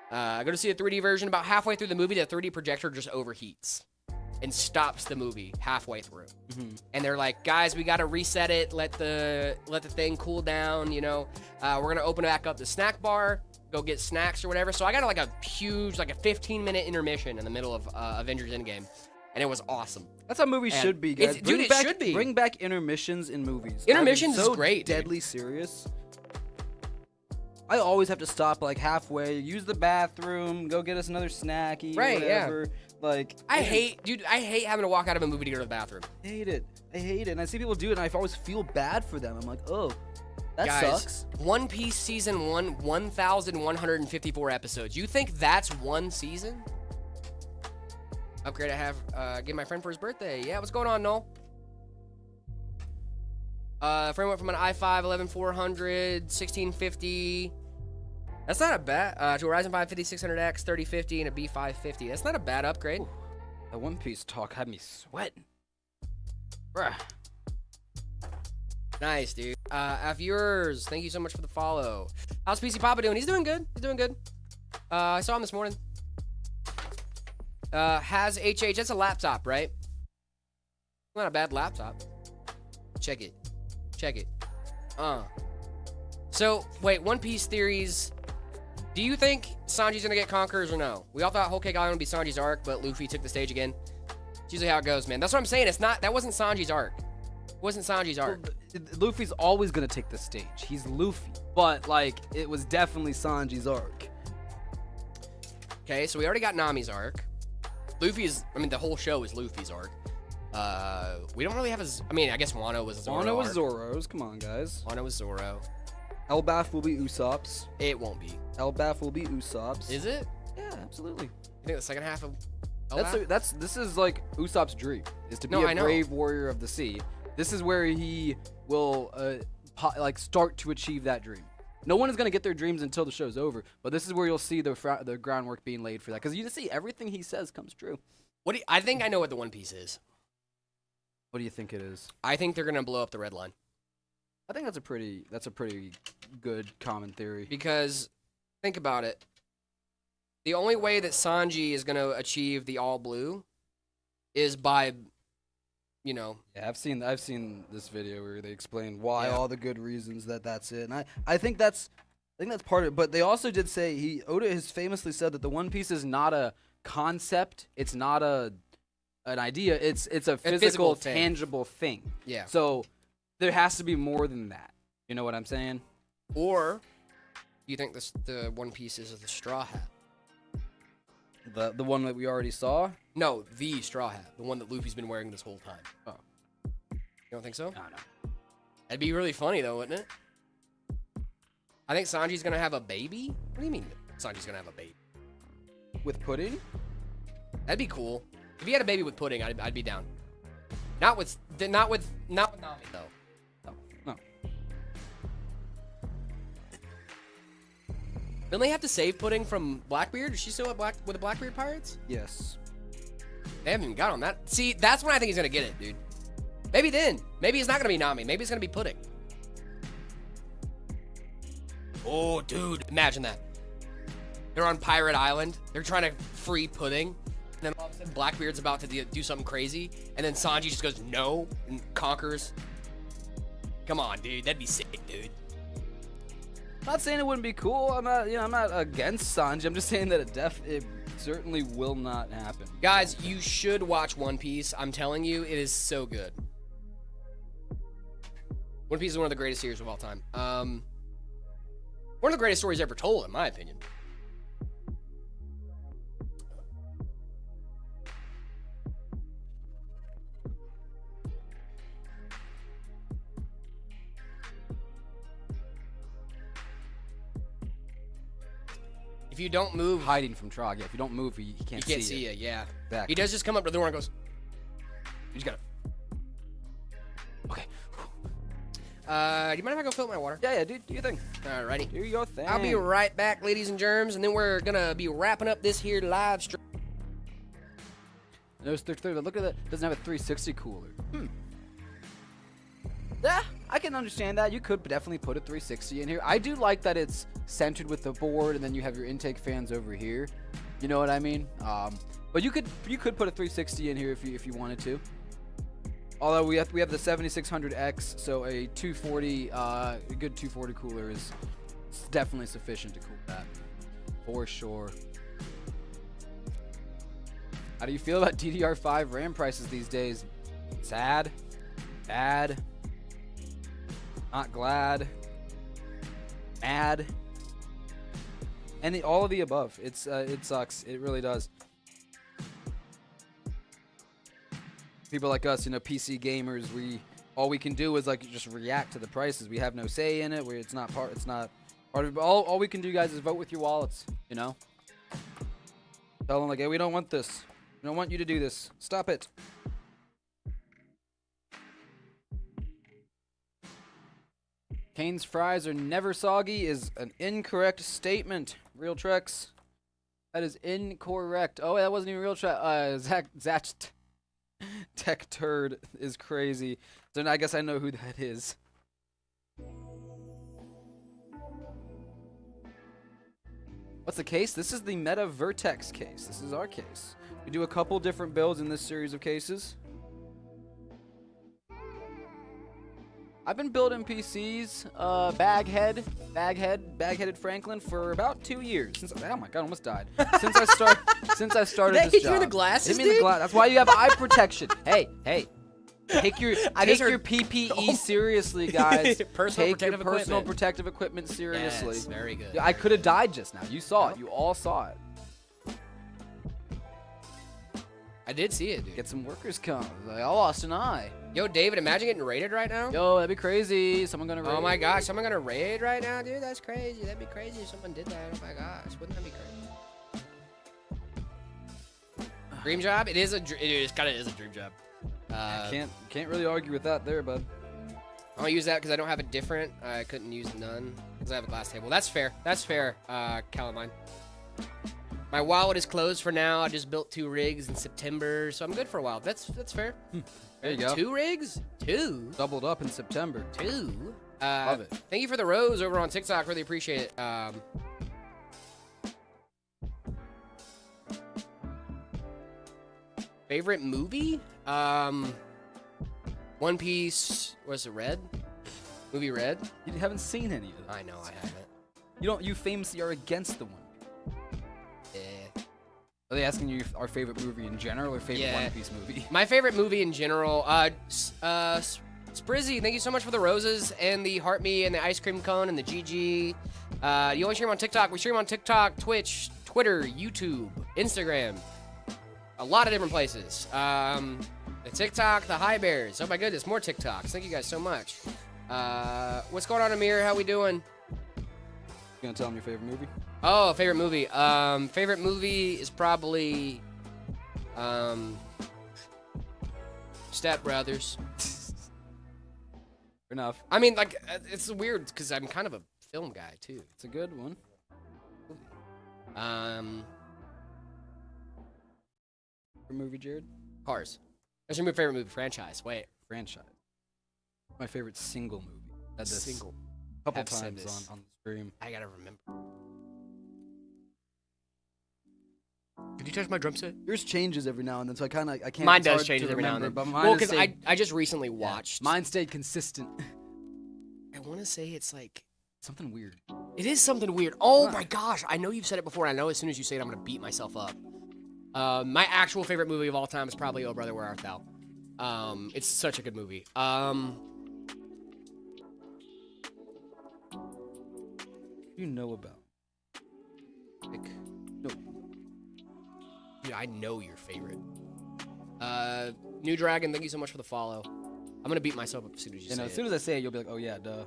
C: I go to see the 3D version. About halfway through the movie, the 3D projector just overheats and stops the movie halfway through. Mm-hmm. And they're like, guys, we gotta reset it, let the thing cool down, we're gonna open back up the snack bar, go get snacks or whatever. So I got like a huge, like a 15-minute intermission in the middle of Avengers Endgame, and it was awesome.
D: That's how movies should be, guys.
C: Dude, it should be.
D: Bring back intermissions in movies.
C: Intermissions is great, dude.
D: Deadly serious. I always have to stop like halfway, use the bathroom, go get us another snacky,
C: right?
D: Whatever.
C: Yeah.
D: Like
C: I hate having to walk out of a movie to go to the bathroom.
D: I hate it. And I see people do it, and I always feel bad for them. I'm like, oh. That
C: Guys,
D: sucks.
C: One Piece Season 1, 1,154 episodes. You think that's one season? Upgrade I have, get my friend for his birthday. Yeah, what's going on, Noel? Friend went from an i5 11400, 1650. That's not a bad, to a Ryzen 5 5600X, 3050, and a B550. That's not a bad upgrade.
D: Ooh, that One Piece talk had me sweating. Bruh.
C: Nice, dude. Viewers, thank you so much for the follow. How's PC Papa doing? He's doing good. I saw him this morning. Has HH, that's a laptop, right? Not a bad laptop. Check it. So, wait, One Piece theories. Do you think Sanji's gonna get Conquerors or no? We all thought Whole Cake Island would be Sanji's arc, but Luffy took the stage again. It's usually how it goes, man. That's what I'm saying. That wasn't Sanji's arc.
D: Luffy's always gonna take the stage. He's Luffy, but like it was definitely Sanji's arc.
C: Okay, so we already got Nami's arc. The whole show is Luffy's arc. We don't really have I guess Wano was Zoro.
D: Wano was Zoro's. Come on, guys.
C: Wano was Zoro.
D: Elbaf will be Usopp's.
C: It won't be.
D: Elbaf will be Usopp's.
C: Is it?
D: Yeah, absolutely.
C: You think the second half of Elbaf?
D: This is like Usopp's dream, is to be a brave warrior of the sea. This is where he will start to achieve that dream. No one is going to get their dreams until the show's over, but this is where you'll see the groundwork being laid for that, because you just see everything he says comes true.
C: I think I know what the One Piece is.
D: What do you think it is?
C: I think they're going to blow up the Red Line.
D: I think that's a pretty good common theory.
C: Because think about it. The only way that Sanji is going to achieve the all blue is by
D: Yeah, I've seen this video where they explain why, all the good reasons that's it. And I think that's part of it. But they also did say Oda has famously said that the One Piece is not a concept. It's not an idea. It's a
C: physical
D: physical,
C: thing.
D: tangible thing.
C: Yeah.
D: So there has to be more than that. You know what I'm saying?
C: Or you think the one piece is the straw hat?
D: The one that we already saw?
C: No, the straw hat, the one that Luffy's been wearing this whole time.
D: Oh.
C: You don't think so?
D: I don't know.
C: That'd be really funny though, wouldn't it? I think Sanji's gonna have a baby. What do you mean Sanji's gonna have a baby?
D: With pudding?
C: That'd be cool. If he had a baby with pudding, I'd be down. Not with Nami though.
D: Oh, no.
C: Don't they have to save pudding from Blackbeard? Is she still with the Blackbeard pirates?
D: Yes.
C: They haven't even got on that. See, that's when I think he's gonna get it, dude. Maybe then. Maybe it's not gonna be Nami. Maybe it's gonna be pudding. Oh, dude, imagine that. They're on Pirate Island. They're trying to free pudding. And then all of a sudden, Blackbeard's about to do something crazy. And then Sanji just goes, no, and conquers. Come on, dude. That'd be sick, dude.
D: I'm not saying it wouldn't be cool. I'm not against Sanji. I'm just saying that it certainly will not happen.
C: Guys, you should watch One Piece. I'm telling you, it is so good. One Piece is one of the greatest series of all time. One of the greatest stories ever told, in my opinion. If you don't move,
D: Hiding from Trog. Yeah, if you don't move, he can't see you.
C: you can't see you. Yeah.
D: Exactly.
C: He does just come up to the door and goes. You just gotta. Okay. Do you mind if I go fill up my water?
D: Yeah, dude. Do your thing.
C: Alrighty.
D: Do your thing.
C: I'll be right back, ladies and germs, and then we're gonna be wrapping up this here live stream.
D: Notice look at that. Doesn't have a 360 cooler. Yeah, I can understand that. You could definitely put a 360 in here. I do like that it's centered with the board, and then you have your intake fans over here. You know what I mean? But you could put a 360 in here if you wanted to. Although we have the 7600X, so a 240, a good 240 cooler is definitely sufficient to cool that, for sure. How do you feel about DDR5 RAM prices these days? Sad, bad, not glad, mad, and all of the above. It sucks. It really does. People like us, PC gamers, all we can do is like just react to the prices. We have no say in it. It's not part of all we can do, guys, is vote with your wallets, Tell them like, hey, we don't want this. We don't want you to do this. Stop it. Cane's fries are never soggy is an incorrect statement. Real Trex. That is incorrect. Oh, that wasn't even real Trex. Zach Tech Turd is crazy. So I guess I know who that is. What's the case? This is the Meta Vertex case. This is our case. We do a couple different builds in this series of cases. I've been building PCs, Bagheaded Franklin for about 2 years. Oh my god, I almost died. Since I started
C: Did that
D: this
C: hit
D: job.
C: you in the glasses,
D: Hit me in the
C: dude?
D: glass. That's why you have eye protection. Hey. Take your
C: just heard-
D: PPE seriously, guys.
C: Personal
D: Take your
C: protective
D: personal
C: equipment.
D: protective equipment seriously.
C: Yes, very good.
D: Yeah, I could have died just now. You saw it. You all saw it.
C: I did see it, dude.
D: Get some workers comp. Like, I lost an eye.
C: Yo, David, imagine getting raided right now.
D: Yo, that'd be crazy. Someone gonna raid.
C: Oh my gosh, someone gonna raid right now, dude? That's crazy. That'd be crazy if someone did that. Oh my gosh, wouldn't that be crazy? Dream job? It kind of is a dream job.
D: Can't really argue with that there, bud.
C: I'll use that because I don't have a different. I couldn't use none because I have a glass table. That's fair. That's fair, Calamine. My wallet is closed for now. I just built 2 rigs in September, so I'm good for a while. That's fair.
D: There you go.
C: 2 rigs? 2?
D: Doubled up in September.
C: 2?
D: Love it.
C: Thank you for the rose over on TikTok. Really appreciate it. Favorite movie? One Piece. Was it Red? Movie Red?
D: You haven't seen any of them.
C: I know I haven't.
D: You famously are against the one.
C: Yeah.
D: Are they asking you our favorite movie in general or favorite
C: Yeah.
D: One Piece movie?
C: My favorite movie in general. Sprizzy, thank you so much for the roses and the heart me and the ice cream cone and the GG. You only stream on TikTok. We stream on TikTok, Twitch, Twitter, YouTube, Instagram. A lot of different places. The TikTok, the High Bears. Oh my goodness, more TikToks. Thank you guys so much. What's going on, Amir? How we doing?
D: You gonna tell them your favorite movie?
C: Oh, favorite movie. Favorite movie is probably Step Brothers.
D: Fair enough.
C: I mean, like, it's weird because I'm kind of a film guy too.
D: It's a good one. Favorite movie, Jared?
C: Cars. That's your favorite movie franchise. Wait,
D: Franchise. My favorite single movie. Had this
C: single.
D: a couple
C: Have said
D: times
C: this.
D: on the stream.
C: I gotta remember. Did you touch my drum set?
D: Yours changes every now and then, so I can't.
C: Mine
D: it's
C: does
D: hard
C: change
D: to
C: every now and
D: remember,
C: then.
D: But mine
C: Well,
D: has
C: because
D: stayed-
C: I just recently watched.
D: Mine stayed consistent.
C: I want to say it's like.
D: Something weird.
C: It is something weird. Oh my gosh. I know you've said it before, and I know as soon as you say it, I'm going to beat myself up. My actual favorite movie of all time is probably Oh Brother, Where Art Thou? It's such a good movie.
D: You know about.
C: No. Dude, I know your favorite. New Dragon, thank you so much for the follow. I'm going to beat myself up as soon as you say
D: As
C: it.
D: soon as I say it, you'll be like, oh yeah, duh.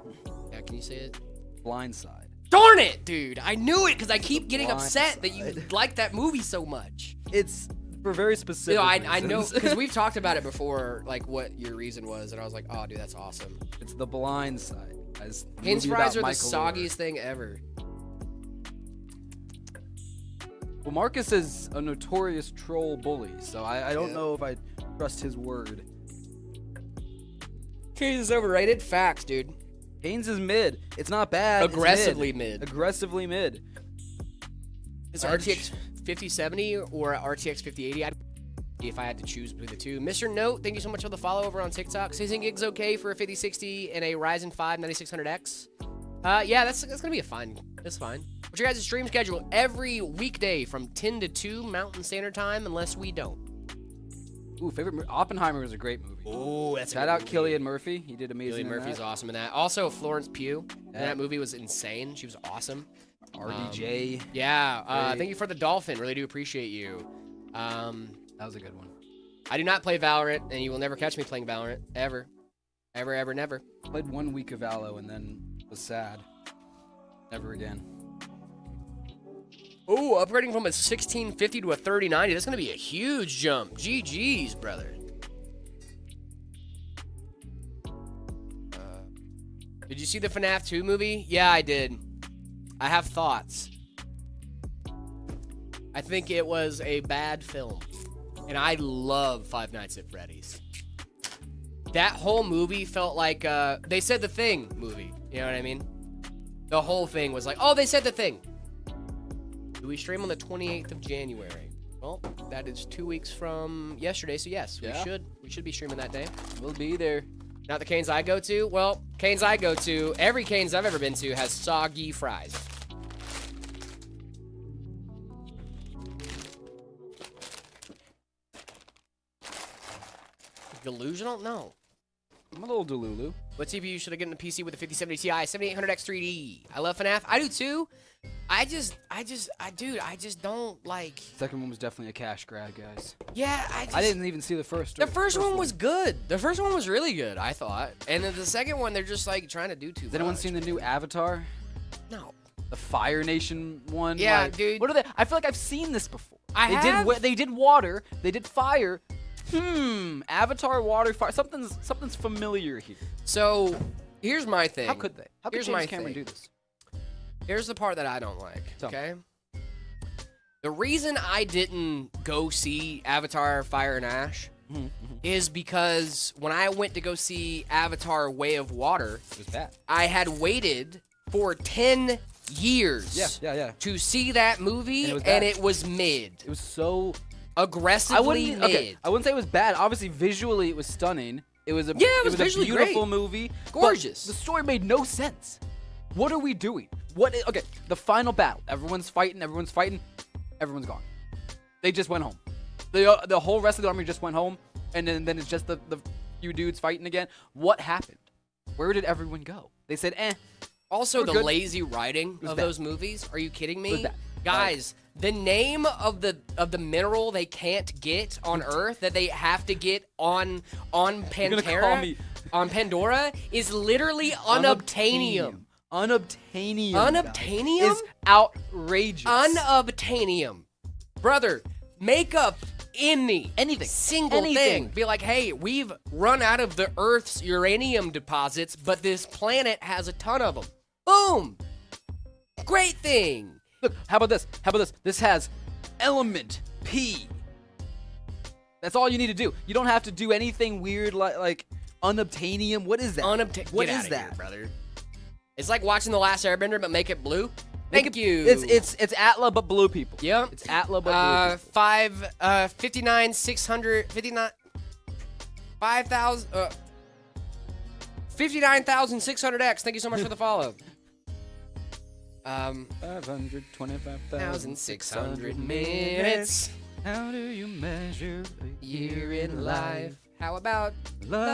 C: Yeah, can you say it?
D: Blindside.
C: Darn it, dude! I knew it because I keep getting
D: Blind
C: upset that you
D: Side.
C: like that movie so much.
D: It's for very specific.
C: You know, I know
D: reasons.
C: because we've talked about it before, like what your reason was, and I was like, oh, dude, that's awesome.
D: It's The Blind Side. Guys. The
C: Haynes
D: movie
C: fries
D: about
C: are the
D: Michael Moore.
C: soggiest thing ever.
D: Well, Marcus is a notorious troll bully, so I don't
C: Yeah.
D: know if I trust his word.
C: Haynes is overrated. Facts, dude.
D: Haynes is mid. It's not bad. it's
C: Aggressively mid.
D: Aggressively mid.
C: Is RTX 5070 or RTX 5080? If I had to choose between the two. Mr. Note, thank you so much for the follow over on TikTok. 16 gigs okay for a 5060 and a Ryzen 5 9600X. Yeah, that's gonna be a fine. That's fine. What's your guys' stream schedule? Every weekday from 10 to 2 Mountain Standard Time, unless we don't.
D: Ooh, Oppenheimer was a great movie.
C: Oh, that's
D: Shout out Cillian Murphy. He did amazing.
C: Cillian
D: in
C: Murphy's
D: that.
C: awesome in that. Also, Florence Pugh in
D: Yeah.
C: that movie was insane. She was awesome.
D: RDJ.
C: Yeah,
D: Great.
C: thank you for the dolphin. Really do appreciate you.
D: That was a good one.
C: I do not play Valorant, and you will never catch me playing Valorant. Ever. Ever, ever, never.
D: Played 1 week of Valo and then was sad. Never again.
C: Ooh, upgrading from a 1650 to a 3090. That's going to be a huge jump. GG's, brother. Did you see the FNAF 2 movie? Yeah, I did. I have thoughts. I think it was a bad film. And I love Five Nights at Freddy's. That whole movie felt like They Said the Thing movie. You know what I mean? The whole thing was like, oh, they said the thing. Do we stream on the 28th of January? Well, that is 2 weeks from yesterday, so yes,
D: Yeah.
C: we should be streaming that day.
D: We'll be there.
C: Not the Canes I go to. Well, Canes I go to, every Canes I've ever been to has soggy fries. Delusional? No.
D: I'm a little delulu.
C: What CPU should I get in the PC with a 5070 Ti? 7800X 3D. I love FNAF. I do too. I just don't like.
D: Second one was definitely a cash grab, guys.
C: Yeah,
D: I didn't even see the first.
C: The first one was good. The first one was really good, I thought. And then the second one, they're just like trying to do too much.
D: Has anyone seen the new Avatar?
C: No.
D: The Fire Nation one?
C: Yeah,
D: like,
C: dude.
D: What are they? I feel like I've seen this before.
C: I have?
D: They did water. They did fire. Avatar, water, fire. Something's familiar here.
C: So, here's my thing.
D: How could they? How could
C: Here's
D: James
C: my
D: Cameron
C: thing.
D: do this?
C: Here's the part that I don't like,
D: Tell me.
C: okay? The reason I didn't go see Avatar Fire and Ash is because when I went to go see Avatar Way of Water,
D: It was bad.
C: I had waited for 10 years
D: Yeah.
C: to see that movie,
D: And it was
C: and
D: bad.
C: it was mid.
D: It was so.
C: Aggressively mid.
D: Okay, I wouldn't say it was bad. Obviously, visually, it was stunning. It was a
C: Yeah, it was
D: a
C: visually
D: beautiful
C: great.
D: movie. but
C: Gorgeous.
D: the story made no sense. What are we doing? Okay, the final battle. Everyone's fighting. Everyone's gone. They just went home. The whole rest of the army just went home, and then it's just the few dudes fighting again. What happened? Where did everyone go? They said, eh.
C: Also,
D: We're
C: the
D: good.
C: lazy writing of
D: bad.
C: those movies. Are you kidding
D: It was
C: me?
D: bad.
C: Guys, the name of the mineral they can't get on Earth that they have to get on
D: gonna
C: Pantera,
D: call me-
C: on Pandora is literally unobtainium.
D: Unobtainium.
C: Unobtainium?
D: Is outrageous.
C: Unobtainium. Brother, make up
D: Anything.
C: single
D: Anything.
C: thing. Be like, hey, we've run out of the Earth's uranium deposits, but this planet has a ton of them. Boom. Great thing.
D: Look, how about this? This has element P. That's all you need to do. You don't have to do anything weird like unobtainium. What is that? What
C: Get
D: is
C: outta
D: that?
C: here, brother? It's like watching The Last Airbender, but make it blue. Thank you.
D: It's Atla but blue people.
C: Yep.
D: It's Atla but blue people.
C: 59, 600, 59, 5,000, 59,600X. Thank you so much for the follow.
D: 525,600
C: minutes.
D: How do you measure a
C: Year in life. How about
D: love?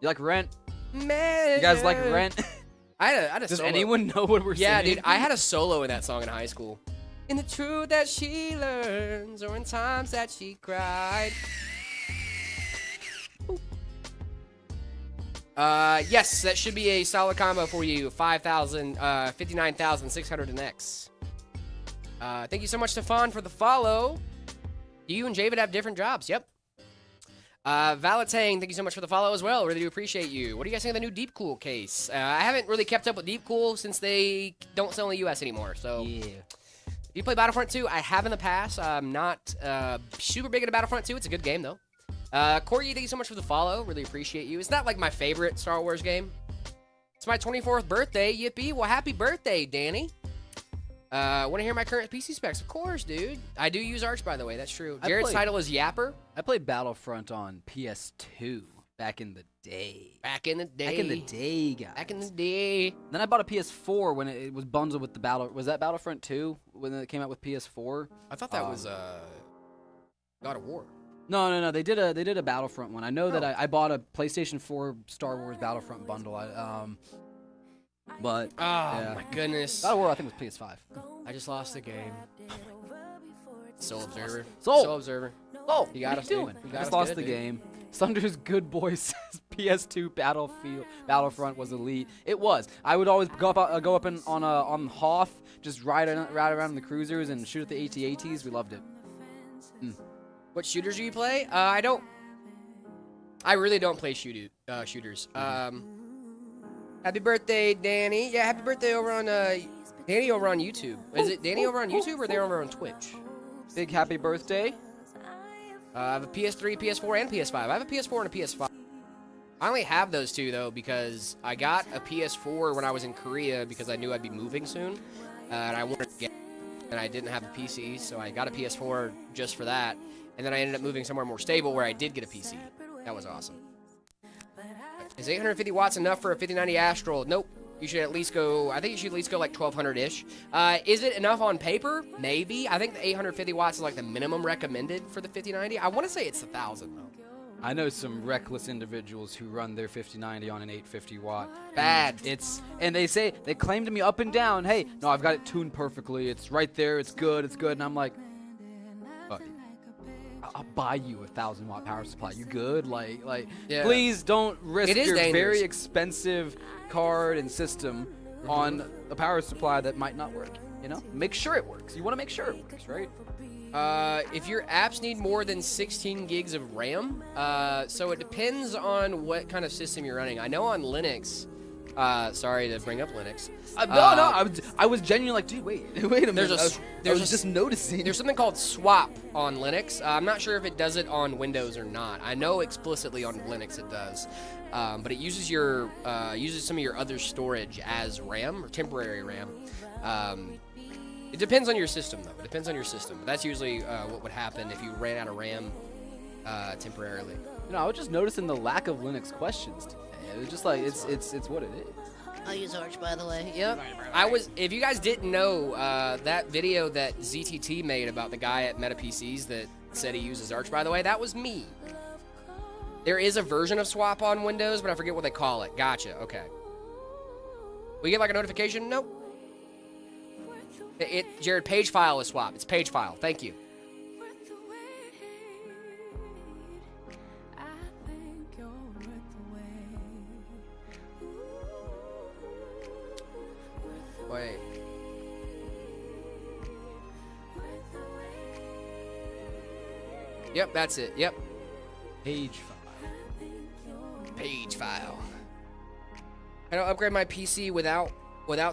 D: You like Rent?
C: You
D: You guys like Rent?
C: I had a
D: Does
C: solo.
D: anyone know what we're
C: Yeah,
D: singing?
C: dude, I had a solo in that song in high school. In the truth that she learns, or in times that she cried. Yes, that should be a solid combo for you. 59,600 and X. Thank you so much, Stefan, for the follow. You and Javid have different jobs. Yep. Valetang, thank you so much for the follow as well. Really do appreciate you. What do you guys think of the new Deep Cool case? I haven't really kept up with Deep Cool since they don't sell in the U.S. anymore. So,
D: Yeah.
C: do you play Battlefront 2? I have in the past. I'm not super big into Battlefront 2. It's a good game, though. Corey, thank you so much for the follow. Really appreciate you. It's not like my favorite Star Wars game. It's my 24th birthday. Yippee. Well, happy birthday, Danny. Want to hear my current PC specs? Of course, dude. I do use Arch, by the way. That's true. Jared's title is Yapper.
D: I played Battlefront on PS2 back in the day.
C: Back in the day.
D: Back in the day, guys.
C: Back in the day.
D: Then I bought a PS4 when it was bundled with the Battle. Was that Battlefront 2 when it came out with PS4?
C: I thought that was God of War.
D: No. They did a Battlefront one. I know that I bought a PlayStation 4 Star Wars Battlefront bundle. But yeah.
C: My goodness.
D: Battle War I think was PS5.
C: I just lost the game. Soul Observer.
D: Soul.
C: Observer.
D: Oh,
C: You got
D: what
C: us,
D: are you
C: dude.
D: doing?
C: You got
D: Just
C: us
D: lost
C: good,
D: the
C: dude.
D: game. Thunder's good boy says PS2 Battlefront was elite. It was. I would always go up on Hoth, just ride around in the cruisers and shoot at the AT-ATs. We loved it.
C: What shooters do you play? I really don't play shooters. Happy birthday, Danny. Yeah, happy birthday over on Danny over on YouTube. Is it Danny over on YouTube or they over on Twitch?
D: Big happy birthday.
C: I have a PS3, PS4, and PS5. I have a PS4 and a PS5. I only have those two, though, because I got a PS4 when I was in Korea because I knew I'd be moving soon. And I wanted to get and I didn't have a PC, so I got a PS4 just for that. And then I ended up moving somewhere more stable where I did get a PC. That was awesome. Is 850 watts enough for a 5090 Astral? Nope. You should at least go, I think you should at least go like 1200-ish. Is it enough on paper? Maybe. I think the 850 watts is like the minimum recommended for the 5090. I want to say it's 1,000 though.
D: I know some reckless individuals who run their 5090 on an 850 watt.
C: Bad.
D: And they claim to me up and down, hey, no, I've got it tuned perfectly. It's right there. It's good. And I'm like, buddy, I'll buy you a 1,000 watt power supply. You good?
C: Yeah.
D: Please don't risk
C: It is
D: your
C: dangerous.
D: very expensive card and system on a power supply that might not work. You know, make sure it works. You want to make sure it works, right?
C: If your apps need more than 16 gigs of RAM, so it depends on what kind of system you're running. I know on Linux, sorry to bring up Linux.
D: I was genuinely like, dude, wait a minute. I was just noticing.
C: There's something called swap on Linux. I'm not sure if it does it on Windows or not. I know explicitly on Linux it does, but it uses uses some of your other storage as RAM or temporary RAM. It depends on your system, though. It depends on your system. That's usually what would happen if you ran out of RAM temporarily.
D: I was just noticing the lack of Linux questions today. It was just like it's what it is.
B: I use Arch, by the way. Yep.
C: If you guys didn't know, that video that ZTT made about the guy at Meta PCs that said he uses Arch, by the way, that was me. There is a version of swap on Windows, but I forget what they call it. Gotcha. Okay. We get like a notification? Nope. Jared, page file is swap. It's page file. Thank you. Wait. Yep, that's it. Yep.
D: Page file.
C: Page file. I don't upgrade my PC without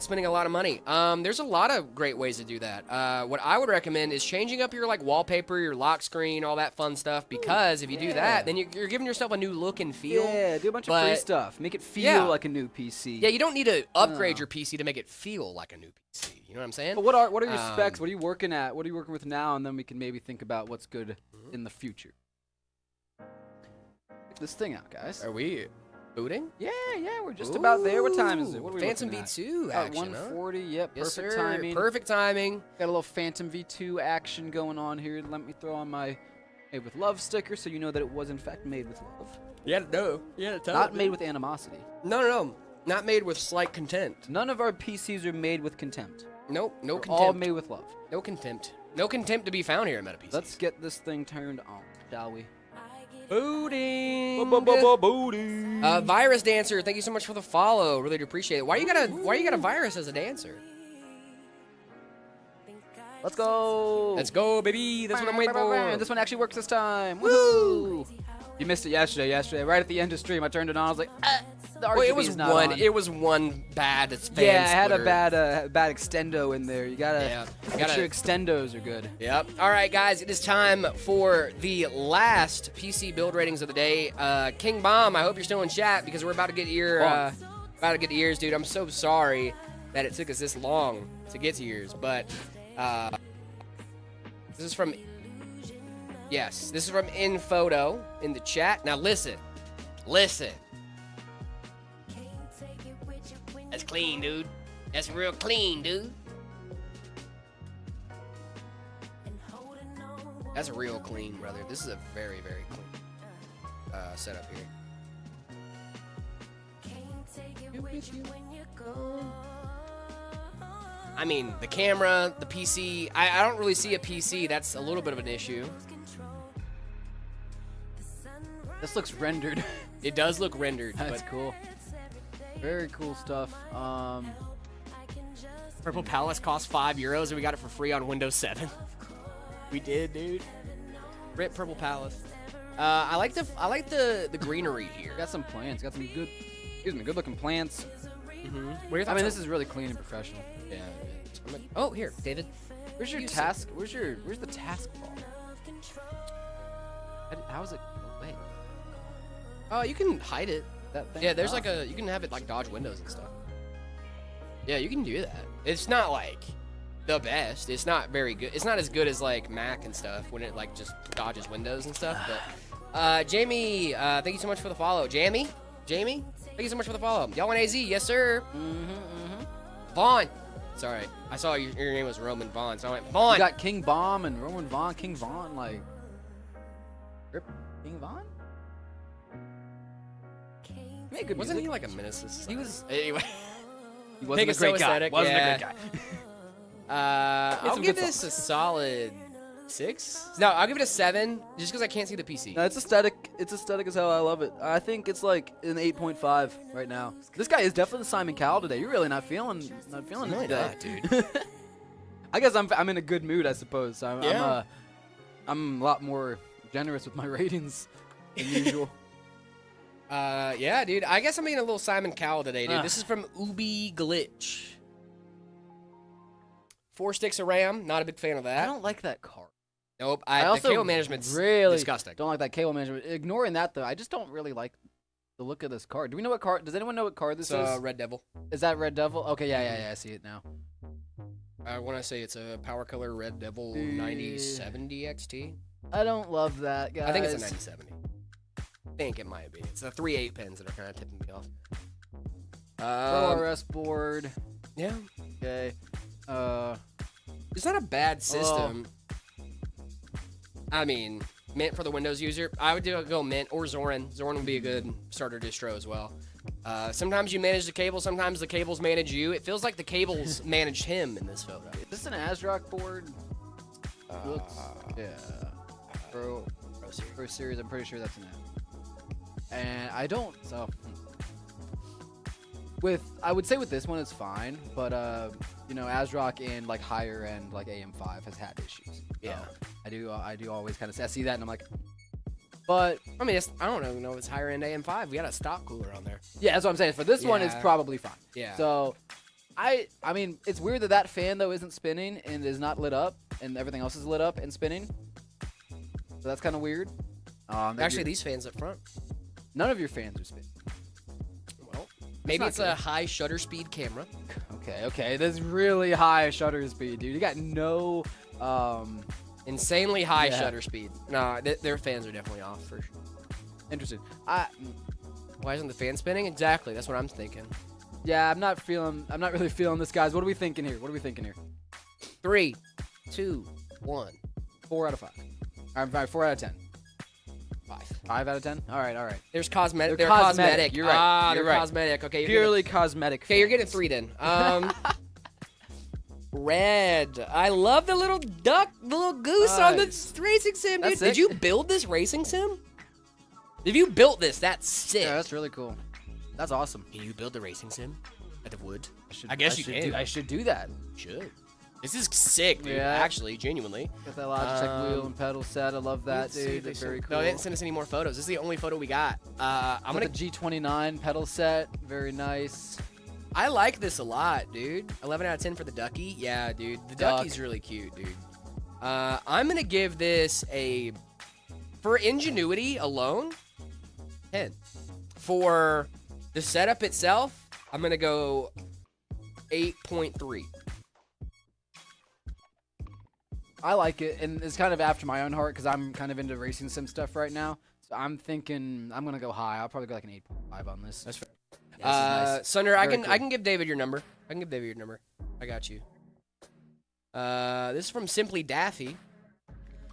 C: spending a lot of money. There's a lot of great ways to do that. What I would recommend is changing up your like wallpaper, your lock screen, all that fun stuff. Because if you do that, then you're giving yourself a new look and feel.
D: Yeah, do a bunch of free stuff. Make it feel like a new PC.
C: Yeah, you don't need to upgrade your PC to make it feel like a new PC. You know what I'm saying?
D: But what are your specs? What are you working at? What are you working with now? And then we can maybe think about what's good in the future. Check this thing out, guys.
C: Are we booting?
D: Yeah, we're just about there. What time is it? What are we
C: Phantom
D: looking at?
C: V2 action,
D: 140, yep,
C: Yes,
D: perfect
C: sir.
D: timing.
C: Perfect timing.
D: Got a little Phantom V2 action going on here. Let me throw on my Made with Love sticker so you know that it was in fact made with love.
C: Yeah, no. Yeah,
D: Not made with animosity.
C: No. Not made with slight contempt.
D: None of our PCs are made with contempt.
C: Nope, no
D: They're
C: contempt.
D: all made with love.
C: No contempt. No contempt to be found here at Meta PCs.
D: Let's get this thing turned on, shall we?
C: Booting.
D: Booty.
C: Virus Dancer, thank you so much for the follow. Really do appreciate it. Why you got a virus as a dancer?
D: Let's go.
C: Let's go, baby. That's what I'm waiting for.
D: This one actually works this time. Woo! You missed it yesterday. Right at the end of stream, I turned it on. I was like, the RGB
C: Well, it was
D: is not
C: one.
D: on.
C: It was one bad. It's fan
D: Yeah, I had a
C: splitter.
D: bad extendo in there. You gotta make sure extendos are good.
C: Yep. All right, guys, it is time for the last PC build ratings of the day. King Bomb, I hope you're still in chat because we're about to get yours, dude. I'm so sorry that it took us this long to get to yours, but this is from Infoto in the chat. Now listen. That's clean, dude. That's real clean, dude. That's real clean, brother. This is a very, very clean setup here. I mean, the camera, the PC. I don't really see a PC. That's a little bit of an issue.
D: This looks rendered.
C: It does look rendered.
D: That's cool. Very cool stuff.
C: Purple Palace cost €5 and we got it for free on Windows 7. We did, dude. Rip Purple Palace. I like the greenery here.
D: Got some plants. Got some good looking plants.
C: Mm-hmm.
D: I mean, this is really clean and professional.
C: Yeah. Oh, here, David.
D: Where's your task? Where's the task bar? How is it? Oh, wait.
C: Oh, you can hide it.
D: That thing?
C: Yeah, there's like you can have it like dodge windows and stuff. Yeah, you can do that. It's not like the best. It's not very good. It's not as good as like Mac and stuff when it like just dodges windows and stuff. But Jamie, thank you so much for the follow. Jamie, thank you so much for the follow. Y'all want AZ? Yes, sir. Vaughn. Sorry, I saw your name was Roman Vaughn, so I went Vaughn.
D: You got King Bomb and Roman Vaughn. King Vaughn, like Rip King Vaughn.
C: Wasn't he like a menace?
D: He was.
C: Anyway.
D: He wasn't a great guy. Wasn't a great guy.
C: I'll give this a solid 6. No, I'll give it a 7, just because I can't see the PC.
D: No, it's aesthetic. It's aesthetic as hell. I love it. I think it's like an 8.5 right now. This guy is definitely Simon Cowell today. You're really not feeling it
C: Really
D: today,
C: not, dude.
D: I guess I'm in a good mood, I suppose. So
C: Yeah.
D: I'm a lot more generous with my ratings than usual.
C: Yeah, dude. I guess I'm being a little Simon Cowell today, dude. This is from Ubi Glitch. 4 sticks of RAM. Not a big fan of that.
D: I don't like that card.
C: Nope.
D: I
C: the
D: also
C: cable management's
D: really
C: disgusting.
D: don't like that cable management. Ignoring that though, I just don't really like the look of this card. Do we know what card? Does anyone know what card this is?
C: Red Devil.
D: Is that Red Devil? Okay, yeah. I see it now.
C: I want to say it's a Power Color Red Devil 9070 XT.
D: I don't love that, guys.
C: I think it's a 9070. I think it might be. It's the 3 8 pins that are kind of tipping me off.
D: RS board.
C: Yeah.
D: Okay.
C: It's not a bad system. I mean, Mint for the Windows user. I would go Mint or Zorin. Zorin would be a good starter distro as well. Sometimes you manage the cable, sometimes the cables manage you. It feels like the cables managed him in this photo.
D: Is this an ASRock board? Looks, yeah. Pro Series, I'm pretty sure that's an app. And I don't, so. I would say with this one it's fine, but you know, ASRock and like higher end like AM5 has had issues.
C: Yeah.
D: I do always kind of see that and I'm like, but
C: I mean, I don't even know if it's higher end AM5. We got a stock cooler on there.
D: yeah, that's what I'm saying. For this one, it's
C: Yeah.
D: probably fine.
C: Yeah.
D: So, I mean, it's weird that fan though isn't spinning and is not lit up, and everything else is lit up and spinning. So that's kind of weird.
C: Actually, these fans up front.
D: none of your fans are spinning.
C: Well, maybe it's
D: not
C: a
D: good.
C: high shutter speed camera.
D: Okay, that's really high shutter speed, dude. You got no,
C: Insanely high
D: Yeah.
C: shutter speed. Nah, their fans are definitely off for sure.
D: interesting.
C: Why isn't the fan spinning? Exactly, that's what I'm thinking.
D: Yeah, I'm not really feeling this, guys. What are we thinking here?
C: 3, 2, 1.
D: 4 out of 5. I'm fine, 4 out of 10.
C: 5.
D: 5 out of 10? All right.
C: There's cosmetic.
D: They're
C: They're
D: cosmetic.
C: cosmetic.
D: You're right.
C: They're
D: You're right.
C: cosmetic. Okay,
D: Purely cosmetic.
C: Okay, you're getting
D: fans.
C: 3 then. Red. I love the little duck, the little goose on the
D: Nice.
C: racing sim, dude.
D: That's
C: Did
D: sick.
C: you build this racing sim? If you built this, that's sick.
D: Yeah, that's really cool. That's awesome.
C: Can you build the racing sim at the wood?
D: should-
C: I guess
D: I
C: you
D: should
C: can.
D: I should do that.
C: Should. This is sick, dude.
D: Yeah.
C: Actually, genuinely.
D: Got that Logitech wheel and pedal set. I love that,
C: Let's see if
D: dude.
C: they
D: That's very
C: sent-
D: cool.
C: No, they didn't send us any more photos. This is the only photo we got. I'm
D: Got
C: gonna.
D: the G29 pedal set. Very nice.
C: I like this a lot, dude. 11 out of 10 for the ducky. Yeah, dude. The
D: Duck.
C: ducky's really cute, dude. I'm gonna give this for ingenuity alone, 10. For the setup itself, I'm gonna go 8.3.
D: I like it, and it's kind of after my own heart because I'm kind of into racing sim stuff right now. So I'm thinking I'm gonna go high. I'll probably go like an 8.5 on this.
C: That's fair.
D: Yeah, this is nice.
C: Sunder, I
D: Very
C: can
D: cool.
C: give David your number. I got you. This is from Simply Daffy.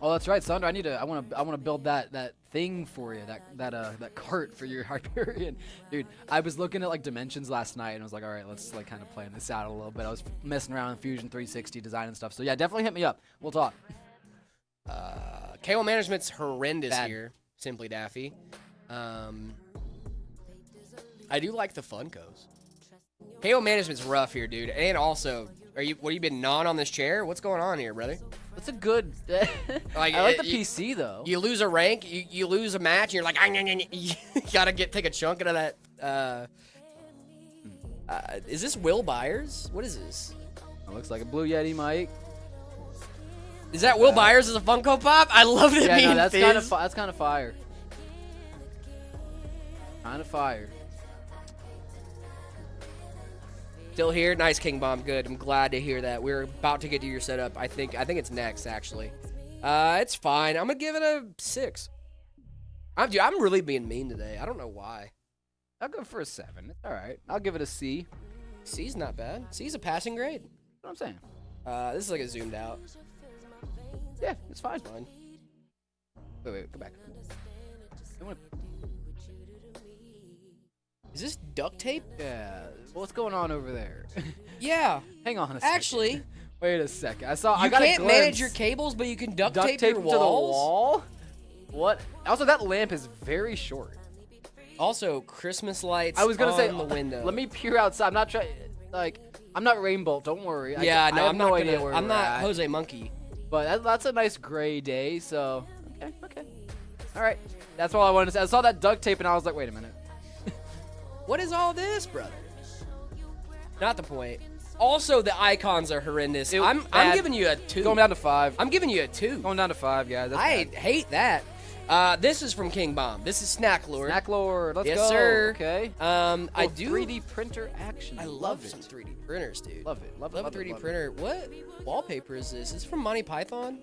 D: Oh, that's right, Sandra. I want to build that thing for you. That cart for your Hyperion, dude. I was looking at like dimensions last night, and I was like, all right, let's like kind of plan this out a little bit. I was messing around with Fusion 360 design and stuff. So yeah, definitely hit me up. We'll talk.
C: KO management's horrendous
D: Bad.
C: here. Simply Daffy. I do like the Funkos. KO management's rough here, dude. And also, what you been gnawing on this chair? What's going on here, brother?
D: That's a good.
C: Like,
D: I like the
C: you-
D: PC though.
C: You lose a rank, you lose a match, and you're like, you gotta take a chunk out of that. Is this Will Byers? What is this?
D: It looks like a Blue Yeti mic.
C: Is that Will Byers as a Funko Pop? I love that
D: Yeah,
C: meme.
D: no, that's
C: Fizz.
D: kind of fire. Kind of fire.
C: Still here? Nice, King Bomb. Good. I'm glad to hear that. We're about to get to your setup. I think it's next, actually. It's fine. I'm gonna give it a 6. I'm really being mean today. I don't know why.
D: I'll go for a 7. It's all right. I'll give it a C.
C: C's not bad. C's a passing grade.
D: That's what I'm saying.
C: This is like a zoomed out.
D: Yeah, it's fine.
C: Fine.
D: Wait, go back. I wanna-
C: Is this duct tape?
D: Yeah. What's going on over there?
C: Yeah.
D: Hang on a second.
C: Actually,
D: Wait a second. I
C: you
D: got
C: can't
D: a
C: manage
D: glimpse.
C: your cables, but you can duct
D: duct
C: tape your
D: to the
C: walls.
D: wall. What? Also, that lamp is very short.
C: Also, Christmas lights
D: I was gonna say
C: on the window.
D: Let me peer outside. I'm not trying. Like, I'm not Rainbow. Don't worry.
C: Yeah,
D: I
C: no,
D: have
C: I'm
D: no
C: not
D: idea
C: gonna.
D: where
C: I'm
D: we're
C: not
D: at.
C: Jose Monkey.
D: But that's a nice gray day. So okay. All right. That's all I wanted to say. I saw that duct tape and I was like, wait a minute.
C: What is all this, brother? Not the point. Also, the icons are horrendous. I'm
D: bad.
C: giving you a 2.
D: Going down to 5.
C: I'm giving you a 2.
D: Going down to 5, guys. That's
C: I
D: bad.
C: hate that. This is from King Bomb. This is Snack Lord.
D: Snack Lord. Let's
C: Yes,
D: go.
C: sir.
D: Okay.
C: I
D: Oh,
C: do.
D: 3D printer action.
C: I love some 3D printers, dude.
D: Love it. Love it.
C: Love a
D: Love it,
C: 3D
D: love it.
C: printer. What wallpaper is this? Is this from Monty Python?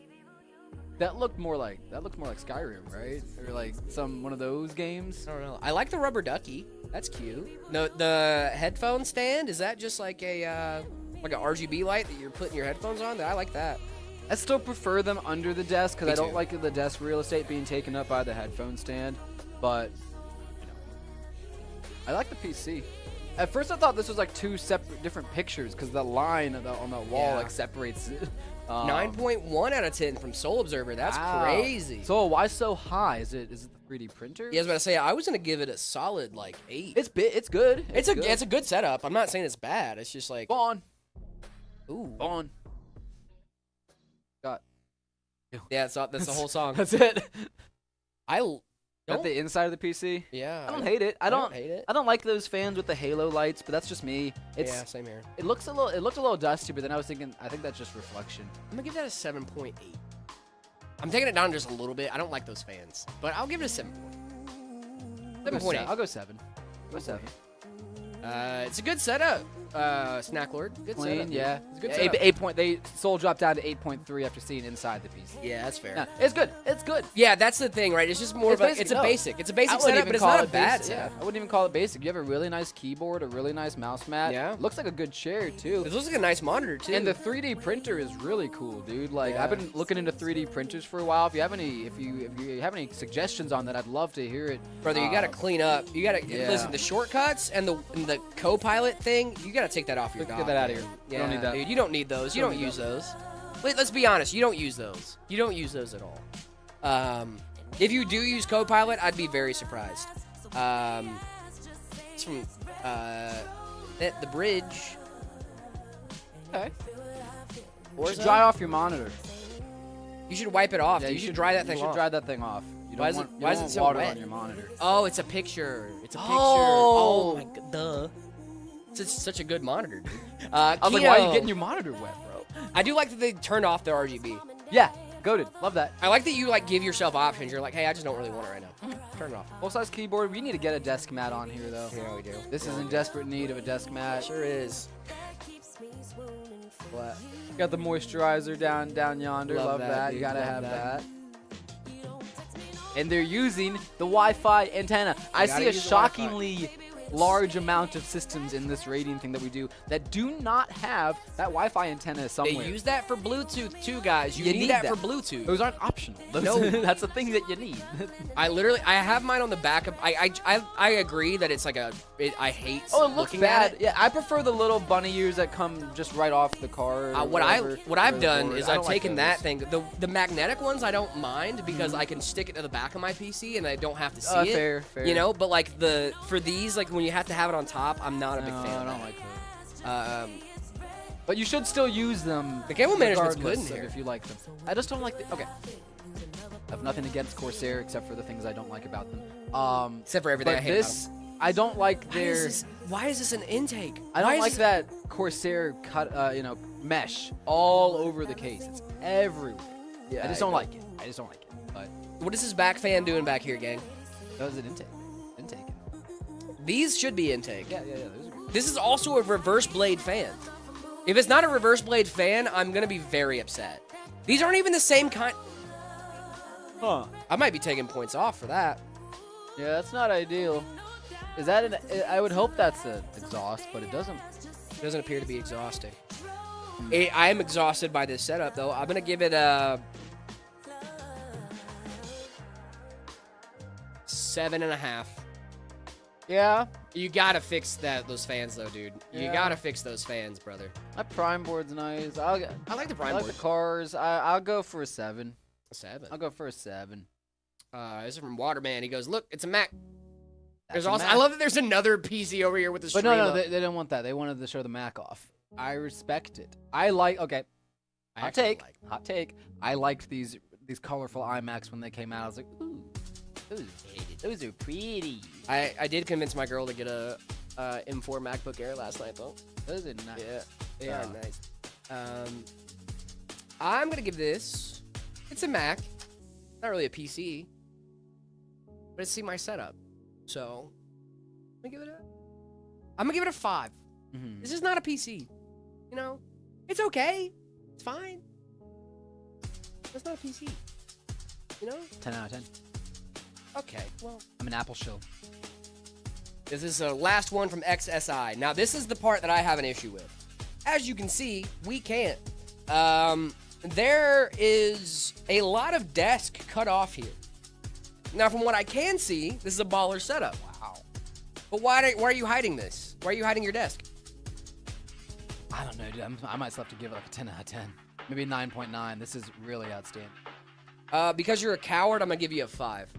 D: That looked more like Skyrim, right? Or like one of those games.
C: I don't know. I like the rubber ducky. That's cute. The headphone stand, is that just like a RGB light that you're putting your headphones on? I like that.
D: I still prefer them under the desk because
C: Me
D: I don't
C: too.
D: like the desk real estate being taken up by the headphone stand. But I like the PC. At first, I thought this was like two separate, different pictures because the line on the wall
C: Yeah.
D: like separates it.
C: 9.1 out of 10 from Soul Observer. That's
D: Wow.
C: crazy.
D: So why so high? Is it the 3D printer?
C: Yeah, I was about to say, I was gonna give it a solid like 8.
D: It's good.
C: It's a good setup. I'm not saying it's bad. It's just like,
D: Vaughn.
C: ooh,
D: Vaughn. God.
C: yeah, that's the whole song.
D: That's it.
C: I
D: At
C: don't.
D: the inside of the PC.
C: Yeah,
D: I don't hate it. I don't
C: hate it.
D: I don't like those fans with the halo lights, but that's just me.
C: Yeah, same here.
D: It looked a little dusty, but then I was thinking I think that's just reflection.
C: I'm gonna give that a 7.8. I'm taking it down just a little bit. I don't like those fans, but I'll give it a 7.
D: I'll go
C: 7.8.
D: I'll go 7. Go 7.
C: It's a good setup. Snack Lord. Good
D: Clean,
C: setup.
D: yeah.
C: It's a good
D: Yeah,
C: setup.
D: 8 point. They soul dropped down to 8.3 after seeing inside the PC.
C: Yeah, that's fair.
D: Yeah, it's good. It's good.
C: Yeah, that's the thing, right? It's just more of a, it's a
D: no.
C: basic. It's a
D: I
C: basic
D: wouldn't
C: setup,
D: even
C: but it's
D: call
C: not a
D: it
C: bad
D: basic.
C: setup.
D: Yeah, I wouldn't even call it basic. You have a really nice keyboard, a really nice mouse mat.
C: Yeah.
D: Looks like a good chair too.
C: It looks like a nice monitor too.
D: And the 3D printer is really cool, dude. Like
C: Yeah.
D: I've been looking into 3D printers for a while. If you have any suggestions on that, I'd love to hear it.
C: Brother, you gotta clean up. You gotta
D: yeah.
C: listen. The shortcuts and the co-pilot thing, you gotta take that off your
D: Get
C: dock.
D: that outta here.
C: man.
D: We
C: Yeah,
D: don't need that.
C: dude, you don't need those. You
D: Don't
C: don't
D: need
C: use those. Wait, let's be honest. You don't use those. You don't use those at all. If you do use co-pilot, I'd be very surprised. It's from the bridge.
D: Okay.
C: Or
D: You should dry off your monitor.
C: You should wipe it off.
D: Yeah,
C: dude. You should dry that thing
D: You should
C: off.
D: dry that thing off. You
C: Why
D: don't
C: is it-
D: want,
C: why
D: you
C: is
D: don't
C: it
D: want
C: so
D: water
C: wet?
D: on your monitor.
C: Oh, it's a picture. It's a picture.
D: Oh.
C: my god, duh. It's such a good monitor, dude.
D: I was like, why are you getting your monitor wet, bro?
C: I do like that they turned off their RGB.
D: Yeah, goated. Love that.
C: I like that you like give yourself options. You're like, hey, I just don't really want it right now. Turn it off.
D: Full-size keyboard. We need to get a desk mat on here, though.
C: Yeah, we do.
D: This is in desperate need of a desk mat.
C: Sure is.
D: What? Got the moisturizer down yonder.
C: Love
D: Love
C: that,
D: that.
C: dude.
D: You gotta
C: Love
D: have
C: that.
D: that. And they're using the Wi-Fi antenna. I
C: gotta
D: see a
C: use the Wi-Fi.
D: shockingly large amount of systems in this rating thing that we do that do not have that Wi-Fi antenna somewhere.
C: They use that for Bluetooth too, guys. You,
D: You
C: need,
D: need
C: that,
D: that.
C: for Bluetooth.
D: Those aren't optional.
C: No.
D: That's the thing that you need.
C: I have mine on the back of. I agree that it's like I hate.
D: Oh, it looks
C: looking
D: bad.
C: At it.
D: Yeah, I prefer the little bunny ears that come just right off the car. or
C: What
D: whatever,
C: I've
D: or the
C: done
D: board.
C: is
D: I
C: I've
D: don't like
C: taken
D: those.
C: that thing. The magnetic ones I don't mind because I can stick it to the back of my PC and I don't have to see it.
D: Fair.
C: You know, but like for these, like when you have to have it on top, I'm not a big
D: No,
C: fan.
D: I
C: of
D: don't
C: that.
D: like those. But you should still use them.
C: The cable management's good in
D: regardless of
C: here.
D: if you like them. I just don't like the. Okay. I have nothing against Corsair except for the things I don't like about them.
C: Except for everything
D: But
C: I hate
D: this, I don't like their.
C: Why is this an intake?
D: I
C: Why
D: don't
C: is
D: like
C: this-
D: that Corsair mesh all over the case. It's everywhere.
C: Yeah,
D: I just don't like it. I just don't like it. But
C: What is this back fan doing back here, gang?
D: that was an intake. Intake.
C: These should be intake.
D: Yeah. Those are good.
C: This is also a reverse blade fan. If it's not a reverse blade fan, I'm gonna be very upset. These aren't even the same kind.
D: Huh.
C: I might be taking points off for that.
D: Yeah, that's not ideal. Is that an? I would hope that's an exhaust, but it doesn't.
C: It doesn't appear to be exhausting. I am exhausted by this setup, though. I'm gonna give it a 7.5.
D: Yeah.
C: You gotta fix those fans, though, dude. You
D: Yeah.
C: gotta fix those fans, brother.
D: My prime board's nice.
C: I like the
D: I
C: prime
D: like
C: board.
D: the cars. I'll go for a 7.
C: 7.
D: I'll go for a 7.
C: This is from Waterman. He goes, "Look, it's a Mac." There's
D: That's a
C: also.
D: Mac.
C: I love that there's another PC over here with the
D: But
C: stream.
D: no,
C: up.
D: they didn't want that. They wanted to show the Mac off. I respect it. I like. Okay.
C: I
D: Hot
C: actually
D: take.
C: like it.
D: Hot take. I liked these colorful iMacs when they came out. I was like, ooh, those are pretty.
C: I did convince my girl to get a M4 MacBook Air last night, though.
D: Those are nice.
C: Yeah, they are
D: Yeah.
C: nice. I'm gonna give this. It's a Mac, not really a PC, but it's my setup. So I'm gonna give it a 5.
D: Mhm.
C: This is not a PC. You know, it's okay. It's fine. It's not a PC. You know?
D: 10 out of 10.
C: Okay, well.
D: I'm an Apple shill.
C: This is the last one from XSI. Now, this is the part that I have an issue with. As you can see, we can't. There is a lot of desk cut off here. Now, from what I can see, this is a baller setup.
D: Wow.
C: But why are you hiding this? Why are you hiding your desk?
D: I don't know, dude. I might still have to give it like a 10 out of 10. Maybe 9.9. This is really outstanding.
C: Because you're a coward, I'm gonna give you a 5.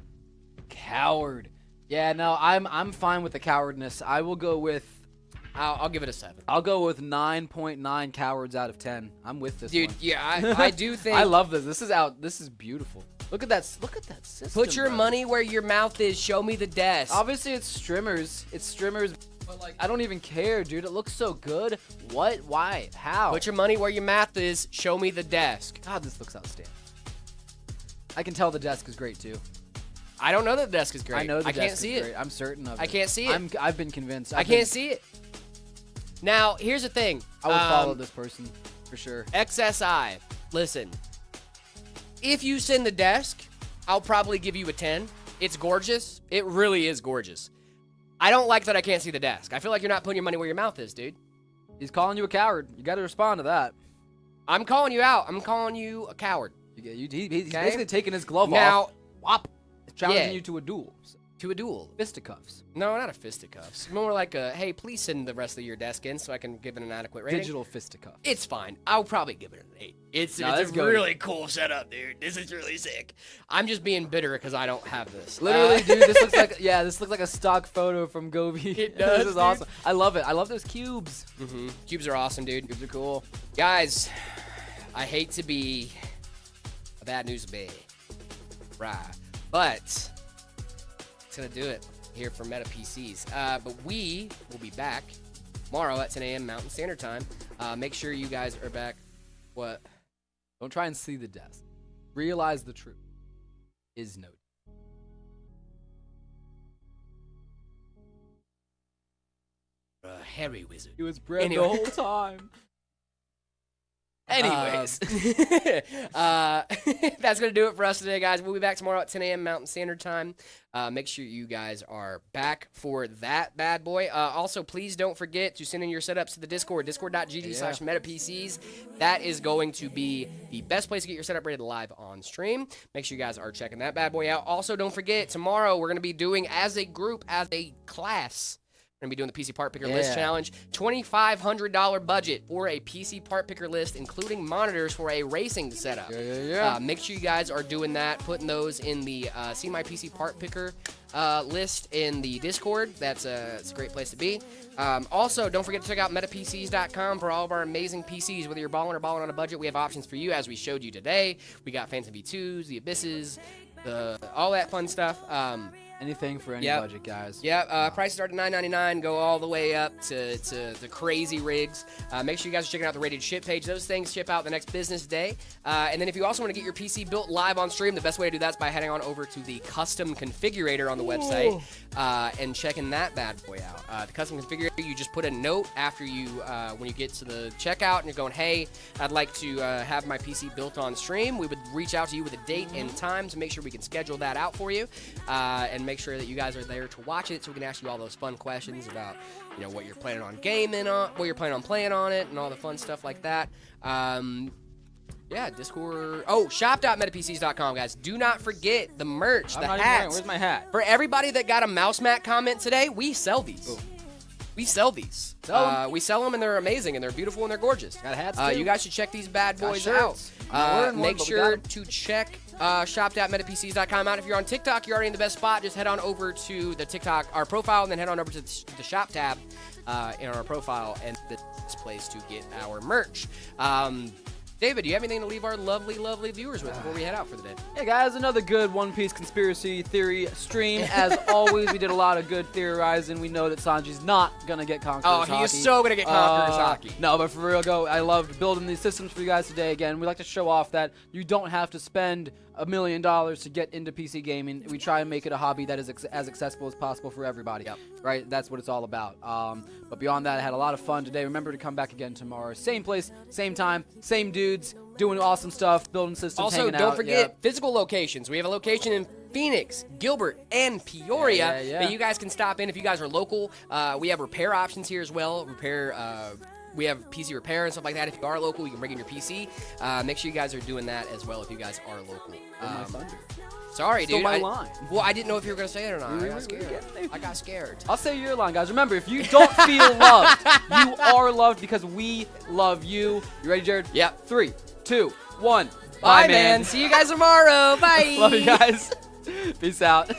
D: Coward. Yeah, no, I'm fine with the cowardness. I will go with.
C: I'll give it a 7.
D: I'll go with 9.9 cowards out of 10. I'm with this
C: Dude,
D: one.
C: yeah, I do think.
D: I love this. This is out. This is beautiful. Look at that. Look at that system.
C: Put your
D: bro.
C: money where your mouth is. Show me the desk.
D: Obviously, it's streamers. It's streamers. But like, I don't even care, dude. It looks so good. What? Why? How?
C: Put your money where your mouth is. Show me the desk.
D: God, this looks outstanding. I can tell the desk is great too.
C: I don't know that the desk is great.
D: I know the
C: I
D: desk
C: can't
D: is
C: see
D: great.
C: it.
D: I'm certain of it.
C: I can't see it.
D: I've been convinced.
C: I can't see it. Now, here's the thing.
D: I would follow this person for sure.
C: XSI, listen. If you send the desk, I'll probably give you a 10. It's gorgeous. It really is gorgeous. I don't like that I can't see the desk. I feel like you're not putting your money where your mouth is, dude.
D: He's calling you a coward. You got to respond to that.
C: I'm calling you out. I'm calling you a coward.
D: He's
C: Okay.
D: basically taking his glove
C: Now,
D: off. Whop. Challenging
C: yeah.
D: you to a duel.
C: To a duel.
D: Fisticuffs.
C: No, not a fisticuffs. More like a, hey, please send the rest of your desk in so I can give it an adequate rating.
D: Digital fisticuffs.
C: It's fine. I'll probably give it an 8. It's
D: No, that's
C: a
D: good.
C: really cool setup, dude. This is really sick. I'm just being bitter because I don't have this.
D: Literally, dude, this looks like this looks like a stock photo from Govi.
C: It does,
D: This is
C: dude.
D: awesome. I love it. I love those cubes.
C: Cubes are awesome, dude.
D: Cubes are cool.
C: Guys, I hate to be a bad news bear. Right. But it's going to do it here for Meta PCs. But we will be back tomorrow at 10 a.m. Mountain Standard Time. Make sure you guys are back. What?
D: Don't try and see the desk. Realize the truth is no.
C: Harry Wizard.
D: He was bred
C: Anyway.
D: the whole time.
C: Anyways, that's going to do it for us today, guys. We'll be back tomorrow at 10 a.m. Mountain Standard Time. Make sure you guys are back for that bad boy. Also, please don't forget to send in your setups to the Discord, discord.gg/metapcs. That is going to be the best place to get your setup rated live on stream. Make sure you guys are checking that bad boy out. Also, don't forget, tomorrow we're going to be doing, as a group, as a class, we're going to be doing the PC Part Picker List Challenge. $2,500 budget for a PC Part Picker list, including monitors for a racing setup. Make sure you guys are doing that, putting those in the See My PC Part Picker list in the Discord. It's a great place to be. Also, don't forget to check out metapcs.com for all of our amazing PCs. Whether you're balling or balling on a budget, we have options for you, as we showed you today. We got Phantom V2s, the Abysses, all that fun stuff.
D: Anything for any budget, guys.
C: Yeah, prices start at $9.99, go all the way up to the crazy rigs. Make sure you guys are checking out the rated ship page. Those things ship out the next business day. And then if you also want to get your PC built live on stream, the best way to do that is by heading on over to the custom configurator on the website and checking that bad boy out. The custom configurator, you just put a note after you, when you get to the checkout and you're going, hey, I'd like to have my PC built on stream. We would reach out to you with a date and time to make sure we can schedule that out for you. And make sure that you guys are there to watch it so we can ask you all those fun questions about, what you're planning on gaming on, what you're planning on playing on it, and all the fun stuff like that. Discord. Oh, shop.metapcs.com, guys. Do not forget the merch, the hats.
D: Where's my hat?
C: For everybody that got a mouse mat comment today, we sell these.
D: Ooh.
C: We sell these. We sell them, and they're amazing, and they're beautiful, and they're gorgeous.
D: Got hats, too.
C: You guys should check these bad
D: Got
C: boys
D: shirts.
C: out.
D: I'm not wearing one,
C: Make
D: but we
C: sure
D: got 'em.
C: to check shop.metapcs.com out. If you're on TikTok, you're already in the best spot. Just head on over to the TikTok, our profile, and then head on over to the shop tab in our profile, and this place to get our merch. David, do you have anything to leave our lovely, lovely viewers with before we head out for the day?
D: Hey guys, another good One Piece conspiracy theory stream. As always, we did a lot of good theorizing. We know that Sanji's not gonna get Conqueror's
C: Oh, he is
D: Haki.
C: so gonna get Conqueror's Haki.
D: No, but for real, I loved building these systems for you guys today. Again, we like to show off that you don't have to spend $1 million to get into PC gaming. We try and make it a hobby that is as accessible as possible for everybody.
C: Yep.
D: Right? That's what it's all about. But beyond that, I had a lot of fun today. Remember to come back again tomorrow. Same place, same time, same dudes, doing awesome stuff, building systems,
C: Also,
D: hanging
C: don't
D: out.
C: forget physical locations. We have a location in Phoenix, Gilbert, and Peoria
D: Yeah.
C: that you guys can stop in if you guys are local. We have repair options here as well. We have PC repair and stuff like that. If you are local, you can bring in your PC. Make sure you guys are doing that as well if you guys are local.
D: My thunder.
C: Sorry,
D: Stole
C: dude.
D: my line.
C: Well, I didn't know if you were going to say it or not. I got
D: We're
C: scared.
D: getting there.
C: I got scared.
D: I'll say your line, guys. Remember, if you don't feel loved, you are loved because we love you. You ready, Jared?
C: Yep.
D: 3, 2, 1.
C: Bye, man. See you guys tomorrow. Bye.
D: Love you guys. Peace out.